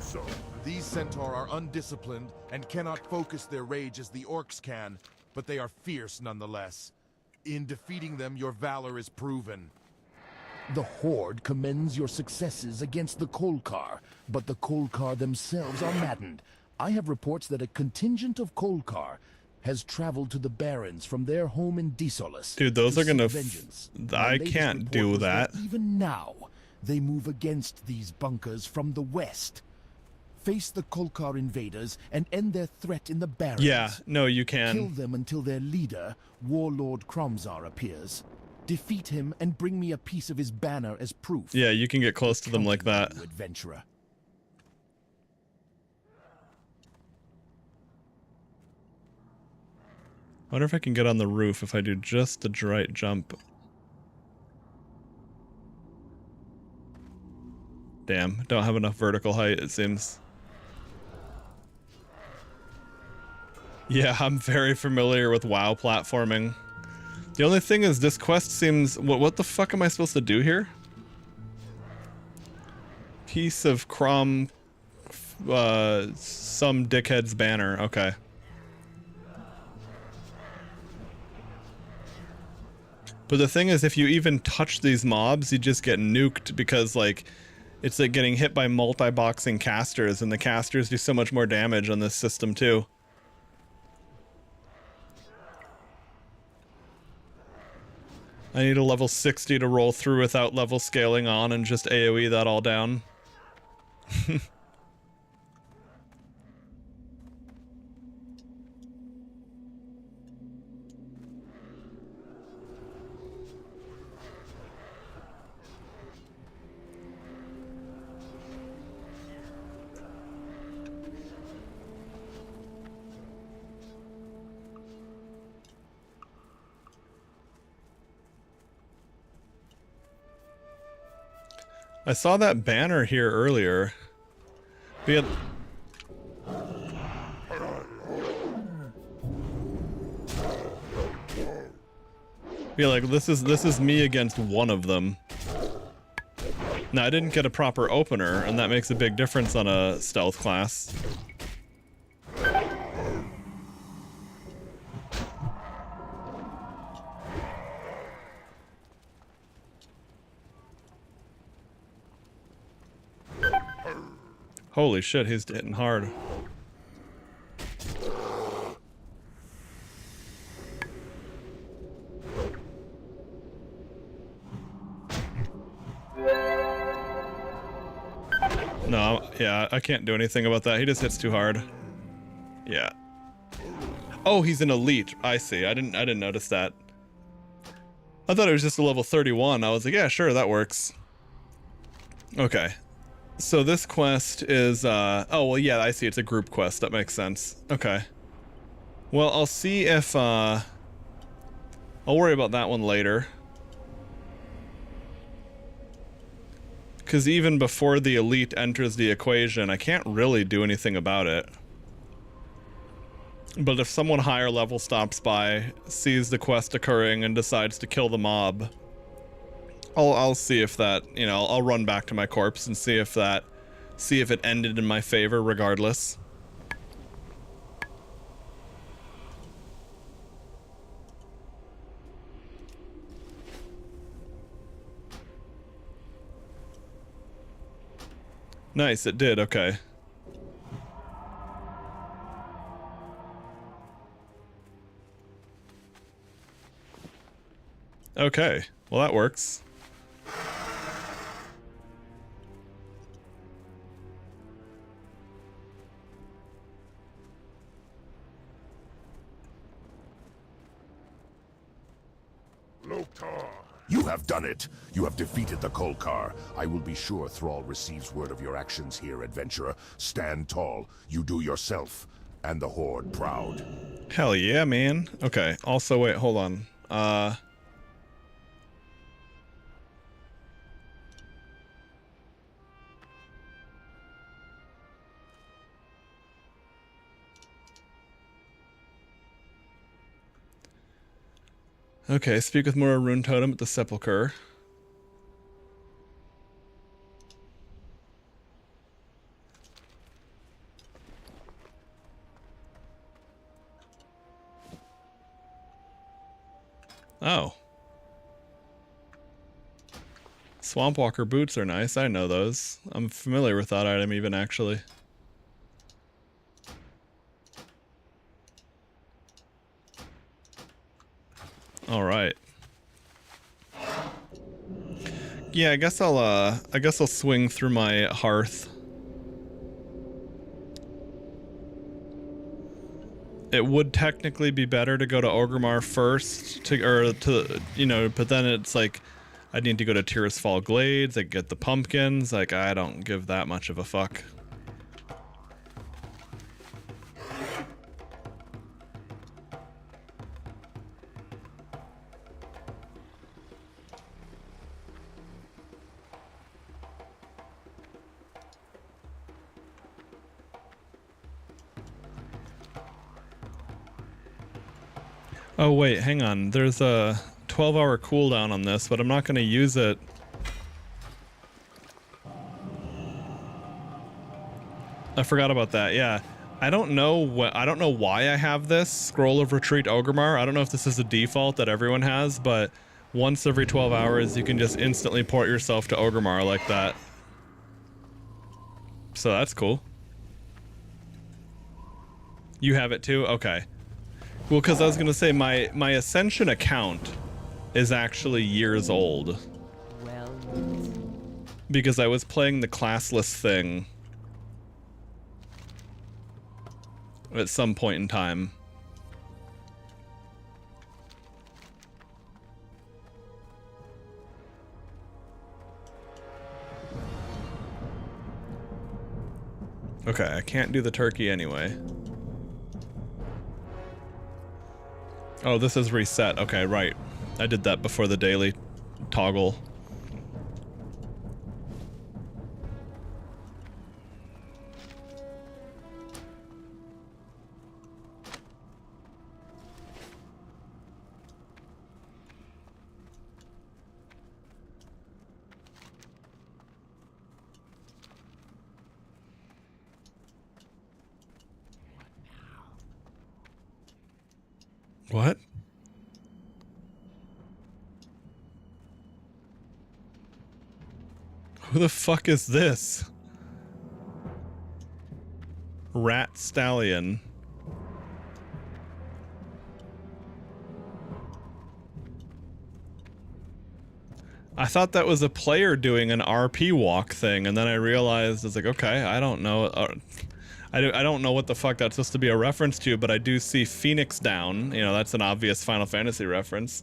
These centaur are undisciplined and cannot focus their rage as the orcs can, but they are fierce nonetheless. In defeating them, your valor is proven. The Horde commends your successes against the Kolkar, but the Kolkar themselves are maddened. I have reports that a contingent of Kolkar has traveled to the Barrens from their home in Desolis. Dude, those are gonna vengeance. I can't do that. Even now, they move against these bunkers from the west. Face the Kolkar invaders and end their threat in the Barrens. Yeah, no, you can. Kill them until their leader, Warlord Kromzar, appears. Defeat him and bring me a piece of his banner as proof. Yeah, you can get close to them like that. You, adventurer. I wonder if I can get on the roof if I do just the right jump. Damn, don't have enough vertical height, it seems. Yeah, I'm very familiar with WoW platforming. The only thing is this quest seems... What the fuck am I supposed to do here? Piece of Crom... some dickhead's banner. Okay. But the thing is, if you even touch these mobs, you just get nuked because, like, it's like getting hit by multi-boxing casters, and the casters do so much more damage on this system, too. I need a level 60 to roll through without level scaling on and just AoE that all down. I saw that banner here earlier. Be like, this is me against one of them. Now, I didn't get a proper opener, and that makes a big difference on a stealth class. Holy shit, he's hitting hard. No, yeah, I can't do anything about that. He just hits too hard. Yeah. Oh, he's an elite. I see. I didn't notice that. I thought it was just a level 31. I was like, yeah, sure, that works. Okay. So this quest is oh, well, yeah, I see. It's a group quest. That makes sense. Okay. Well, I'll see if I'll worry about that one later. Because even before the elite enters the equation, I can't really do anything about it. But if someone higher level stops by, sees the quest occurring, and decides to kill the mob, I'll see if that, you know, I'll run back to my corpse and see if it ended in my favor regardless. Nice, it did, okay. Okay, well that works. You have done it. You have defeated the Kolkar. I will be sure Thrall receives word of your actions here, adventurer. Stand tall. You do yourself and the Horde proud. Hell yeah, man. Okay, also, wait, hold on. Okay, speak with Mura Rune Totem at the Sepulchre. Oh. Swampwalker boots are nice. I know those. I'm familiar with that item even, actually. All right. Yeah, I guess I'll swing through my hearth. It would technically be better to go to Orgrimmar first, you know, but then it's like I need to go to Tirisfal Glades, I get the pumpkins, like I don't give that much of a fuck. Oh wait, hang on. There's a 12-hour cooldown on this, but I'm not going to use it. I forgot about that. Yeah, I don't know why I have this Scroll of Retreat Orgrimmar. I don't know if this is a default that everyone has, but once every 12 hours, you can just instantly port yourself to Orgrimmar like that. So that's cool. You have it too? Okay. Well, because I was gonna say my Ascension account is actually years old. Well, Because I was playing the classless thing at some point in time. Okay, I can't do the turkey anyway. Oh, this is reset. Okay, right. I did that before the daily toggle. What? Who the fuck is this? Rat Stallion. I thought that was a player doing an RP walk thing, and then I realized it's like, okay, I don't know. I don't know what the fuck that's supposed to be a reference to, but I do see Phoenix Down. You know, that's an obvious Final Fantasy reference.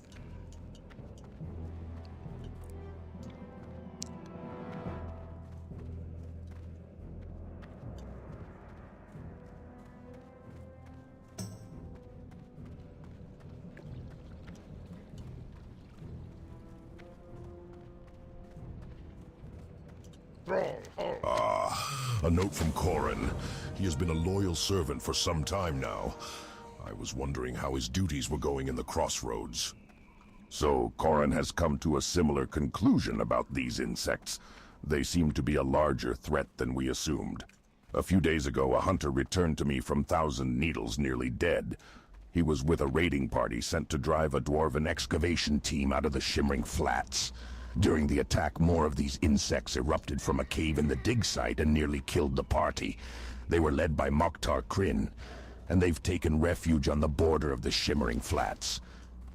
A note from Corrin. He has been a loyal servant for some time now. I was wondering how his duties were going in the crossroads. So Corrin has come to a similar conclusion about these insects. They seem to be a larger threat than we assumed. A few days ago, a hunter returned to me from Thousand Needles nearly dead. He was with a raiding party sent to drive a dwarven excavation team out of the Shimmering Flats. During the attack, more of these insects erupted from a cave in the dig site and nearly killed the party. They were led by Mokhtar Kryn, and they've taken refuge on the border of the Shimmering Flats.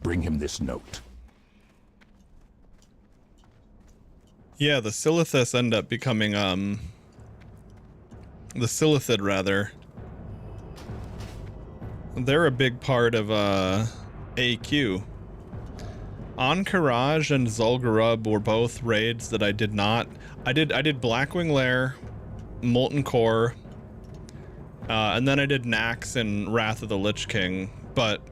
Bring him this note. Yeah, the Silithus end up becoming, the Silithid, rather. They're a big part of, AQ. Ahn'Qiraj and Zul'Gurub were both raids that I did not. I did Blackwing Lair, Molten Core, and then I did Nax and Wrath of the Lich King, but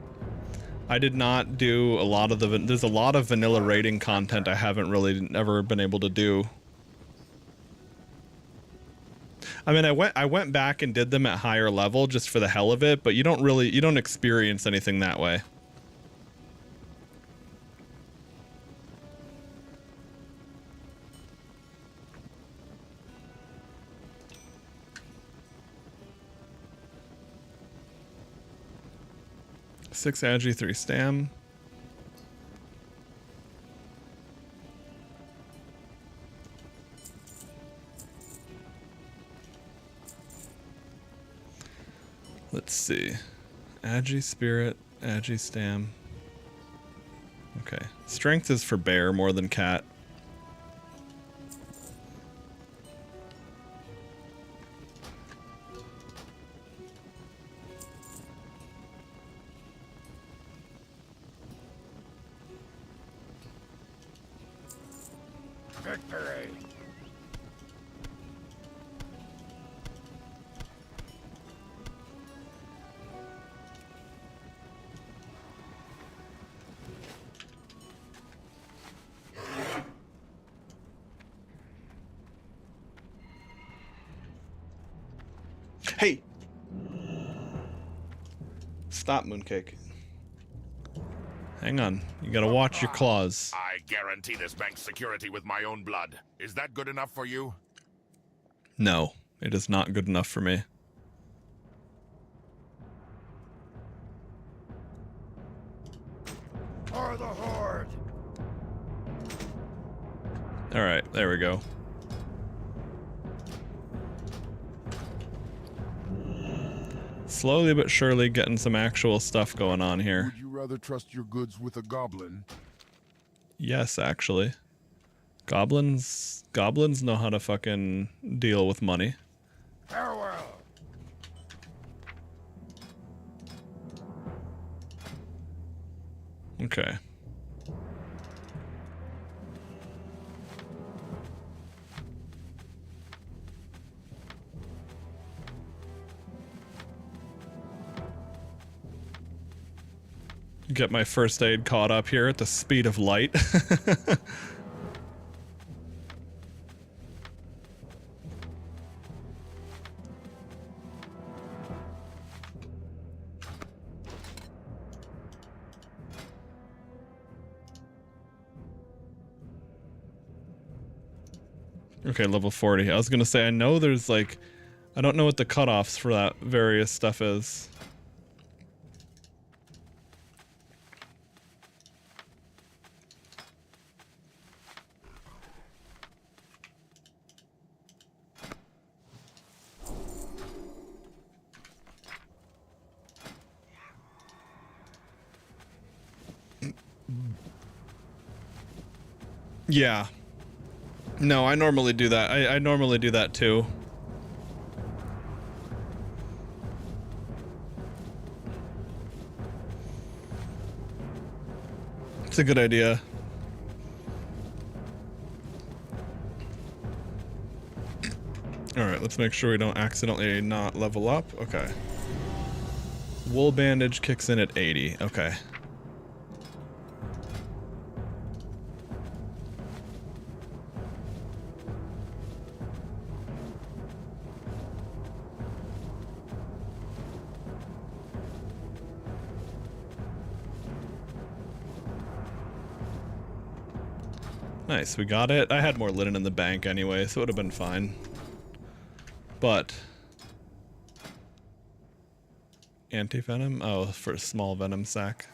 I did not do a lot of the. There's a lot of vanilla raiding content I haven't really ever been able to do. I mean, I went back and did them at higher level just for the hell of it, but you don't experience anything that way. Six Agi, 3 Stam. Let's see. Agi Spirit, Agi Stam. Okay. Strength is for bear more than cat. Victory! Hey! Stop, Mooncake. Hang on. You gotta watch your claws. I guarantee this bank's security with my own blood. Is that good enough for you? No, it is not good enough for me. For the Horde! Alright, there we go. Slowly but surely getting some actual stuff going on here. Would you rather trust your goods with a goblin? Yes, actually. Goblins know how to fucking deal with money. Farewell! Okay. Get my first aid caught up here at the speed of light. Okay, level 40. I was gonna say, I know there's like, I don't know what the cutoffs for that various stuff is. Yeah. No, I normally do that. I normally do that too. It's a good idea. Alright, let's make sure we don't accidentally not level up. Okay. Wool bandage kicks in at 80. Okay. Nice, we got it. I had more linen in the bank anyway, so it would have been fine. But anti-venom? Oh, for a small venom sac.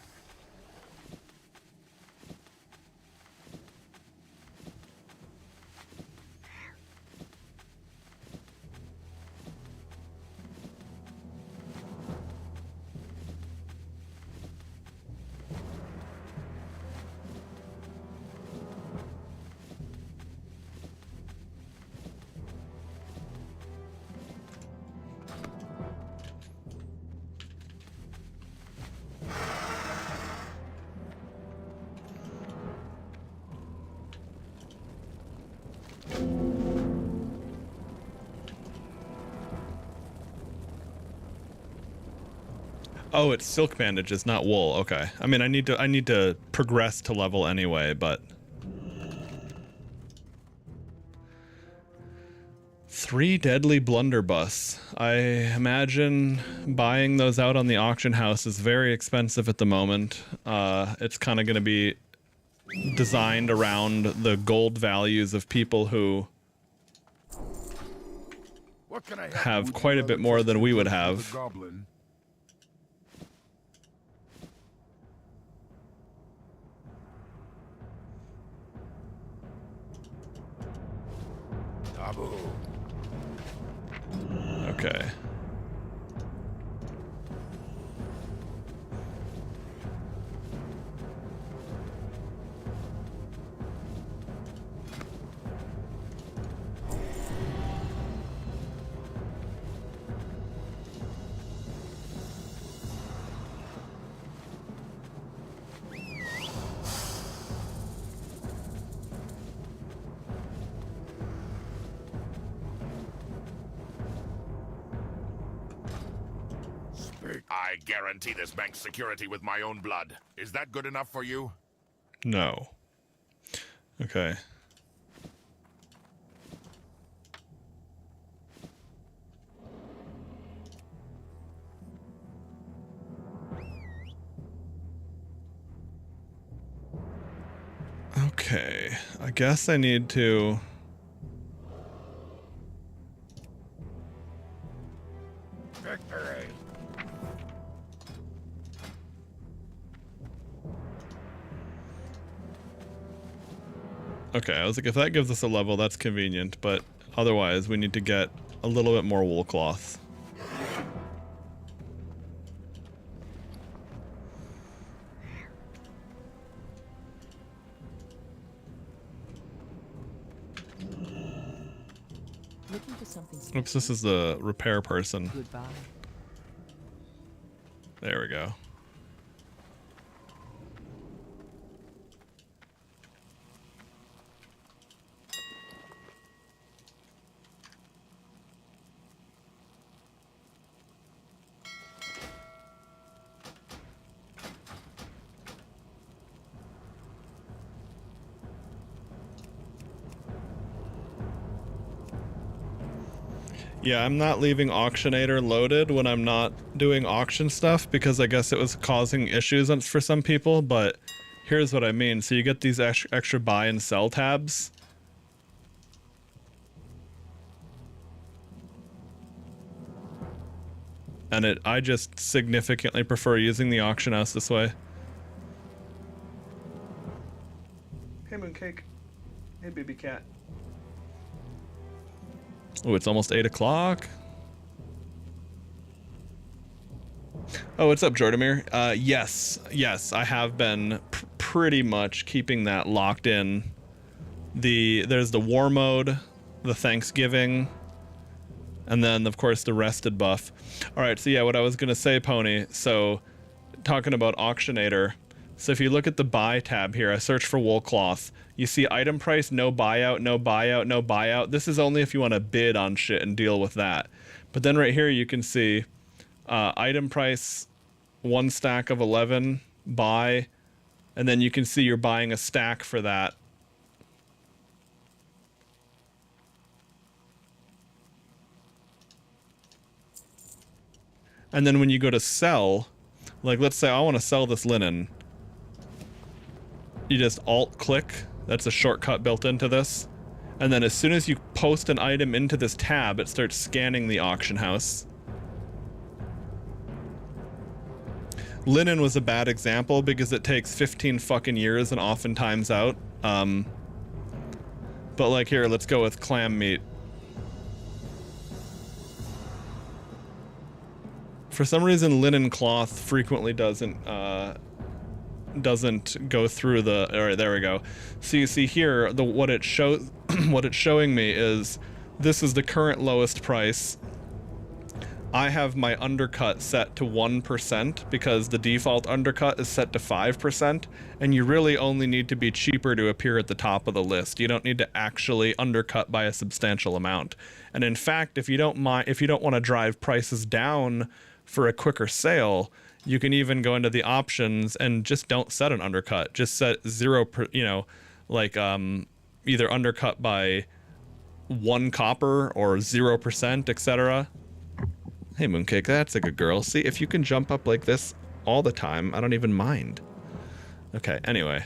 Oh, it's silk bandages, not wool. Okay. I mean, I need to progress to level anyway, but 3 deadly blunderbuss. I imagine buying those out on the auction house is very expensive at the moment. It's kind of going to be designed around the gold values of people who have quite a bit more than we would have. Okay. I guarantee this bank's security with my own blood. Is that good enough for you? No. Okay. Okay. I guess I need to... Victory! Okay, I was like, if that gives us a level, that's convenient, but otherwise we need to get a little bit more wool cloth. Looking for something Oops, this is the repair person. Goodbye. There we go. Yeah, I'm not leaving Auctionator loaded when I'm not doing auction stuff because I guess it was causing issues for some people, but here's what I mean. So you get these extra buy and sell tabs. And I just significantly prefer using the auction house this way. Hey, Mooncake. Hey, baby cat. Oh, it's almost 8 o'clock. Oh, what's up, Jordamir? Yes, I have been pretty much keeping that locked in There's the war mode, the Thanksgiving, and then of course the rested buff. All right, so yeah, what I was gonna say, Pony. So talking about Auctionator. So if you look at the buy tab here, I search for wool cloth. You see item price, no buyout, no buyout, no buyout. This is only if you want to bid on shit and deal with that. But then right here you can see item price, 1 stack of 11, buy, and then you can see you're buying a stack for that. And then when you go to sell, like let's say I want to sell this linen. You just alt click, that's a shortcut built into this. And then as soon as you post an item into this tab, it starts scanning the auction house. Linen was a bad example because it takes 15 fucking years and often times out. But like here, let's go with clam meat. For some reason, linen cloth frequently doesn't go through the. All right, there we go. So you see here, what it shows, what it's showing me is this is the current lowest price. I have my undercut set to 1% because the default undercut is set to 5%, and you really only need to be cheaper to appear at the top of the list. You don't need to actually undercut by a substantial amount. And in fact, if you don't want to drive prices down for a quicker sale, you can even go into the options and just don't set an undercut. Just set 0, like either undercut by 1 copper or 0%, etc. Hey, Mooncake, that's a good girl. See, if you can jump up like this all the time, I don't even mind. Okay, anyway.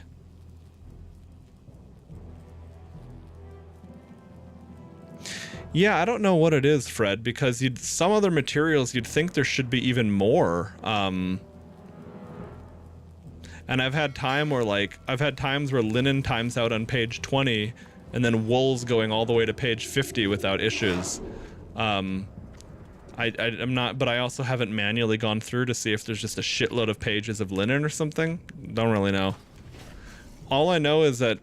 Yeah, I don't know what it is, Fred, because some other materials you'd think there should be even more. And I've had times where linen times out on page 20, and then wool's going all the way to page 50 without issues. I'm not, but I also haven't manually gone through to see if there's just a shitload of pages of linen or something. Don't really know. All I know is that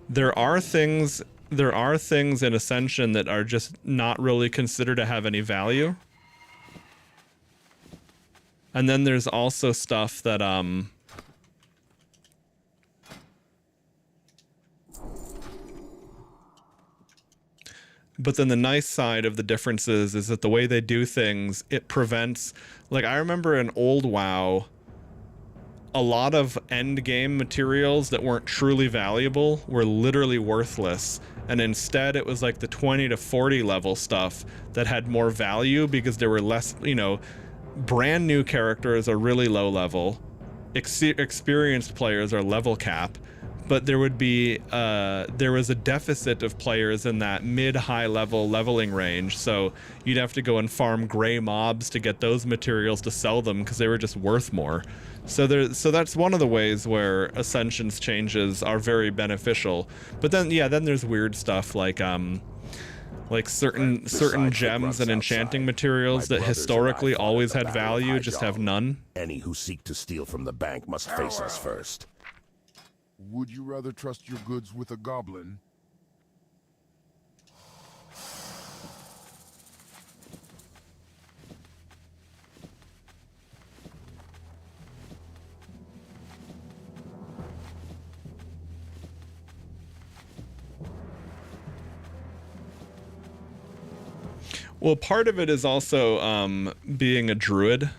there are things in Ascension that are just not really considered to have any value. And then there's also stuff that, but then the nice side of the differences is that the way they do things, it prevents, like I remember in old WoW, a lot of end game materials that weren't truly valuable were literally worthless. And instead it was like the 20 to 40 level stuff that had more value because there were less, brand new characters are really low level. Experienced players are level cap. But there was a deficit of players in that mid-high level leveling range, so you'd have to go and farm gray mobs to get those materials to sell them because they were just worth more. So that's one of the ways where Ascension's changes are very beneficial. But then then there's weird stuff like certain gems and enchanting materials that historically always had value just have none. Any who seek to steal from the bank must face us first. Would you rather trust your goods with a goblin? Well, part of it is also being a druid.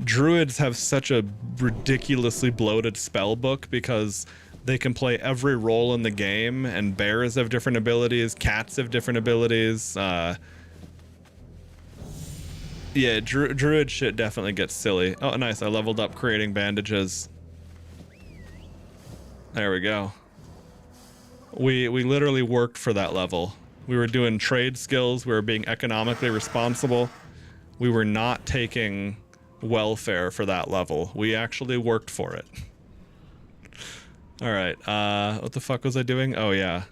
Druids have such a ridiculously bloated spell book because they can play every role in the game, and bears have different abilities, cats have different abilities. Yeah, druid shit definitely gets silly. Oh, nice, I leveled up creating bandages. There we go. We literally worked for that level. We were doing trade skills, we were being economically responsible. We were not taking welfare for that level. We actually worked for it. All right, what the fuck was I doing? Oh yeah.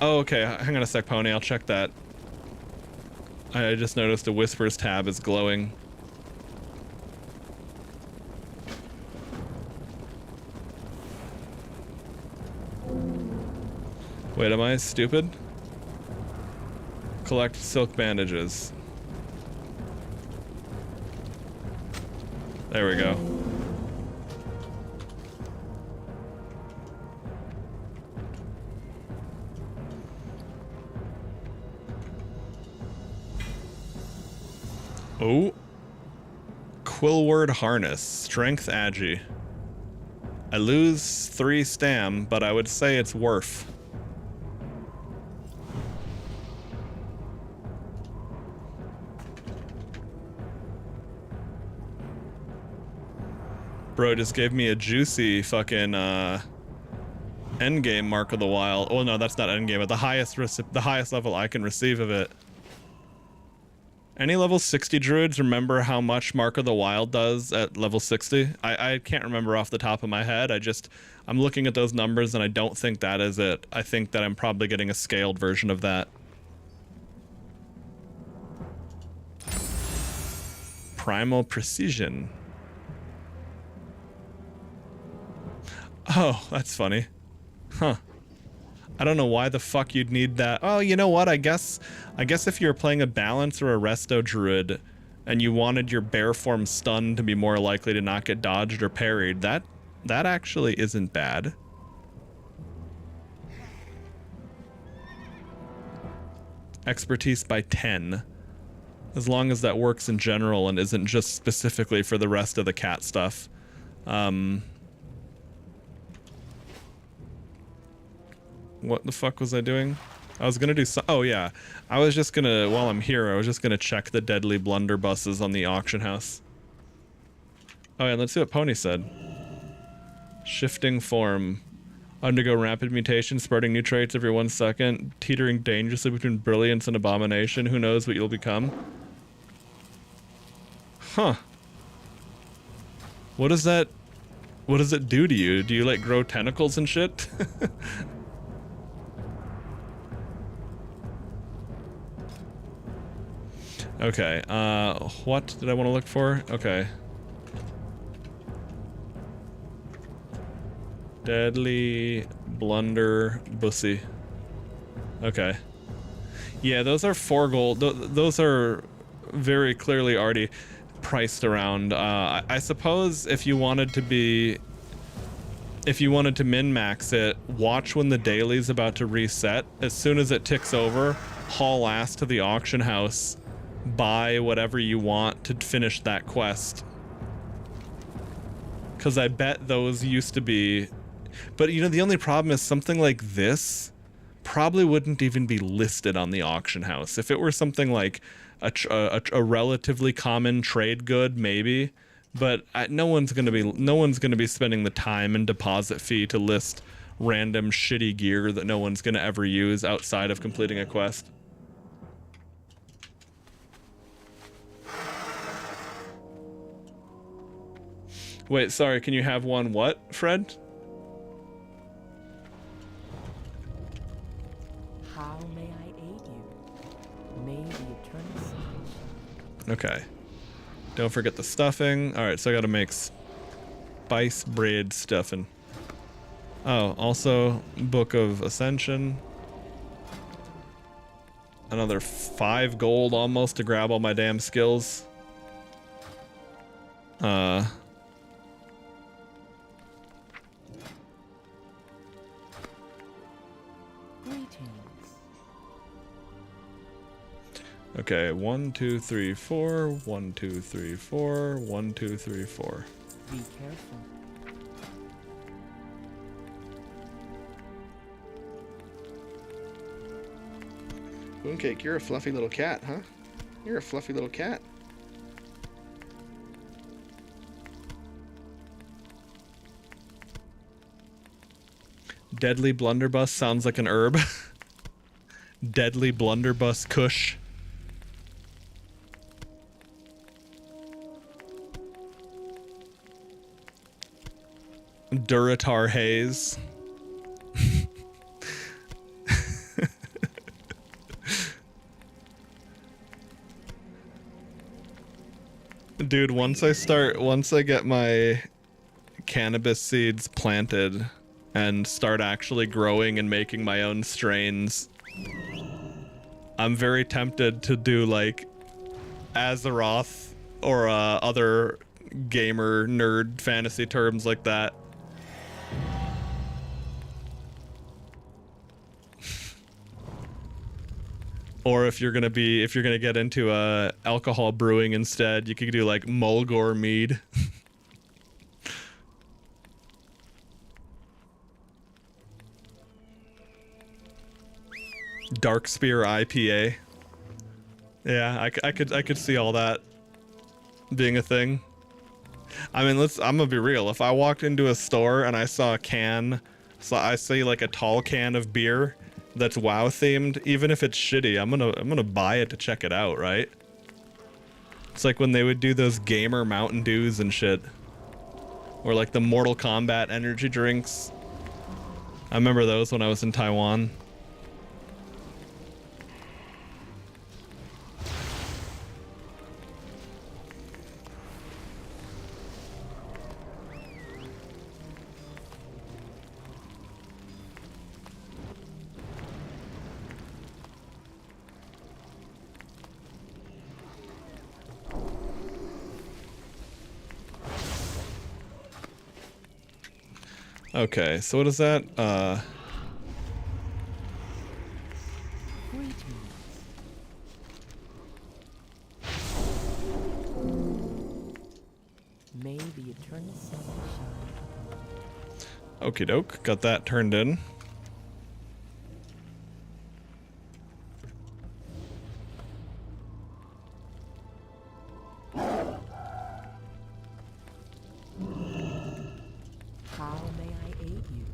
Oh, okay, hang on a sec, Pony, I'll check that. I just noticed the Whispers tab is glowing. Wait, am I stupid? Collect silk bandages. There we go. Oh. Quillword Harness. Strength Agi. I lose 3 stam, but I would say it's worth. Bro just gave me a juicy fucking endgame Mark of the Wild. Oh no, that's not endgame, but the highest level I can receive of it. Any level 60 druids remember how much Mark of the Wild does at level 60? I can't remember off the top of my head. I'm looking at those numbers and I don't think that is it. I think that I'm probably getting a scaled version of that. Primal Precision. Oh, that's funny. Huh. I don't know why the fuck you'd need that. Oh, you know what? I guess if you're playing a balance or a resto druid and you wanted your bear form stun to be more likely to not get dodged or parried, that actually isn't bad. Expertise by 10. As long as that works in general and isn't just specifically for the rest of the cat stuff. What the fuck was I doing? I was gonna do oh yeah. I was just gonna, while I'm here, I was just gonna check the deadly blunderbusses on the auction house. Oh yeah, let's see what Pony said. Shifting form. Undergo rapid mutation, sprouting new traits every 1 second, teetering dangerously between brilliance and abomination. Who knows what you'll become? Huh. What does it do to you? Do you like grow tentacles and shit? Okay, what did I want to look for? Okay. Deadly blunderbussy. Okay. Yeah, those are 4 gold. Those are very clearly already priced around. I suppose if you wanted to min-max it, watch when the daily's about to reset. As soon as it ticks over, haul ass to the auction house. Buy whatever you want to finish that quest. Because I bet those used to be... But, you know, the only problem is something like this probably wouldn't even be listed on the auction house. If it were something like a relatively common trade good, maybe. But no one's gonna be spending the time and deposit fee to list random shitty gear that no one's gonna ever use outside of completing a quest. Wait, sorry, can you have one what, Fred? How may I aid you? May the eternal sun. Okay. Don't forget the stuffing. Alright, so I gotta make spice bread stuffing. Oh, also, Book of Ascension. Another 5 gold almost to grab all my damn skills. Okay, 1, 2, 3, 4, 1, 2, 3, 4, 1, 2, 3, 4. Be careful. Mooncake, you're a fluffy little cat, huh? You're a fluffy little cat. Deadly blunderbuss sounds like an herb. Deadly blunderbuss kush. Duratar haze. Dude, once I get my cannabis seeds planted, and start actually growing and making my own strains. I'm very tempted to do like Azeroth or other gamer nerd fantasy terms like that. Or if you're gonna get into alcohol brewing instead, you could do like Mulgore mead. Darkspear IPA. Yeah, I could see all that being a thing. I mean, I'm gonna be real. If I walked into a store and I saw a can, so I see like a tall can of beer that's WoW themed, even if it's shitty, I'm gonna buy it to check it out, right? It's like when they would do those gamer Mountain Dews and shit, or like the Mortal Kombat energy drinks. I remember those when I was in Taiwan. Okay, so what is that? May the eternal sun shine. Okie doke, got that turned in. How may I aid you?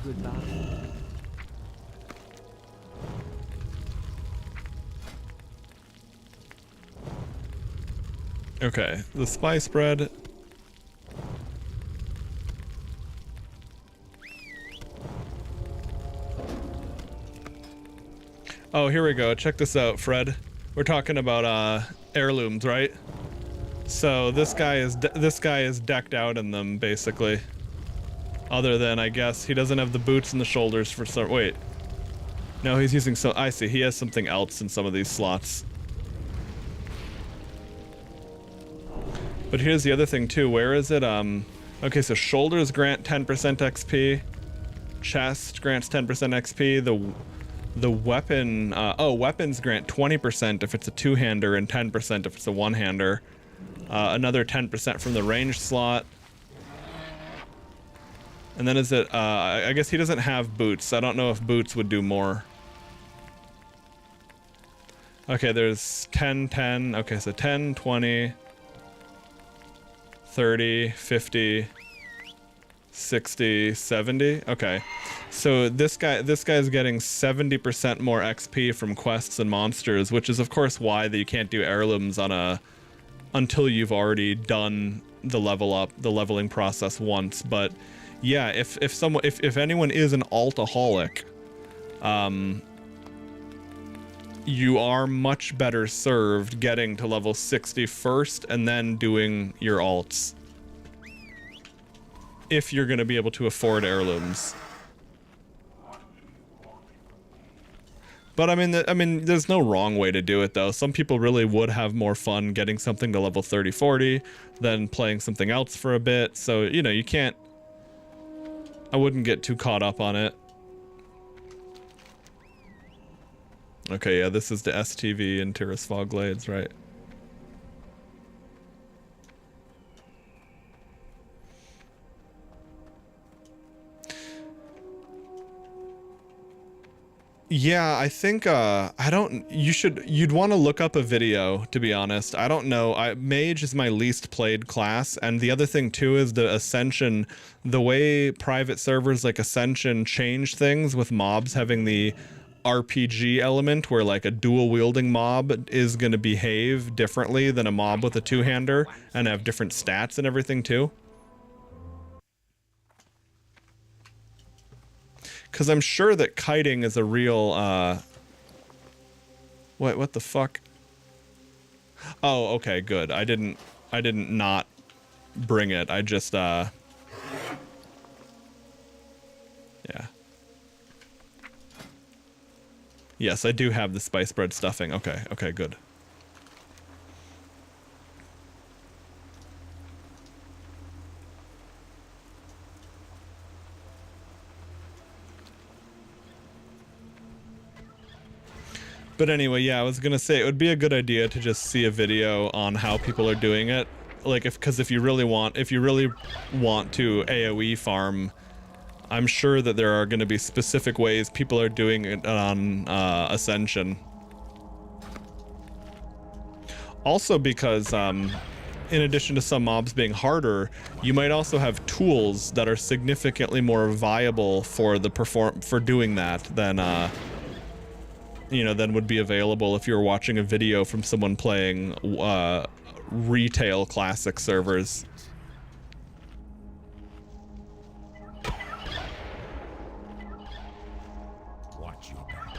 Goodbye. Okay, the spice bread. Oh, here we go. Check this out, Fred. We're talking about heirlooms, right? So this guy is decked out in them, basically. Other than, I guess, he doesn't have the boots and the shoulders for some. Wait, no, he's using so. I see. He has something else in some of these slots. But here's the other thing too. Where is it? Okay, so shoulders grant 10% XP. Chest grants 10% XP. The weapon, weapons grant 20% if it's a two-hander and 10% if it's a one-hander. Another 10% from the range slot. And then is it, I guess he doesn't have boots. I don't know if boots would do more. Okay, there's 10, 10. Okay, so 10, 20, 30, 50, 60, 70. Okay. So this guy's getting 70% more XP from quests and monsters, which is of course why that you can't do heirlooms until you've already done the leveling process once. But yeah, if anyone is an altaholic, you are much better served getting to level 60 first and then doing your alts, if you're going to be able to afford heirlooms. But I mean, there's no wrong way to do it though. Some people really would have more fun getting something to level 30, 40 than playing something else for a bit. So, you know, you can't, I wouldn't get too caught up on it. Okay, yeah, this is the STV in Tirisfal Glades, right? Yeah, I think you'd want to look up a video, to be honest. I don't know. Mage is my least played class, and the other thing too is the Ascension, the way private servers like Ascension change things with mobs having the RPG element where like a dual wielding mob is going to behave differently than a mob with a two-hander and have different stats and everything too. Because I'm sure that kiting is a real, what the fuck? Oh, okay, good. I didn't not bring it. I just yeah. Yes, I do have the spice bread stuffing. Okay, okay, good. But anyway, yeah, I was gonna say it would be a good idea to just see a video on how people are doing it. Like, because if you really want to AoE farm, I'm sure that there are going to be specific ways people are doing it on Ascension. Also because, in addition to some mobs being harder, you might also have tools that are significantly more viable for the for doing that than, you know, than would be available if you were watching a video from someone playing retail classic servers. Watch your back.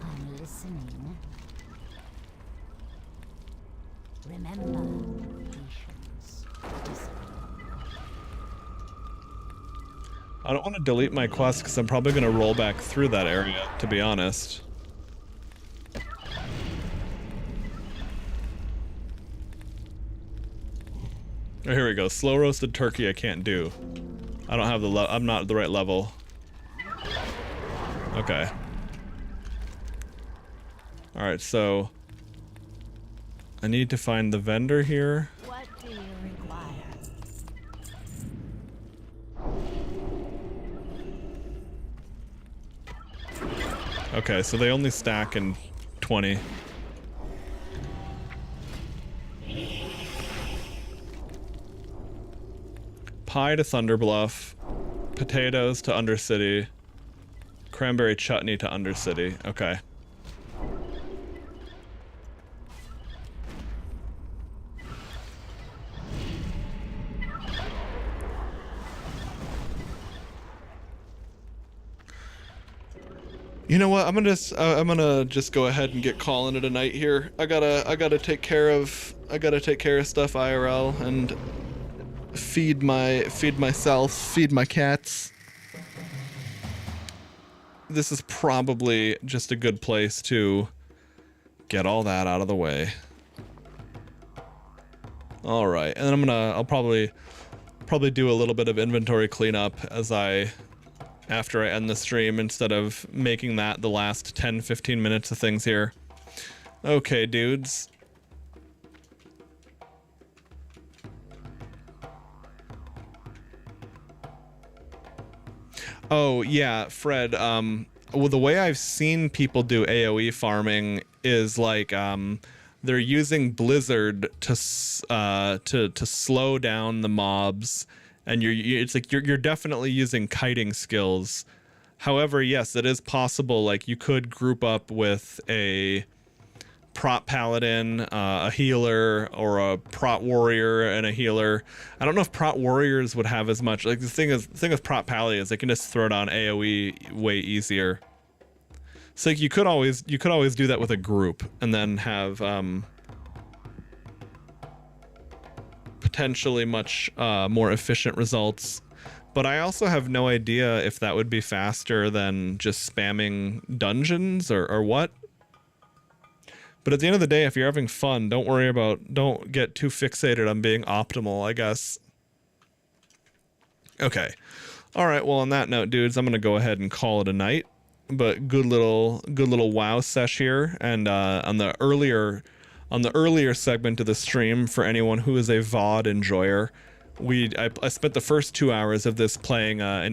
I'm listening. Remember, patience. I don't want to delete my quest because I'm probably going to roll back through that area, to be honest. Oh, here we go. Slow roasted turkey I can't do. I don't have the I'm not at the right level. Okay. Alright, so I need to find the vendor here. What do you require? Okay, so they only stack in 20. Pie to Thunderbluff, potatoes to Undercity, cranberry chutney to Undercity. Okay. You know what? I'm gonna just go ahead and get calling it a night here. I gotta take care of stuff IRL and feed myself, feed my cats. This is probably just a good place to get all that out of the way. All right, and then I'll probably do a little bit of inventory cleanup after I end the stream instead of making that the last 10-15 minutes of things here. Okay, dudes. Oh, yeah, Fred, well, the way I've seen people do AoE farming is like, they're using Blizzard to slow down the mobs, and it's like you're definitely using kiting skills. However, yes, it is possible, like you could group up with a prot paladin, a healer, or a prot warrior and a healer. I don't know if prot warriors would have as much. Like the thing with prot paladin is they can just throw down AoE way easier. So like, you could always do that with a group and then have potentially much more efficient results. But I also have no idea if that would be faster than just spamming dungeons or what. But at the end of the day, if you're having fun, don't get too fixated on being optimal, I guess. Okay. All right, well, on that note, dudes, I'm going to go ahead and call it a night. But good little WoW sesh here. And on the earlier segment of the stream, for anyone who is a VOD enjoyer, I spent the first 2 hours of this playing a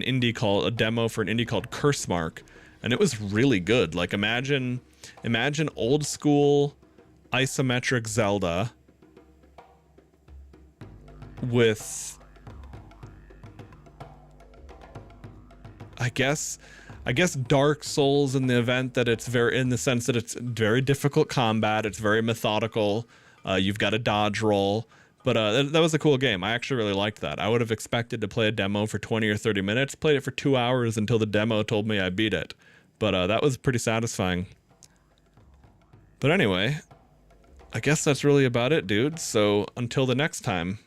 demo for an indie called Cursemark, and it was really good. Like imagine old school isometric Zelda with, I guess Dark Souls, in the event that it's in the sense that it's very difficult combat, it's very methodical. You've got a dodge roll, but that was a cool game. I actually really liked that. I would have expected to play a demo for 20 or 30 minutes, played it for 2 hours until the demo told me I beat it. But that was pretty satisfying. But anyway, I guess that's really about it, dude. So until the next time.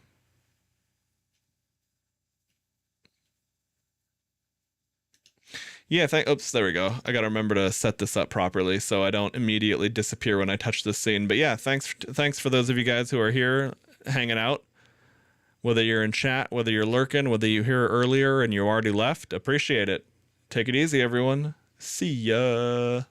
Yeah, oops, there we go. I gotta remember to set this up properly so I don't immediately disappear when I touch this scene. But yeah, thanks for those of you guys who are here hanging out. Whether you're in chat, whether you're lurking, whether you're here earlier and you already left, appreciate it. Take it easy, everyone. See ya.